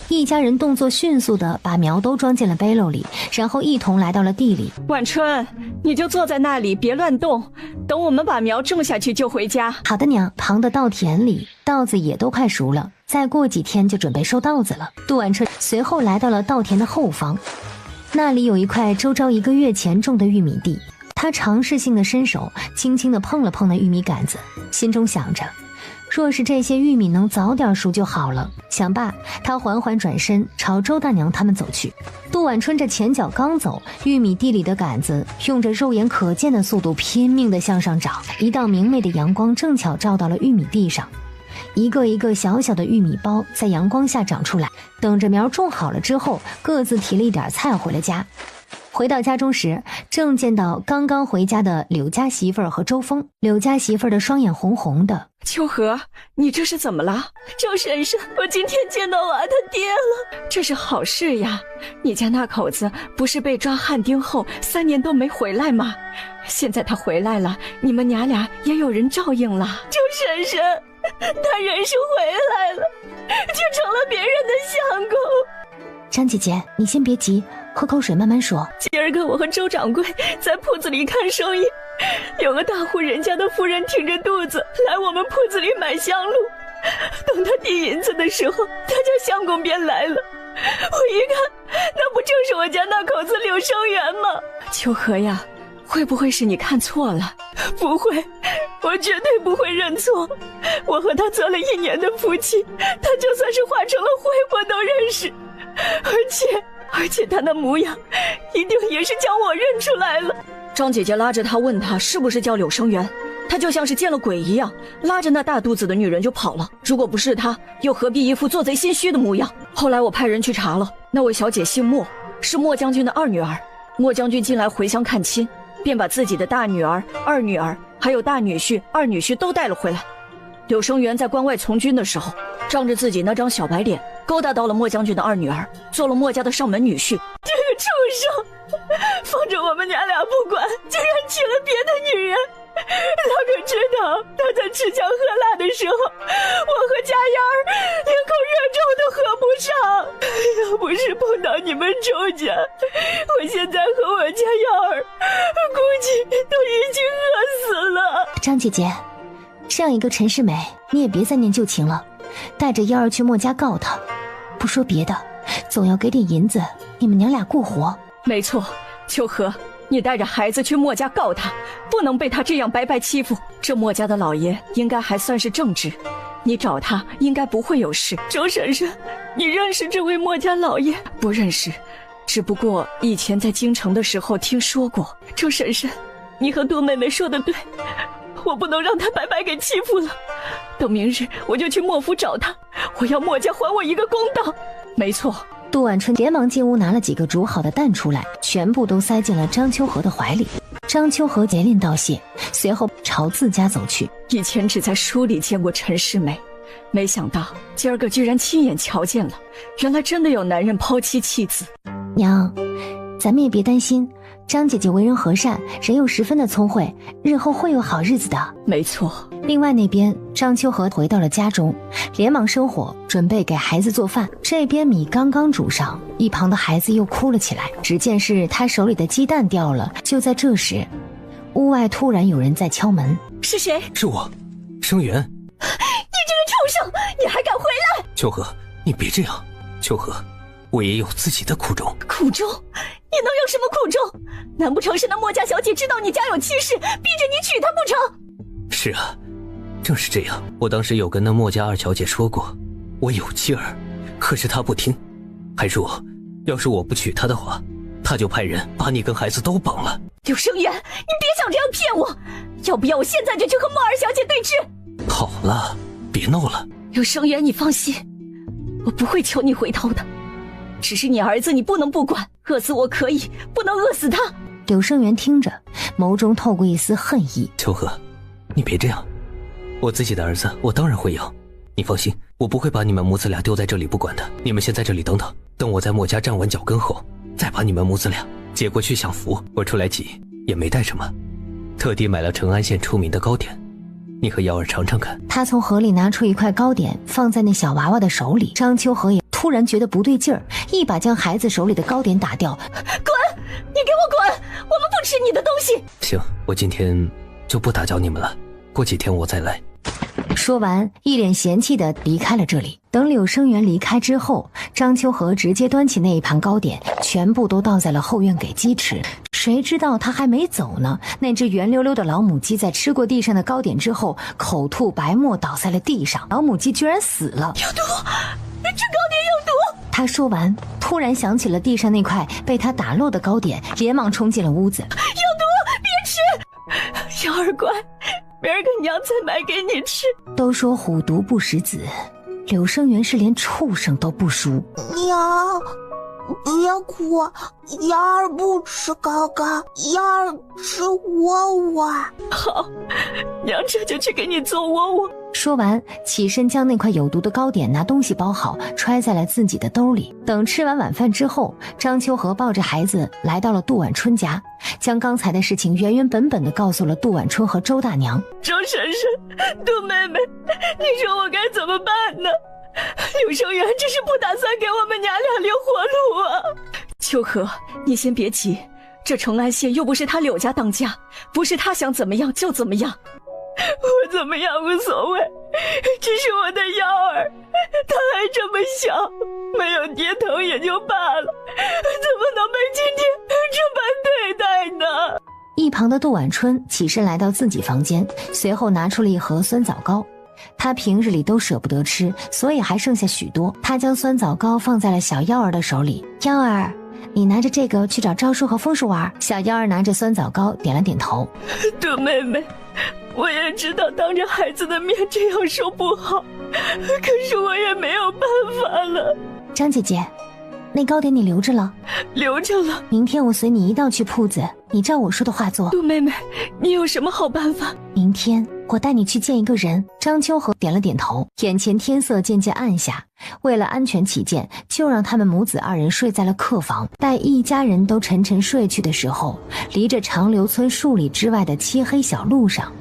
一家人动作迅速的把苗都装进了背篓里，然后一同来到了地里。晚春，你就坐在那里别乱动，等我们把苗种下去就回家。好的娘。旁的稻田里稻子也都快熟了，再过几天就准备收稻子了。杜晚春随后来到了稻田的后方，那里有一块周昭1个月前种的玉米地。他尝试性的伸手轻轻地碰了碰那玉米杆子，心中想着，若是这些玉米能早点熟就好了。想罢，他缓缓转身朝周大娘他们走去。杜晚春这前脚刚走，玉米地里的杆子用着肉眼可见的速度拼命地向上长，一道明媚的阳光正巧照到了玉米地上，一个一个小小的玉米包在阳光下长出来。等着苗种好了之后，各自提了一点菜回了家。回到家中时，正见到刚刚回家的柳家媳妇儿和周峰。柳家媳妇儿的双眼红红的。秋荷，你这是怎么了？周婶婶，我今天见到娃他爹了。这是好事呀，你家那口子不是被抓汉丁后3年都没回来吗？现在他回来了，你们娘俩也有人照应了。周婶婶，他人是回来了，却成了别人的相公。张姐姐，你先别急，喝口水慢慢说。今儿个我和周掌柜在铺子里看生意，有个大户人家的妇人挺着肚子来我们铺子里买香露，等他递银子的时候，他家相公便来了。我一看，那不正是我家那口子柳生元吗？秋荷呀，会不会是你看错了？不会，我绝对不会认错。我和他做了1年的夫妻，他就算是化成了灰我都认识，而且他的模样一定也是将我认出来了。张姐姐拉着他问他是不是叫柳生源，他就像是见了鬼一样，拉着那大肚子的女人就跑了。如果不是他，又何必一副做贼心虚的模样？后来我派人去查了，那位小姐姓莫，是莫将军的2女儿。莫将军近来回乡看亲，便把自己的大女儿、2女儿还有大女婿、2女婿都带了回来。柳生源在关外从军的时候，仗着自己那张小白脸，勾搭到了莫将军的2女儿，做了莫家的上门女婿。这个畜生，放着我们娘俩不管，竟然娶了别的女人。他可知道他在吃香喝辣的时候，我和家燕儿连口热粥都喝不上。要不是碰到你们周家，我现在和我家燕儿估计都已经饿死了。张姐姐，这样一个陈世美，你也别再念旧情了，带着燕儿去莫家告他。不说别的，总要给点银子，你们娘俩过活。没错，秋荷，你带着孩子去莫家告他，不能被他这样白白欺负。这莫家的老爷应该还算是正直，你找他应该不会有事。周婶婶，你认识这位莫家老爷？不认识，只不过以前在京城的时候听说过。周婶婶，你和杜妹妹说的对，我不能让他白白给欺负了。等明日我就去莫府找他，我要莫家还我一个公道。没错。杜婉春连忙进屋拿了几个煮好的蛋出来，全部都塞进了张秋荷的怀里。张秋荷结令道谢，随后朝自家走去。以前只在书里见过陈世美，没想到今儿个居然亲眼瞧见了，原来真的有男人抛妻弃子。娘，咱们也别担心，张姐姐为人和善，人又十分的聪慧，日后会有好日子的。没错。另外那边，张秋荷回到了家中，连忙生火，准备给孩子做饭。这边米刚刚煮上，一旁的孩子又哭了起来。只见是他手里的鸡蛋掉了。就在这时，屋外突然有人在敲门。是谁？是我，生源。你这个畜生，你还敢回来！秋荷，你别这样。秋荷，我也有自己的苦衷。苦衷？你能有什么苦衷？难不成是那莫家小姐知道你家有妻室，逼着你娶她不成？是啊，正是这样。我当时有跟那莫家2小姐说过，我有妻儿，可是她不听，还说要是我不娶她的话，她就派人把你跟孩子都绑了。柳生源，你别想这样骗我，要不要我现在就去和莫2小姐对峙？好了，别闹了。柳生源，你放心，我不会求你回头的。只是你儿子你不能不管，饿死我可以，不能饿死他。柳生源听着，眸中透过一丝恨意。秋荷，你别这样，我自己的儿子我当然会养，你放心，我不会把你们母子俩丢在这里不管的。你们先在这里等等，等我在莫家站稳脚跟后，再把你们母子俩接过去享福。我出来挤也没带什么，特地买了成安县出名的糕点，你和瑶儿尝尝看。他从盒里拿出一块糕点，放在那小娃娃的手里。张秋荷也突然觉得不对劲儿，一把将孩子手里的糕点打掉。滚！你给我滚！我们不吃你的东西。行，我今天就不打搅你们了，过几天我再来。说完，一脸嫌弃地离开了这里。等柳生源离开之后，张秋荷直接端起那一盘糕点，全部都倒在了后院给鸡吃。谁知道他还没走呢，那只圆溜溜的老母鸡在吃过地上的糕点之后，口吐白沫倒在了地上。老母鸡居然死了。有毒！这糕点有毒！他说完，突然想起了地上那块被他打落的糕点，连忙冲进了屋子。有毒！别吃！瑶儿乖，明儿个娘再买给你吃。都说虎毒不食子，柳生源是连畜生都不输。娘，别哭，瑶儿不吃糕糕，瑶儿吃窝窝。好，娘这就去给你做窝窝。说完，起身将那块有毒的糕点拿东西包好，揣在了自己的兜里。等吃完晚饭之后，张秋荷抱着孩子来到了杜婉春家，将刚才的事情原原本本的告诉了杜婉春和周大娘。周婶婶，杜妹妹，你说我该怎么办呢？柳生源这是不打算给我们娘俩留活路啊！秋荷，你先别急，这成安县又不是他柳家当家，不是他想怎么样就怎么样。我怎么样无所谓，只是我的瑶儿，她还这么小，没有爹疼也就罢了，怎么能被今天这般对待呢？一旁的杜婉春起身来到自己房间，随后拿出了一盒酸枣糕。她平日里都舍不得吃，所以还剩下许多。她将酸枣糕放在了小妖儿的手里。妖儿，你拿着这个去找昭叔和枫树玩。小妖儿拿着酸枣糕点了点头。杜妹妹，我也知道当着孩子的面这样说不好，可是我也没有办法了。张姐姐，那糕点你留着了？留着了。明天我随你一道去铺子，你照我说的话做。杜妹妹，你有什么好办法？明天我带你去见一个人。张秋和点了点头。眼前天色渐渐暗下，为了安全起见，就让他们母子二人睡在了客房。待一家人都沉沉睡去的时候，离着长留村数里之外的漆黑小路上，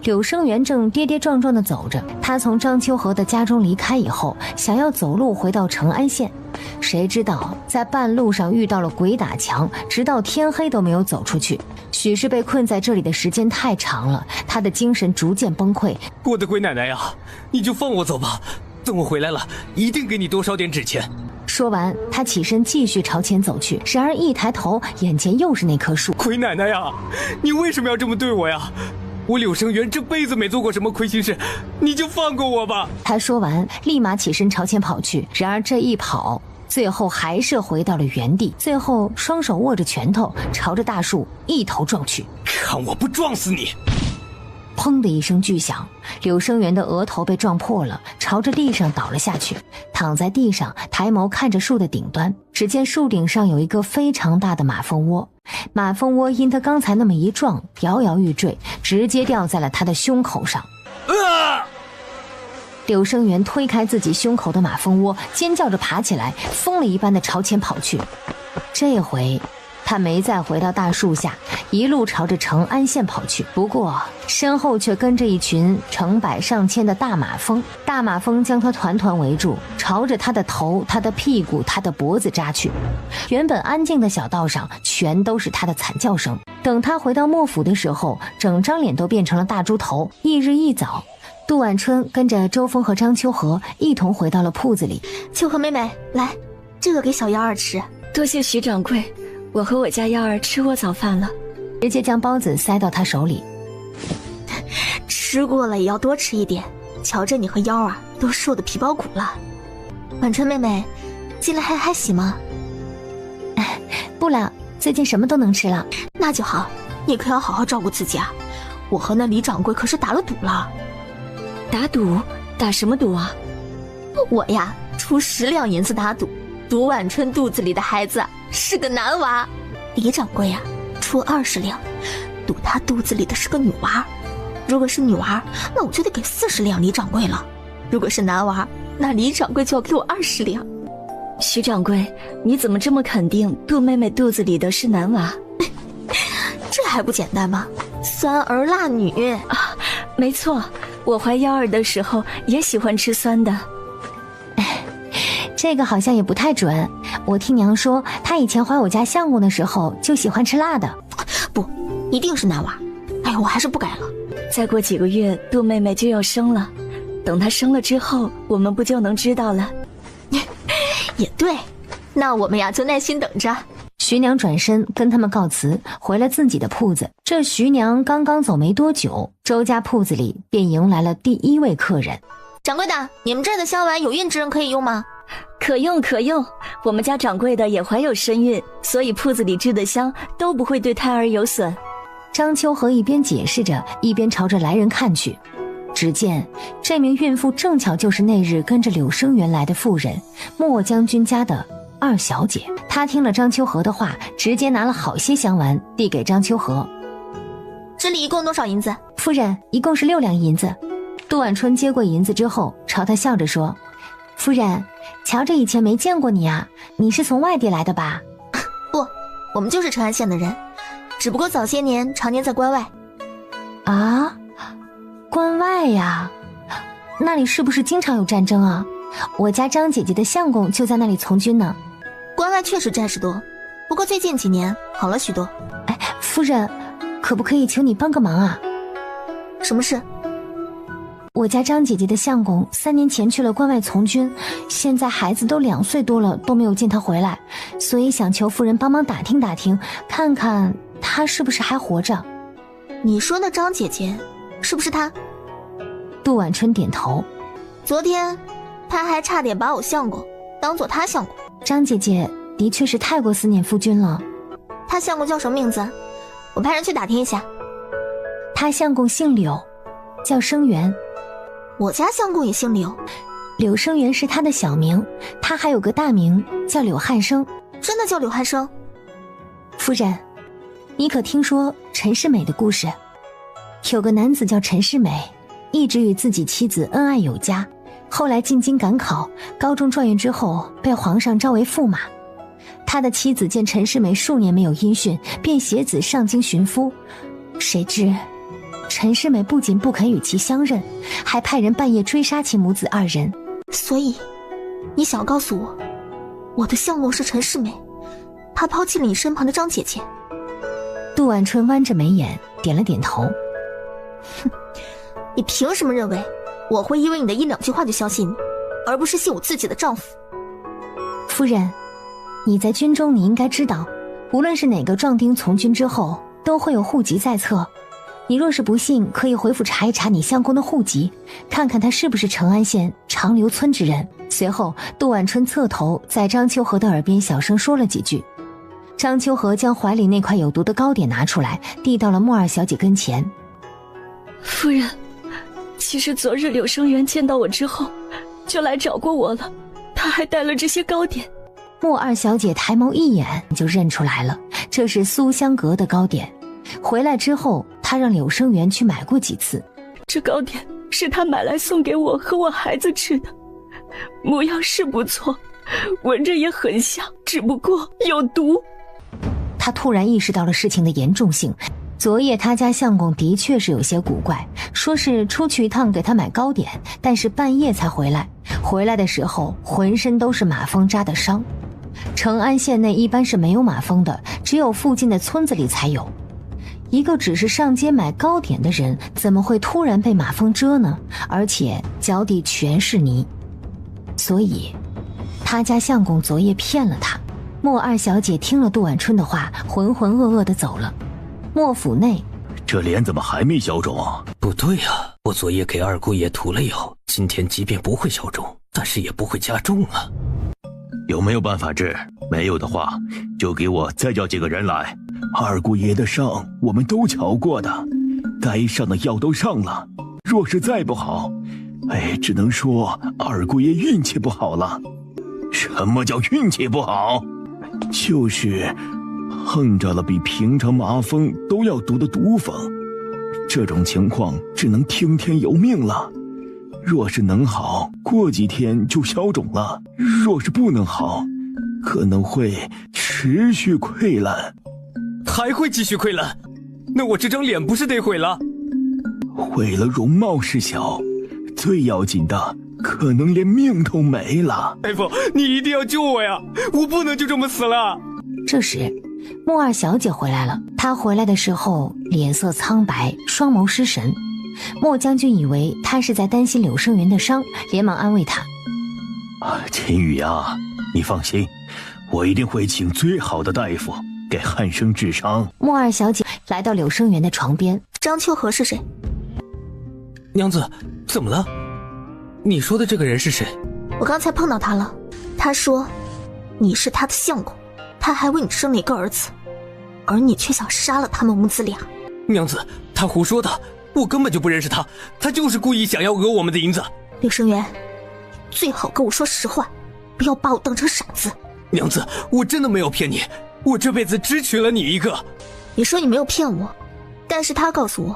柳生元正跌跌撞撞地走着。他从张秋和的家中离开以后，想要走路回到成安县，谁知道在半路上遇到了鬼打墙，直到天黑都没有走出去。许是被困在这里的时间太长了，他的精神逐渐崩溃。我的鬼奶奶呀，你就放我走吧，等我回来了，一定给你多烧点纸钱。说完，他起身继续朝前走去。然而一抬头，眼前又是那棵树。鬼奶奶呀，你为什么要这么对我呀？我柳生元这辈子没做过什么亏心事，你就放过我吧。他说完，立马起身朝前跑去。然而这一跑，最后还是回到了原地。最后双手握着拳头，朝着大树一头撞去。看我不撞死你！砰的一声巨响，柳生元的额头被撞破了，朝着地上倒了下去。躺在地上，抬眸看着树的顶端，只见树顶上有一个非常大的马蜂窝。马蜂窝因他刚才那么一撞，摇摇欲坠，直接掉在了他的胸口上。柳生元推开自己胸口的马蜂窝，尖叫着爬起来，疯了一般的朝前跑去。这回他没再回到大树下，一路朝着成安县跑去。不过身后却跟着一群成百上千的大马蜂。大马蜂将他团团围住，朝着他的头、他的屁股、他的脖子扎去。原本安静的小道上全都是他的惨叫声。等他回到莫府的时候，整张脸都变成了大猪头。翌日一早，杜婉春跟着周峰和张秋和一同回到了铺子里。秋和妹妹，来，这个给小妖儿吃。多谢徐掌柜，我和我家妖儿吃过早饭了。直接将包子塞到他手里。吃过了也要多吃一点，瞧着你和妖儿都瘦得皮包骨了。婉春妹妹，近来还喜吗？不了，最近什么都能吃了。那就好，你可要好好照顾自己啊。我和那李掌柜可是打了赌了。打赌？打什么赌啊？我呀，出10两银子打赌，赌婉春肚子里的孩子是个男娃。李掌柜呀，出20两，赌他肚子里的是个女娃。如果是女娃，那我就得给40两李掌柜了。如果是男娃，那李掌柜就要给我20两。徐掌柜，你怎么这么肯定杜妹妹肚子里的是男娃？这还不简单吗？酸儿辣女啊！没错，我怀妖儿的时候也喜欢吃酸的。这个好像也不太准，我听娘说她以前怀我家相公的时候就喜欢吃辣的。不，一定是男娃。哎呀，我还是不改了。再过几个月杜妹妹就要生了，等她生了之后我们不就能知道了？也对，那我们呀就耐心等着。徐娘转身跟他们告辞，回了自己的铺子。这徐娘刚刚走没多久，周家铺子里便迎来了第一位客人。掌柜的，你们这儿的香丸有孕之人可以用吗？可用可用，我们家掌柜的也怀有身孕，所以铺子里制的香都不会对胎儿有损。张秋和一边解释着，一边朝着来人看去。只见这名孕妇正巧就是那日跟着柳生元来的妇人，莫将军家的二小姐。她听了张秋和的话，直接拿了好些香丸递给张秋和。这里一共多少银子？夫人，一共是6两银子。杜婉春接过银子之后，朝他笑着说：夫人，瞧着以前没见过你啊，你是从外地来的吧？不，我们就是成安县的人，只不过早些年常年在关外。啊，关外呀，那里是不是经常有战争啊？我家张姐姐的相公就在那里从军呢。关外确实战事多，不过最近几年好了许多。哎，夫人，可不可以求你帮个忙啊？什么事？我家张姐姐的相公3年前去了关外从军，现在孩子都2岁多了，都没有见他回来，所以想求夫人帮忙打听打听，看看她是不是还活着？你说那张姐姐，是不是她？杜婉春点头。昨天，她还差点把我相公当做她相公。张姐姐的确是太过思念夫君了。她相公叫什么名字？我派人去打听一下。她相公姓柳，叫生源。我家相公也姓柳。柳生源是他的小名，他还有个大名叫柳汉生。真的叫柳汉生？夫人，你可听说陈世美的故事？有个男子叫陈世美，一直与自己妻子恩爱有加，后来进京赶考，高中状元之后被皇上召为驸马。他的妻子见陈世美数年没有音讯，便携子上京寻夫，谁知陈世美不仅不肯与其相认，还派人半夜追杀其母子二人。所以，你想告诉我，我的相公是陈世美，他抛弃了你身旁的张姐姐。杜婉春弯着眉眼，点了点头。哼，你凭什么认为我会因为你的一两句话就相信你，而不是信我自己的丈夫？夫人，你在军中，你应该知道，无论是哪个壮丁从军之后，都会有户籍在册。你若是不信，可以回府查一查你相公的户籍，看看他是不是成安县长留村之人。随后，杜婉春侧头在张秋荷的耳边小声说了几句。张秋荷将怀里那块有毒的糕点拿出来，递到了莫二小姐跟前。夫人，其实昨日柳生源见到我之后，就来找过我了，他还带了这些糕点。莫二小姐抬眸一眼就认出来了，这是苏香阁的糕点。回来之后，他让柳生源去买过几次。这糕点是他买来送给我和我孩子吃的，模样是不错，闻着也很香，只不过有毒。他突然意识到了事情的严重性。昨夜他家相公的确是有些古怪，说是出去一趟给他买糕点，但是半夜才回来，回来的时候浑身都是马蜂扎的伤。成安县内一般是没有马蜂的，只有附近的村子里才有。一个只是上街买糕点的人，怎么会突然被马蜂蛰呢？而且脚底全是泥。所以他家相公昨夜骗了他。莫二小姐听了杜婉春的话，浑浑噩噩地走了。莫府内，这脸怎么还没消肿啊？不对啊，我昨夜给二姑爷涂了药，今天即便不会消肿，但是也不会加重啊。有没有办法治？没有的话，就给我再叫几个人来。二姑爷的伤我们都瞧过的，该上的药都上了。若是再不好，只能说二姑爷运气不好了。什么叫运气不好？就是碰着了比平常麻风都要毒的毒蜂，这种情况只能听天由命了。若是能好，过几天就消肿了；若是不能好，可能会持续溃烂。还会继续溃烂？那我这张脸不是得毁了？毁了容貌是小，最要紧的可能连命都没了。大夫，你一定要救我呀！我不能就这么死了。这时莫二小姐回来了，她回来的时候脸色苍白，双眸失神。莫将军以为她是在担心柳生源的伤，连忙安慰她。秦羽呀，你放心，我一定会请最好的大夫给汉生治伤。莫二小姐来到柳生源的床边。张秋荷是谁？娘子，怎么了？你说的这个人是谁？我刚才碰到他了，他说你是他的相公，他还为你生了一个儿子，而你却想杀了他们母子俩。娘子，他胡说的，我根本就不认识他，他就是故意想要讹我们的银子。柳生源，最好跟我说实话，不要把我当成傻子。娘子，我真的没有骗你，我这辈子只娶了你一个。你说你没有骗我，但是他告诉我，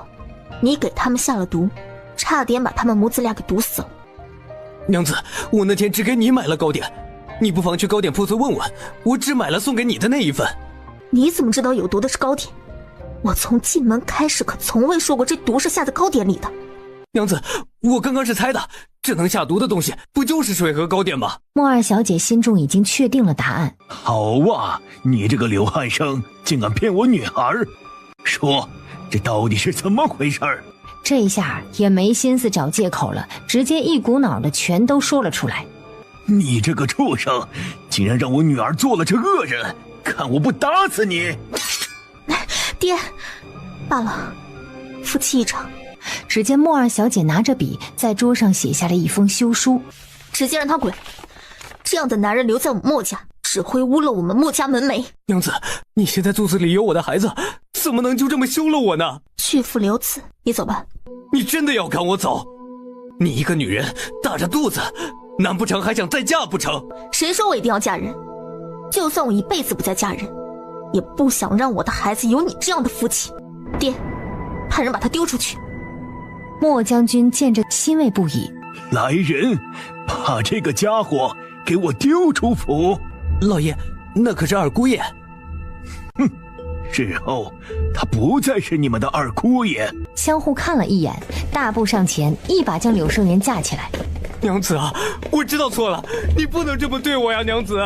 你给他们下了毒，差点把他们母子俩给毒死了。娘子，我那天只给你买了糕点，你不妨去糕点铺子问问，我只买了送给你的那一份。你怎么知道有毒的是糕点？我从进门开始可从未说过这毒是下在糕点里的。娘子，我刚刚是猜的，这能下毒的东西不就是水和糕点吗？莫二小姐心中已经确定了答案。好啊，你这个刘汉生竟敢骗我女儿，说这到底是怎么回事？这一下也没心思找借口了，直接一股脑的全都说了出来。你这个畜生，竟然让我女儿做了这恶人，看我不打死你！爹，罢了，夫妻一场。只见莫二小姐拿着笔在桌上写下了一封休书，直接让他滚。这样的男人留在我们墨家，只会污了我们墨家门楣。娘子，你现在肚子里有我的孩子，怎么能就这么休了我呢？去父留子，你走吧。你真的要赶我走？你一个女人大着肚子，难不成还想再嫁不成？谁说我一定要嫁人？就算我一辈子不再嫁人，也不想让我的孩子有你这样的父亲。爹，派人把他丢出去。莫将军见着欣慰不已，来人，把这个家伙给我丢出府！老爷，那可是二姑爷。哼，日后他不再是你们的二姑爷。相互看了一眼，大步上前，一把将柳生元架起来。娘子啊，我知道错了，你不能这么对我呀，娘子。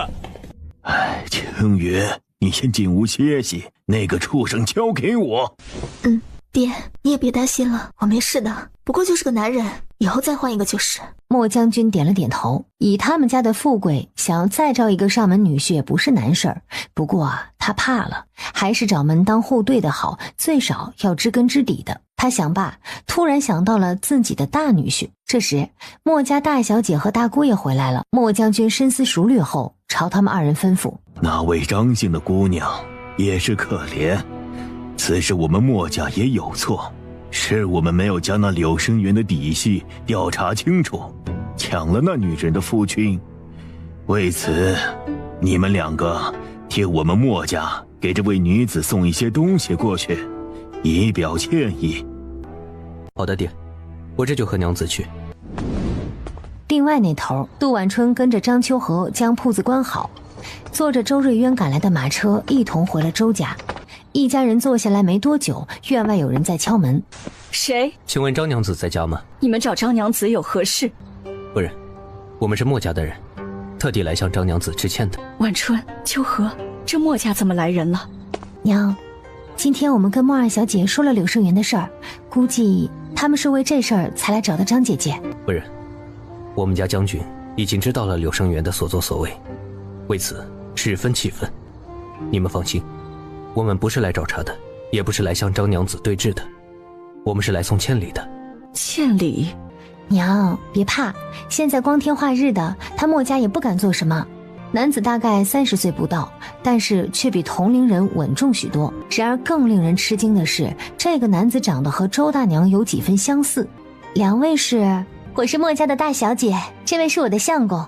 哎，青云，你先进屋歇息，那个畜生交给我。爹，你也别担心了，我没事的，不过就是个男人，以后再换一个就是。莫将军点了点头，以他们家的富贵，想要再招一个上门女婿也不是难事儿。不过他怕了，还是找门当户对的好，最少要知根知底的。他想罢，突然想到了自己的大女婿。这时莫家大小姐和大姑爷回来了，莫将军深思熟虑后，朝他们二人吩咐：那位张姓的姑娘也是可怜，此事我们墨家也有错，是我们没有将那柳生元的底细调查清楚，抢了那女人的夫君。为此，你们两个替我们墨家给这位女子送一些东西过去，以表歉意。好的，爹，我这就和娘子去。另外那头，杜晚春跟着张秋和将铺子关好，坐着周瑞渊赶来的马车，一同回了周家。一家人坐下来没多久，院外有人在敲门。谁？请问张娘子在家吗？你们找张娘子有何事？夫人，我们是墨家的人，特地来向张娘子致歉的。晚春、秋和，这墨家怎么来人了？娘，今天我们跟莫二小姐说了柳生元的事儿，估计他们是为这事儿才来找的张姐姐。夫人，我们家将军已经知道了柳生元的所作所为，为此十分气愤。你们放心，我们不是来找茬的，也不是来向张娘子对峙的，我们是来送千里的。千里？娘，别怕，现在光天化日的，他墨家也不敢做什么。男子大概30岁不到，但是却比同龄人稳重许多。然而更令人吃惊的是，这个男子长得和周大娘有几分相似。两位是？我是墨家的大小姐，这位是我的相公。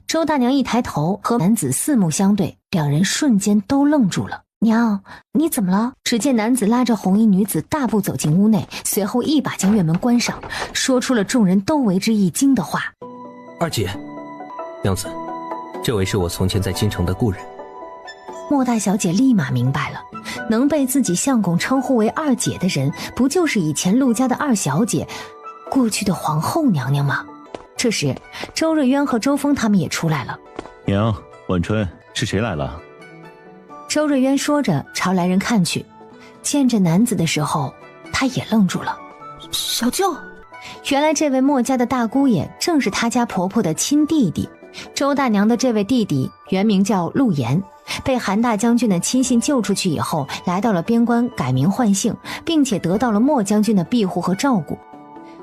周大娘一抬头，和男子四目相对，两人瞬间都愣住了。娘，你怎么了？只见男子拉着红衣女子大步走进屋内，随后一把将院门关上，说出了众人都为之一惊的话：二姐，娘子，这位是我从前在京城的故人。莫大小姐立马明白了，能被自己相公称呼为二姐的人，不就是以前陆家的二小姐，过去的皇后娘娘吗？这时周瑞渊和周峰他们也出来了。娘，晚春，是谁来了？周瑞渊说着朝来人看去，见着男子的时候他也愣住了。小舅，原来这位墨家的大姑爷正是他家婆婆的亲弟弟。周大娘的这位弟弟原名叫陆岩，被韩大将军的亲信救出去以后，来到了边关改名换姓，并且得到了莫将军的庇护和照顾。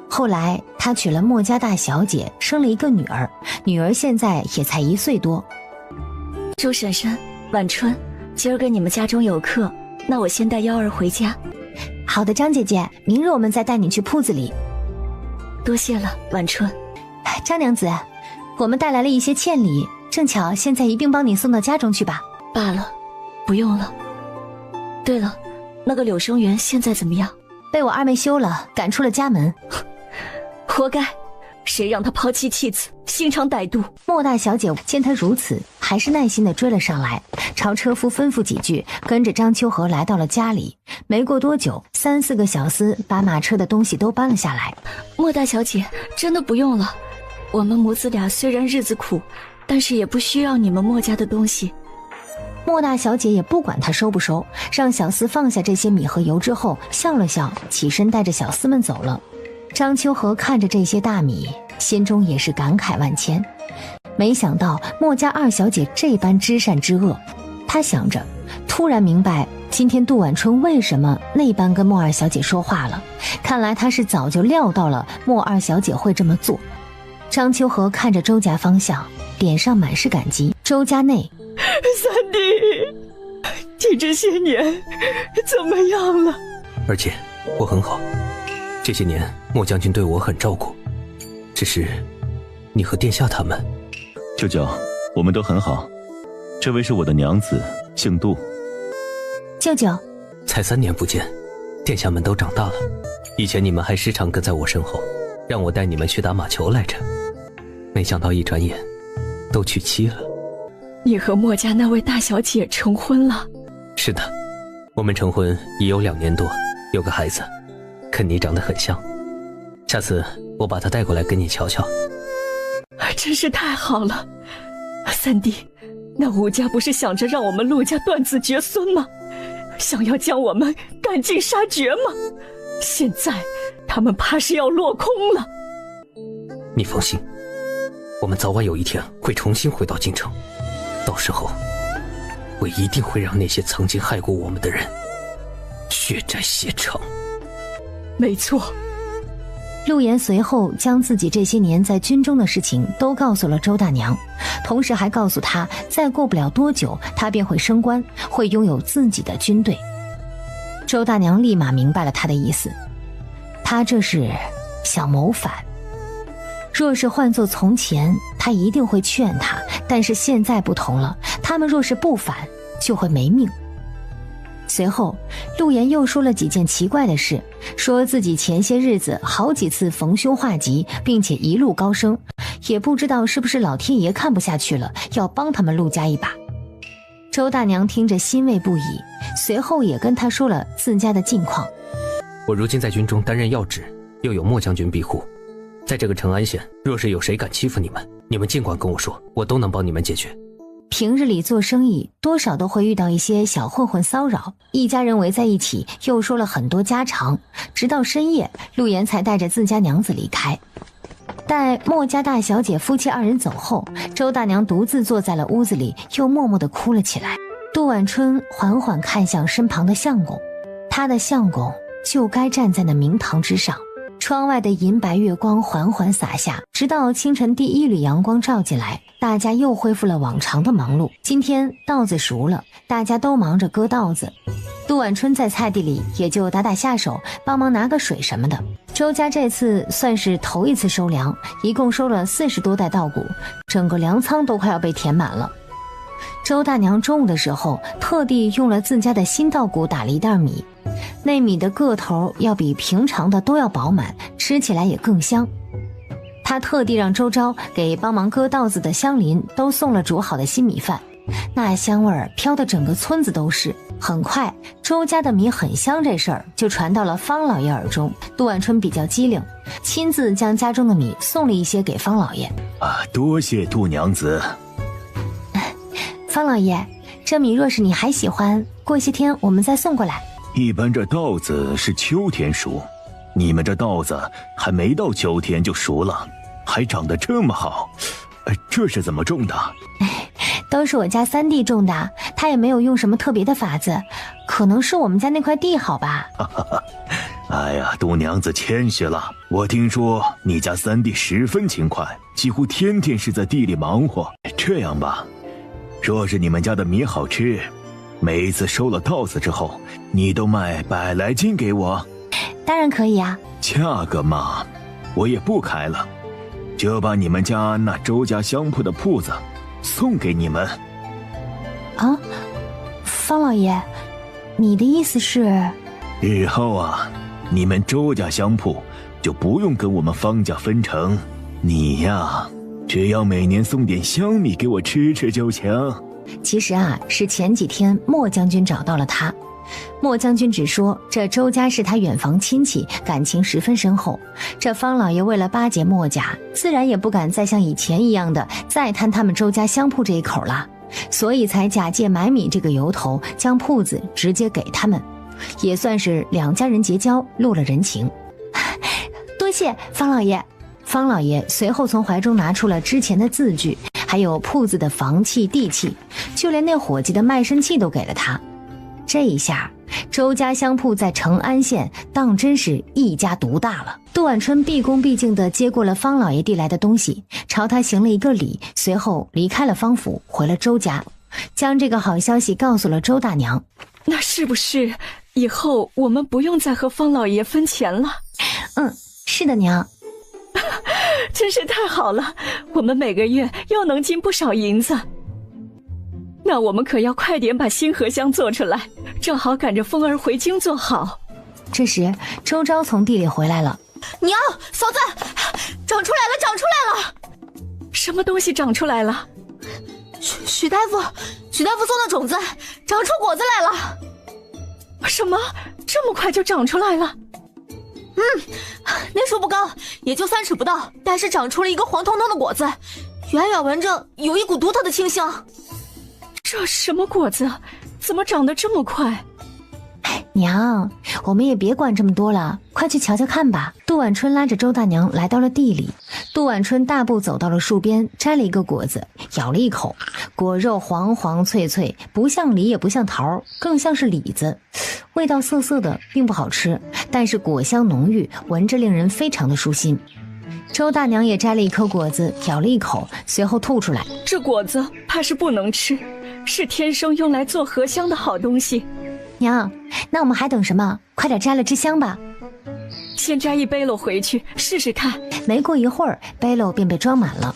后来他娶了莫家大小姐，生了一个女儿，女儿现在也才1岁多。周婶婶，晚春，今儿个你们家中有客，那我先带幺儿回家。好的，张姐姐，明日我们再带你去铺子里。多谢了，晚春。张娘子，我们带来了一些欠礼，正巧现在一并帮你送到家中去吧。罢了，不用了。对了，那个柳生元现在怎么样？被我二妹休了，赶出了家门。活该，谁让他抛妻弃子，心肠歹毒。莫大小姐见他如此，还是耐心地追了上来，朝车夫吩咐几句，跟着张秋和来到了家里。没过多久，3、4个小厮把马车的东西都搬了下来。莫大小姐，真的不用了，我们母子俩虽然日子苦，但是也不需要你们莫家的东西。莫大小姐也不管他收不收，让小厮放下这些米和油之后，笑了笑，起身带着小厮们走了。张秋和看着这些大米，心中也是感慨万千。没想到莫家二小姐这般知善知恶，他想着，突然明白今天杜婉春为什么那般跟莫二小姐说话了？看来她是早就料到了莫二小姐会这么做。张秋和看着周家方向，脸上满是感激。周家内，三弟，你这些年怎么样了？二姐，我很好。这些年莫将军对我很照顾，只是你和殿下他们……舅舅，我们都很好。这位是我的娘子，姓杜。舅舅，才3年不见，殿下们都长大了。以前你们还时常跟在我身后，让我带你们去打马球来着。没想到一转眼都娶妻了。你和莫家那位大小姐成婚了？是的，我们成婚已有2年多，有个孩子，跟你长得很像。下次我把他带过来跟你瞧瞧。真是太好了。三弟，那吴家不是想着让我们陆家断子绝孙吗？想要将我们赶尽杀绝吗？现在他们怕是要落空了。你放心，我们早晚有一天会重新回到京城，到时候我一定会让那些曾经害过我们的人血债血偿。没错。陆岩随后将自己这些年在军中的事情都告诉了周大娘，同时还告诉她，再过不了多久她便会升官，会拥有自己的军队。周大娘立马明白了他的意思，他这是想谋反。若是换作从前，他一定会劝他，但是现在不同了，他们若是不反，就会没命。随后陆岩又说了几件奇怪的事，说自己前些日子好几次逢凶化吉，并且一路高升，也不知道是不是老天爷看不下去了，要帮他们陆家一把。周大娘听着欣慰不已，随后也跟他说了自家的近况。我如今在军中担任要职，又有莫将军庇护，在这个成安县，若是有谁敢欺负你们，你们尽管跟我说，我都能帮你们解决。平日里做生意多少都会遇到一些小混混骚扰，一家人围在一起又说了很多家常，直到深夜陆岩才带着自家娘子离开。待莫家大小姐夫妻2人走后，周大娘独自坐在了屋子里，又默默地哭了起来。杜婉春缓缓看向身旁的相公，她的相公就该站在那明堂之上。窗外的银白月光缓缓洒下，直到清晨第1缕阳光照进来，大家又恢复了往常的忙碌。今天稻子熟了，大家都忙着割稻子。杜婉春在菜地里也就打打下手，帮忙拿个水什么的。周家这次算是头一次收粮，一共收了40多袋稻谷，整个粮仓都快要被填满了。周大娘中午的时候特地用了自家的新稻谷打了1袋米，那米的个头要比平常的都要饱满，吃起来也更香。她特地让周昭给帮忙割稻子的乡邻都送了煮好的新米饭，那香味儿飘得整个村子都是。很快周家的米很香这事儿就传到了方老爷耳中，杜婉春比较机灵，亲自将家中的米送了一些给方老爷。多谢杜娘子。方老爷，这米若是你还喜欢，过些天我们再送过来。一般这稻子是秋天熟，你们这稻子还没到秋天就熟了，还长得这么好，这是怎么种的？都是我家三弟种的，他也没有用什么特别的法子，可能是我们家那块地好吧。哎呀，杜娘子谦虚了，我听说你家三弟十分勤快，几乎天天是在地里忙活。这样吧，若是你们家的米好吃，每一次收了稻子之后，你都卖100来斤给我。当然可以啊。价格嘛，我也不开了，就把你们家那周家香铺的铺子送给你们。啊，方老爷，你的意思是？日后啊，你们周家香铺就不用跟我们方家分成，你呀，只要每年送点香米给我吃吃就行。其实啊，是前几天莫将军找到了他。莫将军只说这周家是他远房亲戚，感情十分深厚。这方老爷为了巴结莫家，自然也不敢再像以前一样的再贪他们周家香铺这一口了，所以才假借买米这个由头，将铺子直接给他们，也算是两家人结交，露了人情。多谢方老爷。方老爷随后从怀中拿出了之前的字据，还有铺子的房契地契，就连那伙计的卖身契都给了他。这一下，周家香铺在成安县当真是一家独大了。杜婉春毕恭毕敬地接过了方老爷递来的东西，朝他行了一个礼，随后离开了方府，回了周家，将这个好消息告诉了周大娘。那是不是以后我们不用再和方老爷分钱了？是的，娘。真是太好了，我们每个月又能进不少银子。那我们可要快点把新荷香做出来，正好赶着风儿回京做好。这时周昭从地里回来了。娘，嫂子，长出来了，长出来了！什么东西长出来了？许大夫送的种子长出果子来了。什么？这么快就长出来了？那树不高，也就3尺不到，但是长出了一个黄彤彤的果子，远远闻着有一股独特的清香。这什么果子？怎么长得这么快？娘，我们也别管这么多了，快去瞧瞧看吧。杜婉春拉着周大娘来到了地里，杜婉春大步走到了树边，摘了一个果子，咬了一口，果肉黄黄脆脆，不像梨也不像桃，更像是李子，味道涩涩的，并不好吃，但是果香浓郁，闻着令人非常的舒心。周大娘也摘了一颗果子，咬了一口，随后吐出来。这果子怕是不能吃，是天生用来做荷香的好东西。娘，那我们还等什么？快点摘了支香吧。先摘一背篓回去试试看。没过一会儿，背篓便被装满了。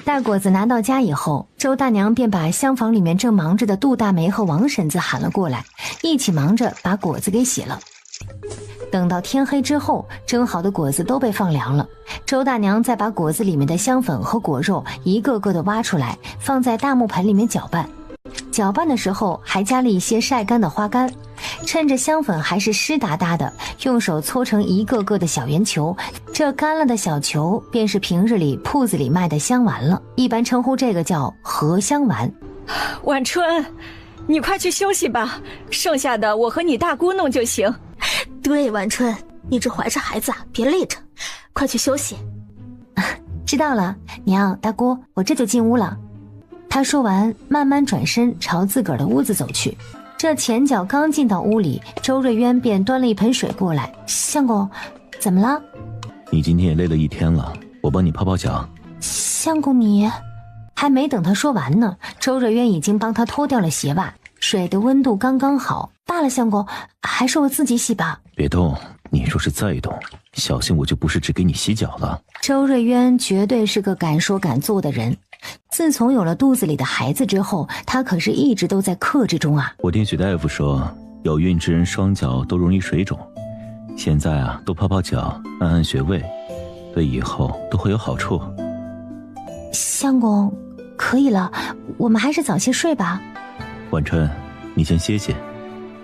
待果子拿到家以后，周大娘便把厢房里面正忙着的杜大梅和王婶子喊了过来，一起忙着把果子给洗了。等到天黑之后，蒸好的果子都被放凉了。周大娘再把果子里面的香粉和果肉一个个的挖出来，放在大木盆里面搅拌。搅拌的时候还加了一些晒干的花干，趁着香粉还是湿哒哒的，用手搓成一个个的小圆球。这干了的小球便是平日里铺子里卖的香丸了，一般称呼这个叫荷香丸。婉春，你快去休息吧，剩下的我和你大姑弄就行。对，婉春，你这怀着孩子别累着，快去休息。知道了，娘，大姑，我这就进屋了。他说完，慢慢转身朝自个儿的屋子走去。这前脚刚进到屋里，周瑞渊便端了一盆水过来。相公，怎么了？你今天也累了一天了，我帮你泡泡脚。相公你……还没等他说完呢，周瑞渊已经帮他脱掉了鞋袜。水的温度刚刚好，罢了，相公，还是我自己洗吧。别动，你若是再动，小心我就不是只给你洗脚了。周瑞渊绝对是个敢说敢做的人。自从有了肚子里的孩子之后，他可是一直都在克制中啊。我听许大夫说，有孕之人双脚都容易水肿，现在多泡泡脚，按按穴位，对以后都会有好处。相公，可以了，我们还是早些睡吧。婉春，你先歇歇，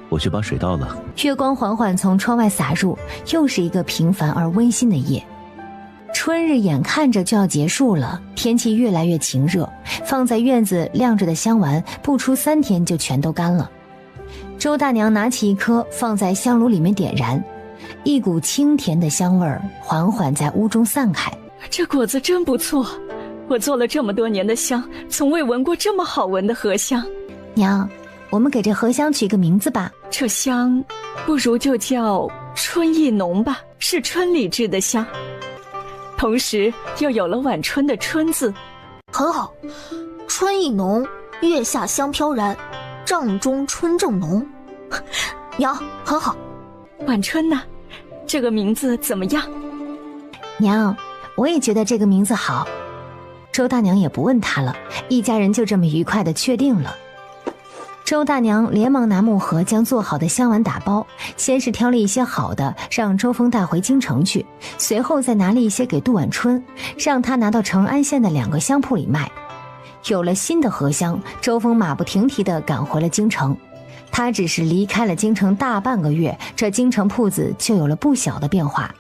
我去把水倒了。月光缓缓从窗外洒入，又是一个平凡而温馨的夜。春日眼看着就要结束了，天气越来越晴热，放在院子晾着的香丸不出3天就全都干了。周大娘拿起一颗放在香炉里面点燃，一股清甜的香味儿缓缓在屋中散开。这果子真不错，我做了这么多年的香，从未闻过这么好闻的荷香。娘，我们给这荷香取个名字吧。这香不如就叫春意浓吧，是春里制的香，同时又有了晚春的春字。很好，春意浓，月下香飘然，帐中春正浓。娘，很好。晚春呢？这个名字怎么样？娘，我也觉得这个名字好。周大娘也不问他了，一家人就这么愉快地确定了。周大娘连忙拿木盒将做好的香丸打包，先是挑了一些好的让周峰带回京城去，随后再拿了一些给杜婉春，让他拿到成安县的2个香铺里卖。有了新的荷香，周峰马不停蹄地赶回了京城。他只是离开了京城大半个月，这京城铺子就有了不小的变化。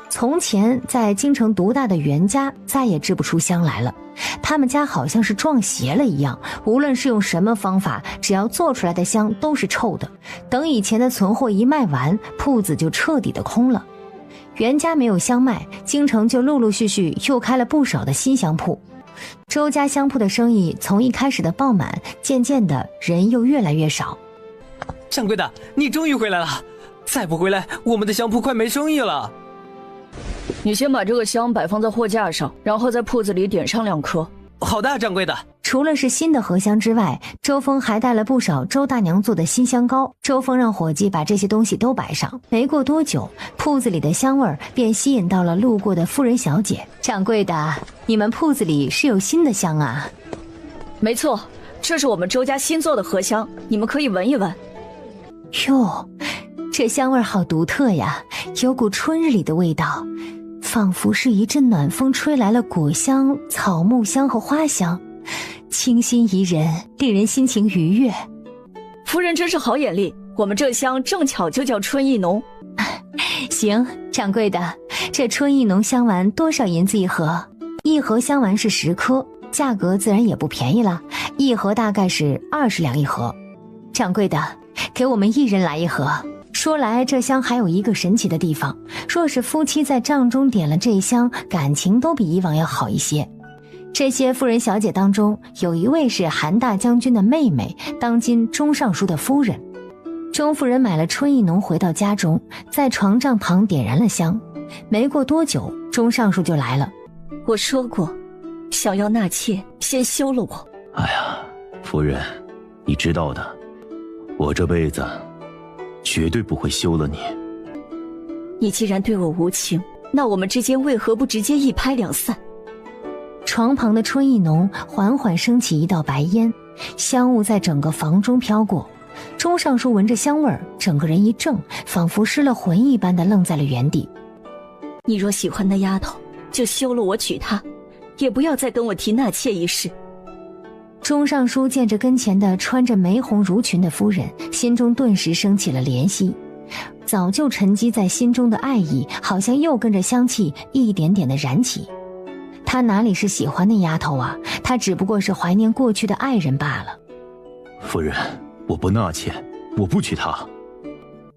从前在京城独大的袁家再也制不出香来了，他们家好像是撞邪了一样，无论是用什么方法，只要做出来的香都是臭的。等以前的存货一卖完，铺子就彻底的空了。袁家没有香卖，京城就陆陆续续又开了不少的新香铺。周家香铺的生意从一开始的爆满，渐渐的人又越来越少。掌柜的，你终于回来了！再不回来，我们的香铺快没生意了。你先把这个香摆放在货架上，然后在铺子里点上2颗。好的，掌柜的。除了是新的荷香之外，周峰还带了不少周大娘做的新香膏。周峰让伙计把这些东西都摆上。没过多久，铺子里的香味儿便吸引到了路过的夫人小姐。掌柜的，你们铺子里是有新的香啊？没错，这是我们周家新做的荷香，你们可以闻一闻。哟，这香味好独特呀，有股春日里的味道，仿佛是一阵暖风吹来了果香、草木香和花香，清新宜人，令人心情愉悦。夫人真是好眼力，我们这香正巧就叫春意浓。行，掌柜的，这春意浓香丸多少银子一盒？一盒香丸是10颗，价格自然也不便宜了，一盒大概是20两一盒。掌柜的，给我们1人来1盒。说来这香还有一个神奇的地方，若是夫妻在帐中点了这香，感情都比以往要好一些。这些夫人小姐当中，有一位是韩大将军的妹妹，当今钟尚书的夫人。钟夫人买了春意浓回到家中，在床帐旁点燃了香。没过多久，钟尚书就来了。我说过，想要纳妾，先休了我。哎呀，夫人，你知道的，我这辈子绝对不会休了你。你既然对我无情，那我们之间为何不直接一拍两散？床旁的春意浓缓缓升起一道白烟，香雾在整个房中飘过。钟尚书闻着香味儿，整个人一怔，仿佛失了魂一般的愣在了原地。你若喜欢那丫头，就休了我娶她，也不要再跟我提纳妾一事。钟尚书见着跟前的穿着玫红襦裙的夫人，心中顿时升起了怜惜。早就沉积在心中的爱意，好像又跟着香气一点点的燃起。他哪里是喜欢那丫头啊，他只不过是怀念过去的爱人罢了。夫人，我不纳妾，我不娶她。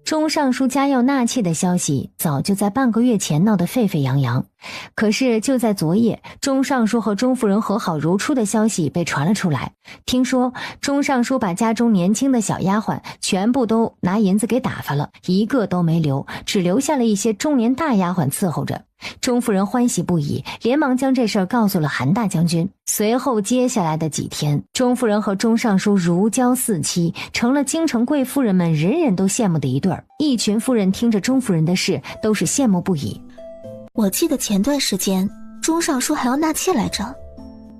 钟尚书家要纳妾的消息早就在半个月前闹得沸沸扬扬，可是就在昨夜，钟尚书和钟夫人和好如初的消息被传了出来。听说钟尚书把家中年轻的小丫鬟全部都拿银子给打发了，一个都没留，只留下了一些中年大丫鬟伺候着。钟夫人欢喜不已，连忙将这事儿告诉了韩大将军。随后接下来的几天，钟夫人和钟尚书如胶似漆，成了京城贵夫人们人人都羡慕的一对儿。一群夫人听着钟夫人的事，都是羡慕不已。我记得前段时间钟尚书还要纳妾来着，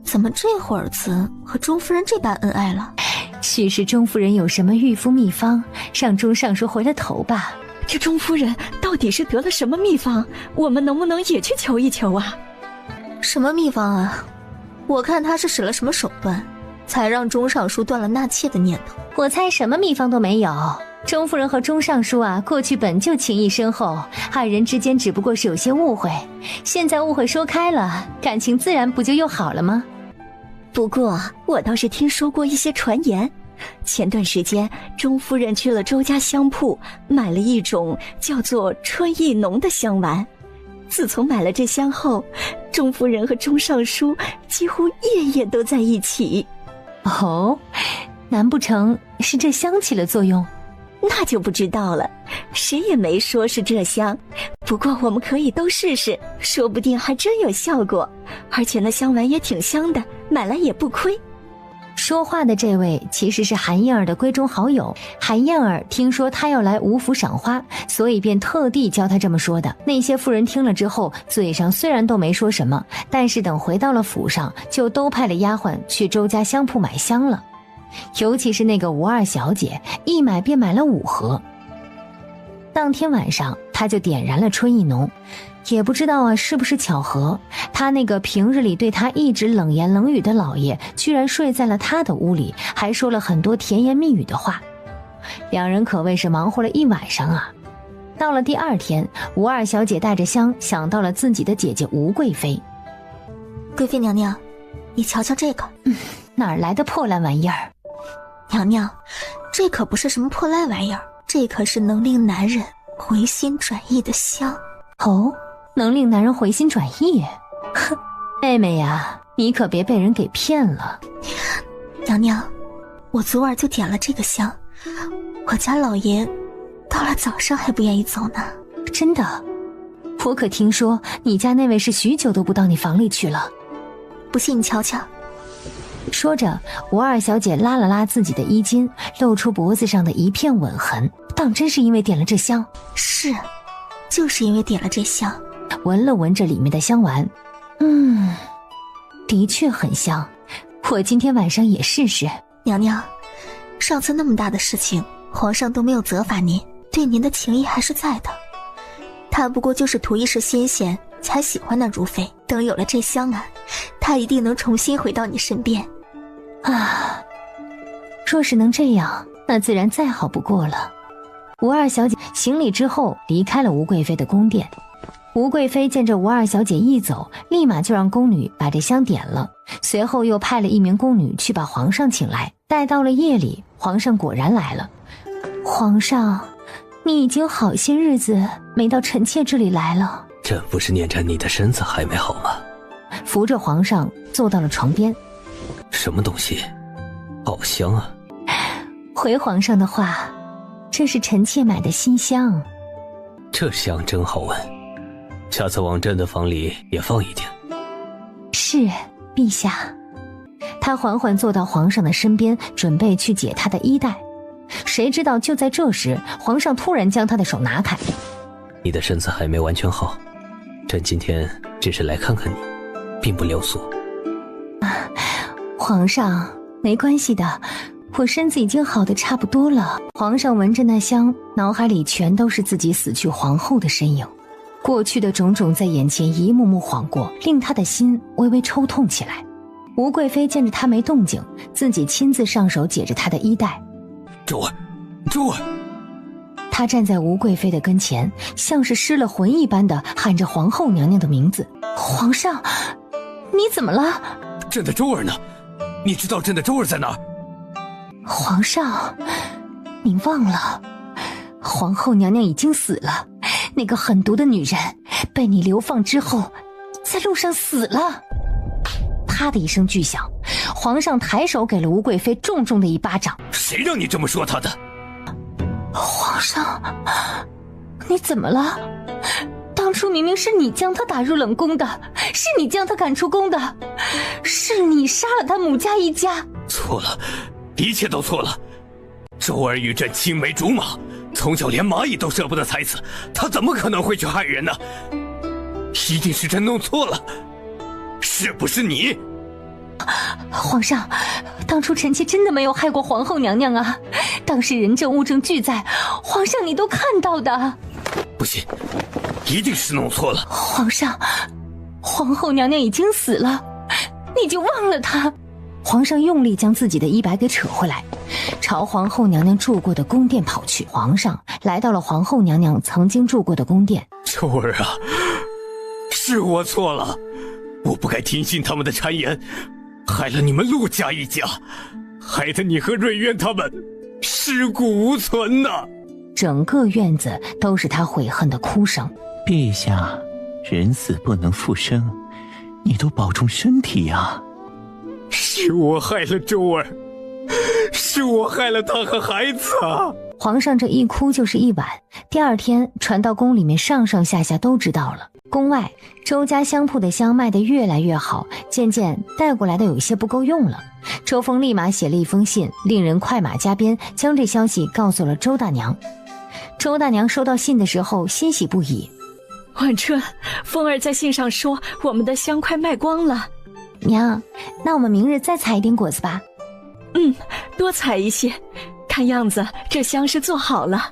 怎么这会儿子和钟夫人这般恩爱了？许是钟夫人有什么御夫秘方，让钟尚书回了头吧。这钟夫人到底是得了什么秘方？我们能不能也去求一求啊？什么秘方啊？我看他是使了什么手段，才让钟尚书断了纳妾的念头。我猜什么秘方都没有。钟夫人和钟尚书啊，过去本就情谊深厚，二人之间只不过是有些误会，现在误会说开了，感情自然不就又好了吗？不过我倒是听说过一些传言，前段时间钟夫人去了周家香铺，买了一种叫做春意浓的香丸。自从买了这香后，钟夫人和钟尚书几乎夜夜都在一起。哦，难不成是这香起了作用？那就不知道了，谁也没说是这香，不过我们可以都试试，说不定还真有效果。而且那香丸也挺香的，买来也不亏。说话的这位其实是韩燕儿的闺中好友。韩燕儿听说他要来吴府赏花，所以便特地教他这么说的。那些妇人听了之后，嘴上虽然都没说什么，但是等回到了府上，就都派了丫鬟去周家香铺买香了。尤其是那个吴二小姐，一买便买了5盒。当天晚上，她就点燃了春意浓。也不知道啊，是不是巧合，他那个平日里对他一直冷言冷语的老爷，居然睡在了他的屋里，还说了很多甜言蜜语的话。两人可谓是忙活了一晚上啊。到了第2天，吴二小姐带着香想到了自己的姐姐吴贵妃。贵妃娘娘，你瞧瞧这个。哪儿来的破烂玩意儿？娘娘，这可不是什么破烂玩意儿，这可是能令男人回心转意的香。哦，能令男人回心转意？哼，妹妹呀，你可别被人给骗了。娘娘，我昨晚就点了这个香，我家老爷到了早上还不愿意走呢。真的？我可听说你家那位是许久都不到你房里去了。不信你瞧瞧。说着，吴二小姐拉了拉自己的衣襟，露出脖子上的一片吻痕。当真是因为点了这香？是，就是因为点了这香。闻了闻这里面的香丸，的确很香。我今天晚上也试试。娘娘，上次那么大的事情，皇上都没有责罚您，对您的情谊还是在的。他不过就是图一时新鲜，才喜欢那如妃。等有了这香啊，他一定能重新回到你身边。啊，若是能这样，那自然再好不过了。吴二小姐行礼之后离开了吴贵妃的宫殿。吴贵妃见着吴二小姐一走，立马就让宫女把这香点了，随后又派了一名宫女去把皇上请来。待到了夜里，皇上果然来了。皇上，你已经好些日子没到臣妾这里来了。朕不是念着你的身子还没好吗？扶着皇上坐到了床边。什么东西？好香啊！回皇上的话，这是臣妾买的新香。这香真好闻，下次往朕的房里也放一点。是，陛下。他缓缓坐到皇上的身边，准备去解他的衣带。谁知道就在这时，皇上突然将他的手拿开。你的身子还没完全好，朕今天只是来看看你，并不留宿。皇上，没关系的，我身子已经好得差不多了。皇上闻着那香，脑海里全都是自己死去皇后的身影，过去的种种在眼前一幕幕晃过，令他的心微微抽痛起来。吴贵妃见着他没动静，自己亲自上手解着他的衣带。周儿，周儿！他站在吴贵妃的跟前，像是失了魂一般的喊着皇后娘娘的名字。皇上，你怎么了？朕的周儿呢？你知道朕的周儿在哪儿？皇上，您忘了，皇后娘娘已经死了，那个狠毒的女人被你流放之后，在路上死了。啪的一声巨响，皇上抬手给了吴贵妃重重的一巴掌。谁让你这么说她的？皇上，你怎么了？当初明明是你将她打入冷宫的，是你将她赶出宫的，是你杀了她母家一家。错了，一切都错了。周儿与朕青梅竹马，从小连蚂蚁都舍不得踩死，她怎么可能会去害人呢？一定是朕弄错了，是不是你？皇上，当初臣妾真的没有害过皇后娘娘啊，当时人证物证俱在，皇上你都看到的。不行，一定是弄错了。皇上，皇后娘娘已经死了，你就忘了她。皇上用力将自己的衣摆给扯回来，朝皇后娘娘住过的宫殿跑去。皇上来到了皇后娘娘曾经住过的宫殿。周儿啊，是我错了，我不该听信他们的谗言，害了你们陆家一家，害得你和瑞渊他们尸骨无存呐！整个院子都是他悔恨的哭声。陛下，人死不能复生，你都保重身体呀。是我害了周儿，是我害了他和孩子啊！皇上这一哭就是一晚，第二天传到宫里面，上上下下都知道了。宫外，周家香铺的香卖得越来越好，渐渐带过来的有些不够用了。周峰立马写了一封信，令人快马加鞭将这消息告诉了周大娘。周大娘收到信的时候欣喜不已。婉春，风儿在信上说我们的香快卖光了。娘，那我们明日再采一点果子吧。多采一些，看样子这香是做好了。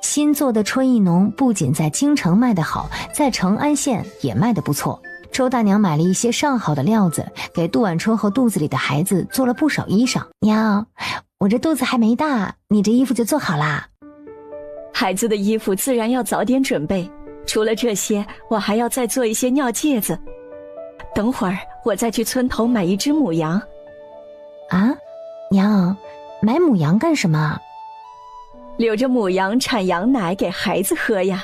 新做的春意浓不仅在京城卖得好，在成安县也卖得不错。周大娘买了一些上好的料子，给杜婉春和肚子里的孩子做了不少衣裳。娘，我这肚子还没大，你这衣服就做好啦。孩子的衣服自然要早点准备，除了这些，我还要再做一些尿介子。等会儿我再去村头买一只母羊。啊，娘，买母羊干什么？留着母羊产羊奶给孩子喝呀。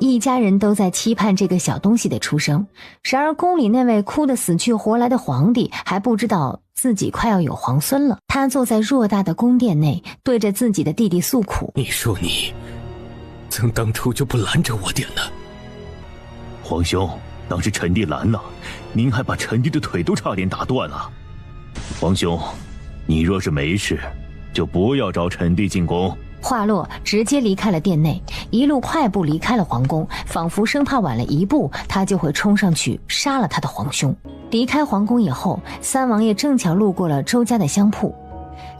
一家人都在期盼这个小东西的出生，然而宫里那位哭得死去活来的皇帝还不知道自己快要有皇孙了。他坐在偌大的宫殿内，对着自己的弟弟诉苦：你说你怎当初就不拦着我点呢？皇兄，当时臣弟拦了，您还把臣弟的腿都差点打断了。皇兄，你若是没事，就不要找臣弟进宫。话落，直接离开了殿内，一路快步离开了皇宫，仿佛生怕晚了一步，他就会冲上去杀了他的皇兄。离开皇宫以后，三王爷正巧路过了周家的香铺。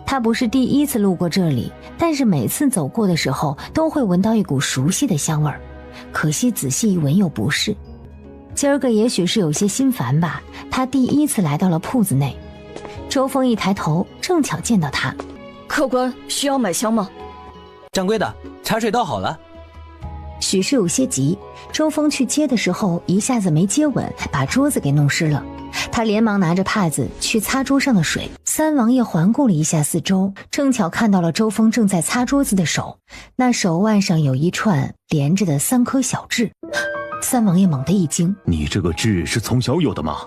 他不是第一次路过这里，但是每次走过的时候，都会闻到一股熟悉的香味儿。可惜仔细一闻又不是。今儿个也许是有些心烦吧，他第一次来到了铺子内。周峰一抬头，正巧见到他。客官需要买香吗？掌柜的，茶水倒好了。许是有些急，周峰去接的时候一下子没接稳，把桌子给弄湿了。他连忙拿着帕子去擦桌上的水。三王爷环顾了一下四周，正巧看到了周峰正在擦桌子的手，那手腕上有一串连着的3颗小痣。三王爷猛地一惊：你这个痣是从小有的吗？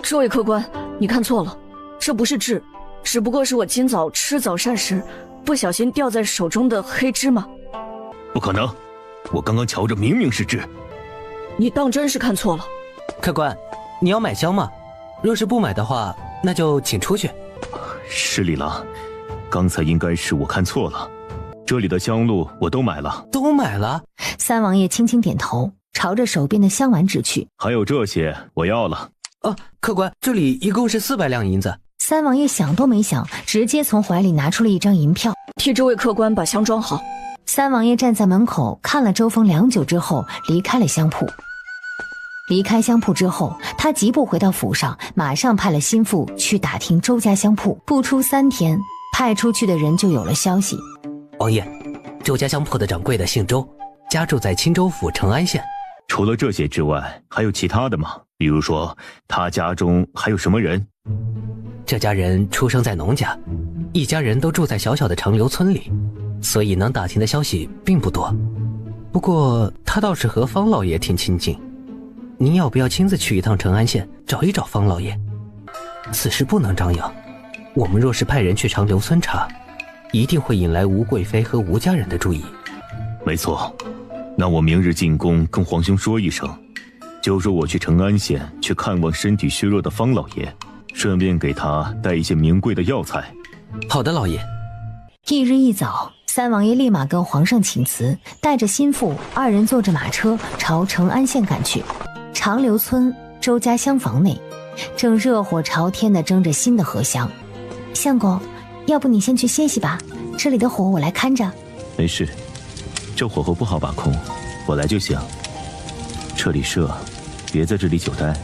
这位客官，你看错了，这不是痣，只不过是我今早吃早膳时不小心掉在手中的黑芝麻。不可能，我刚刚瞧着明明是痣。你当真是看错了。客官，你要买香吗？若是不买的话，那就请出去。失礼了，刚才应该是我看错了，这里的香露我都买了。都买了？三王爷轻轻点头，朝着手边的香丸指去。还有这些我要了。客官，这里一共是400两银子。三王爷想都没想，直接从怀里拿出了一张银票，替这位客官把香装好。三王爷站在门口看了周峰良久之后，离开了香铺。离开香铺之后，他疾步回到府上，马上派了心腹去打听周家香铺。不出3天，派出去的人就有了消息。王爷，周家香铺的掌柜的姓周，家住在青州府成安县。除了这些之外，还有其他的吗？比如说，他家中还有什么人？这家人出生在农家，一家人都住在小小的长留村里，所以能打听的消息并不多。不过他倒是和方老爷挺亲近，您要不要亲自去一趟成安县找一找方老爷？此事不能张扬，我们若是派人去长留村查，一定会引来吴贵妃和吴家人的注意。没错，那我明日进宫跟皇兄说一声，就说我去成安县去看望身体虚弱的方老爷，顺便给他带一些名贵的药材。好的，老爷。翌日一早，三王爷立马跟皇上请辞，带着心腹2人坐着马车朝成安县赶去。长留村周家厢房内，正热火朝天地蒸着新的荷香。相公，要不你先去歇息吧，这里的火我来看着。没事，这火候不好把控，我来就行。撤离社，别在这里久待。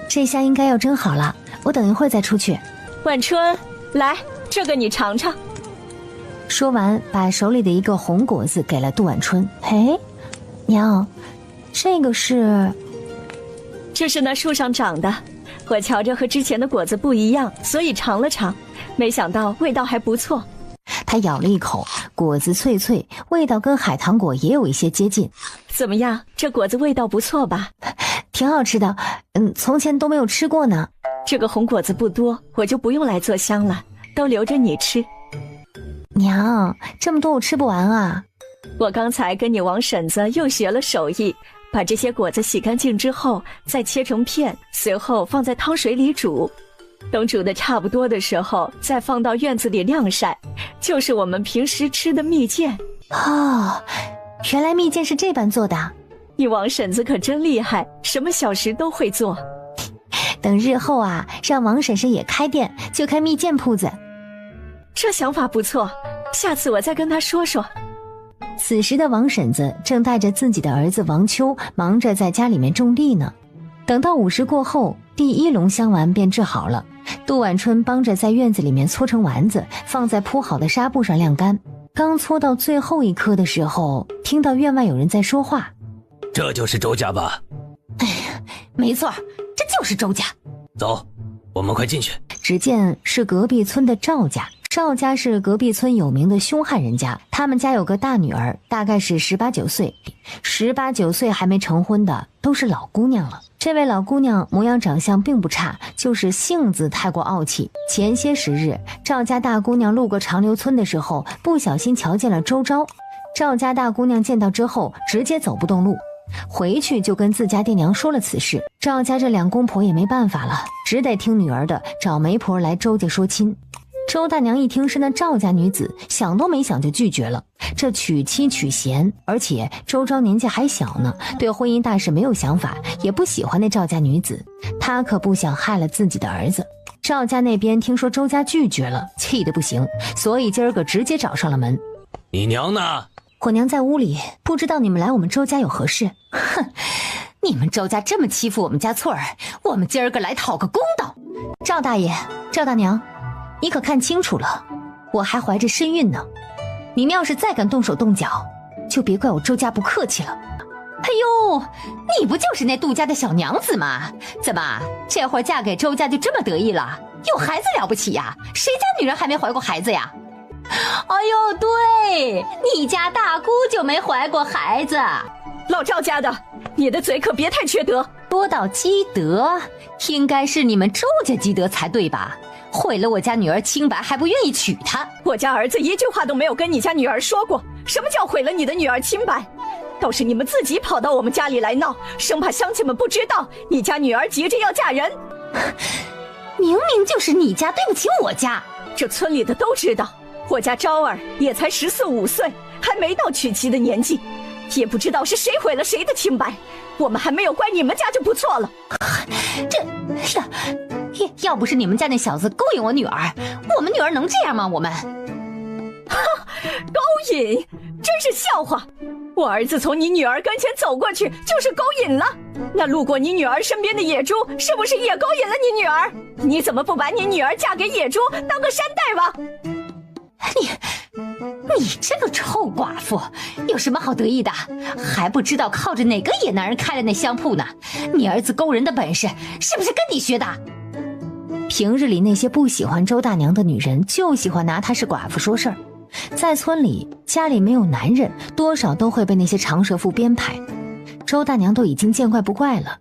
这下应该要蒸好了，我等一会儿再出去。晚春，来，这个你尝尝。说完，把手里的一个红果子给了杜晚春。嘿，娘，这个是？这是那树上长的，我瞧着和之前的果子不一样，所以尝了尝，没想到味道还不错。他咬了一口，果子脆脆，味道跟海棠果也有一些接近。怎么样，这果子味道不错吧？挺好吃的，从前都没有吃过呢。这个红果子不多，我就不用来做香了，都留着你吃。娘，这么多我吃不完啊。我刚才跟你王婶子又学了手艺，把这些果子洗干净之后，再切成片，随后放在汤水里煮。等煮的差不多的时候，再放到院子里晾晒，就是我们平时吃的蜜饯。哦，原来蜜饯是这般做的。你王婶子可真厉害，什么小食都会做。等日后啊，让王婶婶也开店，就开蜜饯铺子。这想法不错，下次我再跟她说说。此时的王婶子正带着自己的儿子王秋忙着在家里面种地呢。等到午时过后，第1笼香丸便制好了。杜晚春帮着在院子里面搓成丸子，放在铺好的纱布上晾干。刚搓到最后一颗的时候，听到院外有人在说话。这就是周家吧？哎呀，没错，这就是周家。走，我们快进去。只见是隔壁村的赵家，赵家是隔壁村有名的凶悍人家，他们家有个大女儿，大概是18、19岁，18、19岁还没成婚的都是老姑娘了。这位老姑娘模样长相并不差，就是性子太过傲气。前些时日，赵家大姑娘路过长留村的时候，不小心瞧见了周昭。赵家大姑娘见到之后，直接走不动路，回去就跟自家爹娘说了此事。赵家这两公婆也没办法了，只得听女儿的，找媒婆来周家说亲。周大娘一听是那赵家女子，想都没想就拒绝了。这娶妻娶贤，而且周昭年纪还小呢，对婚姻大事没有想法，也不喜欢那赵家女子，她可不想害了自己的儿子。赵家那边听说周家拒绝了，气得不行，所以今儿个直接找上了门。你娘呢？我娘在屋里，不知道你们来我们周家有何事。哼，你们周家这么欺负我们家翠儿，我们今儿个来讨个公道。赵大爷，赵大娘，你可看清楚了，我还怀着身孕呢，你们要是再敢动手动脚，就别怪我周家不客气了。哎呦，你不就是那杜家的小娘子吗？怎么这会儿嫁给周家就这么得意了？有孩子了不起呀？谁家女人还没怀过孩子呀？哎呦，对，你家大姑就没怀过孩子。老赵家的，你的嘴可别太缺德。说到积德，应该是你们周家积德才对吧？毁了我家女儿清白还不愿意娶她。我家儿子一句话都没有跟你家女儿说过，什么叫毁了你的女儿清白？倒是你们自己跑到我们家里来闹，生怕乡亲们不知道你家女儿急着要嫁人。明明就是你家对不起我家，这村里的都知道，我家昭儿也才14、15岁，还没到娶妻的年纪，也不知道是谁毁了谁的清白，我们还没有怪你们家就不错了。要不是你们家那小子勾引我女儿，我们女儿能这样吗？我们勾引，真是笑话！我儿子从你女儿跟前走过去就是勾引了，那路过你女儿身边的野猪是不是也勾引了你女儿？你怎么不把你女儿嫁给野猪当个山大王？你这个臭寡妇有什么好得意的？还不知道靠着哪个野男人开了那香铺呢？你儿子勾人的本事是不是跟你学的？平日里那些不喜欢周大娘的女人就喜欢拿她是寡妇说事儿，在村里家里没有男人，多少都会被那些长舌妇编排。周大娘都已经见怪不怪了，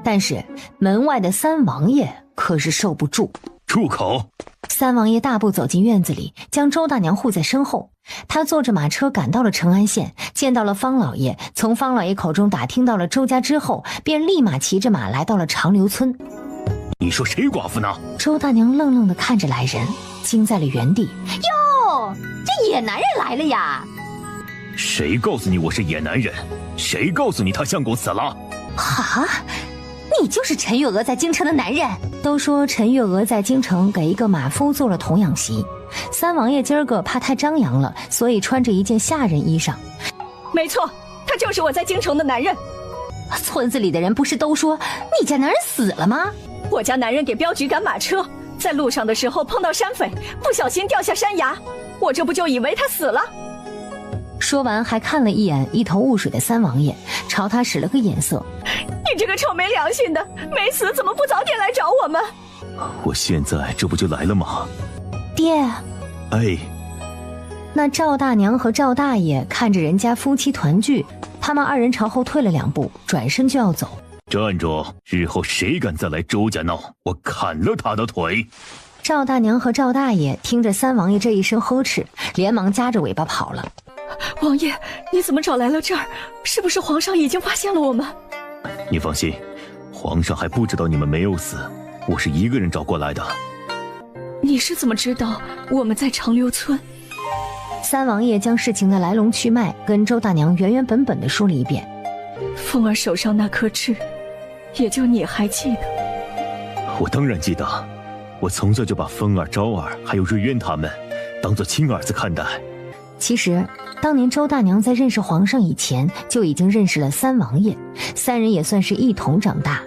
但是门外的三王爷可是受不住。住口！三王爷大步走进院子里，将周大娘护在身后。他坐着马车赶到了成安县，见到了方老爷，从方老爷口中打听到了周家之后，便立马骑着马来到了长留村。你说谁寡妇呢？周大娘愣愣地看着来人，惊在了原地。哟，这野男人来了呀！谁告诉你我是野男人？谁告诉你他相公死了？哈，你就是陈月娥在京城的男人。都说陈月娥在京城给一个马夫做了童养媳，三王爷今儿个怕太张扬了，所以穿着一件下人衣裳。没错，他就是我在京城的男人。村子里的人不是都说你家男人死了吗？我家男人给镖局赶马车，在路上的时候碰到山匪，不小心掉下山崖，我这不就以为他死了。说完还看了一眼一头雾水的三王爷，朝他使了个眼色。你这个臭没良心的，没死怎么不早点来找我们？我现在这不就来了吗？爹。哎。那赵大娘和赵大爷看着人家夫妻团聚，他们二人朝后退了2步，转身就要走。站住！日后谁敢再来周家闹，我砍了他的腿！赵大娘和赵大爷听着三王爷这一声呵斥，连忙夹着尾巴跑了。王爷，你怎么找来了这儿？是不是皇上已经发现了我们？你放心，皇上还不知道你们没有死，我是一个人找过来的。你是怎么知道我们在长留村？三王爷将事情的来龙去脉跟周大娘原原本本的说了一遍。凤儿手上那颗痣，也就你还记得？我当然记得，我从小就把风儿、昭儿还有瑞渊他们当作亲儿子看待。其实当年周大娘在认识皇上以前就已经认识了三王爷，三人也算是一同长大。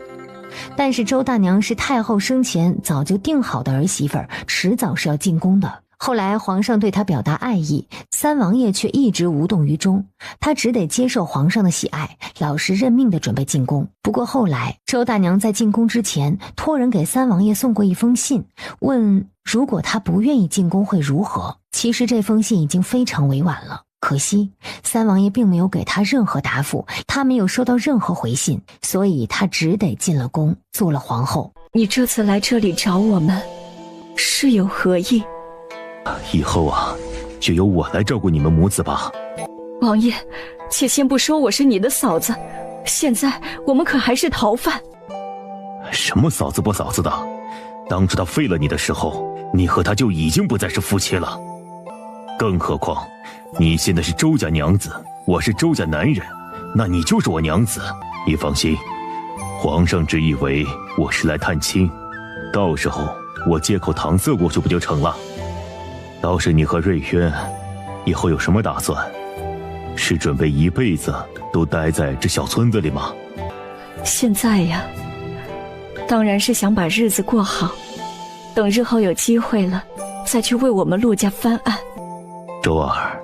但是周大娘是太后生前早就定好的儿媳妇儿，迟早是要进宫的，后来皇上对他表达爱意，三王爷却一直无动于衷，他只得接受皇上的喜爱，老实认命地准备进宫。不过后来周大娘在进宫之前托人给三王爷送过一封信，问如果他不愿意进宫会如何。其实这封信已经非常委婉了，可惜三王爷并没有给他任何答复，他没有收到任何回信，所以他只得进了宫，做了皇后。你这次来这里找我们是有何意？以后啊，就由我来照顾你们母子吧。王爷，且先不说我是你的嫂子，现在我们可还是逃犯。什么嫂子不嫂子的，当初他废了你的时候，你和他就已经不再是夫妻了。更何况你现在是周家娘子，我是周家男人，那你就是我娘子。你放心，皇上只以为我是来探亲，到时候我借口搪塞过去不就成了。倒是你和瑞渊以后有什么打算？是准备一辈子都待在这小村子里吗？现在呀，当然是想把日子过好，等日后有机会了再去为我们陆家翻案。周儿，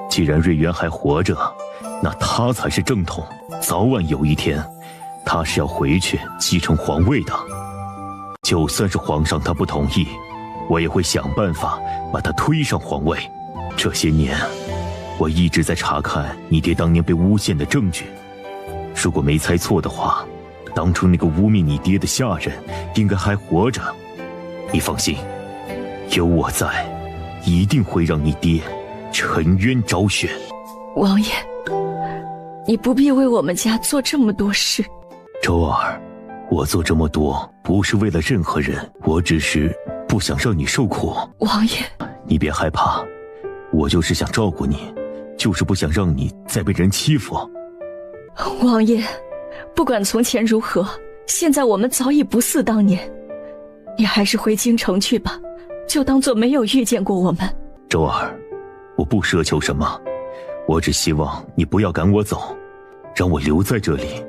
既然瑞渊还活着，那他才是正统，早晚有一天他是要回去继承皇位的。就算是皇上他不同意，我也会想办法把他推上皇位。这些年我一直在查看你爹当年被诬陷的证据，如果没猜错的话，当初那个污蔑你爹的下人应该还活着。你放心，有我在，一定会让你爹沉冤昭雪。王爷，你不必为我们家做这么多事。周儿，我做这么多不是为了任何人，我只是不想让你受苦。王爷，你别害怕，我就是想照顾你，就是不想让你再被人欺负。王爷，不管从前如何，现在我们早已不似当年，你还是回京城去吧，就当做没有遇见过我们。周儿，我不奢求什么，我只希望你不要赶我走，让我留在这里，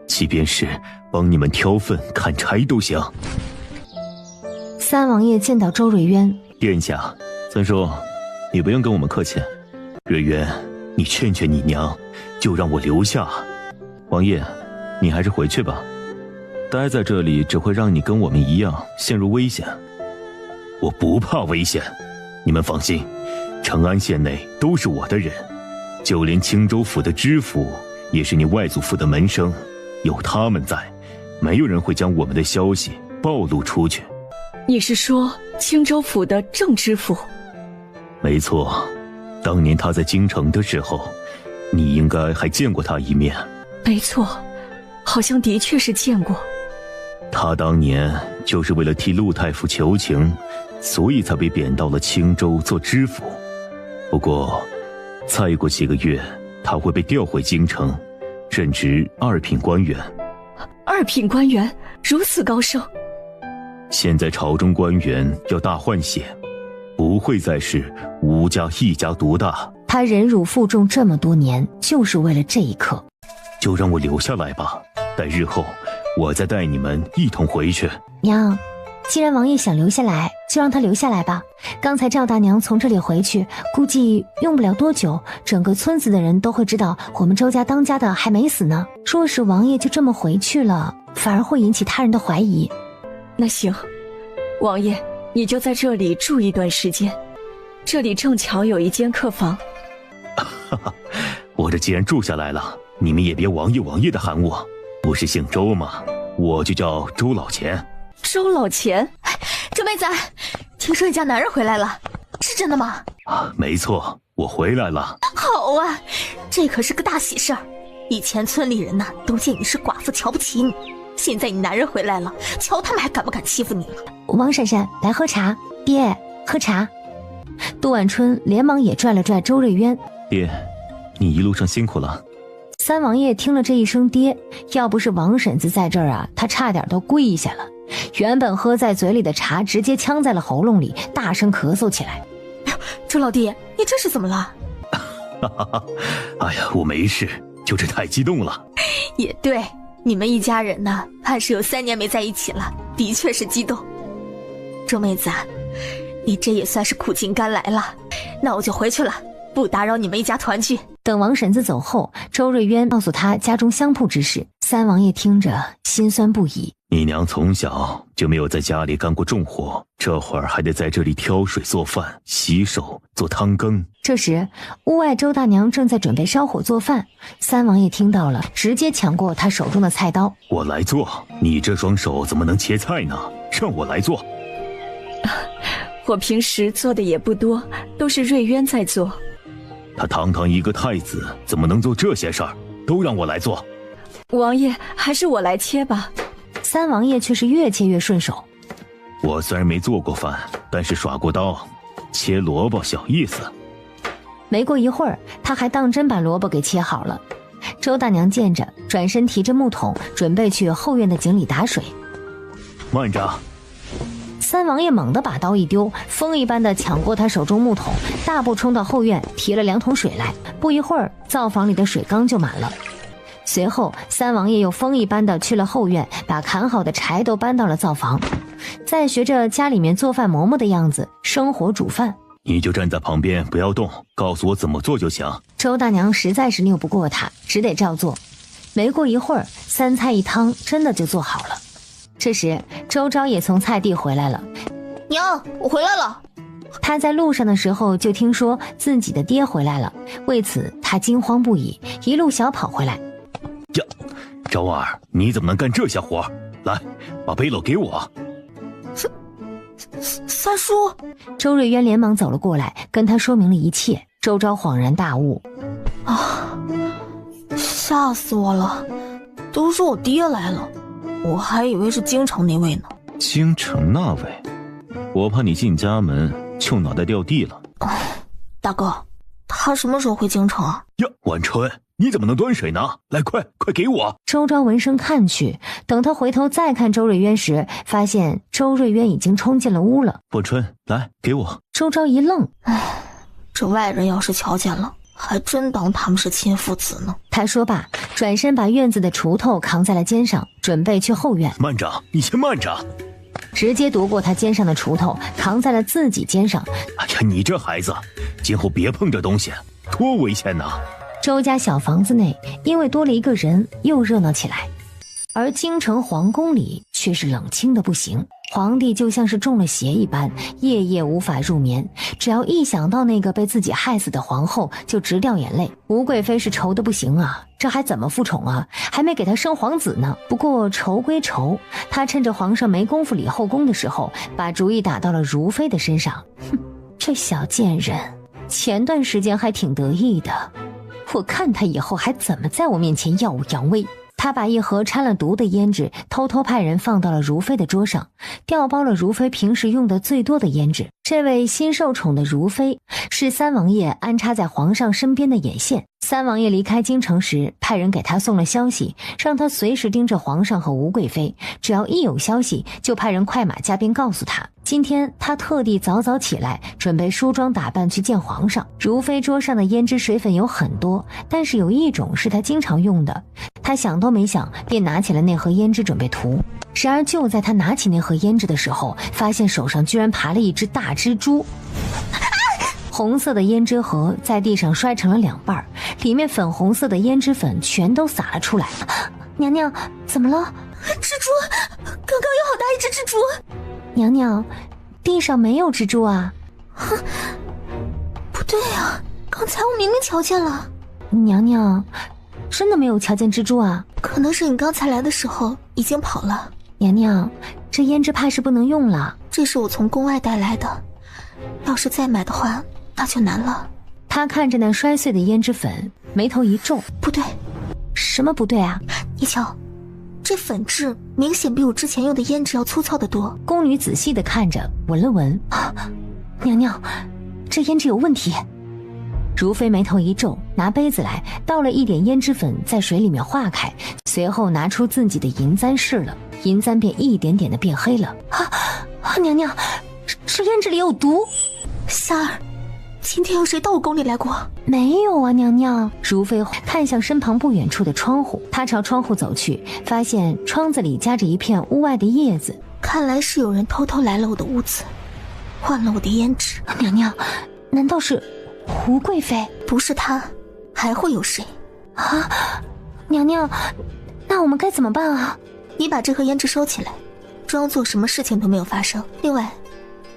即便是帮你们挑粪砍柴都行。三王爷见到周瑞渊，殿下，三叔，你不用跟我们客气。瑞渊，你劝劝你娘，就让我留下。王爷，你还是回去吧，待在这里只会让你跟我们一样陷入危险。我不怕危险，你们放心，成安县内都是我的人，就连青州府的知府也是你外祖父的门生，有他们在，没有人会将我们的消息暴露出去。你是说青州府的郑知府？没错，当年他在京城的时候，你应该还见过他一面。没错，好像的确是见过。他当年就是为了替陆太傅求情，所以才被贬到了青州做知府。不过再过几个月他会被调回京城，任职二品官员。二品官员如此高升？现在朝中官员要大换血，不会再是吴家一家独大。他忍辱负重这么多年，就是为了这一刻。就让我留下来吧，待日后我再带你们一同回去。娘，既然王爷想留下来，就让他留下来吧。刚才赵大娘从这里回去，估计用不了多久，整个村子的人都会知道我们周家当家的还没死呢。若是王爷就这么回去了，反而会引起他人的怀疑。那行，王爷你就在这里住一段时间，这里正巧有一间客房。我这既然住下来了，你们也别王爷王爷的喊我，不是姓周吗？我就叫周老钱。周老钱？周妹子，听说你家男人回来了，是真的吗？没错，我回来了。好啊，这可是个大喜事儿。以前村里人都见你是寡妇瞧不起你，现在你男人回来了，瞧他们还敢不敢欺负你了。王婶婶，来喝茶。爹，喝茶。杜婉春连忙也拽了拽周瑞渊。爹，你一路上辛苦了。三王爷听了这一声爹，要不是王婶子在这儿啊，他差点都跪下了。原本喝在嘴里的茶直接呛在了喉咙里，大声咳嗽起来。周老弟，你这是怎么了？哎呀，我没事，就是太激动了。也对，你们一家人怕是有3年没在一起了，的确是激动。周妹子，你这也算是苦尽甘来了。那我就回去了，不打扰你们一家团聚。等王婶子走后，周瑞渊告诉他家中相扑之事。三王爷听着心酸不已。你娘从小就没有在家里干过重活，这会儿还得在这里挑水做饭、洗手、做汤羹。这时屋外周大娘正在准备烧火做饭，三王爷听到了，直接抢过他手中的菜刀。我来做，你这双手怎么能切菜呢？让我来做。我平时做的也不多，都是瑞渊在做。他堂堂一个太子，怎么能做这些事儿？都让我来做。王爷，还是我来切吧。三王爷却是越切越顺手。我虽然没做过饭，但是耍过刀，切萝卜小意思。没过一会儿，他还当真把萝卜给切好了。周大娘见着，转身提着木桶，准备去后院的井里打水。慢着！三王爷猛地把刀一丢，风一般的抢过他手中木桶，大步冲到后院，提了2桶水来。不一会儿，灶房里的水缸就满了。随后，三王爷又风一般的去了后院，把砍好的柴都搬到了灶房，再学着家里面做饭嬷嬷的样子生火煮饭。你就站在旁边不要动，告诉我怎么做就行。周大娘实在是拗不过他，只得照做。没过一会儿，3菜1汤真的就做好了。这时周昭也从菜地回来了。娘，我回来了。他在路上的时候就听说自己的爹回来了，为此他惊慌不已，一路小跑回来。呀，昭儿，你怎么能干这些活？来，把背篓给我。三叔。周瑞渊连忙走了过来，跟他说明了一切。周昭恍然大悟，啊，吓死我了！都说我爹来了，我还以为是京城那位呢。京城那位，我怕你进家门就脑袋掉地了。大哥，他什么时候回京城啊？呀，晚春，你怎么能端水呢？来，快给我！周昭闻声看去，等他回头再看周瑞渊时，发现周瑞渊已经冲进了屋了。晚春，来给我。周昭一愣，这外人要是瞧见了，还真当他们是亲父子呢。他说罢，转身把院子的锄头扛在了肩上，准备去后院。慢着，你先慢着！直接夺过他肩上的锄头，扛在了自己肩上。哎呀，你这孩子，今后别碰这东西，多危险呐！周家小房子内，因为多了一个人，又热闹起来。而京城皇宫里却是冷清的不行，皇帝就像是中了邪一般，夜夜无法入眠。只要一想到那个被自己害死的皇后，就直掉眼泪。吴贵妃是愁得不行啊，这还怎么复宠啊？还没给她生皇子呢。不过愁归愁，她趁着皇上没工夫理后宫的时候，把主意打到了如妃的身上。哼，这小贱人，前段时间还挺得意的，我看他以后还怎么在我面前耀武扬威。他把一盒掺了毒的胭脂偷偷派人放到了如妃的桌上，调包了如妃平时用的最多的胭脂。这位新受宠的如妃是三王爷安插在皇上身边的眼线。三王爷离开京城时，派人给他送了消息，让他随时盯着皇上和吴贵妃，只要一有消息就派人快马加鞭告诉他。今天他特地早早起来，准备梳妆打扮去见皇上。如妃桌上的胭脂水粉有很多，但是有一种是他经常用的，他想都没想便拿起了那盒胭脂准备涂。然而就在他拿起那盒胭脂的时候，发现手上居然爬了一只大蜘蛛。红色的胭脂盒在地上摔成了2半，里面粉红色的胭脂粉全都洒了出来。娘娘，怎么了？蜘蛛，刚刚有好大一只蜘蛛。娘娘，地上没有蜘蛛啊。不对啊，刚才我明明瞧见了。娘娘，真的没有瞧见蜘蛛啊？可能是你刚才来的时候已经跑了。娘娘，这胭脂怕是不能用了。这是我从宫外带来的，要是再买的话那就难了。他看着那摔碎的胭脂粉，眉头一皱。不对。什么不对啊？你瞧，这粉质明显比我之前用的胭脂要粗糙得多。宫女仔细地看着，闻了闻。娘娘，这胭脂有问题。如妃眉头一皱，拿杯子来倒了一点胭脂粉在水里面化开，随后拿出自己的银簪试了，银簪便一点点的变黑了。娘娘，这胭脂里有毒。夏儿，今天有谁到我宫里来过？没有啊，娘娘。如妃看向身旁不远处的窗户，她朝窗户走去，发现窗子里夹着一片屋外的叶子。看来是有人偷偷来了我的屋子。换了我的胭脂。娘娘，难道是胡贵妃？不是她，还会有谁？啊，娘娘，那我们该怎么办啊？你把这盒胭脂收起来，装作什么事情都没有发生。另外，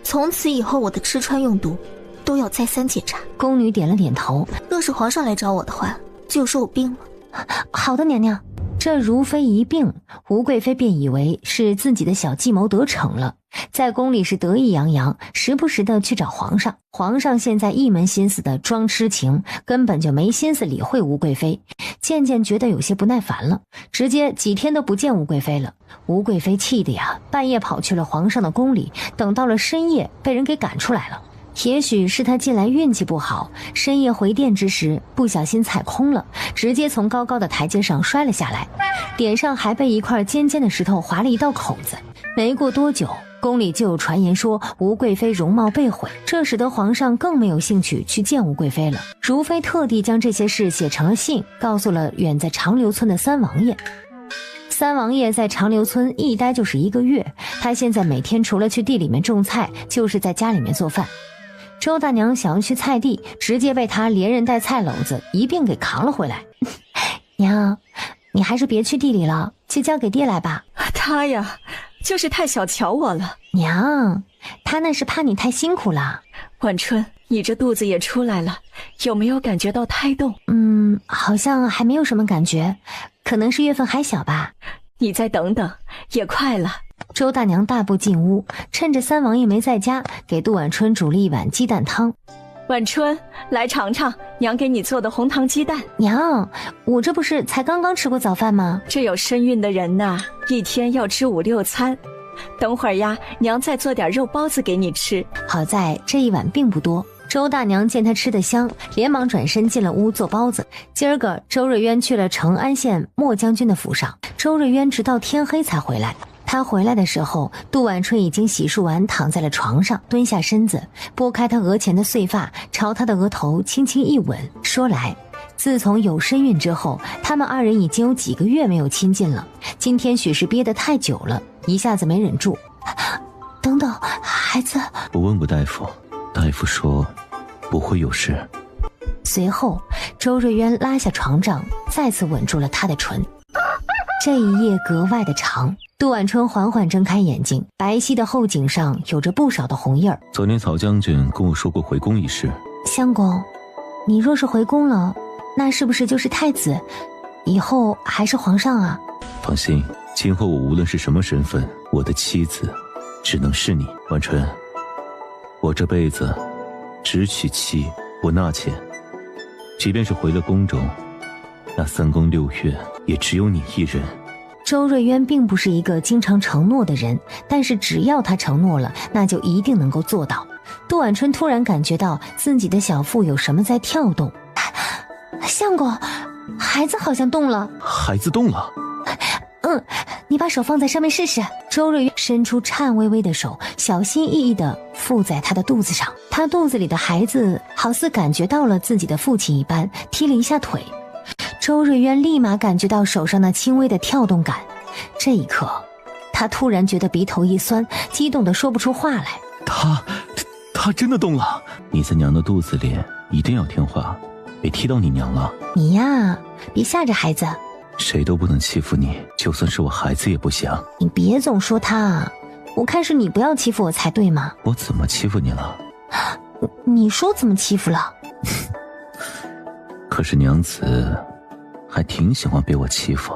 从此以后我的吃穿用度都要再三检查。宫女点了点头。若是皇上来找我的话，就说我病了。好的，娘娘。这如妃一病，吴贵妃便以为是自己的小计谋得逞了，在宫里是得意洋洋，时不时的去找皇上。皇上现在一门心思的装痴情，根本就没心思理会吴贵妃，渐渐觉得有些不耐烦了，直接几天都不见吴贵妃了。吴贵妃气的呀，半夜跑去了皇上的宫里，等到了深夜被人给赶出来了。也许是他近来运气不好，深夜回殿之时不小心踩空了，直接从高高的台阶上摔了下来，脸上还被一块尖尖的石头划了一道口子。没过多久，宫里就有传言说吴贵妃容貌被毁，这使得皇上更没有兴趣去见吴贵妃了。如妃特地将这些事写成了信，告诉了远在长留村的三王爷。三王爷在长留村一待就是1个月，他现在每天除了去地里面种菜，就是在家里面做饭。周大娘想要去菜地，直接被他连人带菜篓子一并给扛了回来。娘，你还是别去地里了，去交给爹来吧。他呀，就是太小瞧我了。娘，他那是怕你太辛苦了。晚春，你这肚子也出来了，有没有感觉到胎动？好像还没有什么感觉，可能是月份还小吧。你再等等，也快了。周大娘大步进屋，趁着三王爷没在家，给杜晚春煮了一碗鸡蛋汤。晚春，来尝尝娘给你做的红糖鸡蛋。娘，我这不是才刚刚吃过早饭吗？这有身孕的人呐，一天要吃5、6餐。等会儿呀，娘再做点肉包子给你吃。好在这一碗并不多。周大娘见他吃得香，连忙转身进了屋做包子。今儿个周瑞渊去了成安县莫将军的府上，周瑞渊直到天黑才回来。他回来的时候，杜晚春已经洗漱完，躺在了床上，蹲下身子，拨开他额前的碎发，朝他的额头轻轻一吻。说来，自从有身孕之后，他们2人已经有几个月没有亲近了。今天许是憋得太久了，一下子没忍住。等等，孩子，我问过大夫，大夫说不会有事。随后，周瑞渊拉下床帐，再次吻住了他的唇。这一夜格外的长。杜晚春缓缓睁开眼睛，白皙的后颈上有着不少的红印儿。昨天曹将军跟我说过回宫一事。相公，你若是回宫了，那是不是就是太子，以后还是皇上啊？放心，今后我无论是什么身份，我的妻子只能是你。晚春，我这辈子只娶妻不纳妾，即便是回了宫中，那3宫6院也只有你一人。周瑞渊并不是一个经常承诺的人，但是只要他承诺了，那就一定能够做到。杜晚春突然感觉到自己的小腹有什么在跳动。相公，孩子好像动了。孩子动了？你把手放在上面试试。周瑞渊伸出颤巍巍的手，小心翼翼地附在他的肚子上。他肚子里的孩子好似感觉到了自己的父亲一般，踢了一下腿。周瑞渊立马感觉到手上那轻微的跳动感，这一刻，他突然觉得鼻头一酸，激动得说不出话来。他真的动了！你在娘的肚子里一定要听话，别踢到你娘了。你呀，别吓着孩子。谁都不能欺负你，就算是我孩子也不行。你别总说他，我看是你不要欺负我才对嘛。我怎么欺负你了？你说怎么欺负了？可是娘子还挺喜欢被我欺负。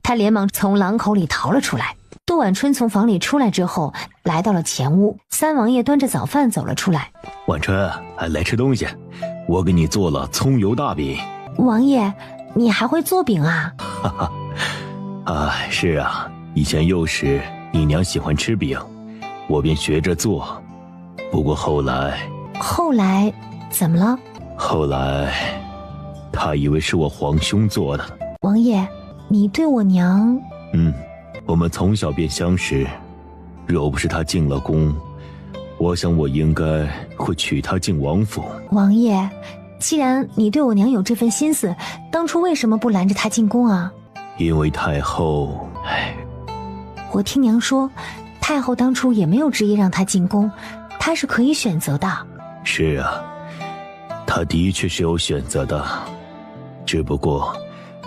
他连忙从廊口里逃了出来。杜晚春从房里出来之后，来到了前屋。三王爷端着早饭走了出来。晚春，来吃东西，我给你做了葱油大饼。王爷，你还会做饼啊？哈哈，是啊，以前幼时你娘喜欢吃饼，我便学着做。不过后来怎么了？后来他以为是我皇兄做的。王爷，你对我娘……我们从小便相识，若不是他进了宫，我想我应该会娶她进王府。王爷，既然你对我娘有这份心思，当初为什么不拦着她进宫啊？因为太后……我听娘说，太后当初也没有执意让她进宫，她他是可以选择的。是啊，他的确是有选择的，只不过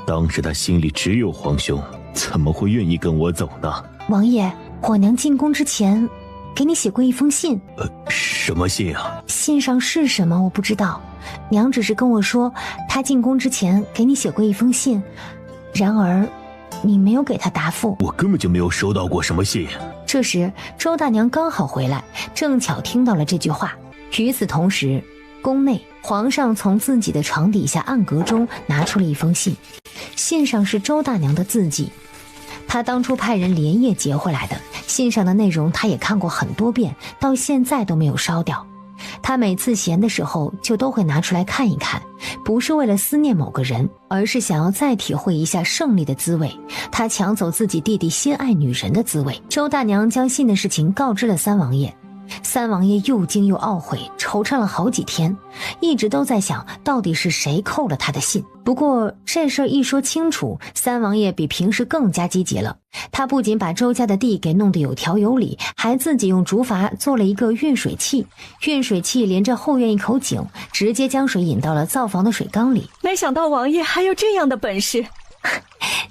当时他心里只有皇兄，怎么会愿意跟我走呢？王爷，我娘进宫之前给你写过一封信。什么信啊？信上是什么我不知道，娘只是跟我说她进宫之前给你写过一封信，然而你没有给她答复。我根本就没有收到过什么信。这时周大娘刚好回来，正巧听到了这句话。与此同时，宫内皇上从自己的床底下暗格中拿出了一封信，信上是周大娘的字迹，他当初派人连夜截回来的。信上的内容他也看过很多遍，到现在都没有烧掉。他每次闲的时候就都会拿出来看一看，不是为了思念某个人，而是想要再体会一下胜利的滋味，他抢走自己弟弟心爱女人的滋味。周大娘将信的事情告知了三王爷，三王爷又惊又懊悔，惆怅了好几天，一直都在想到底是谁扣了他的信。不过这事儿一说清楚，三王爷比平时更加积极了。他不仅把周家的地给弄得有条有理，还自己用竹筏做了一个运水器，运水器连着后院一口井，直接将水引到了灶房的水缸里。没想到王爷还有这样的本事。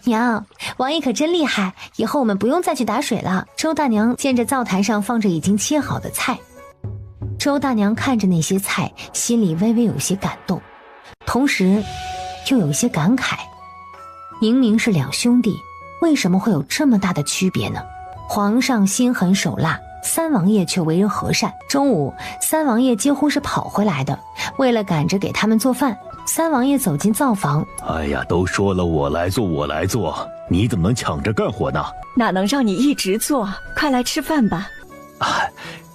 娘，王爷可真厉害，以后我们不用再去打水了。周大娘见着灶台上放着已经切好的菜，周大娘看着那些菜，心里微微有些感动，同时又有些感慨。明明是两兄弟，为什么会有这么大的区别呢？皇上心狠手辣，三王爷却为人和善。中午，三王爷几乎是跑回来的，为了赶着给他们做饭，三王爷走进灶房。哎呀，都说了我来做，你怎么能抢着干活呢？哪能让你一直做？快来吃饭吧。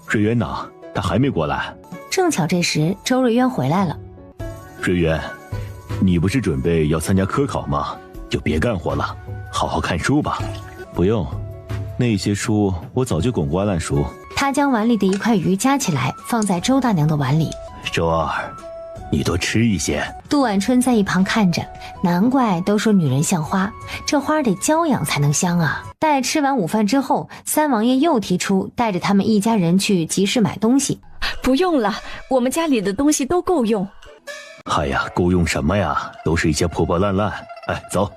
瑞渊呢？他还没过来。正巧这时周瑞渊回来了。瑞渊，你不是准备要参加科考吗？就别干活了，好好看书吧。不用，那些书我早就滚瓜烂熟。他将碗里的一块鱼夹起来放在周大娘的碗里。周儿，你多吃一些。杜婉春在一旁看着，难怪都说女人像花，这花得娇养才能香啊。待吃完午饭之后，三王爷又提出带着他们一家人去集市买东西。不用了，我们家里的东西都够用。哎呀，够用什么呀？都是一些破破烂烂。走，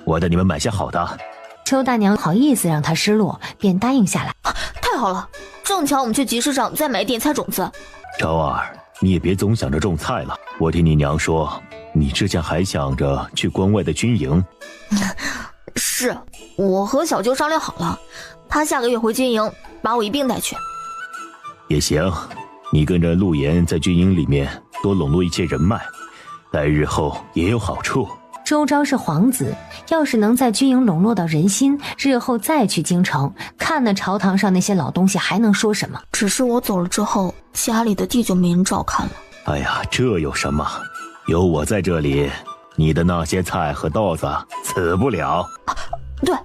我带你们买些好的。周大娘好意思让他失落，便答应下来。太好了，正巧我们去集市上再买点菜种子。周儿，你也别总想着种菜了。我听你娘说，你之前还想着去关外的军营。是，我和小舅商量好了，他下个月回军营，把我一并带去。也行，你跟着陆岩在军营里面多笼络一些人脉，来日后也有好处。周昭是皇子，要是能在军营笼络到人心，日后再去京城，看那朝堂上那些老东西还能说什么？只是我走了之后，家里的地就没人照看了。哎呀，这有什么？有我在这里，你的那些菜和稻子死不了。对，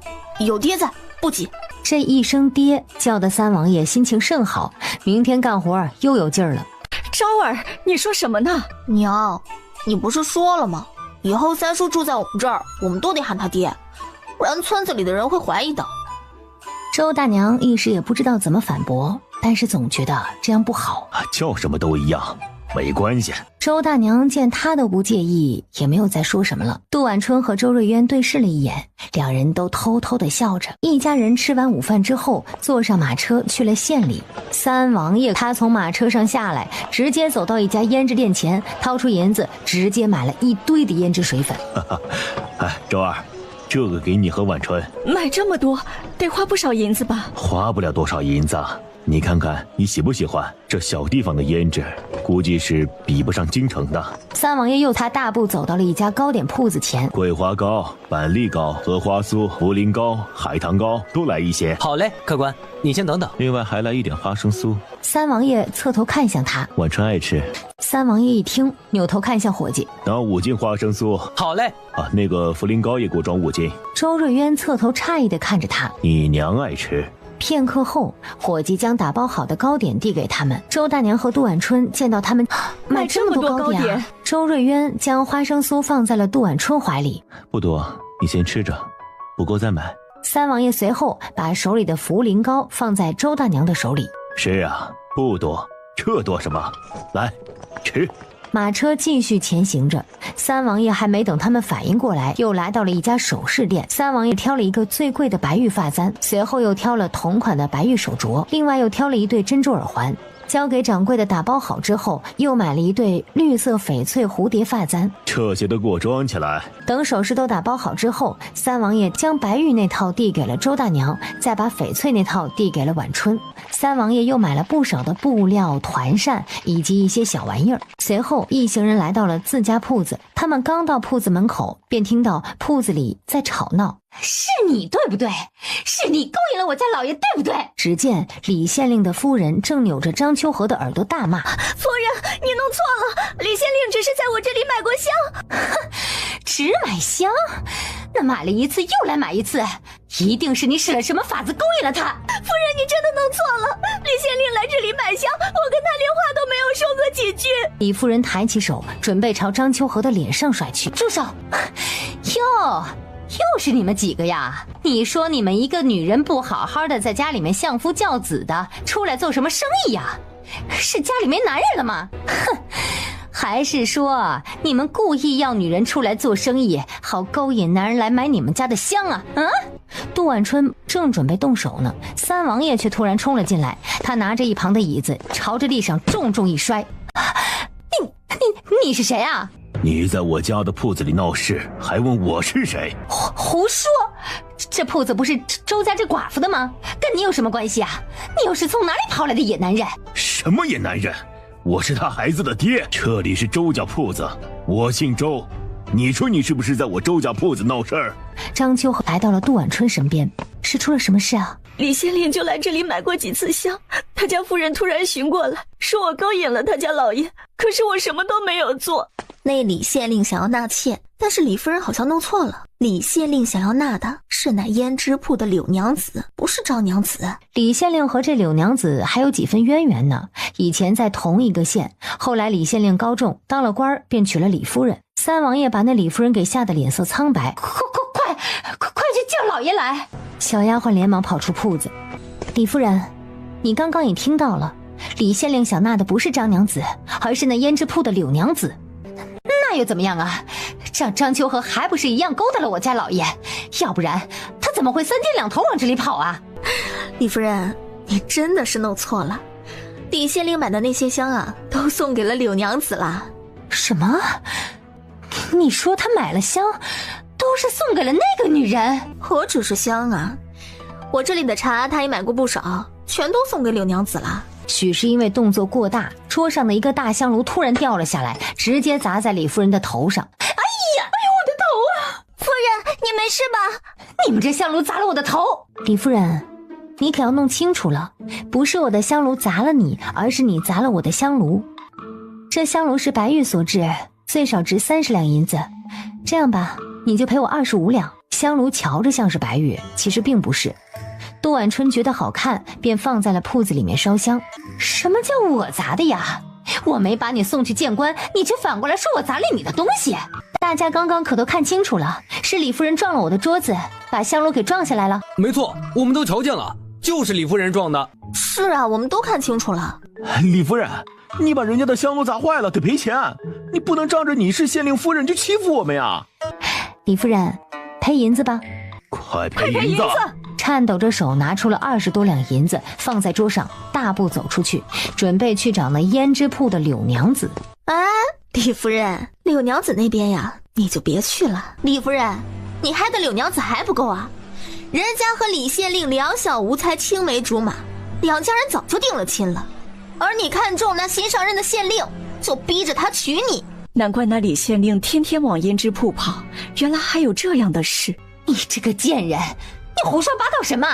有爹在，不急。这一声爹叫得三王爷心情甚好，明天干活又有劲儿了。昭儿，你说什么呢？娘，你不是说了吗？以后三叔住在我们这儿，我们都得喊他爹，不然村子里的人会怀疑的。周大娘一时也不知道怎么反驳，但是总觉得这样不好。叫什么都一样，没关系。周大娘见他都不介意，也没有再说什么了。杜婉春和周瑞渊对视了一眼，两人都偷偷地笑着。一家人吃完午饭之后，坐上马车去了县里。三王爷他从马车上下来，直接走到一家胭脂店前，掏出银子，直接买了一堆的胭脂水粉。周儿，这个给你和婉春。买这么多，得花不少银子吧？花不了多少银子。你看看你喜不喜欢这小地方的胭脂，估计是比不上京城的。三王爷又他大步走到了一家糕点铺子前。桂花糕、板栗糕、荷花酥、茯苓糕、海棠糕都来一些。好嘞，客官，你先等等。另外还来一点花生酥。三王爷侧头看向他。婉春爱吃。三王爷一听，扭头看向伙计。当5斤花生酥。好嘞。那个茯苓糕也给我装5斤。周瑞渊侧头诧异地看着他。你娘爱吃。片刻后，伙计将打包好的糕点递给他们。周大娘和杜婉春见到他们买这么多糕点，周瑞渊将花生酥放在了杜婉春怀里。不多，你先吃着，不够再买。三王爷随后把手里的茯苓糕放在周大娘的手里。是啊，不多，这多什么？来，吃。马车继续前行着，三王爷还没等他们反应过来，又来到了一家首饰店。三王爷挑了一个最贵的白玉发簪，随后又挑了同款的白玉手镯，另外又挑了一对珍珠耳环。交给掌柜的打包好之后，又买了一对绿色翡翠蝴蝶发簪。这些都给我装起来。等首饰都打包好之后，三王爷将白玉那套递给了周大娘，再把翡翠那套递给了晚春。三王爷又买了不少的布料、团扇以及一些小玩意儿。随后一行人来到了自家铺子，他们刚到铺子门口，便听到铺子里在吵闹。是你对不对？是你勾引了我家老爷对不对？只见李县令的夫人正扭着张秋荷的耳朵大骂：夫人，你弄错了，李县令只是在我这里买过香。只买香？那买了一次又来买一次，一定是你使了什么法子勾引了他。夫人，你真的弄错了，李县令来这里买香，我跟他连话都没有说过几句。李夫人抬起手准备朝张秋荷的脸上甩去。住手！又是你们几个呀？你说你们一个女人不好好的在家里面相夫教子的，出来做什么生意呀？是家里没男人了吗？哼！还是说你们故意要女人出来做生意，好勾引男人来买你们家的香啊？杜晚春正准备动手呢，三王爷却突然冲了进来，他拿着一旁的椅子朝着地上重重一摔。你是谁啊？你在我家的铺子里闹事，还问我是谁？胡说！这铺子不是周家这寡妇的吗？跟你有什么关系啊？你又是从哪里跑来的野男人？什么野男人？我是他孩子的爹，这里是周家铺子，我姓周。你说你是不是在我周家铺子闹事儿？张秋荷来到了杜晚春身边，是出了什么事啊？李县令就来这里买过几次香，他家夫人突然寻过来，说我勾引了他家老爷，可是我什么都没有做。那李县令想要纳妾，但是李夫人好像弄错了。李县令想要纳的是那胭脂铺的柳娘子，不是赵娘子。李县令和这柳娘子还有几分渊源呢，以前在同一个县，后来李县令高中当了官，便娶了李夫人。三王爷把那李夫人给吓得脸色苍白，快去叫老爷来！小丫鬟连忙跑出铺子。李夫人，你刚刚也听到了，李县令想纳的不是张娘子，而是那胭脂铺的柳娘子。那又怎么样啊？张秋荷还不是一样勾搭了我家老爷，要不然他怎么会三天两头往这里跑啊？李夫人，你真的是弄错了，李县令买的那些香啊，都送给了柳娘子啦。什么？你说他买了香，都是送给了那个女人？何止是香啊，我这里的茶他也买过不少，全都送给柳娘子了。许是因为动作过大，桌上的一个大香炉突然掉了下来，直接砸在李夫人的头上。哎呦我的头啊！夫人，你没事吧？你们这香炉砸了我的头！李夫人，你可要弄清楚了，不是我的香炉砸了你，而是你砸了我的香炉。这香炉是白玉所制，最少值30两银子。这样吧，你就赔我25两。香炉瞧着像是白玉，其实并不是。杜晚春觉得好看，便放在了铺子里面烧香。什么叫我砸的呀？我没把你送去见官，你却反过来说我砸了你的东西。大家刚刚可都看清楚了，是李夫人撞了我的桌子，把香炉给撞下来了。没错，我们都瞧见了，就是李夫人撞的。是啊，我们都看清楚了。李夫人，你把人家的香炉砸坏了，得赔钱。你不能仗着你是县令夫人就欺负我们呀。李夫人，赔银子吧。快赔银子！颤抖着手拿出了20多两银子，放在桌上，大步走出去，准备去找那胭脂铺的柳娘子。哎，李夫人，柳娘子那边呀，你就别去了。李夫人，你害得柳娘子还不够啊？人家和李县令两小无猜，青梅竹马，两家人早就定了亲了。而你看中那新上任的县令，就逼着他娶你。难怪那李县令天天往胭脂铺跑，原来还有这样的事。你这个贱人，你胡说八道什么？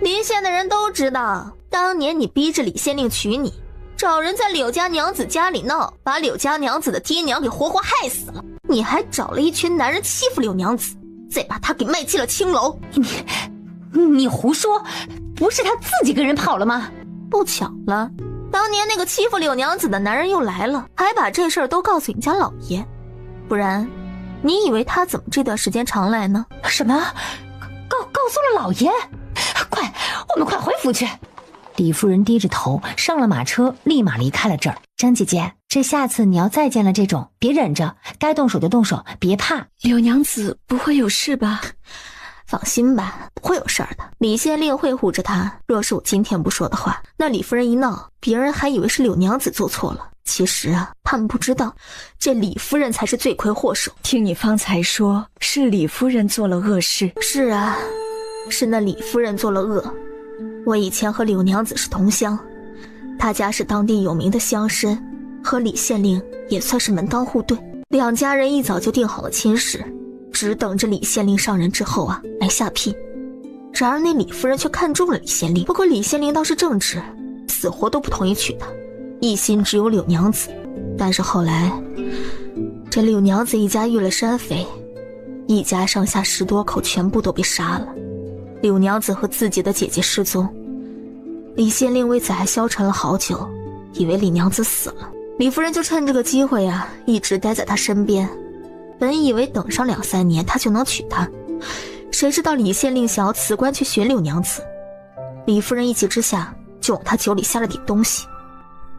临县的人都知道，当年你逼着李县令娶你，找人在柳家娘子家里闹，把柳家娘子的爹娘给活活害死了。你还找了一群男人欺负柳娘子，再把她给卖进了青楼。你胡说，不是她自己跟人跑了吗？不巧了，当年那个欺负柳娘子的男人又来了，还把这事儿都告诉你家老爷。不然你以为他怎么这段时间常来呢？什么？告诉了老爷？快，我们快回府去！李夫人低着头上了马车，立马离开了这儿。张姐姐，这下次你要再见了这种，别忍着，该动手就动手，别怕。柳娘子不会有事吧？放心吧，不会有事儿的。李县令会护着他。若是我今天不说的话，那李夫人一闹，别人还以为是柳娘子做错了。其实啊，他们不知道，这李夫人才是罪魁祸首。听你方才说，是李夫人做了恶事。是啊，是那李夫人做了恶。我以前和柳娘子是同乡，她家是当地有名的乡绅，和李县令也算是门当户对。两家人一早就定好了亲事，只等着李县令上任之后啊来下聘。然而那李夫人却看中了李县令，不过李县令倒是正直，死活都不同意娶她，一心只有柳娘子。但是后来这柳娘子一家遇了山匪，一家上下10多口全部都被杀了。柳娘子和自己的姐姐失踪，李县令为此还消沉了好久，以为李娘子死了。李夫人就趁这个机会啊，一直待在她身边，本以为等上2、3年她就能娶她，谁知道李县令想要辞官去寻柳娘子，李夫人一气之下就往她酒里下了点东西。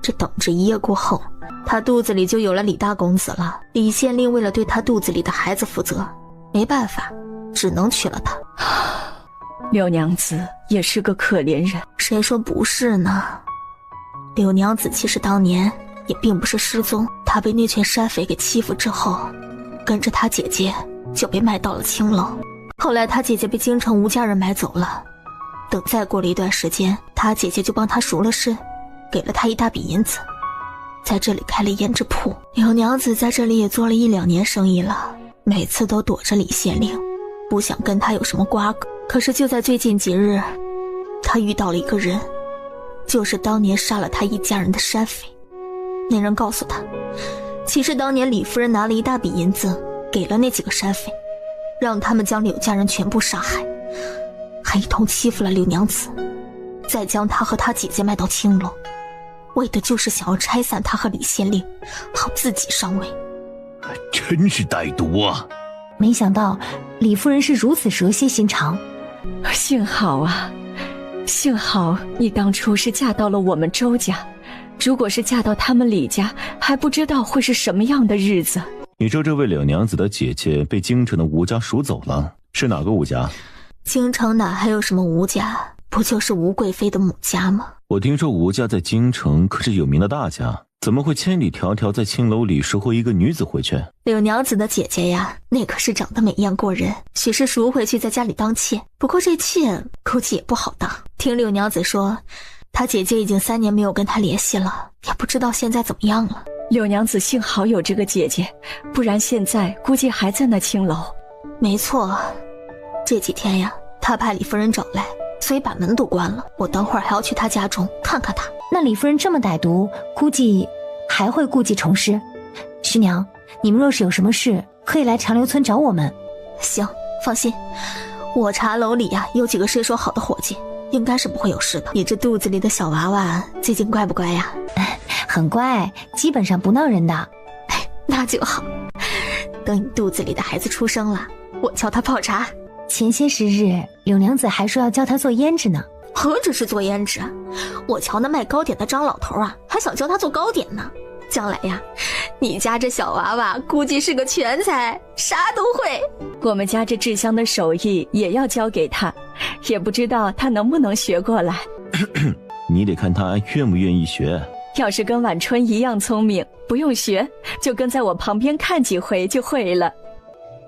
这等着一夜过后，她肚子里就有了李大公子了。李县令为了对她肚子里的孩子负责，没办法，只能娶了她。柳娘子也是个可怜人。谁说不是呢？柳娘子其实当年也并不是失踪，她被那群山匪给欺负之后，跟着她姐姐就被卖到了青楼。后来她姐姐被京城吴家人买走了，等再过了一段时间，她姐姐就帮她赎了身，给了她一大笔银子，在这里开了胭脂铺。柳娘子在这里也做了1、2年生意了，每次都躲着李县令，不想跟他有什么瓜葛。可是就在最近几日，他遇到了一个人，就是当年杀了他一家人的山匪。那人告诉他，其实当年李夫人拿了一大笔银子给了那几个山匪，让他们将柳家人全部杀害，还一同欺负了柳娘子，再将他和他姐姐卖到青楼，为的就是想要拆散他和李县令，好自己上位。真是歹毒啊！没想到李夫人是如此蛇蝎心肠。幸好啊，幸好你当初是嫁到了我们周家，如果是嫁到他们李家，还不知道会是什么样的日子。你说这位柳娘子的姐姐被京城的吴家赎走了，是哪个吴家？京城哪还有什么吴家，不就是吴贵妃的母家吗？我听说吴家在京城可是有名的大家，怎么会千里迢迢在青楼里赎回一个女子回去？柳娘子的姐姐呀，那可是长得美艳过人，许是赎回去在家里当妾。不过这妾估计也不好当。听柳娘子说，她姐姐已经3年没有跟她联系了，也不知道现在怎么样了。柳娘子幸好有这个姐姐，不然现在估计还在那青楼。没错，这几天呀，她怕李夫人找来，所以把门都关了。我等会儿还要去她家中看看她。那李夫人这么歹毒，估计还会故技重施。师娘，你们若是有什么事，可以来长留村找我们。行，放心，我茶楼里呀有几个身手好的伙计，应该是不会有事的。你这肚子里的小娃娃最近乖不乖呀？很乖，基本上不闹人的。那就好，等你肚子里的孩子出生了，我教他泡茶。前些时日，柳娘子还说要教他做胭脂呢。何止是做胭脂，我瞧那卖糕点的张老头啊，还想教他做糕点呢。将来呀，你家这小娃娃估计是个全才，啥都会。我们家这制香的手艺也要教给他，也不知道他能不能学过来。你得看他愿不愿意学。要是跟晚春一样聪明，不用学，就跟在我旁边看几回就会了。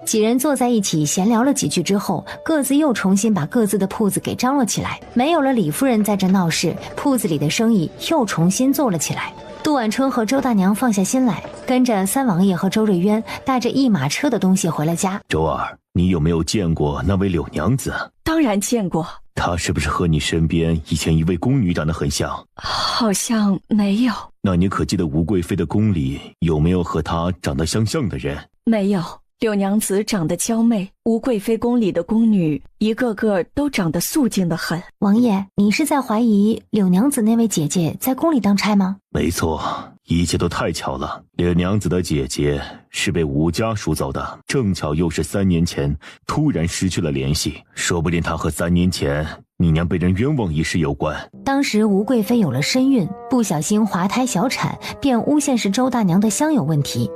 几人坐在一起闲聊了几句之后，各自又重新把各自的铺子给张罗起来。没有了李夫人在这闹事，铺子里的生意又重新做了起来。杜晚春和周大娘放下心来，跟着三王爷和周瑞渊带着一马车的东西回了家。周儿，你有没有见过那位柳娘子？当然见过。她是不是和你身边以前一位宫女长得很像？好像没有。那你可记得吴贵妃的宫里有没有和她长得相像的人？没有。柳娘子长得娇媚，吴贵妃宫里的宫女一个个都长得素净得很。王爷，你是在怀疑柳娘子那位姐姐在宫里当差吗？没错，一切都太巧了。柳娘子的姐姐是被吴家赎走的，正巧又是3年前突然失去了联系，说不定她和3年前你娘被人冤枉一事有关。当时吴贵妃有了身孕，不小心滑胎小产，便诬陷是周大娘的香有问题。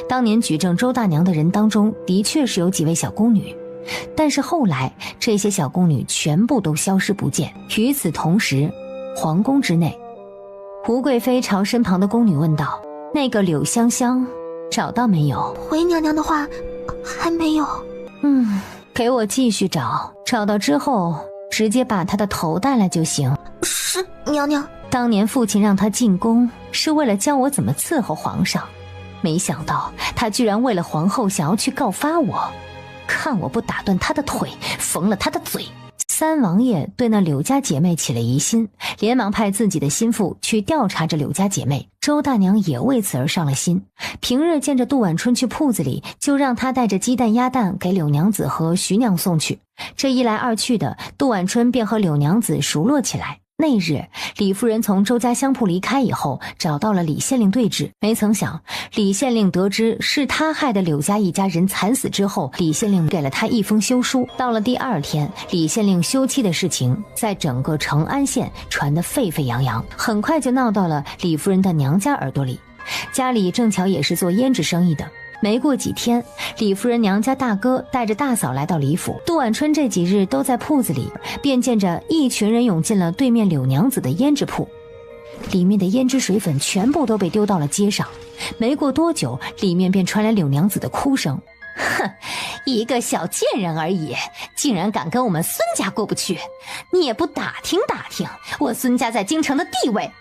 当年举证周大娘的人当中，的确是有几位小宫女，但是后来这些小宫女全部都消失不见。与此同时，皇宫之内，吴贵妃朝身旁的宫女问道：“那个柳香香找到没有？”回娘娘的话，还没有。给我继续找，找到之后直接把她的头带来就行。是娘娘。当年父亲让她进宫，是为了教我怎么伺候皇上，没想到她居然为了皇后想要去告发我，看我不打断她的腿，缝了她的嘴。三王爷对那柳家姐妹起了疑心，连忙派自己的心腹去调查这柳家姐妹。周大娘也为此而上了心，平日见着杜婉春去铺子里，就让她带着鸡蛋鸭蛋给柳娘子和徐娘送去。这一来二去的，杜婉春便和柳娘子熟络起来。那日李夫人从周家香铺离开以后，找到了李县令对峙，没曾想李县令得知是他害得柳家一家人惨死之后，李县令给了他一封休书。到了第二天，李县令休妻的事情在整个成安县传得沸沸扬扬，很快就闹到了李夫人的娘家耳朵里。家里正巧也是做胭脂生意的，没过几天，李夫人娘家大哥带着大嫂来到李府。杜婉春这几日都在铺子里，便见着一群人涌进了对面柳娘子的胭脂铺，里面的胭脂水粉全部都被丢到了街上。没过多久，里面便传来柳娘子的哭声：“哼，一个小贱人而已，竟然敢跟我们孙家过不去，你也不打听打听我孙家在京城的地位？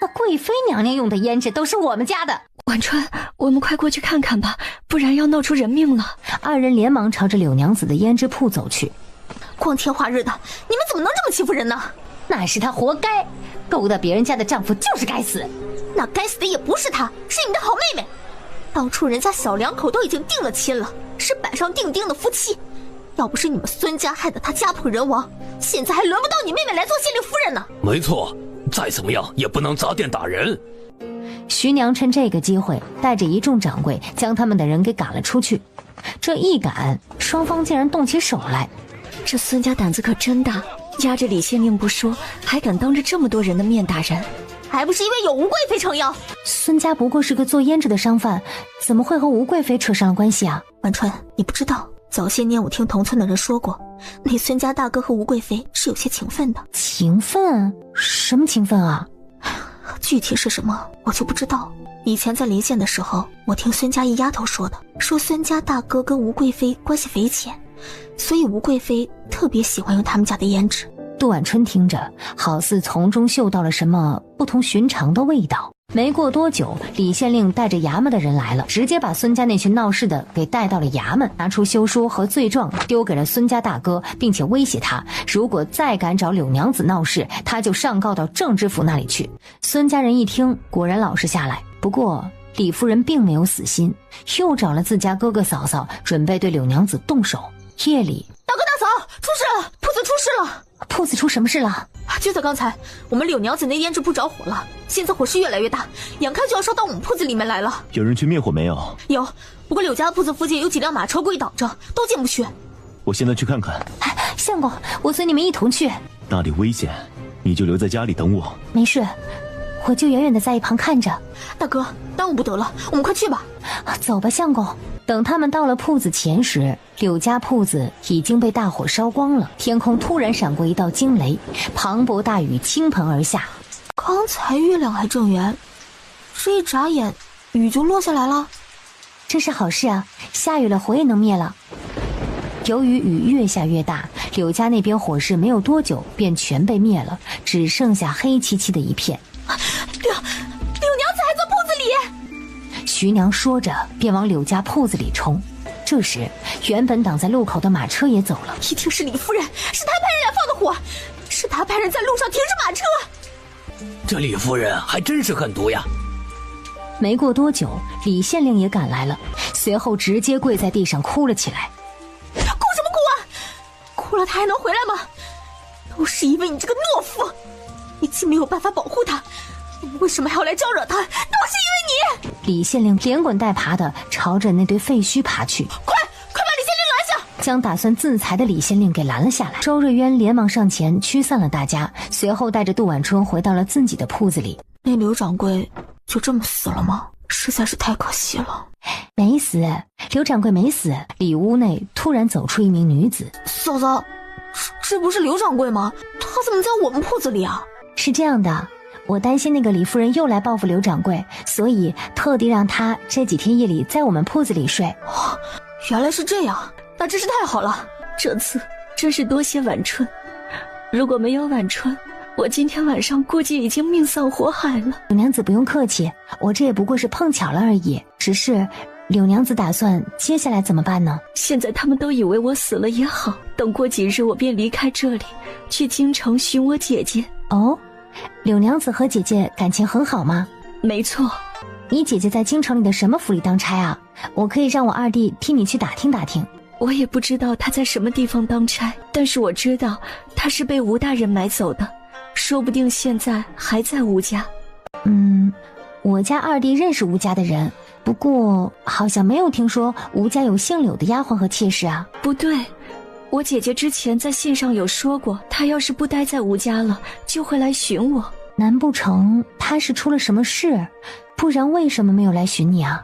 那贵妃娘娘用的胭脂都是我们家的。”婉春，我们快过去看看吧，不然要闹出人命了。二人连忙朝着柳娘子的胭脂铺走去。光天化日的，你们怎么能这么欺负人呢？那是她活该，勾搭别人家的丈夫就是该死。那该死的也不是她，是你的好妹妹。当初人家小两口都已经定了亲了，是板上钉钉的夫妻。要不是你们孙家害得她家破人亡，现在还轮不到你妹妹来做县令夫人呢。没错，再怎么样也不能砸店打人。徐娘趁这个机会，带着一众掌柜将他们的人给赶了出去。这一赶，双方竟然动起手来。这孙家胆子可真大，压着李县令不说，还敢当着这么多人的面打人，还不是因为有吴贵妃撑腰。孙家不过是个做胭脂的商贩，怎么会和吴贵妃扯上了关系啊？婉春，你不知道，早些年我听同村的人说过，那孙家大哥和吴贵妃是有些情分的。情分？什么情分啊？具体是什么我就不知道。以前在临县的时候，我听孙家一丫头说的，说孙家大哥跟吴贵妃关系匪浅，所以吴贵妃特别喜欢用他们家的胭脂。杜婉春听着，好似从中嗅到了什么不同寻常的味道。没过多久，李县令带着衙门的人来了，直接把孙家那群闹事的给带到了衙门，拿出休书和罪状丢给了孙家大哥，并且威胁他，如果再敢找柳娘子闹事，他就上告到正知府那里去。孙家人一听，果然老实下来。不过李夫人并没有死心，又找了自家哥哥嫂嫂，准备对柳娘子动手。夜里，大哥大嫂，出事了，铺子出事了。铺子出什么事了？就在刚才，我们柳娘子那胭脂铺着火了，现在火势越来越大，眼看就要烧到我们铺子里面来了。有人去灭火没有？有，不过柳家铺子附近有几辆马车故意挡着，都进不去。我现在去看看。相公，我随你们一同去。那里危险，你就留在家里等我。没事，我就远远的在一旁看着。大哥，耽误不得了，我们快去吧。走吧，相公。等他们到了铺子前时，柳家铺子已经被大火烧光了。天空突然闪过一道惊雷，磅礴大雨倾盆而下。刚才月亮还正圆，这一眨眼雨就落下来了。这是好事啊，下雨了火也能灭了。由于雨越下越大，柳家那边火势没有多久便全被灭了，只剩下黑漆漆的一片。柳娘子还在铺子里。徐娘说着便往柳家铺子里冲。这时原本挡在路口的马车也走了。一定是李夫人，是她派人来放的火，是她派人在路上停止马车。这李夫人还真是狠毒呀。没过多久，李县令也赶来了，随后直接跪在地上哭了起来。哭什么哭啊？哭了他还能回来吗？都是因为你这个懦夫，你既没有办法保护他，你为什么还要来招惹他？都是因为你！李县令连滚带爬的朝着那堆废墟爬去。快把李县令拦下！将打算自裁的李县令给拦了下来。周瑞渊连忙上前驱散了大家，随后带着杜婉春回到了自己的铺子里。那刘掌柜就这么死了吗？实在是太可惜了。没死，刘掌柜没死。里屋内突然走出一名女子。嫂嫂，这不是刘掌柜吗？他怎么在我们铺子里啊？是这样的，我担心那个李夫人又来报复刘掌柜，所以特地让她这几天夜里在我们铺子里睡。哦，原来是这样，那真是太好了。这次真是多谢婉春，如果没有婉春，我今天晚上估计已经命丧火海了。柳娘子不用客气，我这也不过是碰巧了而已。只是柳娘子打算接下来怎么办呢？现在他们都以为我死了也好，等过几日我便离开这里，去京城寻我姐姐。哦，柳娘子和姐姐感情很好吗？没错。你姐姐在京城里的什么府里当差啊？我可以让我二弟替你去打听打听。我也不知道她在什么地方当差，但是我知道她是被吴大人买走的，说不定现在还在吴家。我家二弟认识吴家的人，不过好像没有听说吴家有姓柳的丫鬟和妾室啊。不对，我姐姐之前在信上有说过，她要是不待在吴家了，就会来寻我。难不成她是出了什么事？不然为什么没有来寻你啊？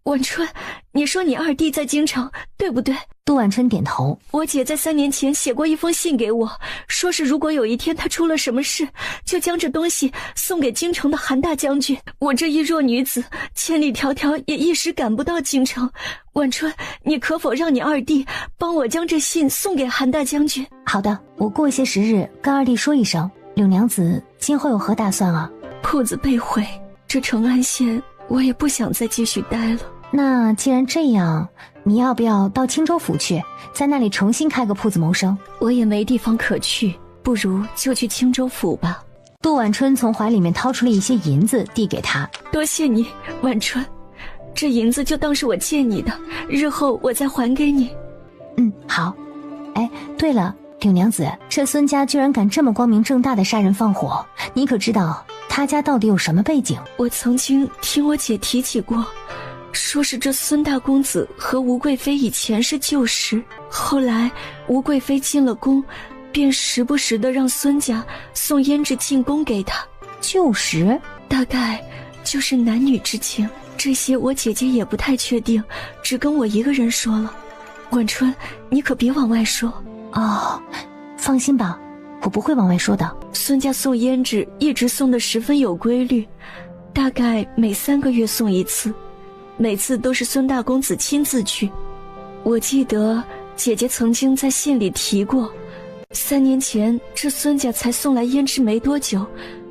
婉春，你说你二弟在京城，对不对？杜婉春点头。我姐在3年前写过一封信给我，说是如果有一天她出了什么事，就将这东西送给京城的韩大将军。我这一弱女子，千里迢迢也一时赶不到京城。婉春，你可否让你二弟帮我将这信送给韩大将军？好的，我过些时日跟二弟说一声。柳娘子今后有何打算啊？铺子被毁，这成安县我也不想再继续待了。那既然这样，你要不要到青州府去，在那里重新开个铺子谋生？我也没地方可去，不如就去青州府吧。杜婉春从怀里面掏出了一些银子递给他。多谢你，婉春，这银子就当是我借你的，日后我再还给你。好。哎，对了，柳娘子，这孙家居然敢这么光明正大的杀人放火，你可知道他家到底有什么背景？我曾经听我姐提起过，说是这孙大公子和吴贵妃以前是旧识，后来吴贵妃进了宫，便时不时的让孙家送胭脂进宫给她。旧识？大概就是男女之情，这些我姐姐也不太确定，只跟我一个人说了。婉春，你可别往外说。哦，放心吧，我不会往外说的。孙家送胭脂一直送得十分有规律，大概每3个月送一次，每次都是孙大公子亲自去。我记得姐姐曾经在信里提过，3年前这孙家才送来胭脂没多久，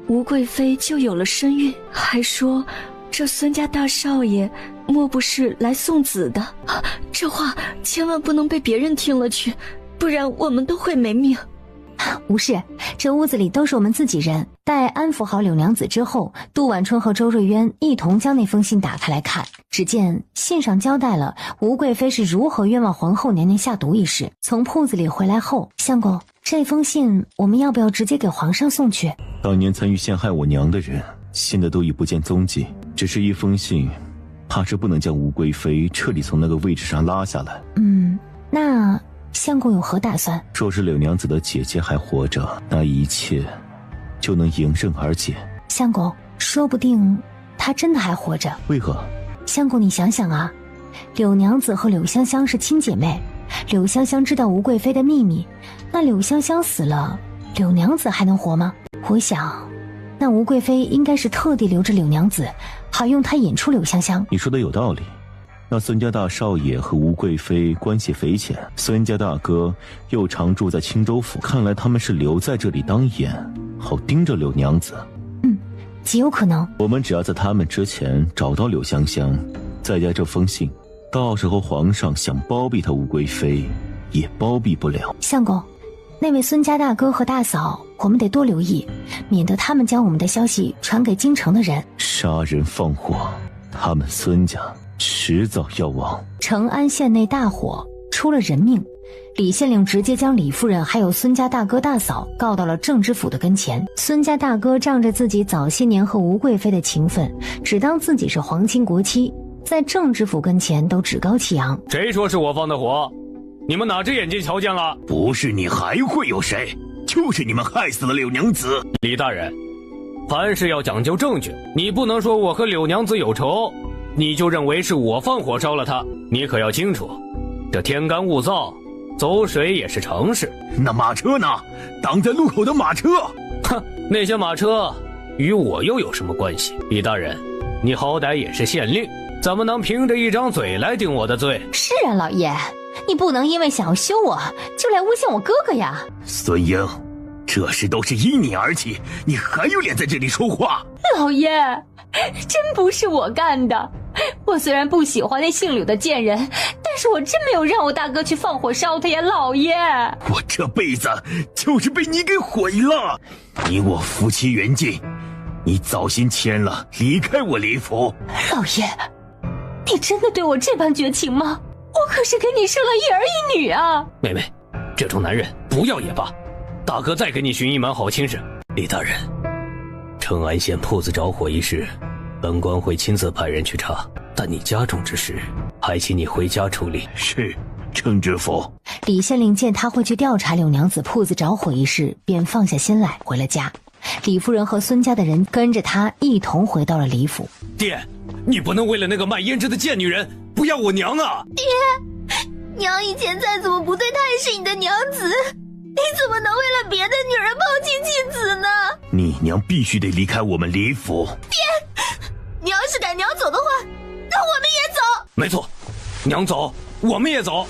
吴贵妃就有了身孕，还说这孙家大少爷莫不是来送子的。这话千万不能被别人听了去，不然我们都会没命。无事，这屋子里都是我们自己人。待安抚好柳娘子之后，杜婉春和周瑞渊一同将那封信打开来看。只见信上交代了吴贵妃是如何冤枉皇后娘娘下毒一事。从铺子里回来后，相公，这封信我们要不要直接给皇上送去？当年参与陷害我娘的人，现在都已不见踪迹，只是一封信，怕是不能将吴贵妃彻底从那个位置上拉下来。那相公有何打算？若是柳娘子的姐姐还活着，那一切就能迎刃而解。相公，说不定她真的还活着。为何？相公，你想想啊，柳娘子和柳香香是亲姐妹，柳香香知道吴贵妃的秘密，那柳香香死了，柳娘子还能活吗？我想那吴贵妃应该是特地留着柳娘子，好用她引出柳香香。你说的有道理。那孙家大少爷和吴贵妃关系匪浅，孙家大哥又常住在青州府，看来他们是留在这里当眼，好盯着柳娘子。极有可能。我们只要在他们之前找到柳香香，再加这封信，到时候皇上想包庇他吴贵妃也包庇不了。相公，那位孙家大哥和大嫂我们得多留意，免得他们将我们的消息传给京城的人。杀人放火，他们孙家迟早要亡。成安县内大火出了人命，李县令直接将李夫人还有孙家大哥大嫂告到了郑知府的跟前。孙家大哥仗着自己早些年和吴贵妃的情分，只当自己是皇亲国戚，在郑知府跟前都趾高气扬。谁说是我放的火？你们哪只眼睛瞧见了？不是你还会有谁？就是你们害死了柳娘子。李大人，凡事要讲究证据，你不能说我和柳娘子有仇，你就认为是我放火烧了她。你可要清楚，这天干物燥，走水也是常事。那马车呢？挡在路口的马车。哼，那些马车与我又有什么关系？李大人，你好歹也是县令，怎么能凭着一张嘴来定我的罪？是啊，老爷，你不能因为想要休我，就来诬陷我哥哥呀。孙英，这事都是因你而起，你还有脸在这里说话？老爷，真不是我干的。我虽然不喜欢那姓柳的贱人，但是我真没有让我大哥去放火烧他呀，老爷。我这辈子就是被你给毁了。你我夫妻缘尽，你早先签了离开我李府。老爷，你真的对我这般绝情吗？我可是给你生了一儿一女啊。妹妹，这种男人不要也罢，大哥再给你寻一门好亲事。李大人，成安县铺子着火一事，本官会亲自派人去查，但你家中之事，还请你回家处理。是，程知府。李县令见他会去调查柳娘子铺子着火一事，便放下心来回了家。李夫人和孙家的人跟着他一同回到了李府。爹，你不能为了那个卖胭脂的贱女人不要我娘啊！爹，娘以前再怎么不对，她也是你的娘子，你怎么能为了别的女人抛弃妻子呢？你娘必须得离开我们李府。爹，你要是赶娘走的话，那我们也走。没错，娘走，我们也走。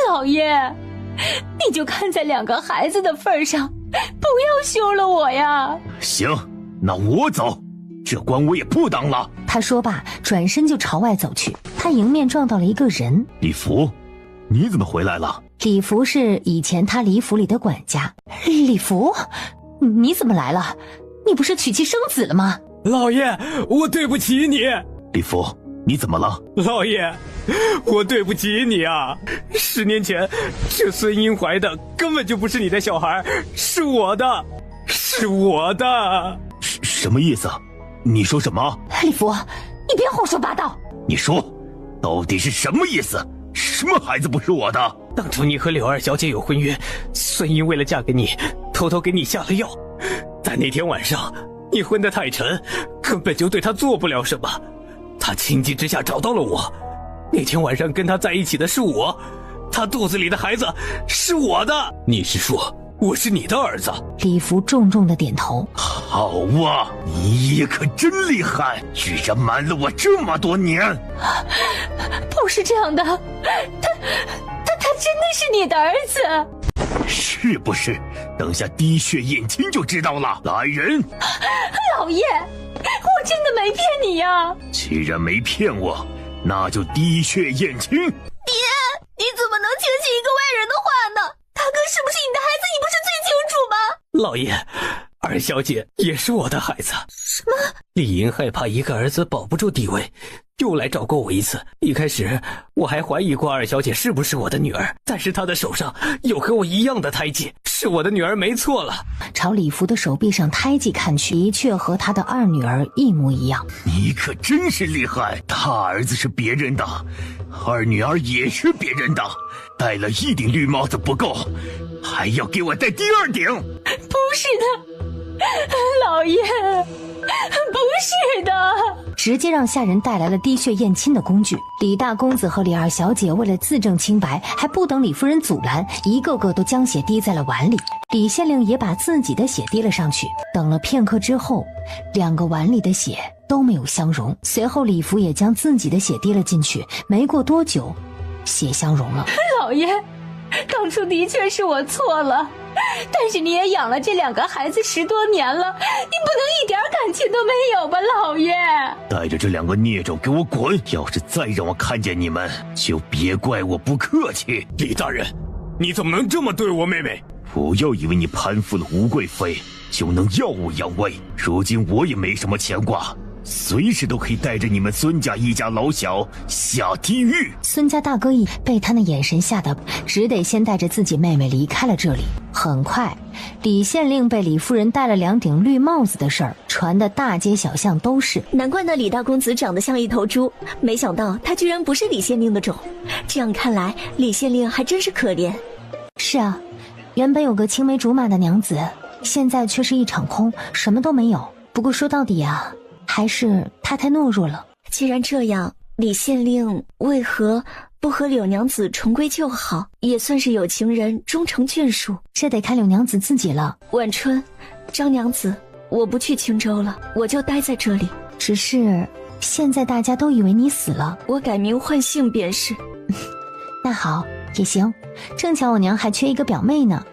老爷，你就看在两个孩子的份上，不要休了我呀。行，那我走，这官我也不当了。他说罢，转身就朝外走去。他迎面撞到了一个人。李福，你怎么回来了？李福是以前他李府里的管家。李福，你怎么来了？你不是娶妻生子了吗？老爷，我对不起你。李福，你怎么了？老爷，我对不起你啊！10年前，这孙英怀的根本就不是你的小孩，是我的，是我的。什么意思？你说什么？李福，你别胡说八道！你说，到底是什么意思？什么孩子不是我的？当初你和柳二小姐有婚约，孙英为了嫁给你，偷偷给你下了药。在那天晚上，你昏得太沉，根本就对她做不了什么。她情急之下找到了我，那天晚上跟她在一起的是我，她肚子里的孩子是我的。你是说我是你的儿子？李福重重的点头。好啊，你也可真厉害，居然瞒了我这么多年。不是这样的，他真的是你的儿子。是不是？等下滴血验亲就知道了。来人！老爷，我真的没骗你呀。既然没骗我，那就滴血验亲。爹，你怎么能轻信一个外人的话呢？大哥是不是你的孩子，你不是最清楚吗？老爷，二小姐也是我的孩子。什么？李莹害怕一个儿子保不住地位，又来找过我一次。一开始我还怀疑过二小姐是不是我的女儿，但是她的手上有和我一样的胎记，是我的女儿没错了。朝李福的手臂上胎记看去，的确和他的二女儿一模一样。你可真是厉害，他儿子是别人的，二女儿也是别人的，戴了一顶绿帽子不够，还要给我戴第2顶。不是的，老爷，不是的。直接让下人带来了滴血验亲的工具。李大公子和李二小姐为了自证清白，还不等李夫人阻拦，一个个都将血滴在了碗里。李县令也把自己的血滴了上去。等了片刻之后，2个碗里的血都没有相融。随后李福也将自己的血滴了进去，没过多久，血相融了。老爷，当初的确是我错了，但是你也养了这2个孩子10多年了，你不能一点感情都没有吧，老爷？带着这2个孽种给我滚！要是再让我看见你们，就别怪我不客气。李大人，你怎么能这么对我妹妹？不要以为你攀附了吴贵妃就能耀武扬威，如今我也没什么牵挂，随时都可以带着你们孙家一家老小下地狱。孙家大哥一被他那眼神吓得，只得先带着自己妹妹离开了这里。很快，李县令被李夫人戴了2顶绿帽子的事儿传得大街小巷都是。难怪那李大公子长得像一头猪，没想到他居然不是李县令的种。这样看来，李县令还真是可怜。是啊，原本有个青梅竹马的娘子，现在却是一场空，什么都没有。不过说到底啊，还是他太懦弱了。既然这样，李县令为何不和柳娘子重归旧好，也算是有情人终成眷属？这得看柳娘子自己了。晚春，张娘子，我不去青州了，我就待在这里。只是现在大家都以为你死了，我改名换姓便是。那好，也行。正巧我娘还缺一个表妹呢，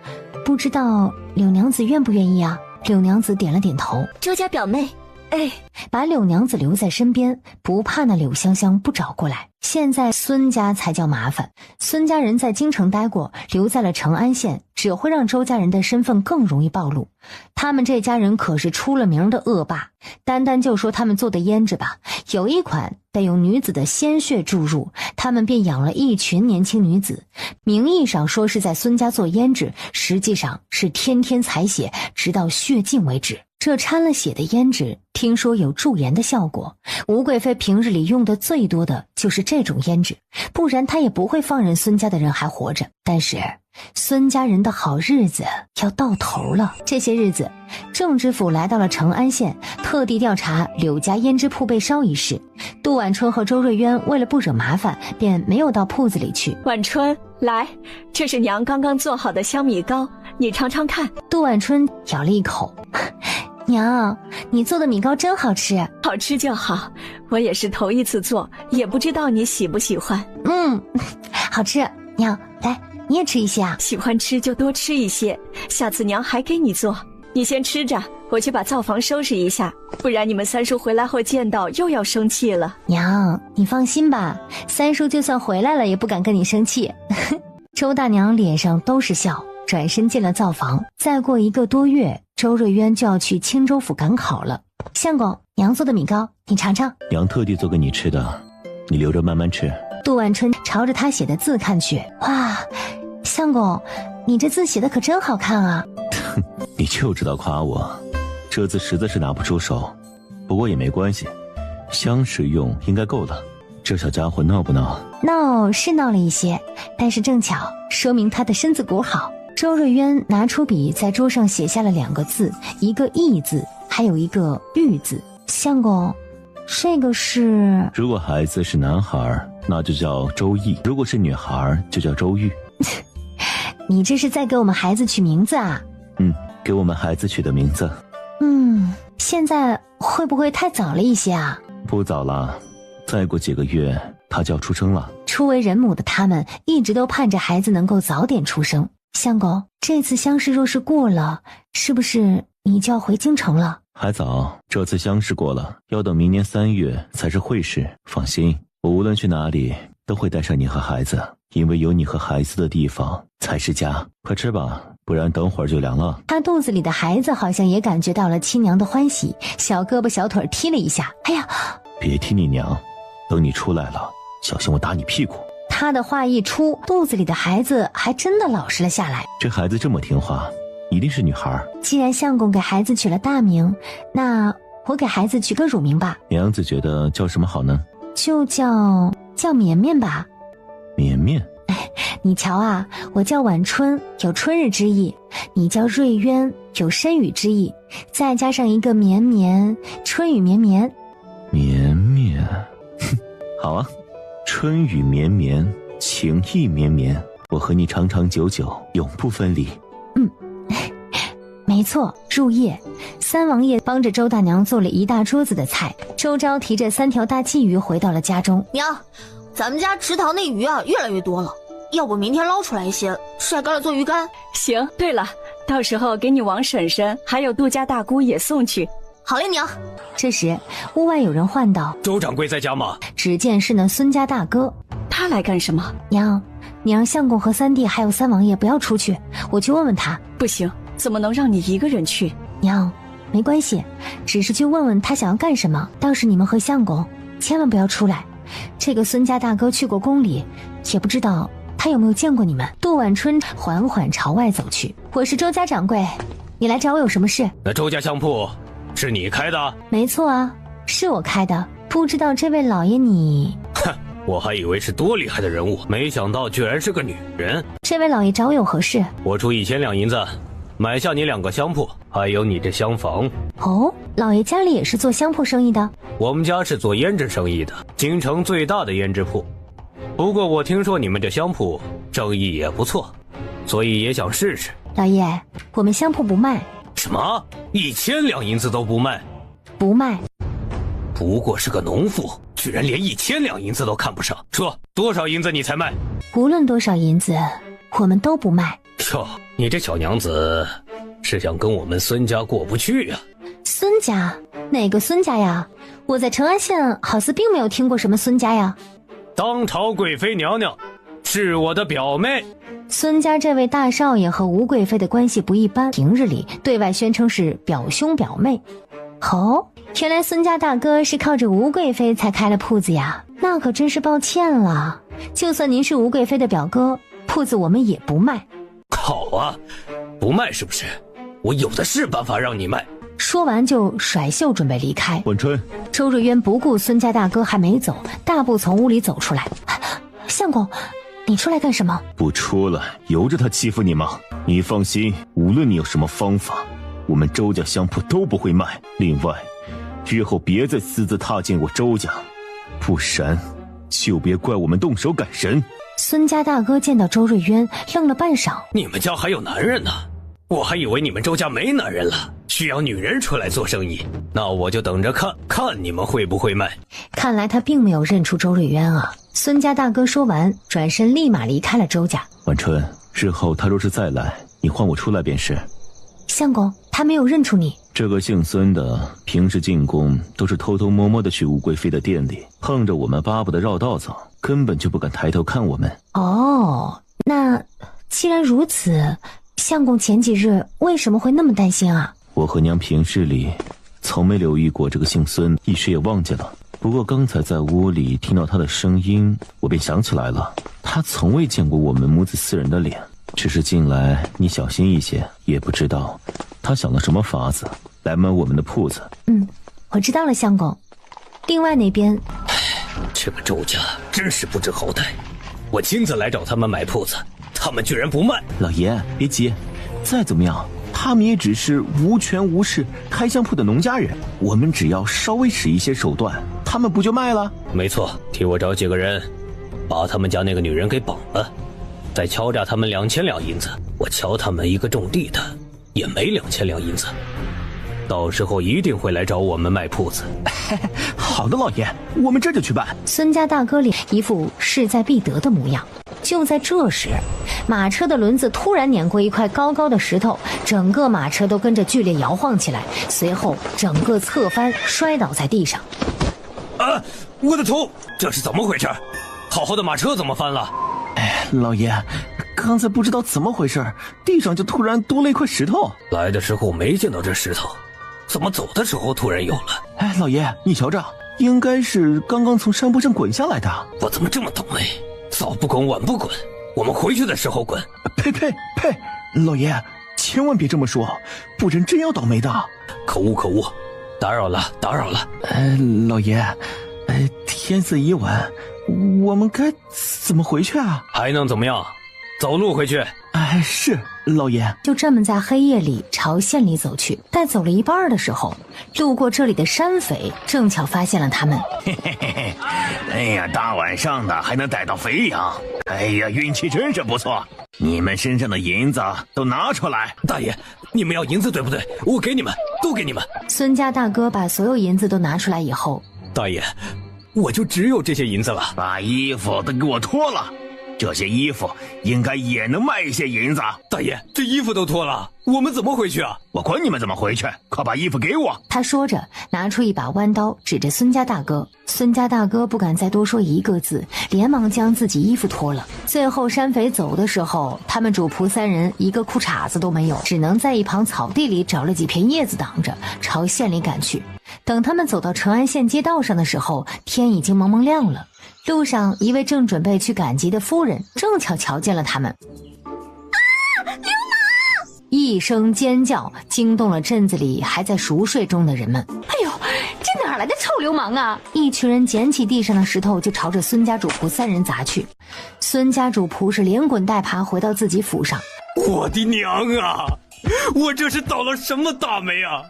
不知道柳娘子愿不愿意啊？柳娘子点了点头。周家表妹，哎，把柳娘子留在身边，不怕那柳香香不找过来。现在孙家才叫麻烦，孙家人在京城待过，留在了成安县，只会让周家人的身份更容易暴露。他们这家人可是出了名的恶霸，单就说他们做的胭脂吧，有一款得用女子的鲜血注入，他们便养了一群年轻女子，名义上说是在孙家做胭脂，实际上是天天采血，直到血尽为止。这掺了血的胭脂听说有驻颜的效果，吴贵妃平日里用的最多的就是这种胭脂，不然她也不会放任孙家的人还活着。但是孙家人的好日子要到头了。这些日子，政知府来到了成安县，特地调查柳家胭脂铺被烧一事。杜婉春和周瑞渊为了不惹麻烦，便没有到铺子里去。婉春，来，这是娘刚刚做好的香米糕，你尝尝看。杜婉春咬了一口，娘，你做的米糕真好吃。好吃就好，我也是头一次做，也不知道你喜不喜欢。好吃。娘，来，你也吃一些啊。喜欢吃就多吃一些，下次娘还给你做。你先吃着，我去把灶房收拾一下，不然你们三叔回来后见到又要生气了。娘，你放心吧，三叔就算回来了也不敢跟你生气。周大娘脸上都是笑，转身进了灶房。再过1个多月，周瑞渊就要去青州府赶考了。相公，娘做的米糕，你尝尝。娘特地做给你吃的，你留着慢慢吃。杜婉春朝着他写的字看去，哇，相公，你这字写的可真好看啊。你就知道夸我，这字实在是拿不出手，不过也没关系，香食用应该够了。这小家伙闹不闹？闹是闹了一些，但是正巧说明他的身子骨好。周瑞渊拿出笔在桌上写下了2个字，一个义字，还有一个玉字。相公，这个是……如果孩子是男孩，那就叫周义；如果是女孩，就叫周玉。你这是在给我们孩子取名字啊？给我们孩子取的名字。现在会不会太早了一些啊？不早了，再过几个月他就要出生了。初为人母的他们一直都盼着孩子能够早点出生。相公，这次乡试若是过了，是不是你就要回京城了？还早，这次乡试过了，要等明年3月才是会试。放心，我无论去哪里都会带上你和孩子，因为有你和孩子的地方才是家。快吃吧，不然等会儿就凉了。他肚子里的孩子好像也感觉到了亲娘的欢喜，小胳膊小腿踢了一下。哎呀，别踢你娘，等你出来了，小心我打你屁股。他的话一出，肚子里的孩子还真的老实了下来。这孩子这么听话，一定是女孩。既然相公给孩子取了大名，那我给孩子取个乳名吧。娘子觉得叫什么好呢？就叫绵绵吧。绵绵？你瞧啊，我叫晚春，有春日之意；你叫瑞渊，有深雨之意，再加上一个绵绵，春雨绵绵。绵绵，好啊，春雨绵绵，情意绵绵，我和你长长久久，永不分离。没错。入夜，三王爷帮着周大娘做了一大桌子的菜。周昭提着3条大鲫鱼回到了家中。娘，咱们家池塘那鱼啊越来越多了，要不明天捞出来一些，晒干了做鱼干。行，对了，到时候给你王婶婶还有杜家大姑也送去。好嘞，娘。这时屋外有人唤道：周掌柜在家吗？只见是那孙家大哥。他来干什么？娘，你让相公和三弟还有三王爷不要出去，我去问问他。不行，怎么能让你一个人去？娘，没关系，只是去问问他想要干什么。倒是你们和相公千万不要出来，这个孙家大哥去过宫里，也不知道他他有没有见过你们？杜晚春缓缓朝外走去。我是周家掌柜，你来找我有什么事？那周家香铺是你开的？没错啊，是我开的。不知道这位老爷你……哼，我还以为是多厉害的人物，没想到居然是个女人。这位老爷找我有何事？我出1000两银子，买下你2个香铺，还有你这厢房。哦，老爷家里也是做香铺生意的？我们家是做胭脂生意的，京城最大的胭脂铺。不过我听说你们这香铺生意也不错，所以也想试试。老爷，我们香铺不卖。什么？1000两银子都不卖？不卖。不过是个农妇，居然连1000两银子都看不上。说多少银子你才卖？无论多少银子，我们都不卖。哟，你这小娘子是想跟我们孙家过不去呀？孙家？哪个孙家呀？我在成安县好似并没有听过什么孙家呀。当朝贵妃娘娘是我的表妹。孙家这位大少爷和吴贵妃的关系不一般，平日里对外宣称是表兄表妹。哦，原来孙家大哥是靠着吴贵妃才开了铺子呀，那可真是抱歉了。就算您是吴贵妃的表哥，铺子我们也不卖。好啊，不卖是不是？我有的是办法让你卖。说完就甩袖准备离开。晚春，周瑞渊不顾孙家大哥还没走，大步从屋里走出来。相公，你出来干什么？不出来由着他欺负你吗？你放心，无论你有什么方法，我们周家香铺都不会卖。另外，日后别再私自踏进我周家，不然就别怪我们动手赶人。孙家大哥见到周瑞渊，愣了半晌。你们家还有男人呢？我还以为你们周家没男人了，需要女人出来做生意。那我就等着看看你们会不会卖。看来他并没有认出周瑞渊啊。孙家大哥说完，转身立马离开了周家。晚春，日后他若是再来，你唤我出来便是。相公，他没有认出你。这个姓孙的平时进宫都是偷偷摸摸的去吴贵妃的店里，碰着我们巴不得绕道走，根本就不敢抬头看我们。哦，那既然如此，相公前几日为什么会那么担心啊？我和娘平日里从没留意过这个姓孙，一时也忘记了。不过刚才在屋里听到他的声音，我便想起来了，他从未见过我们母子4人的脸。只是近来你小心一些，也不知道他想了什么法子来买我们的铺子。我知道了，相公。另外那边，这个周家真是不知好歹，我亲自来找他们买铺子，他们居然不卖。老爷别急，再怎么样他们也只是无权无势开香铺的农家人，我们只要稍微使一些手段，他们不就卖了？没错，替我找几个人把他们家那个女人给绑了，再敲诈他们2000两银子。我敲他们一个种地的也没2000两银子，到时候一定会来找我们卖铺子。好的，老爷，我们这就去办。孙家大哥脸一副势在必得的模样。就在这时，马车的轮子突然碾过一块高高的石头，整个马车都跟着剧烈摇晃起来，随后整个侧翻，摔倒在地上。啊！我的头，这是怎么回事？好好的马车怎么翻了？老爷，刚才不知道怎么回事，地上就突然多了一块石头。来的时候没见到这石头，怎么走的时候突然有了？老爷，你瞧着，应该是刚刚从山坡上滚下来的。我怎么这么倒霉？早不滚晚不滚，我们回去的时候滚。呸！老爷，千万别这么说，不然真要倒霉的。可恶！打扰了。老爷，天色已晚，我们该怎么回去啊？还能怎么样？走路回去。是老爷。就这么在黑夜里朝县里走去。待走了一半的时候，路过这里的山匪正巧发现了他们。哎呀，大晚上的还能逮到肥羊，哎呀，运气真是不错。你们身上的银子都拿出来。大爷，你们要银子对不对？我给你们，都给你们。孙家大哥把所有银子都拿出来以后，大爷，我就只有这些银子了。把衣服都给我脱了，这些衣服应该也能卖一些银子。大爷，这衣服都脱了，我们怎么回去啊？我管你们怎么回去，快把衣服给我。他说着拿出一把弯刀指着孙家大哥。孙家大哥不敢再多说一个字，连忙将自己衣服脱了。最后山匪走的时候，他们主仆3人一个裤衩子都没有，只能在一旁草地里找了几片叶子挡着，朝县里赶去。等他们走到成安县街道上的时候，天已经蒙蒙亮了。路上，一位正准备去赶集的夫人正巧瞧见了他们。流氓！一声尖叫惊动了镇子里还在熟睡中的人们。哎呦，这哪来的臭流氓啊！一群人捡起地上的石头就朝着孙家主仆3人砸去。孙家主仆是连滚带爬回到自己府上。我的娘啊！我这是倒了什么大霉啊！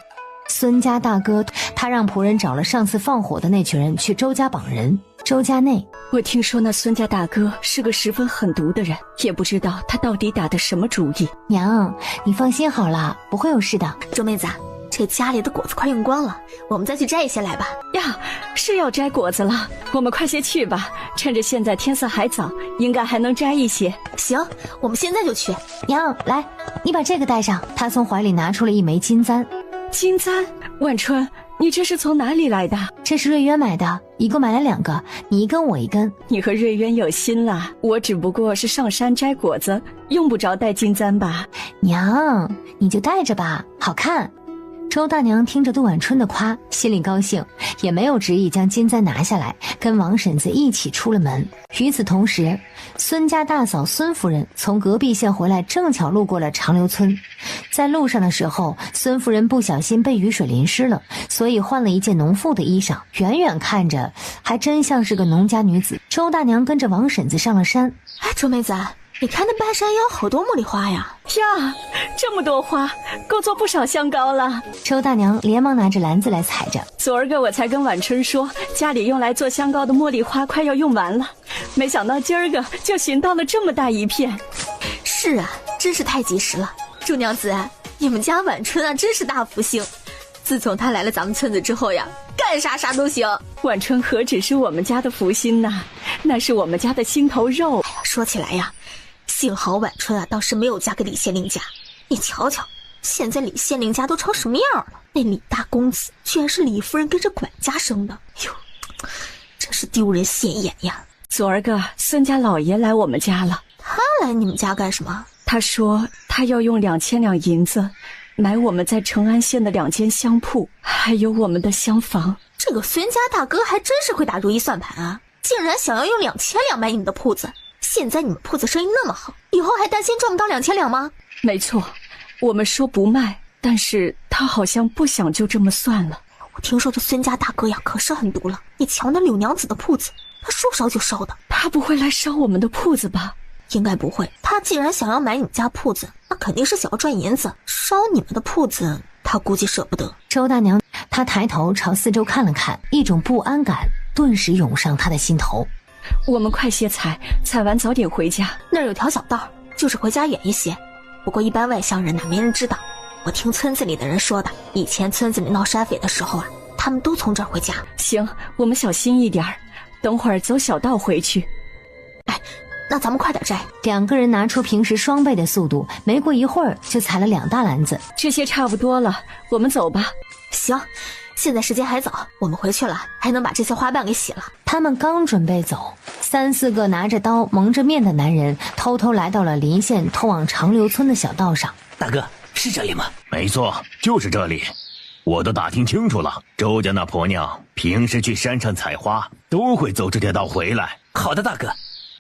孙家大哥他让仆人找了上次放火的那群人去周家绑人。周家内，我听说那孙家大哥是个十分狠毒的人，也不知道他到底打的什么主意。娘，你放心好了，不会有事的。周妹子，这家里的果子快用光了，我们再去摘一些来吧。呀，是要摘果子了，我们快些去吧，趁着现在天色还早，应该还能摘一些。行，我们现在就去。娘，来，你把这个带上。他从怀里拿出了一枚金簪。金簪？晚春，你这是从哪里来的？这是瑞渊买的，一共买了2个，你一根我一根。你和瑞渊有心了，我只不过是上山摘果子，用不着戴金簪吧？娘，你就戴着吧，好看。周大娘听着杜晚春的夸，心里高兴，也没有执意将金簪拿下来，跟王婶子一起出了门。与此同时，孙家大嫂孙夫人从隔壁县回来，正巧路过了长留村。在路上的时候，孙夫人不小心被雨水淋湿了，所以换了一件农妇的衣裳，远远看着还真像是个农家女子。周大娘跟着王婶子上了山。哎，周妹子，你看那半山腰好多茉莉花呀！呀，这么多花，够做不少香膏了。周大娘连忙拿着篮子来采着。昨儿个我才跟晚春说，家里用来做香膏的茉莉花快要用完了，没想到今儿个就寻到了这么大一片。是啊，真是太及时了。祝娘子，你们家晚春啊，真是大福星。自从她来了咱们村子之后呀，干啥啥都行。晚春何止是我们家的福星呐，那是我们家的心头肉。哎呀，说起来呀，幸好晚春啊，倒是没有嫁给李县令家。你瞧瞧，现在李县令家都成什么样了？那李大公子居然是李夫人跟着管家生的，哟，真是丢人现眼呀！昨儿个孙家老爷来我们家了。他来你们家干什么？他说他要用2000两银子买我们在成安县的2间香铺，还有我们的厢房。这个孙家大哥还真是会打如意算盘啊，竟然想要用2000两买你们的铺子。现在你们铺子生意那么好，以后还担心赚不到2000两吗？没错，我们说不卖，但是他好像不想就这么算了。我听说这孙家大哥呀可是狠毒了，你瞧那柳娘子的铺子，他说烧就烧的。他不会来烧我们的铺子吧？应该不会，他既然想要买你们家铺子，那肯定是想要赚银子。烧你们的铺子，他估计舍不得。周大娘她抬头朝四周看了看，一种不安感顿时涌上她的心头。我们快些采完早点回家。那儿有条小道，就是回家远一些，不过一般外乡人哪没人知道。我听村子里的人说的，以前村子里闹山匪的时候啊，他们都从这儿回家。行，我们小心一点儿，等会儿走小道回去。哎，那咱们快点摘。2个人拿出平时双倍的速度，没过一会儿就采了2大篮子。这些差不多了，我们走吧。行，现在时间还早，我们回去了还能把这些花瓣给洗了。他们刚准备走，3、4个拿着刀蒙着面的男人偷偷来到了邻县通往长留村的小道上。大哥，是这里吗？没错，就是这里。我都打听清楚了，周家那婆娘平时去山上采花都会走这条道回来。好的，大哥。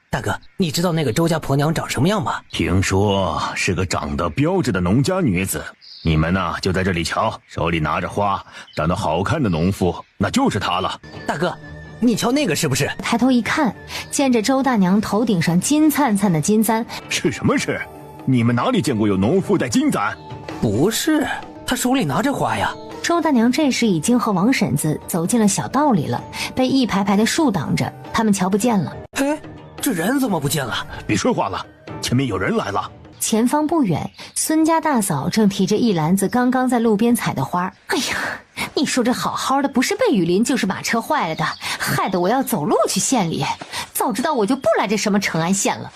大哥，你知道那个周家婆娘长什么样吗？听说是个长得标致的农家女子。你们呢，就在这里瞧，手里拿着花，长得好看的农妇，那就是她了。大哥，你瞧那个是不是？抬头一看，见着周大娘头顶上金灿灿的金簪。是什么事？你们哪里见过有农妇戴金簪？不是，她手里拿着花呀。周大娘这时已经和王婶子走进了小道里了，被一排排的树挡着，他们瞧不见了。哎，这人怎么不见了？别说话了，前面有人来了。前方不远，孙家大嫂正提着一篮子刚刚在路边采的花。哎呀，你说这好好的，不是被雨淋就是马车坏了的，害得我要走路去县里。早知道我就不来这什么成安县了。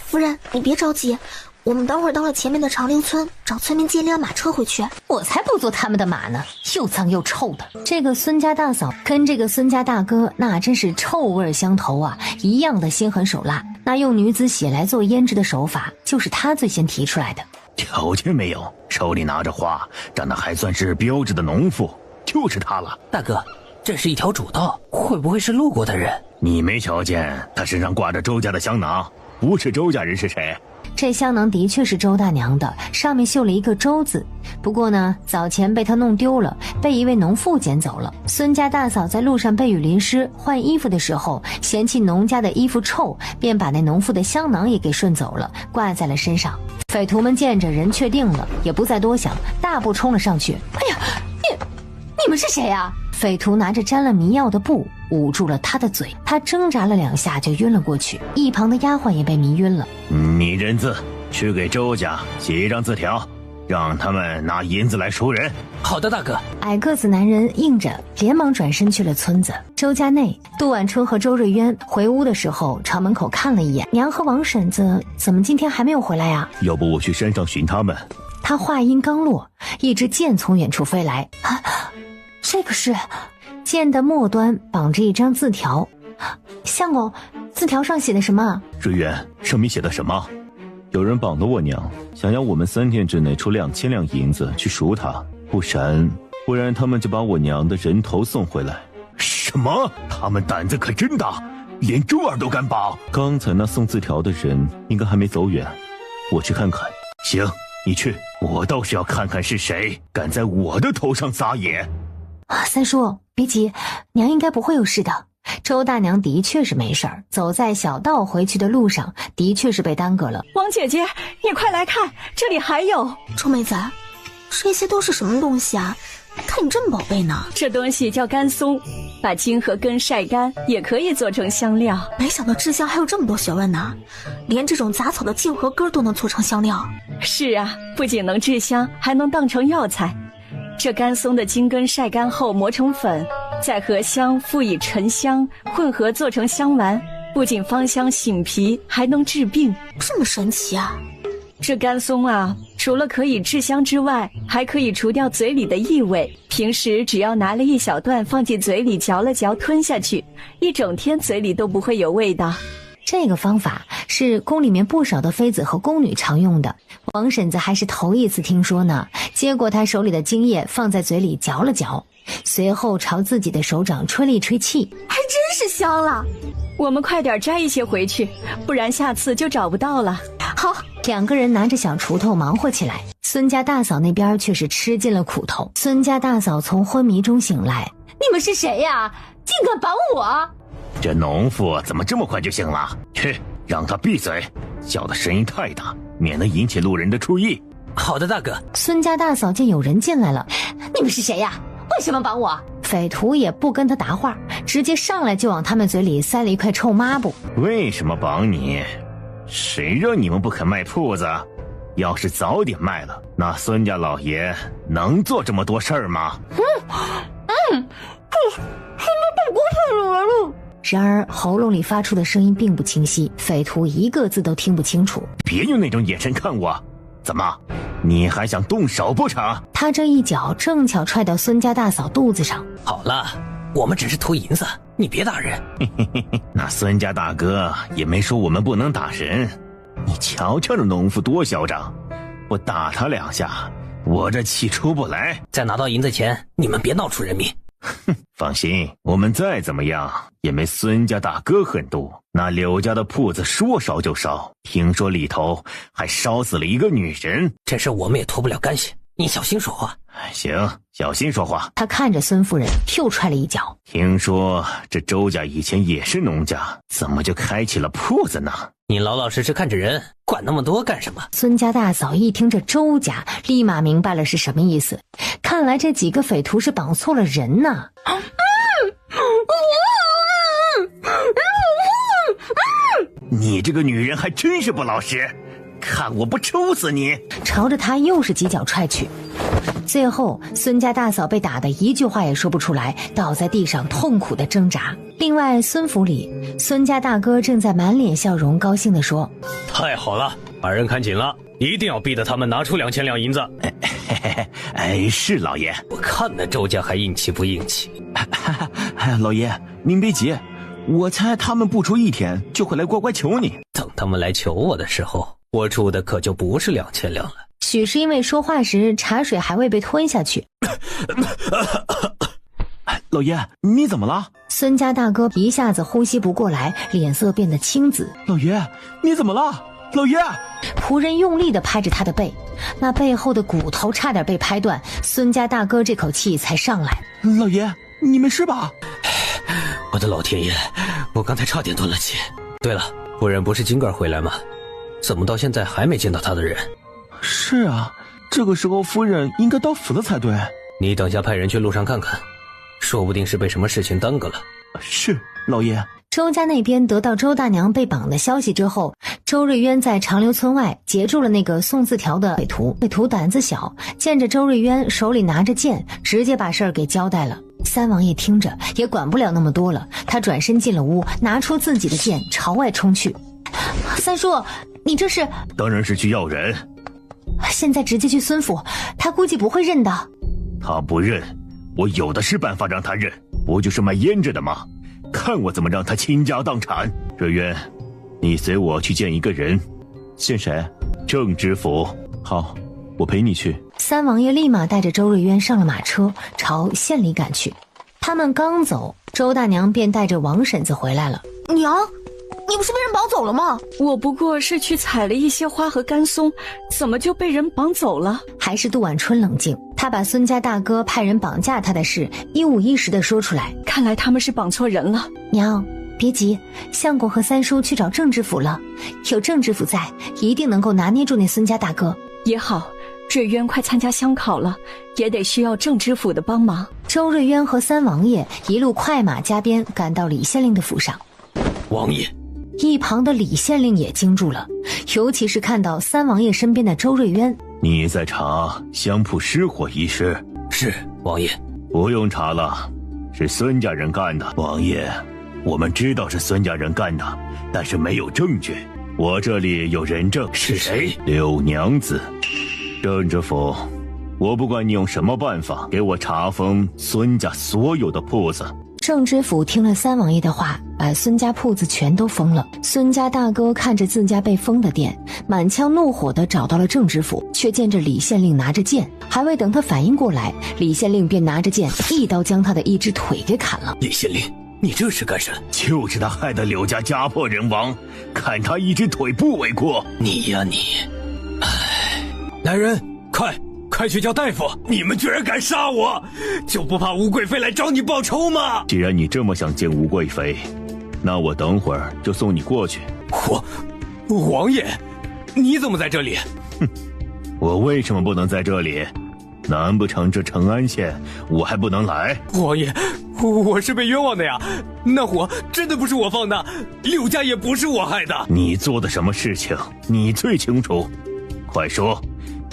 夫人，你别着急，我们等会儿到了前面的长留村，找村民借辆马车回去。我才不坐他们的马呢，又脏又臭的。这个孙家大嫂跟这个孙家大哥那真是臭味相投啊，一样的心狠手辣。那用女子血来做胭脂的手法，就是他最先提出来的。瞧见没有，手里拿着花，长得还算是标致的农妇，就是她了。大哥，这是一条主道，会不会是路过的人？你没瞧见他身上挂着周家的香囊？不是周家人是谁？这香囊的确是周大娘的，上面绣了一个周字。不过呢，早前被她弄丢了，被一位农妇捡走了。孙家大嫂在路上被雨淋湿，换衣服的时候嫌弃农家的衣服臭，便把那农妇的香囊也给顺走了，挂在了身上。匪徒们见着人确定了，也不再多想，大步冲了上去。哎呀，你们是谁啊？匪徒拿着沾了迷药的布捂住了他的嘴，他挣扎了2下就晕了过去，一旁的丫鬟也被迷晕了。你认字，去给周家写一张字条，让他们拿银子来赎人。好的，大哥。矮个子男人应着，连忙转身去了村子。周家内，杜晚春和周瑞渊回屋的时候，朝门口看了一眼，娘和王婶子怎么今天还没有回来呀？要不我去山上寻他们。他话音刚落，一支箭从远处飞来。这个是剑的末端绑着一张字条。相公，字条上写的什么？瑞渊，上面写的什么？有人绑了我娘，想要我们3天之内出2000两银子去赎他，不然他们就把我娘的人头送回来。什么？他们胆子可真大，连周儿都敢绑。刚才那送字条的人应该还没走远，我去看看。行，你去，我倒是要看看是谁敢在我的头上撒野。三叔，别急，娘应该不会有事的。周大娘的确是没事儿，走在小道回去的路上，的确是被耽搁了。王姐姐，你快来看，这里还有。周妹子，这些都是什么东西啊？看你这么宝贝呢。这东西叫干松，把茎和根晒干，也可以做成香料。没想到制香还有这么多学问呢，连这种杂草的茎和根都能做成香料。是啊，不仅能制香，还能当成药材。这干松的茎根晒干后磨成粉，再和香附以沉香，混合做成香丸，不仅芳香醒脾，还能治病。这么神奇啊！这干松啊，除了可以制香之外，还可以除掉嘴里的异味。平时只要拿了一小段放进嘴里嚼了嚼吞下去，一整天嘴里都不会有味道。这个方法是宫里面不少的妃子和宫女常用的，王婶子还是头一次听说呢。接过她手里的茎叶放在嘴里嚼了嚼，随后朝自己的手掌吹了一吹气，还真是香了。我们快点摘一些回去，不然下次就找不到了。好，2个人拿着小锄头忙活起来。孙家大嫂那边却是吃尽了苦头。孙家大嫂从昏迷中醒来，你们是谁呀？竟敢绑我！这农妇怎么这么快就醒了？去，让她闭嘴，叫的声音太大，免得引起路人的注意。好的，大哥。孙家大嫂见有人进来了，你们是谁呀？为什么绑我？匪徒也不跟他答话，直接上来就往他们嘴里塞了一块臭抹布。为什么绑你？谁让你们不肯卖铺子？要是早点卖了，那孙家老爷能做这么多事儿吗？然而喉咙里发出的声音并不清晰，匪徒一个字都听不清楚。别用那种眼神看我，怎么，你还想动手不成？他这一脚正巧踹到孙家大嫂肚子上。好了，我们只是图银子，你别打人。那孙家大哥也没说我们不能打人，你瞧瞧这农妇多嚣张，我打他2下，我这气出不来。在拿到银子前，你们别闹出人命。放心，我们再怎么样也没孙家大哥狠毒。那柳家的铺子说烧就烧，听说里头还烧死了一个女人，这事我们也脱不了干系，你小心说话。行，小心说话。他看着孙夫人又踹了一脚。听说这周家以前也是农家，怎么就开起了铺子呢？你老老实实看着人，管那么多干什么？孙家大嫂一听这周家，立马明白了是什么意思。看来这几个匪徒是绑错了人呢。你这个女人还真是不老实，看我不抽死你！朝着他又是几脚踹去。最后孙家大嫂被打得一句话也说不出来，倒在地上痛苦的挣扎。另外孙府里，孙家大哥正在满脸笑容高兴地说，太好了，把人看紧了，一定要逼得他们拿出2000两银子。是老爷。我看那周家还硬气不硬气。老爷您别急，我猜他们不出1天就会来乖乖求你。等他们来求我的时候，我出的可就不是2000两了。许是因为说话时茶水还未被吞下去。老爷，你怎么了？孙家大哥一下子呼吸不过来，脸色变得青紫。老爷，你怎么了？老爷！仆人用力地拍着他的背，那背后的骨头差点被拍断，孙家大哥这口气才上来。老爷，你没事吧？我的老天爷，我刚才差点断了气。对了，夫人不是今个回来吗？怎么到现在还没见到她的人？是啊，这个时候夫人应该到府了才对。你等下派人去路上看看，说不定是被什么事情耽搁了。是，老爷。周家那边得到周大娘被绑的消息之后，周瑞渊在长留村外截住了那个送字条的匪徒。匪徒胆子小，见着周瑞渊手里拿着剑，直接把事儿给交代了。三王爷听着也管不了那么多了，他转身进了屋，拿出自己的剑朝外冲去。三叔，你这是？当然是去要人。现在直接去孙府，他估计不会认的。他不认，我有的是办法让他认，不就是卖胭脂的吗？看我怎么让他倾家荡产。瑞渊，你随我去见一个人。见谁？郑知府。好，我陪你去。三王爷立马带着周瑞渊上了马车，朝县里赶去。他们刚走，周大娘便带着王婶子回来了。娘，你不是被人绑走了吗？我不过是去采了一些花和干松，怎么就被人绑走了？还是杜婉春冷静，她把孙家大哥派人绑架她的事一五一十地说出来。看来他们是绑错人了。娘，别急，相公和三叔去找郑知府了，有郑知府在，一定能够拿捏住那孙家大哥。也好，瑞渊快参加乡考了，也得需要郑知府的帮忙。周瑞渊和三王爷一路快马加鞭赶到李县令的府上。王爷，一旁的李县令也惊住了，尤其是看到三王爷身边的周瑞渊。你在查香铺失火一事？是，王爷。不用查了，是孙家人干的。王爷，我们知道是孙家人干的，但是没有证据。我这里有人证。是谁？柳娘子。郑知府，我不管你用什么办法，给我查封孙家所有的铺子。郑知府听了三王爷的话，把孙家铺子全都封了。孙家大哥看着自家被封的店，满腔怒火地找到了郑知府，却见着李县令拿着剑，还未等他反应过来，李县令便拿着剑一刀将他的一只腿给砍了。李县令，你这是干什么？就是他害得柳家家破人亡，砍他一只腿不为过。你呀你，唉，来人，快去叫大夫！你们居然敢杀我，就不怕吴贵妃来找你报仇吗？既然你这么想见吴贵妃，那我等会儿就送你过去。王爷，你怎么在这里？哼，我为什么不能在这里？难不成这成安县我还不能来？王爷，我是被冤枉的呀，那火真的不是我放的，柳家也不是我害的。你做的什么事情你最清楚，快说，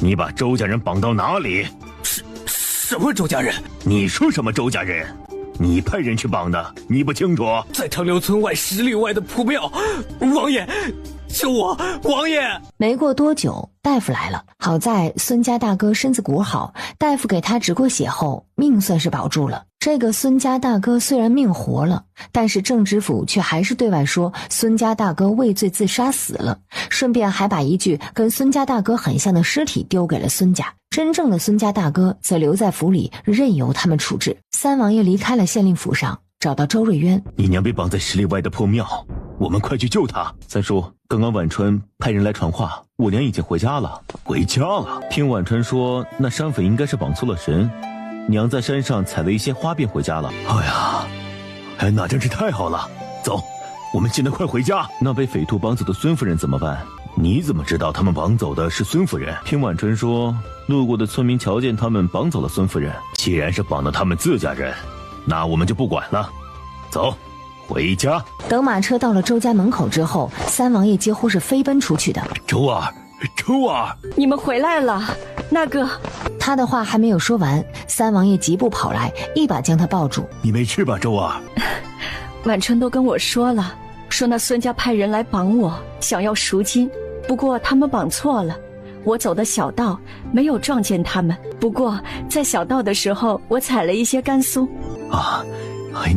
你把周家人绑到哪里？什么周家人？你说什么周家人？你派人去绑的，你不清楚？在长留村外10里外的铺庙。王爷，救我！王爷！没过多久，大夫来了。好在孙家大哥身子骨好，大夫给他止过血后，命算是保住了。这个孙家大哥虽然命活了，但是郑知府却还是对外说孙家大哥畏罪自杀死了，顺便还把一具跟孙家大哥很像的尸体丢给了孙家。真正的孙家大哥则留在府里，任由他们处置。三王爷离开了县令府上，找到周瑞渊。你娘被绑在10里外的破庙，我们快去救她。三叔，刚刚婉春派人来传话，我娘已经回家了。回家了？听婉春说，那山匪应该是绑错了神，娘在山上采了一些花便回家了。哎，那真是太好了。走，我们现在快回家。那被匪徒绑走的孙夫人怎么办？你怎么知道他们绑走的是孙夫人？听婉春说，路过的村民瞧见他们绑走了孙夫人。既然是绑的他们自家人，那我们就不管了。走，回家。等马车到了周家门口之后，三王爷几乎是飞奔出去的。周儿，你们回来了。那个，他的话还没有说完，三王爷疾步跑来，一把将他抱住。你没事吧，周儿？婉春都跟我说了，说那孙家派人来绑我，想要赎金，不过他们绑错了。我走的小道，没有撞见他们。不过在小道的时候，我采了一些干松。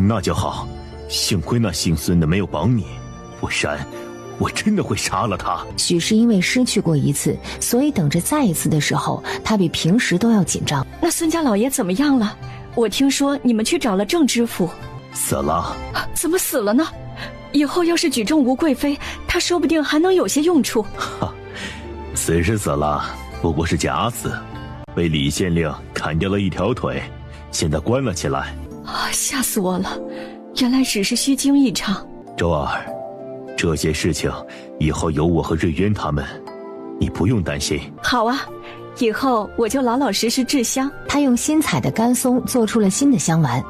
那就好。幸亏那姓孙的没有绑你，不然我真的会杀了他。许是因为失去过一次，所以等着再一次的时候，他比平时都要紧张。那孙家老爷怎么样了？我听说你们去找了郑知府，死了。怎么死了呢？以后要是举证吴贵妃，她说不定还能有些用处。死是死了，不过是假死，被李县令砍掉了一条腿，现在关了起来。吓死我了，原来只是虚惊一场。周儿，这些事情以后有我和瑞渊他们，你不用担心。好啊，以后我就老老实实制香。他用新采的干松做出了新的香丸，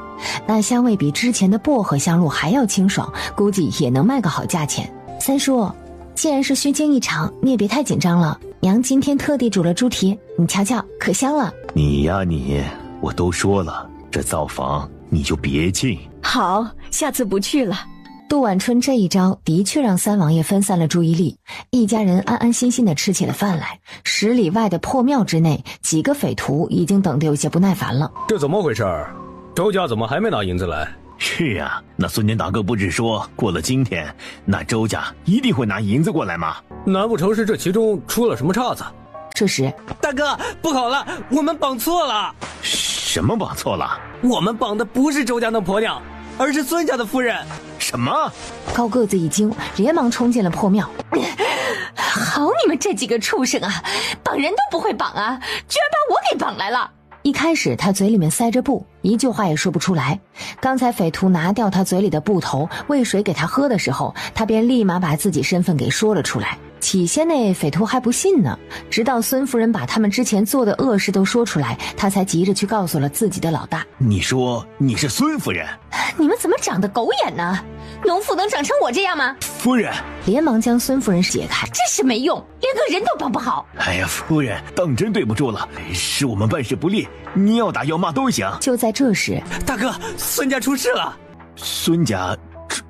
那香味比之前的薄荷香露还要清爽，估计也能卖个好价钱。三叔，既然是虚惊一场，你也别太紧张了。娘今天特地煮了猪蹄，你瞧瞧，可香了。你呀你，我都说了，这灶房你就别进。好，下次不去了。杜晚春这一招的确让三王爷分散了注意力，一家人安安心心地吃起了饭来。10里外的破庙之内，几个匪徒已经等得有些不耐烦了。这怎么回事？周家怎么还没拿银子来？是啊，那孙坚大哥不是说过了今天，那周家一定会拿银子过来吗？难不成是这其中出了什么岔子？这时，大哥，不好了，我们绑错了。什么绑错了？我们绑的不是周家的婆娘，而是孙家的夫人。什么？高个子一惊，连忙冲进了破庙。好你们这几个畜生啊，绑人都不会绑啊，居然把我给绑来了。一开始他嘴里面塞着布，一句话也说不出来。刚才匪徒拿掉他嘴里的布头，喂水给他喝的时候，他便立马把自己身份给说了出来。起先那匪徒还不信呢，直到孙夫人把他们之前做的恶事都说出来，他才急着去告诉了自己的老大。你说你是孙夫人？你们怎么长得狗眼呢？农妇能长成我这样吗？夫人连忙将孙夫人解开。真是没用，连个人都帮不好。哎呀，夫人，当真对不住了，是我们办事不力，你要打要骂都行。就在这时，大哥，孙家出事了。孙家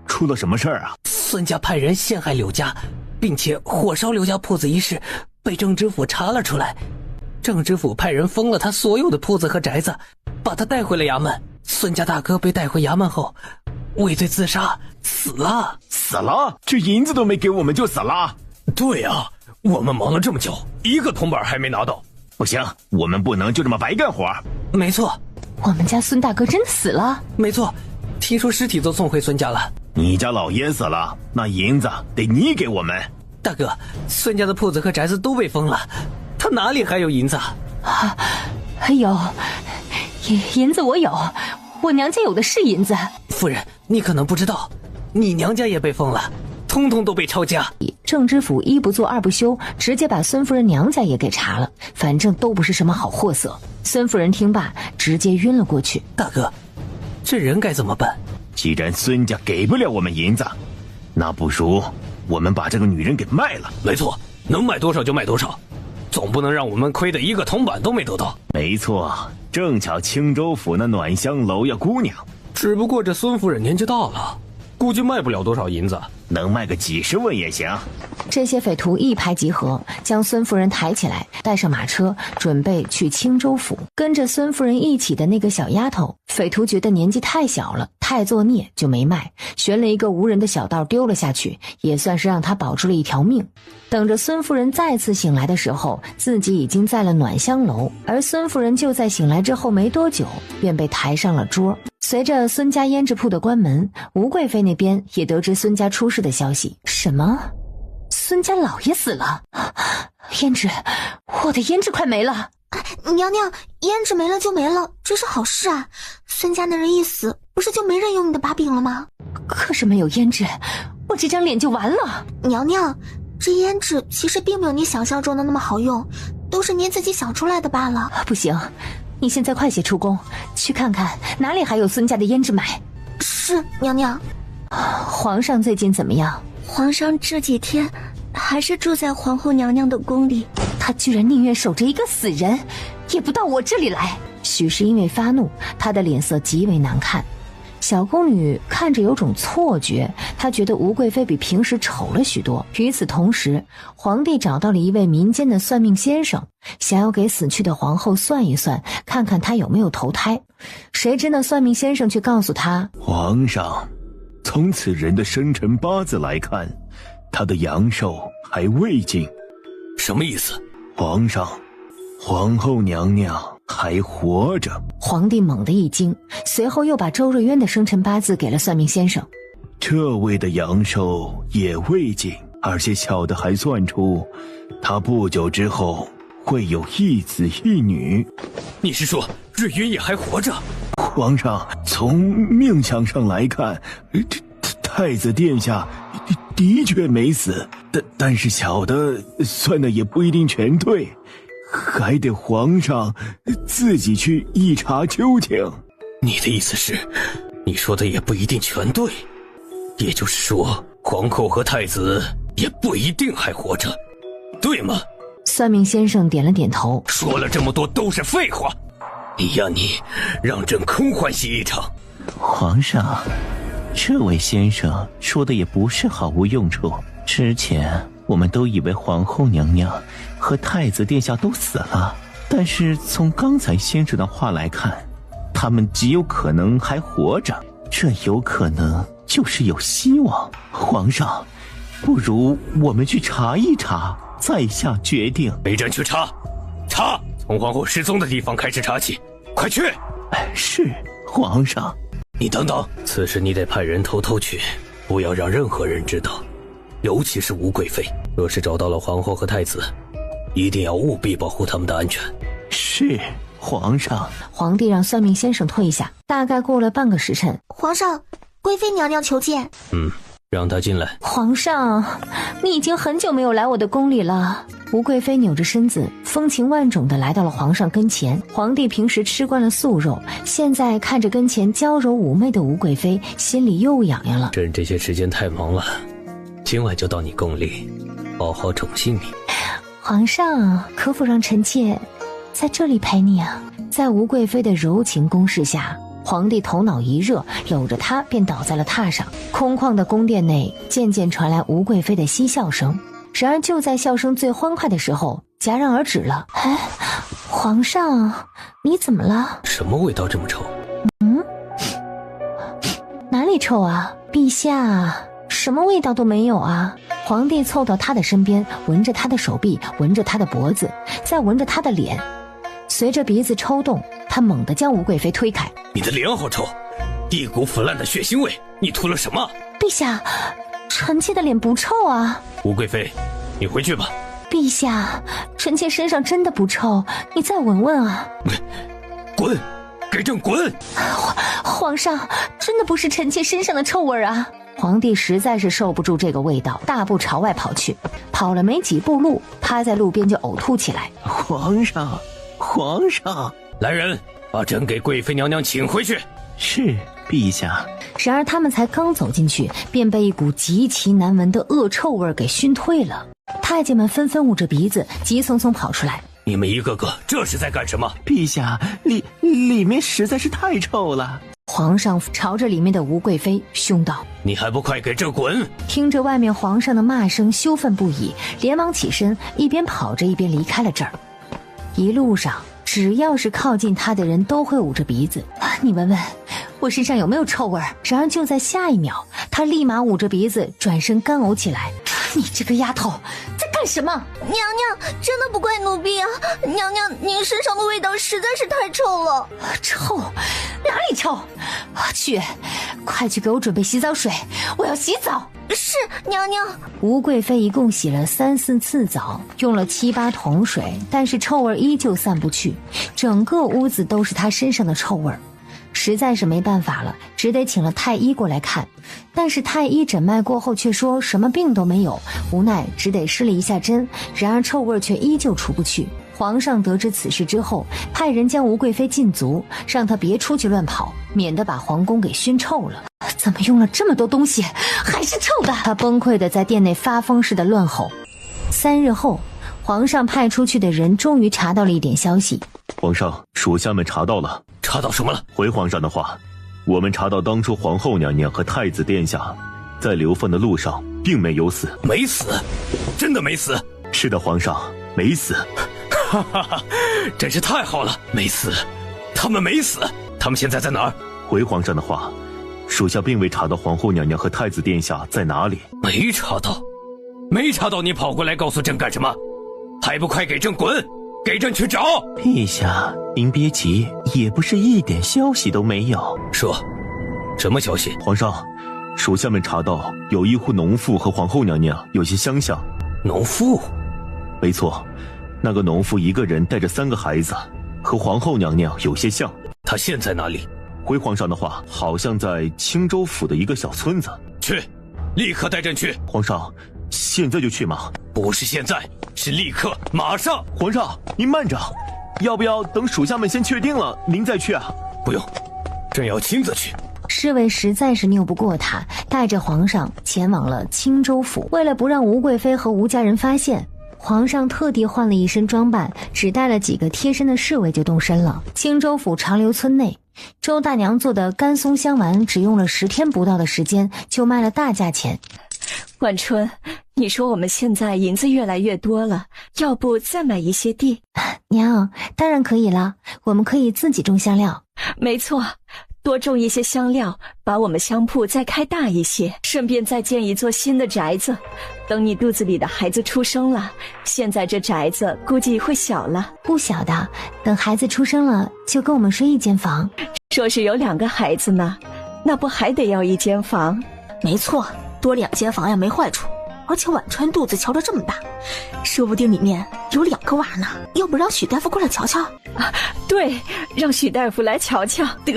出了什么事儿啊？孙家派人陷害柳家，并且火烧刘家铺子一事被郑知府查了出来，郑知府派人封了他所有的铺子和宅子，把他带回了衙门。孙家大哥被带回衙门后，畏罪自杀死了。死了？这银子都没给我们就死了？对啊，我们忙了这么久，一个铜板还没拿到。不行，我们不能就这么白干活。没错，我们家孙大哥真的死了。没错，听说尸体都送回孙家了。你家老爷死了，那银子得你给我们。大哥，孙家的铺子和宅子都被封了，他哪里还有银子啊？有银子我有，我娘家有的是银子。夫人，你可能不知道，你娘家也被封了，通通都被抄家。郑知府一不做二不休，直接把孙夫人娘家也给查了，反正都不是什么好货色。孙夫人听罢，直接晕了过去。大哥，这人该怎么办？既然孙家给不了我们银子，那不如我们把这个女人给卖了。没错，能卖多少就卖多少，总不能让我们亏得一个铜板都没得到。没错，正巧青州府那暖香楼呀姑娘，只不过这孙夫人年纪大了，估计卖不了多少银子，能卖个几十文也行。这些匪徒一拍即合，将孙夫人抬起来，带上马车，准备去青州府。跟着孙夫人一起的那个小丫头，匪徒觉得年纪太小了，太作孽，就没卖，寻了一个无人的小道丢了下去，也算是让她保住了一条命。等着孙夫人再次醒来的时候，自己已经在了暖香楼，而孙夫人就在醒来之后没多久，便被抬上了桌。随着孙家胭脂铺的关门，吴贵妃那边也得知孙家出事的消息。什么？孙家老爷死了？胭脂，我的胭脂快没了！娘娘，胭脂没了就没了，这是好事啊！孙家那人一死，不是就没人用你的把柄了吗？可是没有胭脂，我这张脸就完了。娘娘，这胭脂其实并没有你想象中的那么好用，都是您自己想出来的罢了。不行，你现在快些出宫，去看看哪里还有孙家的胭脂买。是，娘娘。皇上最近怎么样？皇上这几天还是住在皇后娘娘的宫里，他居然宁愿守着一个死人，也不到我这里来。许是因为发怒，她的脸色极为难看。小宫女看着有种错觉，她觉得吴贵妃比平时丑了许多。与此同时，皇帝找到了一位民间的算命先生，想要给死去的皇后算一算，看看她有没有投胎。谁知那算命先生却告诉他，皇上，从此人的生辰八字来看，他的阳寿还未尽。什么意思？皇上，皇后娘娘还活着。皇帝猛地一惊，随后又把周瑞渊的生辰八字给了算命先生。这位的阳寿也未尽，而且小的还算出，他不久之后会有一子一女。你是说瑞渊也还活着？皇上，从命相上来看，太子殿下的确没死，但是小的算的也不一定全对，还得皇上自己去一查究竟。你的意思是，你说的也不一定全对，也就是说，皇后和太子也不一定还活着，对吗？算命先生点了点头，说了这么多都是废话，你呀你，让朕空欢喜一场。皇上，这位先生说的也不是毫无用处。之前我们都以为皇后娘娘和太子殿下都死了，但是从刚才先生的话来看，他们极有可能还活着，这有可能就是有希望。皇上，不如我们去查一查，再下决定。陪朕去查，从皇后失踪的地方开始查起，快去！是，皇上。你等等，此事你得派人偷偷去，不要让任何人知道，尤其是吴贵妃。若是找到了皇后和太子，一定要务必保护他们的安全。是，皇上。皇帝让算命先生退下。大概过了半个时辰，皇上，贵妃娘娘求见。让她进来。皇上，你已经很久没有来我的宫里了。吴贵妃扭着身子，风情万种地来到了皇上跟前。皇帝平时吃惯了素肉，现在看着跟前娇柔妩媚的吴贵妃，心里又痒痒了。朕这些时间太忙了，今晚就到你宫里，好好宠幸你。皇上，可否让臣妾在这里陪你啊？在吴贵妃的柔情攻势下，皇帝头脑一热，搂着她便倒在了榻上。空旷的宫殿内渐渐传来吴贵妃的嬉笑声。然而就在笑声最欢快的时候，戛然而止了。皇上，你怎么了？什么味道这么臭？哪里臭啊？陛下，什么味道都没有啊。皇帝凑到他的身边，闻着他的手臂，闻着他的脖子，再闻着他的脸。随着鼻子抽动，他猛地将吴贵妃推开。你的脸好臭，一股腐烂的血腥味，你涂了什么？陛下，臣妾的脸不臭啊。吴贵妃，你回去吧。陛下，臣妾身上真的不臭，你再闻闻啊。滚，给朕滚！皇上，真的不是臣妾身上的臭味啊。皇帝实在是受不住这个味道，大步朝外跑去。跑了没几步路，趴在路边就呕吐起来。皇上，皇上！来人，把朕给贵妃娘娘请回去。是，陛下。然而他们才刚走进去，便被一股极其难闻的恶臭味给熏退了。太监们纷纷捂着鼻子，急匆匆跑出来。你们一个个这是在干什么？陛下，里面实在是太臭了。皇上朝着里面的吴贵妃凶道：你还不快给朕滚！听着外面皇上的骂声，羞愤不已，连忙起身，一边跑着一边离开了这儿。一路上只要是靠近他的人都会捂着鼻子。你闻闻我身上有没有臭味？然而就在下一秒，他立马捂着鼻子转身干呕起来。你这个丫头在干什么？娘娘，真的不怪奴婢啊！娘娘，您身上的味道实在是太臭了。臭？哪里臭？去，快去给我准备洗澡水，我要洗澡。是，娘娘。吴贵妃一共洗了3、4次澡，用了7、8桶水，但是臭味依旧散不去，整个屋子都是她身上的臭味。实在是没办法了，只得请了太医过来看，但是太医诊脉过后却说什么病都没有，无奈只得施了一下针，然而臭味却依旧除不去。皇上得知此事之后，派人将吴贵妃禁足，让她别出去乱跑，免得把皇宫给熏臭了。怎么用了这么多东西还是臭的？她崩溃的在殿内发疯似的乱吼。3日后，皇上派出去的人终于查到了一点消息。皇上，属下们查到了。查到什么了？回皇上的话，我们查到当初皇后娘娘和太子殿下在流放的路上并没有死。没死？真的没死？是的，皇上，没死。哈哈哈，真是太好了，没死，他们没死。他们现在在哪儿？回皇上的话，属下并未查到皇后娘娘和太子殿下在哪里。没查到？没查到你跑过来告诉朕干什么？还不快给朕滚！给朕去找。陛下，您别急，也不是一点消息都没有。说，什么消息？皇上，属下们查到有一户农妇和皇后娘娘有些相像。农妇？没错，那个农妇一个人带着3个孩子，和皇后娘娘有些像。她现在哪里？回皇上的话，好像在青州府的一个小村子。去，立刻带朕去。皇上，现在就去吗？不是现在，是立刻，马上。皇上，您慢着，要不要等属下们先确定了，您再去啊？不用，朕要亲自去。侍卫实在是拗不过他，带着皇上前往了青州府。为了不让吴贵妃和吴家人发现，皇上特地换了一身装扮，只带了几个贴身的侍卫就动身了。青州府长留村内，周大娘做的干松香丸只用了10天不到的时间就卖了大价钱。晚春，你说我们现在银子越来越多了，要不再买一些地？娘，当然可以了，我们可以自己种香料。没错，多种一些香料，把我们香铺再开大一些，顺便再建一座新的宅子。等你肚子里的孩子出生了，现在这宅子估计会小了。不小的，等孩子出生了就跟我们睡一间房。说是有2个孩子呢，那不还得要1间房？没错，多2间房呀没坏处。而且晚川肚子瞧着这么大，说不定里面有2个娃呢。要不让许大夫过来瞧瞧？啊，对，让许大夫来瞧瞧。得，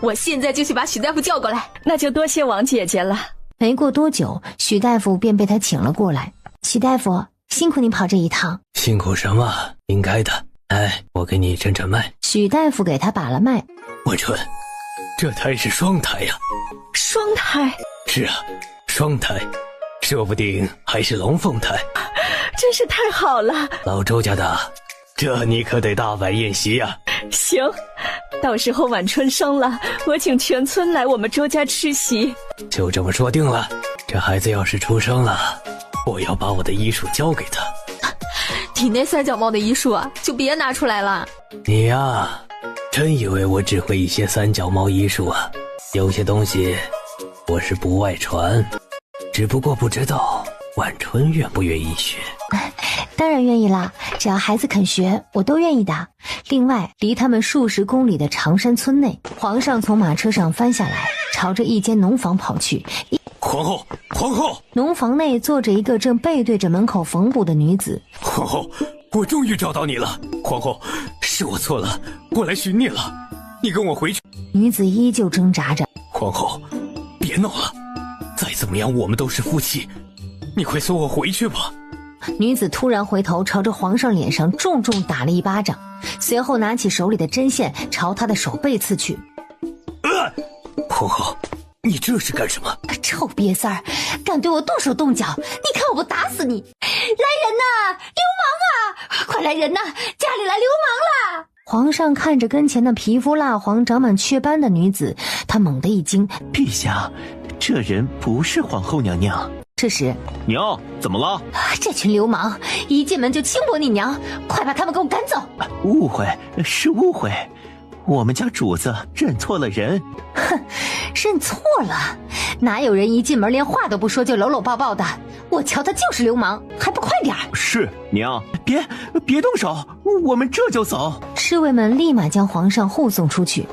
我现在就去把许大夫叫过来。那就多谢王姐姐了。没过多久，许大夫便被他请了过来。许大夫，辛苦你跑这一趟。辛苦什么？应该的。来，我给你诊诊脉。许大夫给他把了脉。晚春，这胎是双胎呀。双胎？是啊，双胎。说不定还是龙凤胎，真是太好了！老周家的，这你可得大摆宴席呀！行，到时候晚春生了，我请全村来我们周家吃席。就这么说定了。这孩子要是出生了，我要把我的医术交给他。体内三脚猫的医术啊，就别拿出来了。你呀，真以为我只会一些三脚猫医术啊？有些东西我是不外传。只不过不知道晚春愿不愿意学。当然愿意啦，只要孩子肯学，我都愿意的。另外，离他们数十公里的长山村内，皇上从马车上翻下来，朝着一间农房跑去。皇后，皇后！农房内坐着一个正背对着门口缝补的女子。皇后，我终于找到你了。皇后，是我错了，我来寻你了，你跟我回去。女子依旧挣扎着。皇后，别闹了。再怎么样，我们都是夫妻，你快送我回去吧。女子突然回头，朝着皇上脸上重重打了一巴掌，随后拿起手里的针线朝他的手背刺去。皇后，你这是干什么？臭瘪三儿，敢对我动手动脚，你看我不打死你！来人呐，流氓啊！快来人呐，家里来流氓了！皇上看着跟前的皮肤蜡黄、长满雀斑的女子，他猛地一惊：陛下，这人不是皇后娘娘。这时，娘，怎么了？这群流氓一进门就轻薄你娘，快把他们给我赶走！误会，是误会，我们家主子认错了人。哼，认错了？哪有人一进门连话都不说就搂搂抱抱的？我瞧他就是流氓，还不快点儿！是娘，别动手，我们这就走。侍卫们立马将皇上护送出去。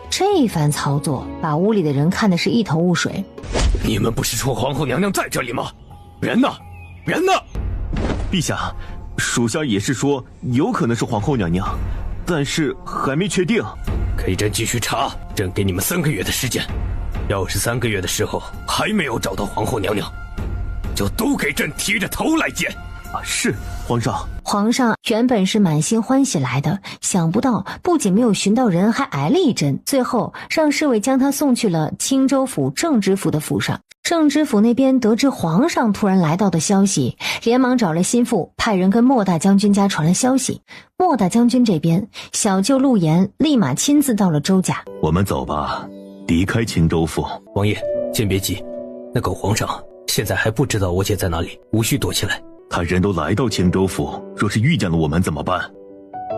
这番操作把屋里的人看的是一头雾水。你们不是说皇后娘娘在这里吗？人呢？人呢？陛下，属下也是说有可能是皇后娘娘，但是还没确定。给朕继续查，朕给你们3个月的时间。要是3个月的时候还没有找到皇后娘娘，就都给朕提着头来见。是，皇上。皇上原本是满心欢喜来的，想不到不仅没有寻到人，还挨了一针。最后让侍卫将他送去了青州府正知府的府上。正知府那边得知皇上突然来到的消息，连忙找了心腹，派人跟莫大将军家传了消息。莫大将军这边，小舅陆延立马亲自到了周家。我们走吧，离开青州府。王爷，先别急，那个皇上现在还不知道我姐在哪里，无需躲起来。他人都来到青州府，若是遇见了我们怎么办？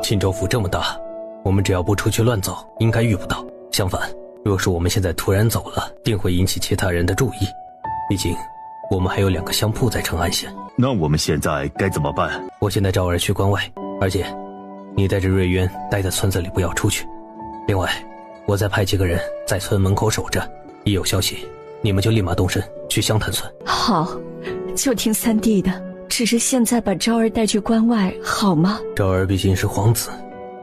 青州府这么大，我们只要不出去乱走，应该遇不到。相反，若是我们现在突然走了，定会引起其他人的注意。毕竟我们还有2个香铺在成安县。那我们现在该怎么办？我现在召儿去关外，而且你带着瑞渊待在村子里，不要出去。另外，我再派几个人在村门口守着，一有消息，你们就立马动身去湘潭村。好，就听三弟的。只是现在把昭儿带去关外，好吗？昭儿毕竟是皇子，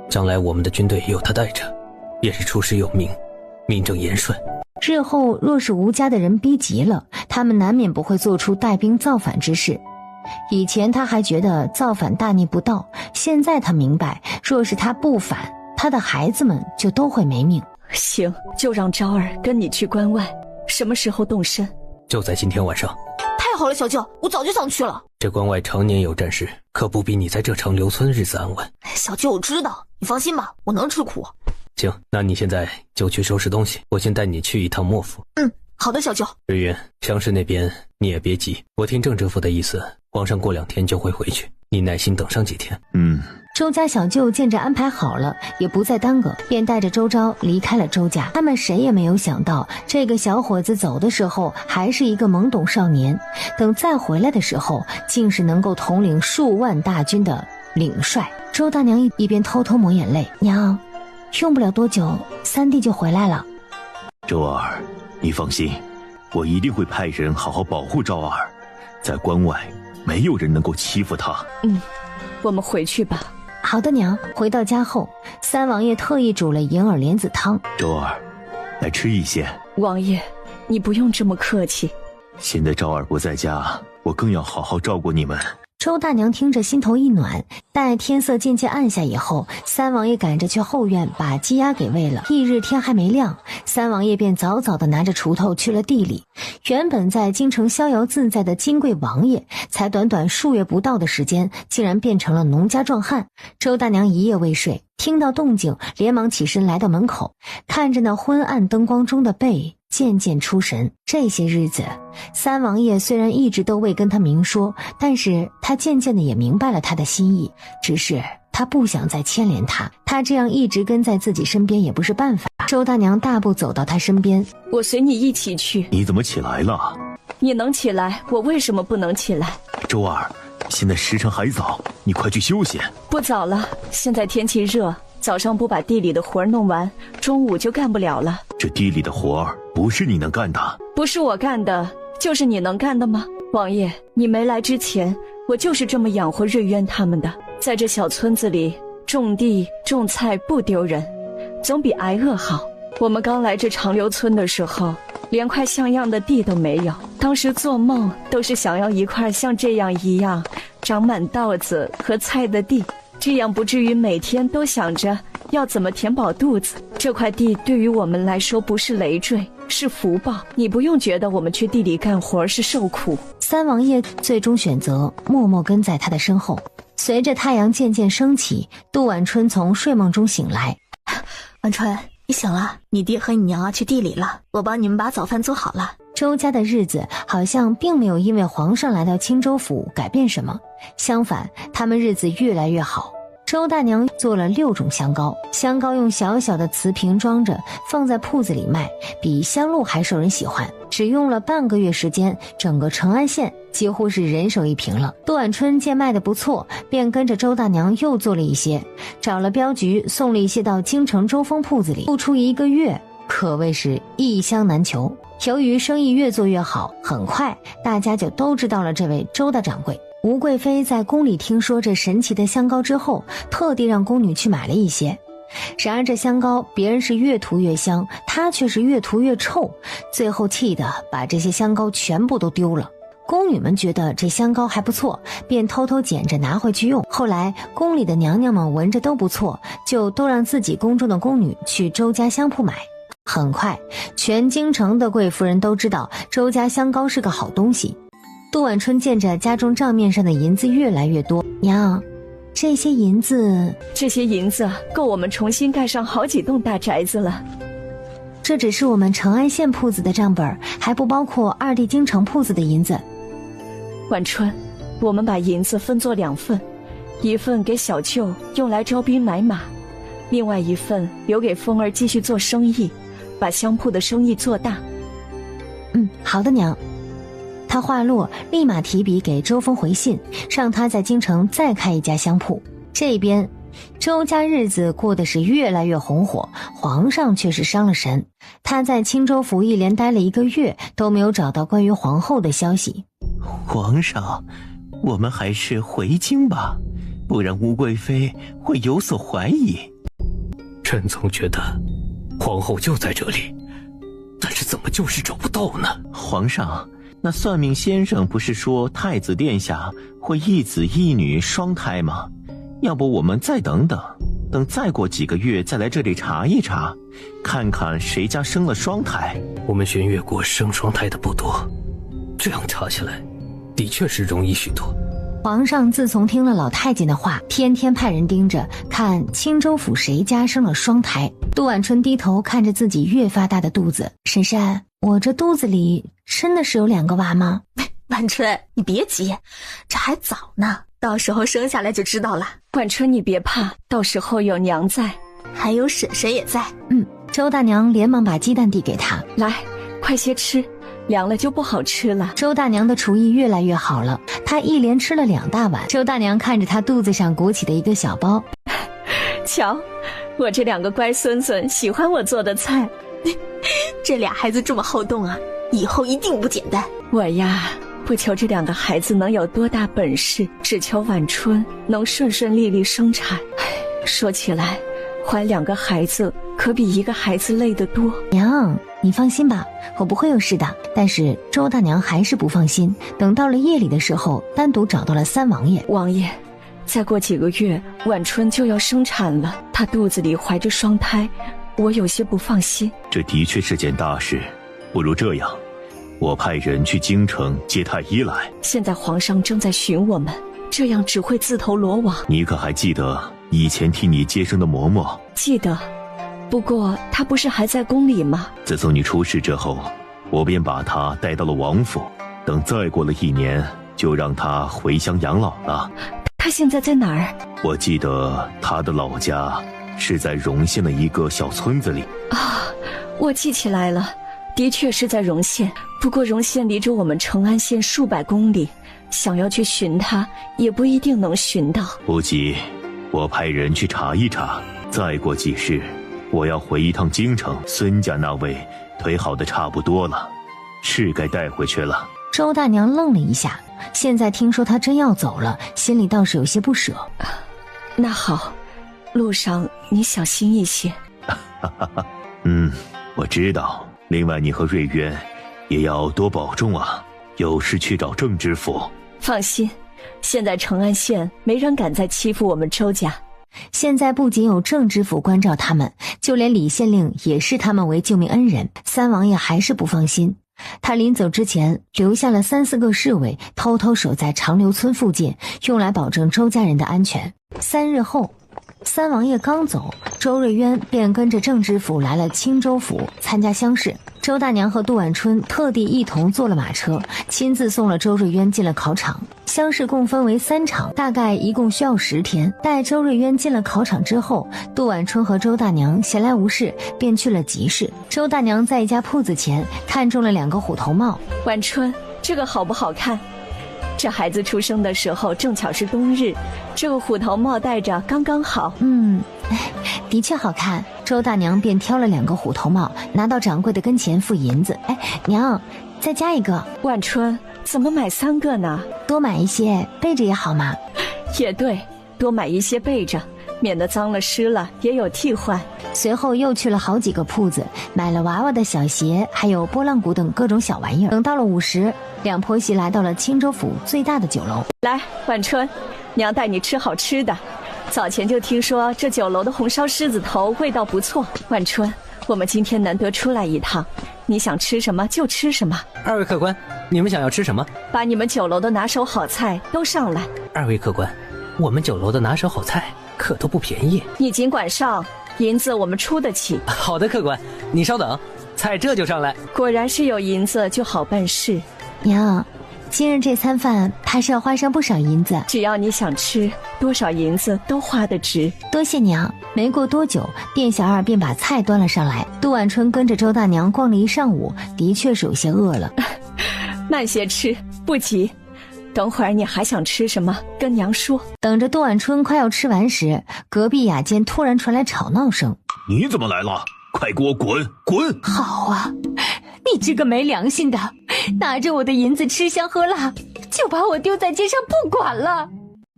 将来我们的军队有他带着，也是出师有名，名正言顺。日后若是吴家的人逼急了，他们难免不会做出带兵造反之事。以前他还觉得造反大逆不道，现在他明白，若是他不反，他的孩子们就都会没命。行，就让昭儿跟你去关外。什么时候动身？就在今天晚上。太好了，小舅，我早就想去了。这关外常年有战事，可不比你在这城留村日子安稳。小舅，我知道，你放心吧，我能吃苦。行，那你现在就去收拾东西，我先带你去一趟莫府。好的，小舅。瑞渊，乡试那边你也别急，我听郑知府的意思，皇上过2天就会回去，你耐心等上几天。周家小舅见着安排好了，也不再耽搁，便带着周昭离开了周家。他们谁也没有想到，这个小伙子走的时候还是一个懵懂少年，等再回来的时候，竟是能够统领数万大军的领帅。周大娘一边偷偷抹眼泪，娘，用不了多久，三弟就回来了。周儿，你放心，我一定会派人好好保护昭儿，在关外没有人能够欺负她。我们回去吧。好的，娘。回到家后，三王爷特意煮了银耳莲子汤。周儿，来吃一些。王爷，你不用这么客气。现在昭儿不在家，我更要好好照顾你们。周大娘听着心头一暖。待天色渐渐暗下以后，三王爷赶着去后院把鸡鸭给喂了。翌日天还没亮，三王爷便早早地拿着锄头去了地里。原本在京城逍遥自在的金贵王爷，才短短数月不到的时间，竟然变成了农家壮汉。周大娘一夜未睡，听到动静，连忙起身来到门口，看着那昏暗灯光中的背，渐渐出神。这些日子，三王爷虽然一直都未跟他明说，但是他渐渐的也明白了他的心意，只是他不想再牵连他，他这样一直跟在自己身边也不是办法。周大娘大步走到他身边，我随你一起去。你怎么起来了？你能起来，我为什么不能起来？周儿，现在时辰还早，你快去休息。不早了，现在天气热，早上不把地里的活儿弄完，中午就干不了了。这地里的活儿不是你能干的。不是我干的，就是你能干的吗？王爷，你没来之前，我就是这么养活瑞渊他们的。在这小村子里，种地种菜不丢人，总比挨饿好。我们刚来这长留村的时候，连块像样的地都没有，当时做梦都是想要一块像这样一样长满稻子和菜的地，这样不至于每天都想着要怎么填饱肚子。这块地对于我们来说不是累赘，是福报。你不用觉得我们去地里干活是受苦。三王爷最终选择默默跟在他的身后。随着太阳渐渐升起，杜晚春从睡梦中醒来。晚春，你醒了，你爹和你娘去地里了，我帮你们把早饭做好了。周家的日子好像并没有因为皇上来到青州府改变什么，相反，他们日子越来越好。周大娘做了6种香膏，香膏用小小的瓷瓶装着，放在铺子里卖，比香露还受人喜欢。只用了半个月时间，整个成安县几乎是人手一瓶了。杜晚春见卖得不错，便跟着周大娘又做了一些，找了镖局送了一些到京城周峰铺子里，不出1个月，可谓是一箱难求。由于生意越做越好，很快大家就都知道了这位周大掌柜。吴贵妃在宫里听说这神奇的香膏之后，特地让宫女去买了一些。然而这香膏别人是越涂越香，她却是越涂越臭，最后气得把这些香膏全部都丢了。宫女们觉得这香膏还不错，便偷偷捡着拿回去用。后来宫里的娘娘们闻着都不错，就都让自己宫中的宫女去周家香铺买。很快全京城的贵夫人都知道周家香膏是个好东西。杜晚春见着家中账面上的银子越来越多，娘，这些银子够我们重新盖上好几栋大宅子了。这只是我们成安县铺子的账本，还不包括二弟京城铺子的银子。晚春，我们把银子分作2份，一份给小舅用来招兵买马，另外一份留给凤儿继续做生意，把香铺的生意做大。好的，娘。他话落，立马提笔给周峰回信，让他在京城再开一家香铺。这边周家日子过得是越来越红火，皇上却是伤了神。他在青州府一连待了1个月，都没有找到关于皇后的消息。皇上，我们还是回京吧，不然吴贵妃会有所怀疑。朕总觉得皇后就在这里，但是怎么就是找不到呢？皇上，那算命先生不是说太子殿下会一子一女双胎吗？要不我们再等等，等再过几个月再来这里查一查，看看谁家生了双胎。我们玄月国生双胎的不多，这样查起来的确是容易许多。皇上自从听了老太监的话，天天派人盯着看青州府谁家生了双胎。杜婉春低头看着自己越发大的肚子，婶婶，我这肚子里真的是有2个娃吗？婉春，你别急，这还早呢，到时候生下来就知道了。婉春你别怕，到时候有娘在，还有婶婶也在。周大娘连忙把鸡蛋递给他，来，快些吃，凉了就不好吃了。周大娘的厨艺越来越好了，她一连吃了2大碗。周大娘看着她肚子上鼓起的一个小包，瞧，我这2个乖孙孙喜欢我做的菜。这俩孩子这么好动啊，以后一定不简单。我呀，不求这2个孩子能有多大本事，只求婉春能顺顺利利生产。说起来，怀2个孩子可比1个孩子累得多。娘，你放心吧，我不会有事的。但是周大娘还是不放心，等到了夜里的时候，单独找到了3王爷。王爷，再过几个月婉春就要生产了，她肚子里怀着双胎，我有些不放心。这的确是件大事，不如这样，我派人去京城接太医来。现在皇上正在寻我们，这样只会自投罗网。你可还记得以前替你接生的嬷嬷？记得，不过她不是还在宫里吗？自从你出事之后，我便把她带到了王府，等再过了1年，就让她回乡养老了。她现在在哪儿？我记得她的老家是在荣县的一个小村子里。我记起来了，的确是在荣县，不过荣县离着我们成安县数百公里，想要去寻她也不一定能寻到。不急，我派人去查一查，再过几日我要回一趟京城，孙家那位腿好的差不多了，是该带回去了。周大娘愣了一下，现在听说她真要走了，心里倒是有些不舍。那好，路上你小心一些。我知道。另外你和瑞渊也要多保重啊，有事去找郑知府。放心，现在成安县没人敢再欺负我们周家。现在不仅有郑知府关照他们，就连李县令也视他们为救命恩人。3王爷还是不放心，他临走之前留下了3、4个侍卫，偷偷守在长留村附近，用来保证周家人的安全。3日后，3王爷刚走，周瑞渊便跟着郑知府来了青州府参加乡试。周大娘和杜婉春特地一同坐了马车，亲自送了周瑞渊进了考场。乡试共分为3场，大概一共需要10天。待周瑞渊进了考场之后，杜婉春和周大娘闲来无事，便去了集市。周大娘在一家铺子前看中了2个虎头帽。婉春，这个好不好看？这孩子出生的时候正巧是冬日，这个虎头帽戴着刚刚好。的确好看。周大娘便挑了2个虎头帽，拿到掌柜的跟前付银子。娘，再加1个。婉春，怎么买3个呢？多买一些备着也好嘛。也对，多买一些备着，免得脏了湿了也有替换。随后又去了好几个铺子，买了娃娃的小鞋，还有拨浪鼓等各种小玩意儿。等到了午时，两婆媳来到了青州府最大的酒楼。来，婉春，娘带你吃好吃的。早前就听说这酒楼的红烧狮子头味道不错。婉春，我们今天难得出来一趟，你想吃什么就吃什么。2位客官，你们想要吃什么？把你们酒楼的拿手好菜都上来。2位客官，我们酒楼的拿手好菜可都不便宜。你尽管上，银子我们出得起。好的，客官，你稍等，菜这就上来。果然是有银子就好办事。娘，今日这餐饭怕是要花上不少银子。只要你想吃，多少银子都花得值。多谢娘。没过多久，店小二便把菜端了上来。杜婉春跟着周大娘逛了一上午，的确是有些饿了。慢些吃，不急。等会儿你还想吃什么，跟娘说。等着杜晚春快要吃完时，隔壁雅间突然传来吵闹声。你怎么来了？快给我滚滚！好啊，你这个没良心的，拿着我的银子吃香喝辣，就把我丢在街上不管了。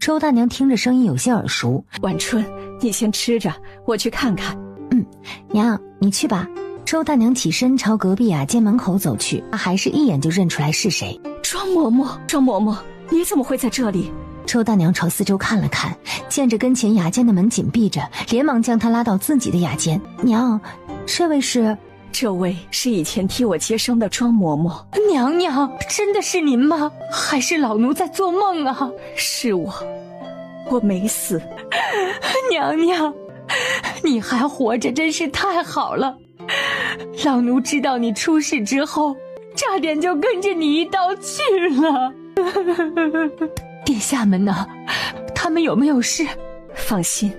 周大娘听着声音有些耳熟。晚春，你先吃着，我去看看。娘，你去吧。周大娘起身朝隔壁雅间门口走去，她还是一眼就认出来是谁。庄嬷嬷，你怎么会在这里？周大娘朝四周看了看，见着跟前雅间的门紧闭着，连忙将她拉到自己的雅间。娘，这位是？这位是以前替我接生的庄嬷嬷。娘娘，真的是您吗？还是老奴在做梦啊？是我没死。娘娘，你还活着真是太好了。老奴知道你出事之后，差点就跟着你一道去了。殿下们呢？他们有没有事？放心，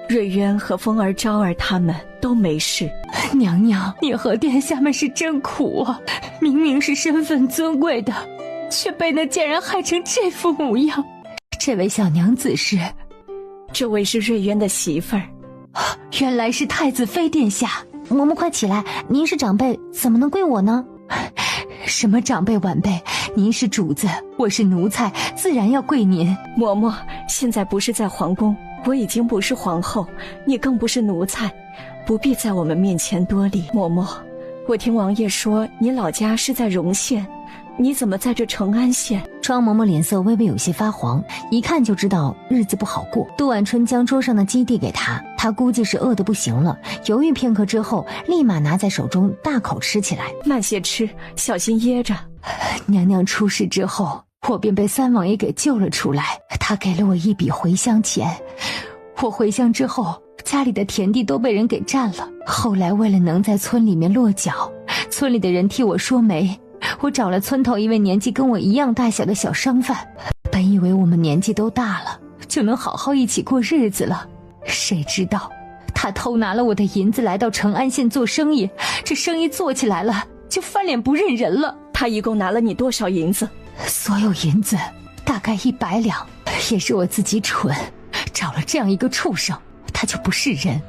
瑞渊和风儿、昭儿他们都没事。娘娘，你和殿下们是真苦啊！明明是身份尊贵的，却被那贱人害成这副模样。这位小娘子是？这位是瑞渊的媳妇儿。原来是太子妃殿下。嬷嬷快起来，您是长辈，怎么能归我呢？什么长辈晚辈？您是主子，我是奴才，自然要跪您。嬷嬷，现在不是在皇宫，我已经不是皇后，你更不是奴才，不必在我们面前多礼。嬷嬷，我听王爷说你老家是在荣县，你怎么在这成安县？庄嬷嬷脸色微微有些发黄，一看就知道日子不好过。杜晚春将桌上的鸡递给她，她估计是饿得不行了，犹豫片刻之后，立马拿在手中大口吃起来。慢些吃，小心噎着。娘娘出事之后，我便被三王爷给救了出来，他给了我一笔回乡钱。我回乡之后，家里的田地都被人给占了。后来为了能在村里面落脚，村里的人替我说媒，我找了村头一位年纪跟我一样大小的小商贩，本以为我们年纪都大了，就能好好一起过日子了。谁知道他偷拿了我的银子来到成安县做生意，这生意做起来了就翻脸不认人了。他一共拿了你多少银子？所有银子大概100两，也是我自己蠢，找了这样一个畜生，他就不是人，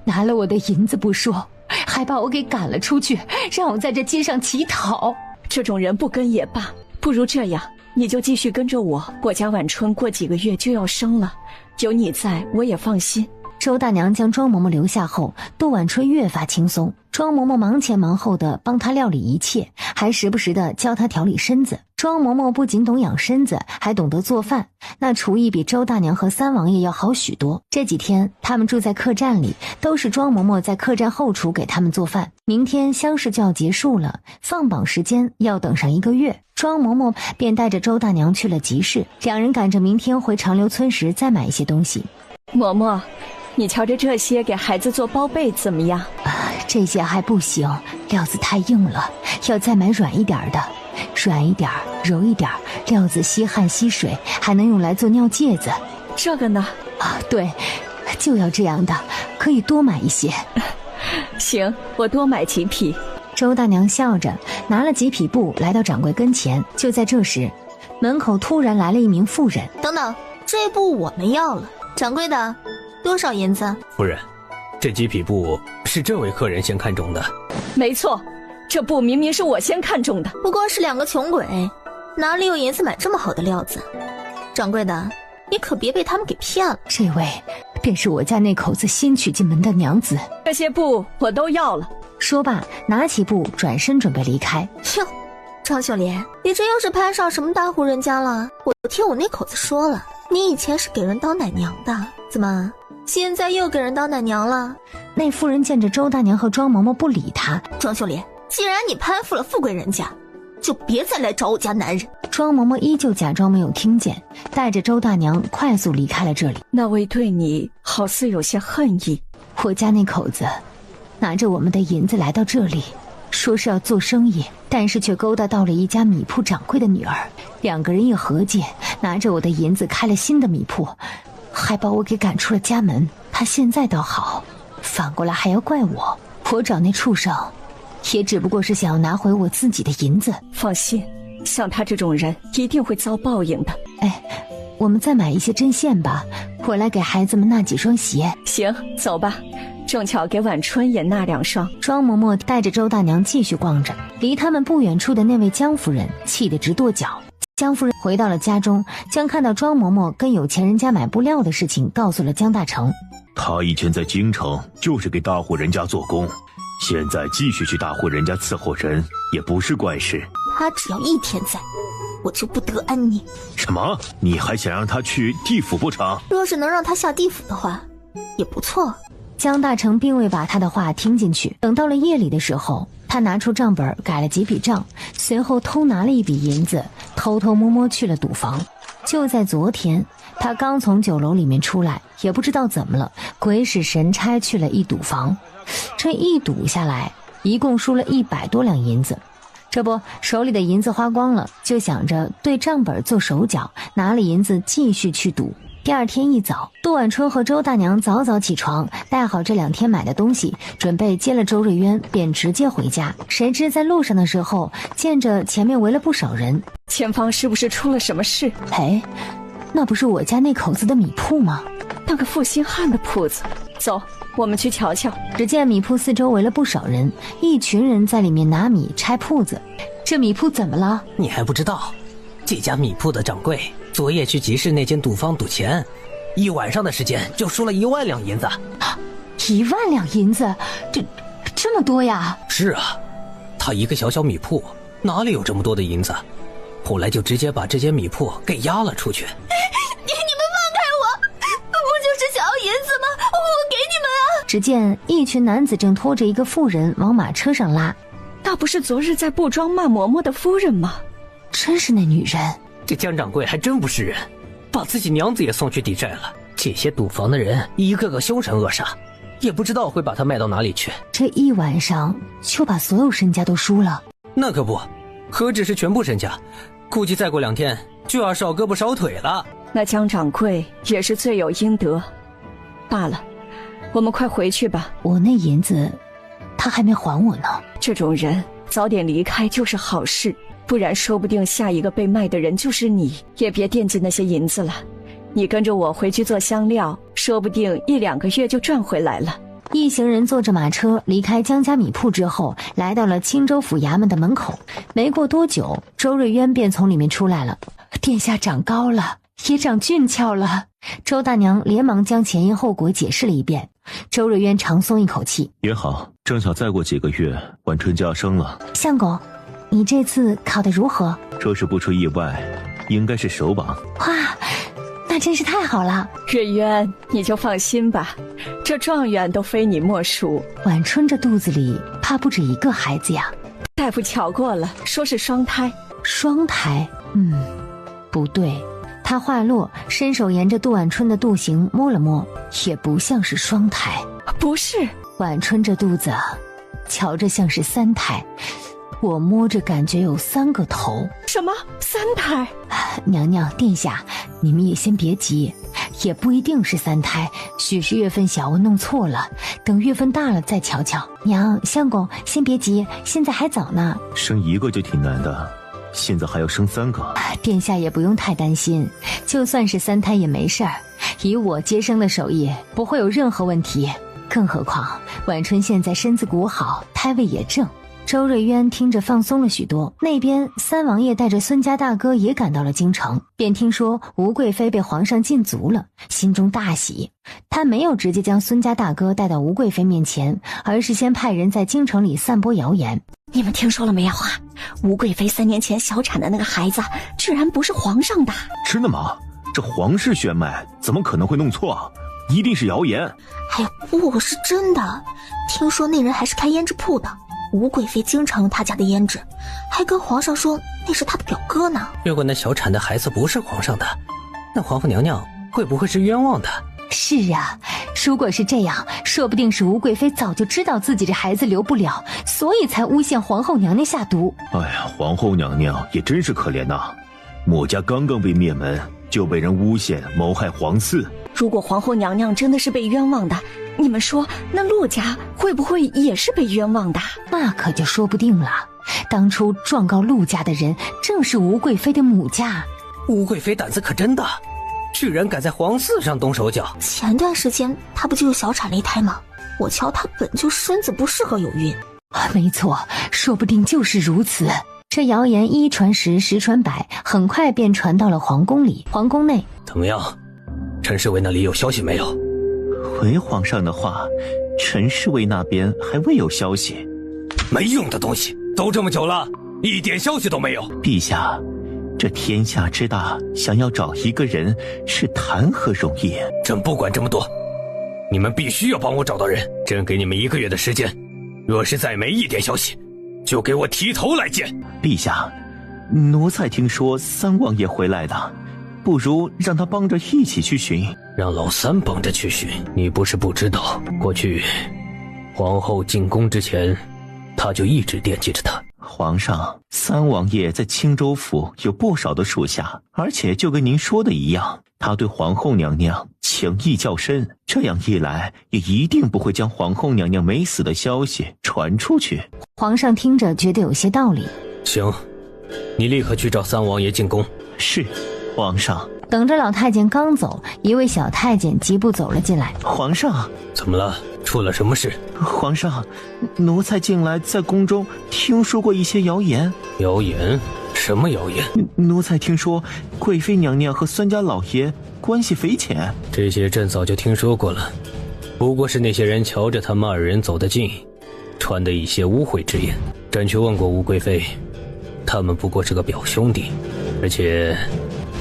拿了我的银子不说，还把我给赶了出去，让我在这街上乞讨。这种人不跟也罢，不如这样，你就继续跟着我，我家晚春过几个月就要生了，有你在我也放心。周大娘将庄嬷嬷留下后，杜晚春越发轻松。庄嬷嬷忙前忙后的帮她料理一切，还时不时的教她调理身子。庄嬷嬷不仅懂养身子，还懂得做饭，那厨艺比周大娘和三王爷要好许多。这几天他们住在客栈里，都是庄嬷嬷在客栈后厨给他们做饭。明天乡试就要结束了，放榜时间要等上1个月，庄嬷嬷便带着周大娘去了集市，两人赶着明天回长留村时再买一些东西。嬷嬷，你瞧着这些给孩子做包被怎么样？这些还不行，料子太硬了，要再买软一点的，软一点柔一点，料子吸汗吸水，还能用来做尿介子。这个呢？对，就要这样的，可以多买一些。行，我多买几匹。周大娘笑着拿了几匹布来到掌柜跟前。就在这时，门口突然来了一名妇人。等等，这布我们要了，掌柜的，多少银子？夫人，这几匹布是这位客人先看中的。没错，这布明明是我先看中的。不过是2个穷鬼，哪里有银子买这么好的料子？掌柜的，你可别被他们给骗了。这位便是我家那口子新娶进门的娘子。这些布我都要了。说罢，拿起布转身准备离开。哟，张秀莲，你这又是攀上什么大户人家了？我听我那口子说了，你以前是给人当奶娘的，怎么现在又给人当奶娘了？那妇人见着周大娘和庄嬷嬷不理她，庄秀莲，既然你攀附了富贵人家，就别再来找我家男人。庄嬷嬷依旧假装没有听见，带着周大娘快速离开了这里。那位对你好似有些恨意。我家那口子拿着我们的银子来到这里，说是要做生意，但是却勾搭到了一家米铺掌柜的女儿，2个人一合计，拿着我的银子开了新的米铺，还把我给赶出了家门。他现在倒好，反过来还要怪我。我找那畜生也只不过是想要拿回我自己的银子。放心，像他这种人一定会遭报应的。哎，我们再买一些针线吧，我来给孩子们纳几双鞋。行，走吧。正巧给晚春也纳2双。庄嬷嬷带着周大娘继续逛着，离他们不远处的那位江夫人气得直跺脚。江夫人回到了家中，将看到庄嬷嬷跟有钱人家买布料的事情告诉了江大成。他以前在京城就是给大户人家做工，现在继续去大户人家伺候人也不是怪事。他只要一天在，我就不得安宁。什么？你还想让他去地府不成？若是能让他下地府的话，也不错。江大成并未把他的话听进去。等到了夜里的时候，他拿出账本改了几笔账，随后偷拿了一笔银子，偷偷摸摸去了赌房。就在昨天，他刚从酒楼里面出来，也不知道怎么了，鬼使神差去了一赌房。这一赌下来，一共输了100多两银子。这不，手里的银子花光了，就想着对账本做手脚，拿了银子继续去赌。第二天一早，杜晚春和周大娘早早起床，带好这2天买的东西，准备接了周瑞渊便直接回家。谁知在路上的时候，见着前面围了不少人。前方是不是出了什么事？哎，那不是我家那口子的米铺吗？那个负心汉的铺子。走，我们去瞧瞧。只见米铺四周围了不少人，一群人在里面拿米拆铺子。这米铺怎么了？你还不知道？这家米铺的掌柜昨夜去集市那间赌坊赌钱，1晚上的时间就输了1万两银子。1万两银子，这么多呀？是啊，他一个小小米铺哪里有这么多的银子？后来就直接把这间米铺给押了出去。你们放开我，不就是小银子吗？我给你们啊！只见一群男子正拖着一个妇人往马车上拉。那不是昨日在布庄骂嬷嬷的夫人吗？真是那女人。这江掌柜还真不是人，把自己娘子也送去抵债了。这些赌坊的人一个个凶神恶煞，也不知道会把他卖到哪里去。这一晚上就把所有身家都输了？那可不，何止是全部身家，估计再过2天就要少胳膊少腿了。那江掌柜也是罪有应得。罢了，我们快回去吧。我那银子他还没还我呢。这种人早点离开就是好事，不然说不定下一个被卖的人就是你。也别惦记那些银子了，你跟着我回去做香料，说不定1、2个月就赚回来了。一行人坐着马车离开江家米铺之后，来到了青州府衙门的门口。没过多久，周瑞渊便从里面出来了。殿下长高了，也长俊俏了。周大娘连忙将前因后果解释了一遍。周瑞渊长松一口气，也好，正巧再过几个月晚春就要生了。相公，你这次考得如何？若是不出意外，应该是首榜。哇，那真是太好了。瑞渊，你就放心吧，这状元都非你莫属。晚春这肚子里怕不止一个孩子呀？大夫瞧过了，说是双胎。双胎？不对。他话落，伸手沿着杜晚春的肚形摸了摸，也不像是双胎。不是，晚春这肚子瞧着像是3胎，我摸着感觉有3个头。什么3胎？娘娘殿下，你们也先别急，也不一定是3胎，许是月份小，我弄错了，等月份大了再瞧瞧。娘，相公先别急，现在还早呢。生1个就挺难的，现在还要生3个。殿下也不用太担心，就算是3胎也没事儿，以我接生的手艺不会有任何问题。更何况晚春现在身子骨好，胎位也正。周瑞渊听着放松了许多。那边三王爷带着孙家大哥也赶到了京城，便听说吴贵妃被皇上禁足了，心中大喜。他没有直接将孙家大哥带到吴贵妃面前，而是先派人在京城里散播谣言。你们听说了没有啊？吴贵妃3年前小产的那个孩子居然不是皇上的。真的吗？这皇室血脉怎么可能会弄错啊？一定是谣言。哎呀，不是真的，听说那人还是开胭脂铺的，吴贵妃经常用他家的胭脂，还跟皇上说那是他的表哥呢。如果那小产的孩子不是皇上的，那皇后娘娘会不会是冤枉的？是啊，如果是这样，说不定是吴贵妃早就知道自己这孩子留不了，所以才诬陷皇后娘娘下毒。哎呀，皇后娘娘也真是可怜呐，墨家刚刚被灭门，就被人诬陷谋害皇嗣。如果皇后娘娘真的是被冤枉的，你们说，那陆家会不会也是被冤枉的？那可就说不定了。当初状告陆家的人，正是吴贵妃的母家。吴贵妃胆子可真大，居然敢在皇嗣上动手脚。前段时间她不就又小产了一胎吗？我瞧她本就身子不适合有孕。没错，说不定就是如此。这谣言一传十，十传百，很快便传到了皇宫里。皇宫内，怎么样？陈侍卫那里有消息没有？回皇上的话，陈侍卫那边还未有消息。没用的东西，都这么久了，一点消息都没有。陛下，这天下之大，想要找一个人是谈何容易？朕不管这么多，你们必须要帮我找到人。朕给你们1个月的时间，若是再没一点消息，就给我提头来见。陛下，奴才听说三王爷回来的，不如让他帮着一起去寻。让老三帮着去寻？你不是不知道，过去皇后进宫之前，他就一直惦记着她。皇上，三王爷在青州府有不少的属下，而且就跟您说的一样，他对皇后娘娘情意较深，这样一来也一定不会将皇后娘娘没死的消息传出去。皇上听着觉得有些道理。行，你立刻去找三王爷进宫。是，皇上。等着老太监刚走，一位小太监疾步走了进来。皇上，怎么了？出了什么事？皇上，奴才近来在宫中听说过一些谣言。谣言？什么谣言？奴才听说贵妃娘娘和孙家老爷关系匪浅。这些朕早就听说过了，不过是那些人瞧着他们2人走得近，传的一些污秽之言。朕去问过吴贵妃，他们不过是个表兄弟，而且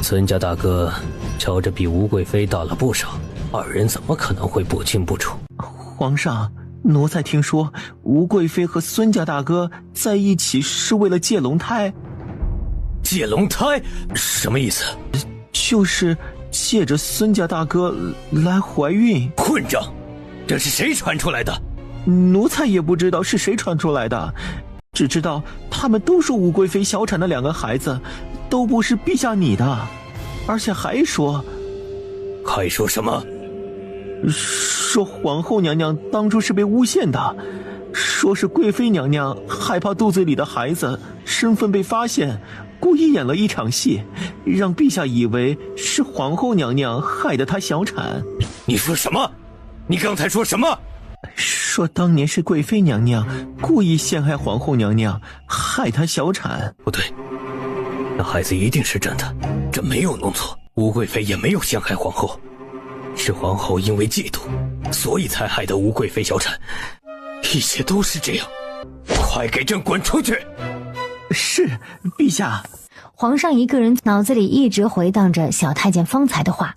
孙家大哥瞧着比吴贵妃大了不少，2人怎么可能会不清不楚？皇上，奴才听说吴贵妃和孙家大哥在一起是为了借龙胎。借龙胎？什么意思？就是借着孙家大哥来怀孕。混账！这是谁传出来的？奴才也不知道是谁传出来的，只知道他们都说吴贵妃小产的2个孩子都不是陛下你的，而且还说什么？说皇后娘娘当初是被诬陷的，说是贵妃娘娘害怕肚子里的孩子身份被发现，故意演了一场戏，让陛下以为是皇后娘娘害得她小产。你说什么？你刚才说什么？说当年是贵妃娘娘故意陷害皇后娘娘，害她小产。不对，那孩子一定是真的，朕没有弄错，吴贵妃也没有陷害皇后，是皇后因为嫉妒，所以才害得吴贵妃小产，一切都是这样。快给朕滚出去！是，陛下。皇上一个人脑子里一直回荡着小太监方才的话。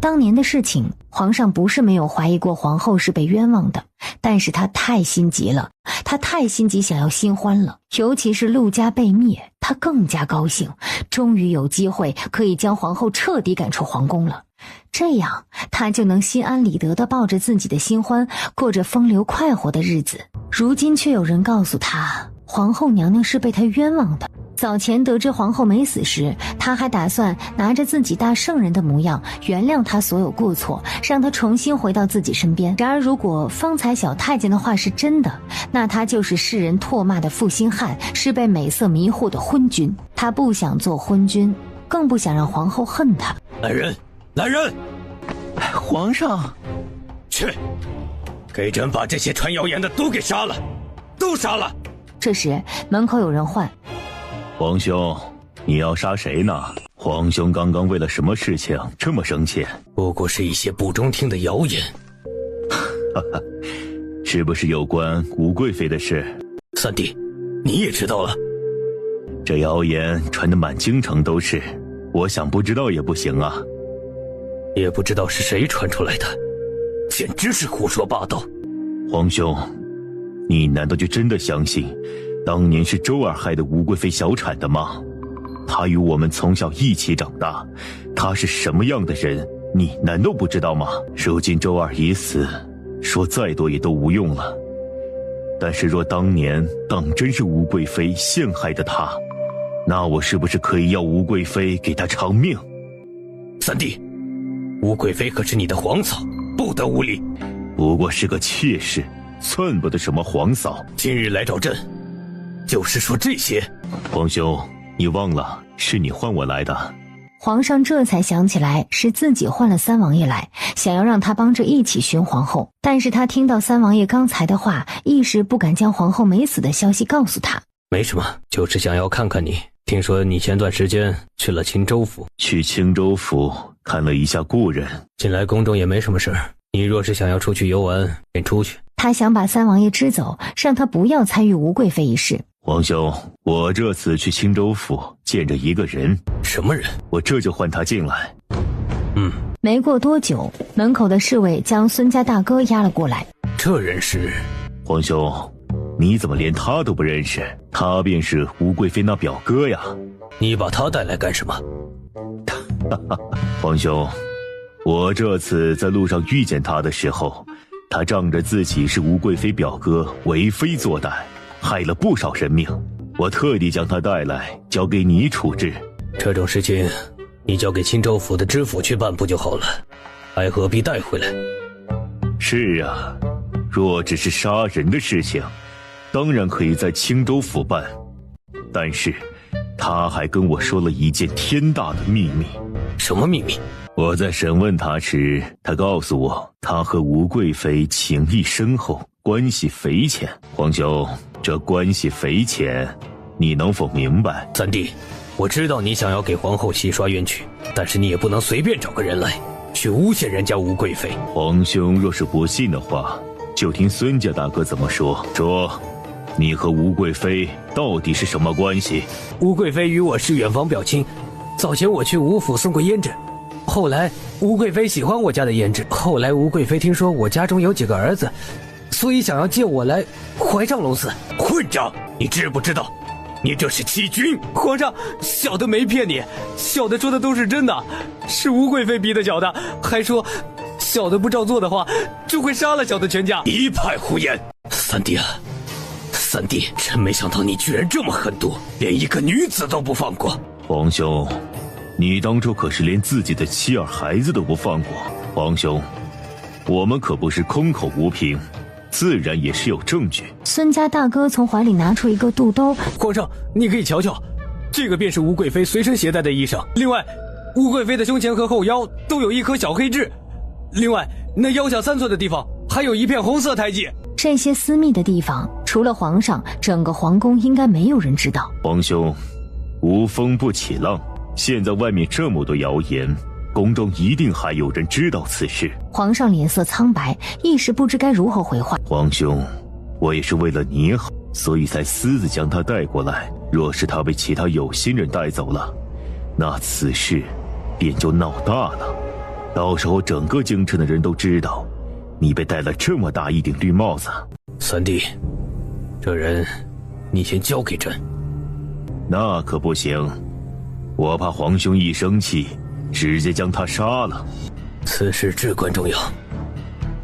当年的事情，皇上不是没有怀疑过皇后是被冤枉的，但是他太心急了，他太心急想要新欢了，尤其是陆家被灭，他更加高兴，终于有机会可以将皇后彻底赶出皇宫了，这样他就能心安理得地抱着自己的新欢，过着风流快活的日子。如今却有人告诉他，皇后娘娘是被他冤枉的。早前得知皇后没死时，他还打算拿着自己大圣人的模样原谅她所有过错，让她重新回到自己身边。然而如果方才小太监的话是真的，那他就是世人唾骂的负心汉，是被美色迷惑的昏君。他不想做昏君，更不想让皇后恨他。来人，来人！皇上，去，给朕把这些传谣言的都给杀了，都杀了！这时门口有人唤。皇兄，你要杀谁呢？皇兄刚刚为了什么事情这么生气？不过是一些不中听的谣言。哈哈，是不是有关吴贵妃的事？三弟，你也知道了？这谣言传得满京城都是，我想不知道也不行啊。也不知道是谁传出来的，简直是胡说八道。皇兄，你难道就真的相信当年是周儿害的吴贵妃小产的吗？她与我们从小一起长大，她是什么样的人，你难道不知道吗？如今周儿已死，说再多也都无用了。但是若当年当真是吴贵妃陷害的她，那我是不是可以要吴贵妃给她偿命？三弟，吴贵妃可是你的皇嫂，不得无礼。不过是个妾室，算不得什么皇嫂。今日来找朕，就是说这些。皇兄，你忘了是你唤我来的。皇上这才想起来是自己唤了三王爷来，想要让他帮着一起寻皇后。但是他听到三王爷刚才的话，一时不敢将皇后没死的消息告诉他。没什么，就是想要看看你。听说你前段时间去了青州府。去青州府看了一下故人。近来宫中也没什么事儿，你若是想要出去游玩，便出去。他想把三王爷支走，让他不要参与吴贵妃一事。皇兄，我这次去青州府见着一个人。什么人？我这就唤他进来。没过多久，门口的侍卫将孙家大哥押了过来。这人是？皇兄，你怎么连他都不认识？他便是吴贵妃那表哥呀。你把他带来干什么？皇兄，我这次在路上遇见他的时候，他仗着自己是吴贵妃表哥，为非作歹，害了不少人命。我特地将他带来，交给你处置。这种事情，你交给青州府的知府去办不就好了？还何必带回来？是啊，若只是杀人的事情，当然可以在青州府办。但是，他还跟我说了一件天大的秘密。什么秘密？我在审问他时，他告诉我，他和吴贵妃情谊深厚，关系匪浅。皇兄，这关系匪浅，你能否明白？三弟，我知道你想要给皇后洗刷冤屈，但是你也不能随便找个人来，去诬陷人家吴贵妃。皇兄若是不信的话，就听孙家大哥怎么说。说，你和吴贵妃到底是什么关系？吴贵妃与我是远房表亲，早前我去吴府送过胭脂，后来吴贵妃喜欢我家的胭脂，后来吴贵妃听说我家中有几个儿子，所以想要借我来怀上龙嗣。混账！你知不知道，你这是欺君！皇上，小的没骗你，小的说的都是真的，是吴贵妃逼的小的，还说小的不照做的话，就会杀了小的全家。一派胡言！三弟啊，三弟，真没想到你居然这么狠毒，连一个女子都不放过。皇兄，你当初可是连自己的妻儿孩子都不放过。皇兄，我们可不是空口无凭，自然也是有证据。孙家大哥从怀里拿出一个肚兜。皇上，你可以瞧瞧，这个便是吴贵妃随身携带的衣裳。另外，吴贵妃的胸前和后腰都有一颗小黑痣，另外那腰下3寸的地方还有一片红色胎记。这些私密的地方，除了皇上，整个皇宫应该没有人知道。皇兄，无风不起浪，现在外面这么多谣言，宫中一定还有人知道此事。皇上脸色苍白，一时不知该如何回话。皇兄，我也是为了你好，所以才私自将他带过来。若是他被其他有心人带走了，那此事便就闹大了。到时候整个京城的人都知道，你被戴了这么大一顶绿帽子。三弟，这人你先交给朕。那可不行，我怕皇兄一生气，直接将他杀了。此事至关重要，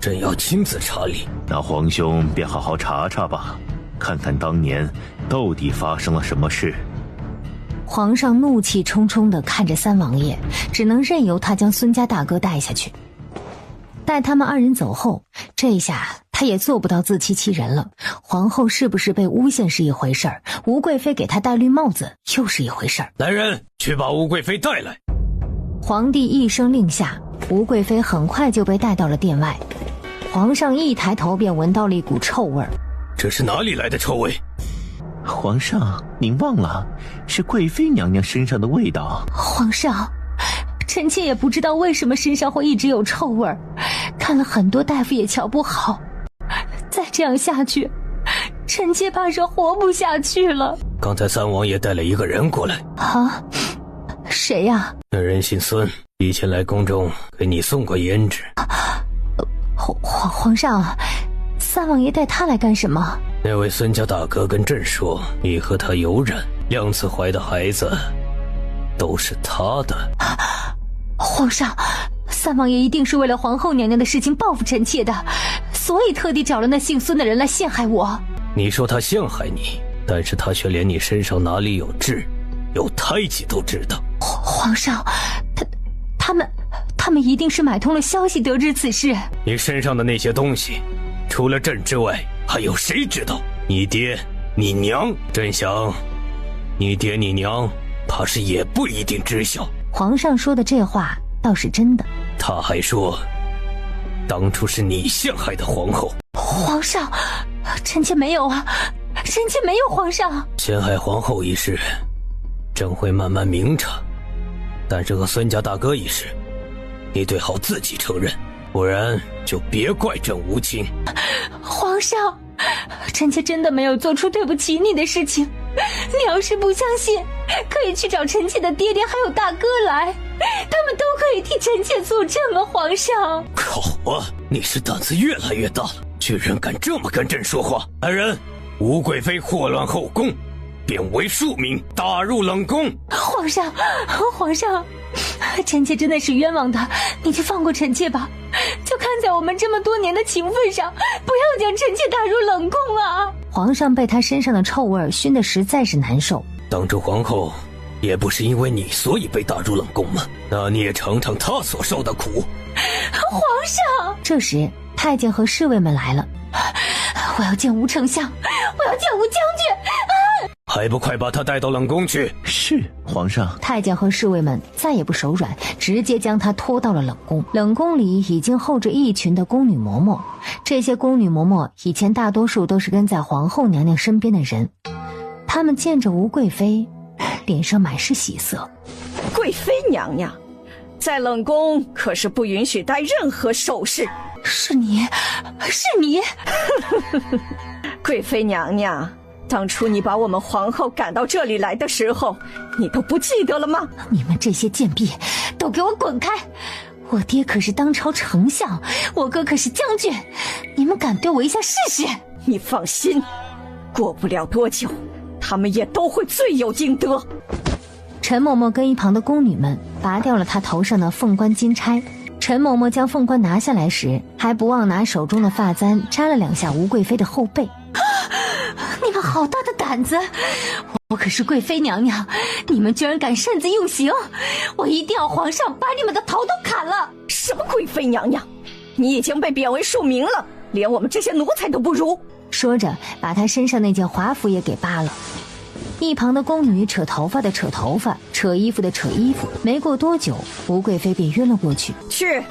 朕要亲自查理。那皇兄便好好查查吧，看看当年到底发生了什么事。皇上怒气冲冲地看着三王爷，只能任由他将孙家大哥带下去。待他们二人走后，这下他也做不到自欺欺人了。皇后是不是被诬陷是一回事儿，吴贵妃给他戴绿帽子又是一回事儿。来人，去把吴贵妃带来。皇帝一声令下，吴贵妃很快就被带到了殿外。皇上一抬头便闻到了一股臭味。这是哪里来的臭味？皇上，您忘了，是贵妃娘娘身上的味道。皇上，臣妾也不知道为什么身上会一直有臭味儿，看了很多大夫也瞧不好。再这样下去，臣妾怕是活不下去了。刚才三王爷带了一个人过来。啊？谁呀？那人姓孙，以前来宫中给你送过胭脂。皇上，三王爷带他来干什么？那位孙家大哥跟朕说，你和他有染，2次怀的孩子都是他的。皇上，三王爷一定是为了皇后娘娘的事情报复臣妾的，所以特地找了那姓孙的人来陷害我。你说他陷害你，但是他却连你身上哪里有痣、有胎记都知道。皇上，他他们一定是买通了消息得知此事。你身上的那些东西，除了朕之外，还有谁知道？你爹、你娘，朕想，你爹你娘怕是也不一定知晓。皇上说的这话倒是真的。他还说，当初是你陷害的皇后。皇上，臣妾没有啊，臣妾没有，皇上。陷害皇后一事，朕会慢慢明察。但是和孙家大哥一事，你最好自己承认，不然就别怪朕无情。皇上，臣妾真的没有做出对不起你的事情。你要是不相信，可以去找臣妾的爹爹还有大哥来，他们都可以替臣妾作证啊，皇上。好啊，你是胆子越来越大了，居然敢这么跟朕说话！来人，吴贵妃祸乱后宫，贬为庶民，打入冷宫。皇上，皇上，臣妾真的是冤枉的，你就放过臣妾吧。就看在我们这么多年的情分上，不要将臣妾打入冷宫啊！皇上被他身上的臭味熏得实在是难受。当初皇后也不是因为你所以被打入冷宫吗？那你也尝尝她所受的苦。皇上，这时太监和侍卫们来了。我要见吴丞相，我要见吴将军。还不快把他带到冷宫去！是，皇上。太监和侍卫们再也不手软，直接将他拖到了冷宫。冷宫里已经候着一群的宫女嬷嬷，这些宫女嬷嬷以前大多数都是跟在皇后娘娘身边的人，他们见着吴贵妃，脸上满是喜色。贵妃娘娘，在冷宫可是不允许戴任何首饰。是你，是你！贵妃娘娘，当初你把我们皇后赶到这里来的时候，你都不记得了吗？你们这些贱婢，都给我滚开！我爹可是当朝丞相，我哥可是将军，你们敢对我一下试试？你放心，过不了多久，他们也都会罪有应得。陈嬷嬷跟一旁的宫女们拔掉了她头上的凤冠金钗。陈嬷嬷将凤冠拿下来时，还不忘拿手中的发簪扎了2下吴贵妃的后背。你们好大的胆子！我可是贵妃娘娘，你们居然敢擅自用刑，我一定要皇上把你们的头都砍了！什么贵妃娘娘？你已经被贬为庶民了，连我们这些奴才都不如。说着，把她身上那件华服也给扒了。一旁的宫女扯头发的扯头发，扯衣服的扯衣服。没过多久，吴贵妃便晕了过去。去，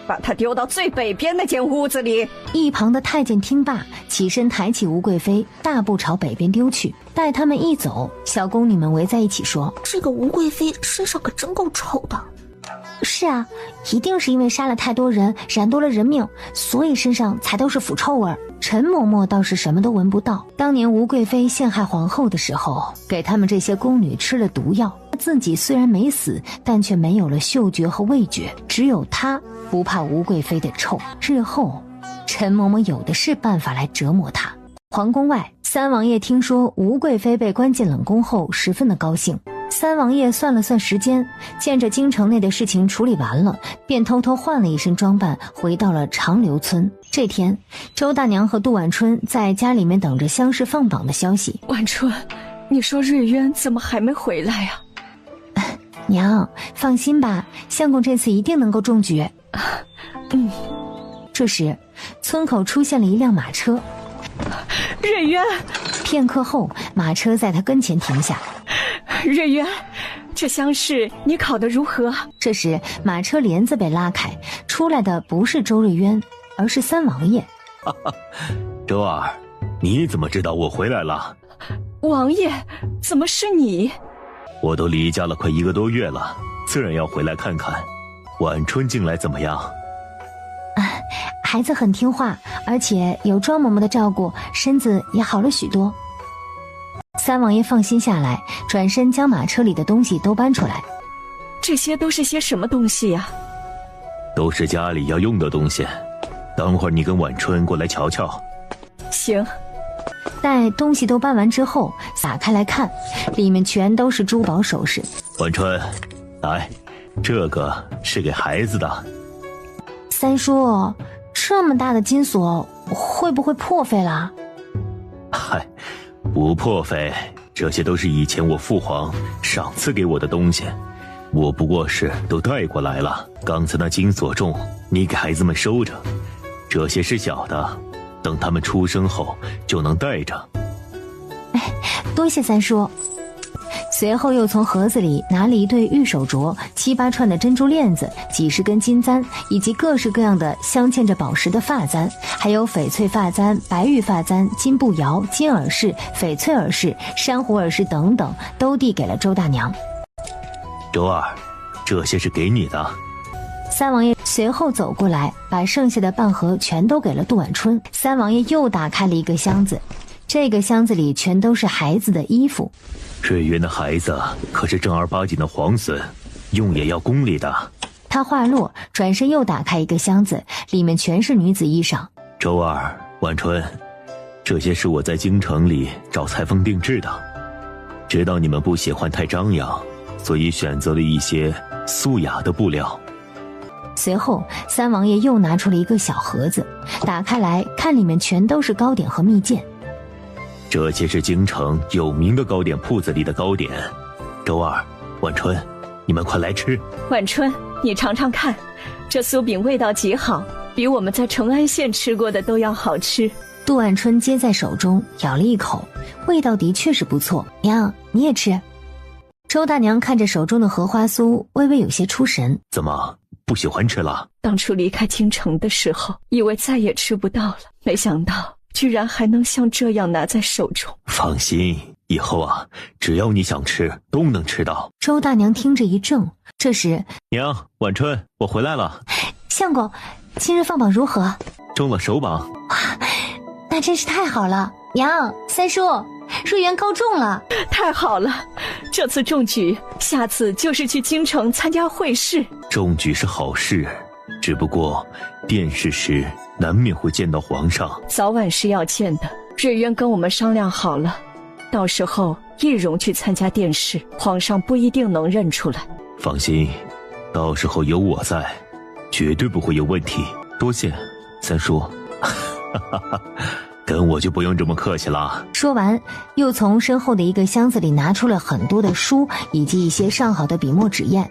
把她丢到最北边那间屋子里。一旁的太监听罢，起身抬起吴贵妃，大步朝北边丢去。待他们一走，小宫女们围在一起说：“这个吴贵妃身上可真够臭的。”是啊，一定是因为杀了太多人，染多了人命，所以身上才都是腐臭味。陈嬷嬷倒是什么都闻不到。当年吴贵妃陷害皇后的时候，给他们这些宫女吃了毒药，自己虽然没死，但却没有了嗅觉和味觉。只有她不怕吴贵妃的臭。日后，陈嬷嬷有的是办法来折磨她。皇宫外，三王爷听说吴贵妃被关进冷宫后，十分的高兴。三王爷算了算时间，见着京城内的事情处理完了，便偷偷换了一身装扮，回到了长留村。这天，周大娘和杜晚春在家里面等着乡试放榜的消息。晚春，你说瑞渊怎么还没回来呀？娘，放心吧，相公这次一定能够中举。这时，村口出现了一辆马车。瑞渊！片刻后，马车在他跟前停下。瑞渊，这乡试你考得如何？这时，马车帘子被拉开，出来的不是周瑞渊，而是三王爷。周儿，你怎么知道我回来了？王爷，怎么是你？我都离家了快1个多月了，自然要回来看看。晚春近来怎么样？孩子很听话，而且有庄嬷嬷的照顾，身子也好了许多。三王爷放心下来，转身将马车里的东西都搬出来。这些都是些什么东西呀？都是家里要用的东西，等会儿你跟晚春过来瞧瞧。行。待东西都搬完之后，撒开来看，里面全都是珠宝首饰。晚春，来，这个是给孩子的。三叔，这么大的金锁会不会破费了？嗨，不破费，这些都是以前我父皇赏赐给我的东西，我不过是都带过来了。刚才那金锁重，你给孩子们收着，这些是小的，等他们出生后就能带着。多谢三叔。随后又从盒子里拿了一对玉手镯、7、8串的珍珠链子、几十根金簪，以及各式各样的镶嵌着宝石的发簪，还有翡翠发簪、白玉发簪、金步摇、金耳饰、翡翠耳饰、珊瑚耳饰等等，都递给了周大娘。周二，这些是给你的。三王爷随后走过来，把剩下的半盒全都给了杜婉春。三王爷又打开了一个箱子，这个箱子里全都是孩子的衣服。瑞渊的孩子可是正儿八经的皇孙，用也要宫里的。他话落，转身又打开一个箱子，里面全是女子衣裳。周二，婉春，这些是我在京城里找裁缝定制的，知道你们不喜欢太张扬，所以选择了一些素雅的布料。随后三王爷又拿出了一个小盒子，打开来看，里面全都是糕点和蜜饯。这些是京城有名的糕点铺子里的糕点。周二，婉春，你们快来吃。婉春，你尝尝看，这酥饼味道极好，比我们在成安县吃过的都要好吃。杜婉春接在手中，咬了一口，味道的确是不错。娘，你也吃。周大娘看着手中的荷花酥，微微有些出神。怎么不喜欢吃了？当初离开京城的时候，以为再也吃不到了，没想到居然还能像这样拿在手中。放心，以后啊，只要你想吃，都能吃到。周大娘听着一怔，这时，娘，婉春，我回来了。相公，今日放榜如何？中了首榜。哇，那真是太好了。娘，三叔，瑞渊高中了。太好了，这次中举，下次就是去京城参加会试。中举是好事，只不过殿试时难免会见到皇上，早晚是要见的。瑞渊跟我们商量好了，到时候易容去参加殿试，皇上不一定能认出来。放心，到时候有我在，绝对不会有问题。多谢三叔。跟我就不用这么客气了。说完，又从身后的一个箱子里拿出了很多的书以及一些上好的笔墨纸砚。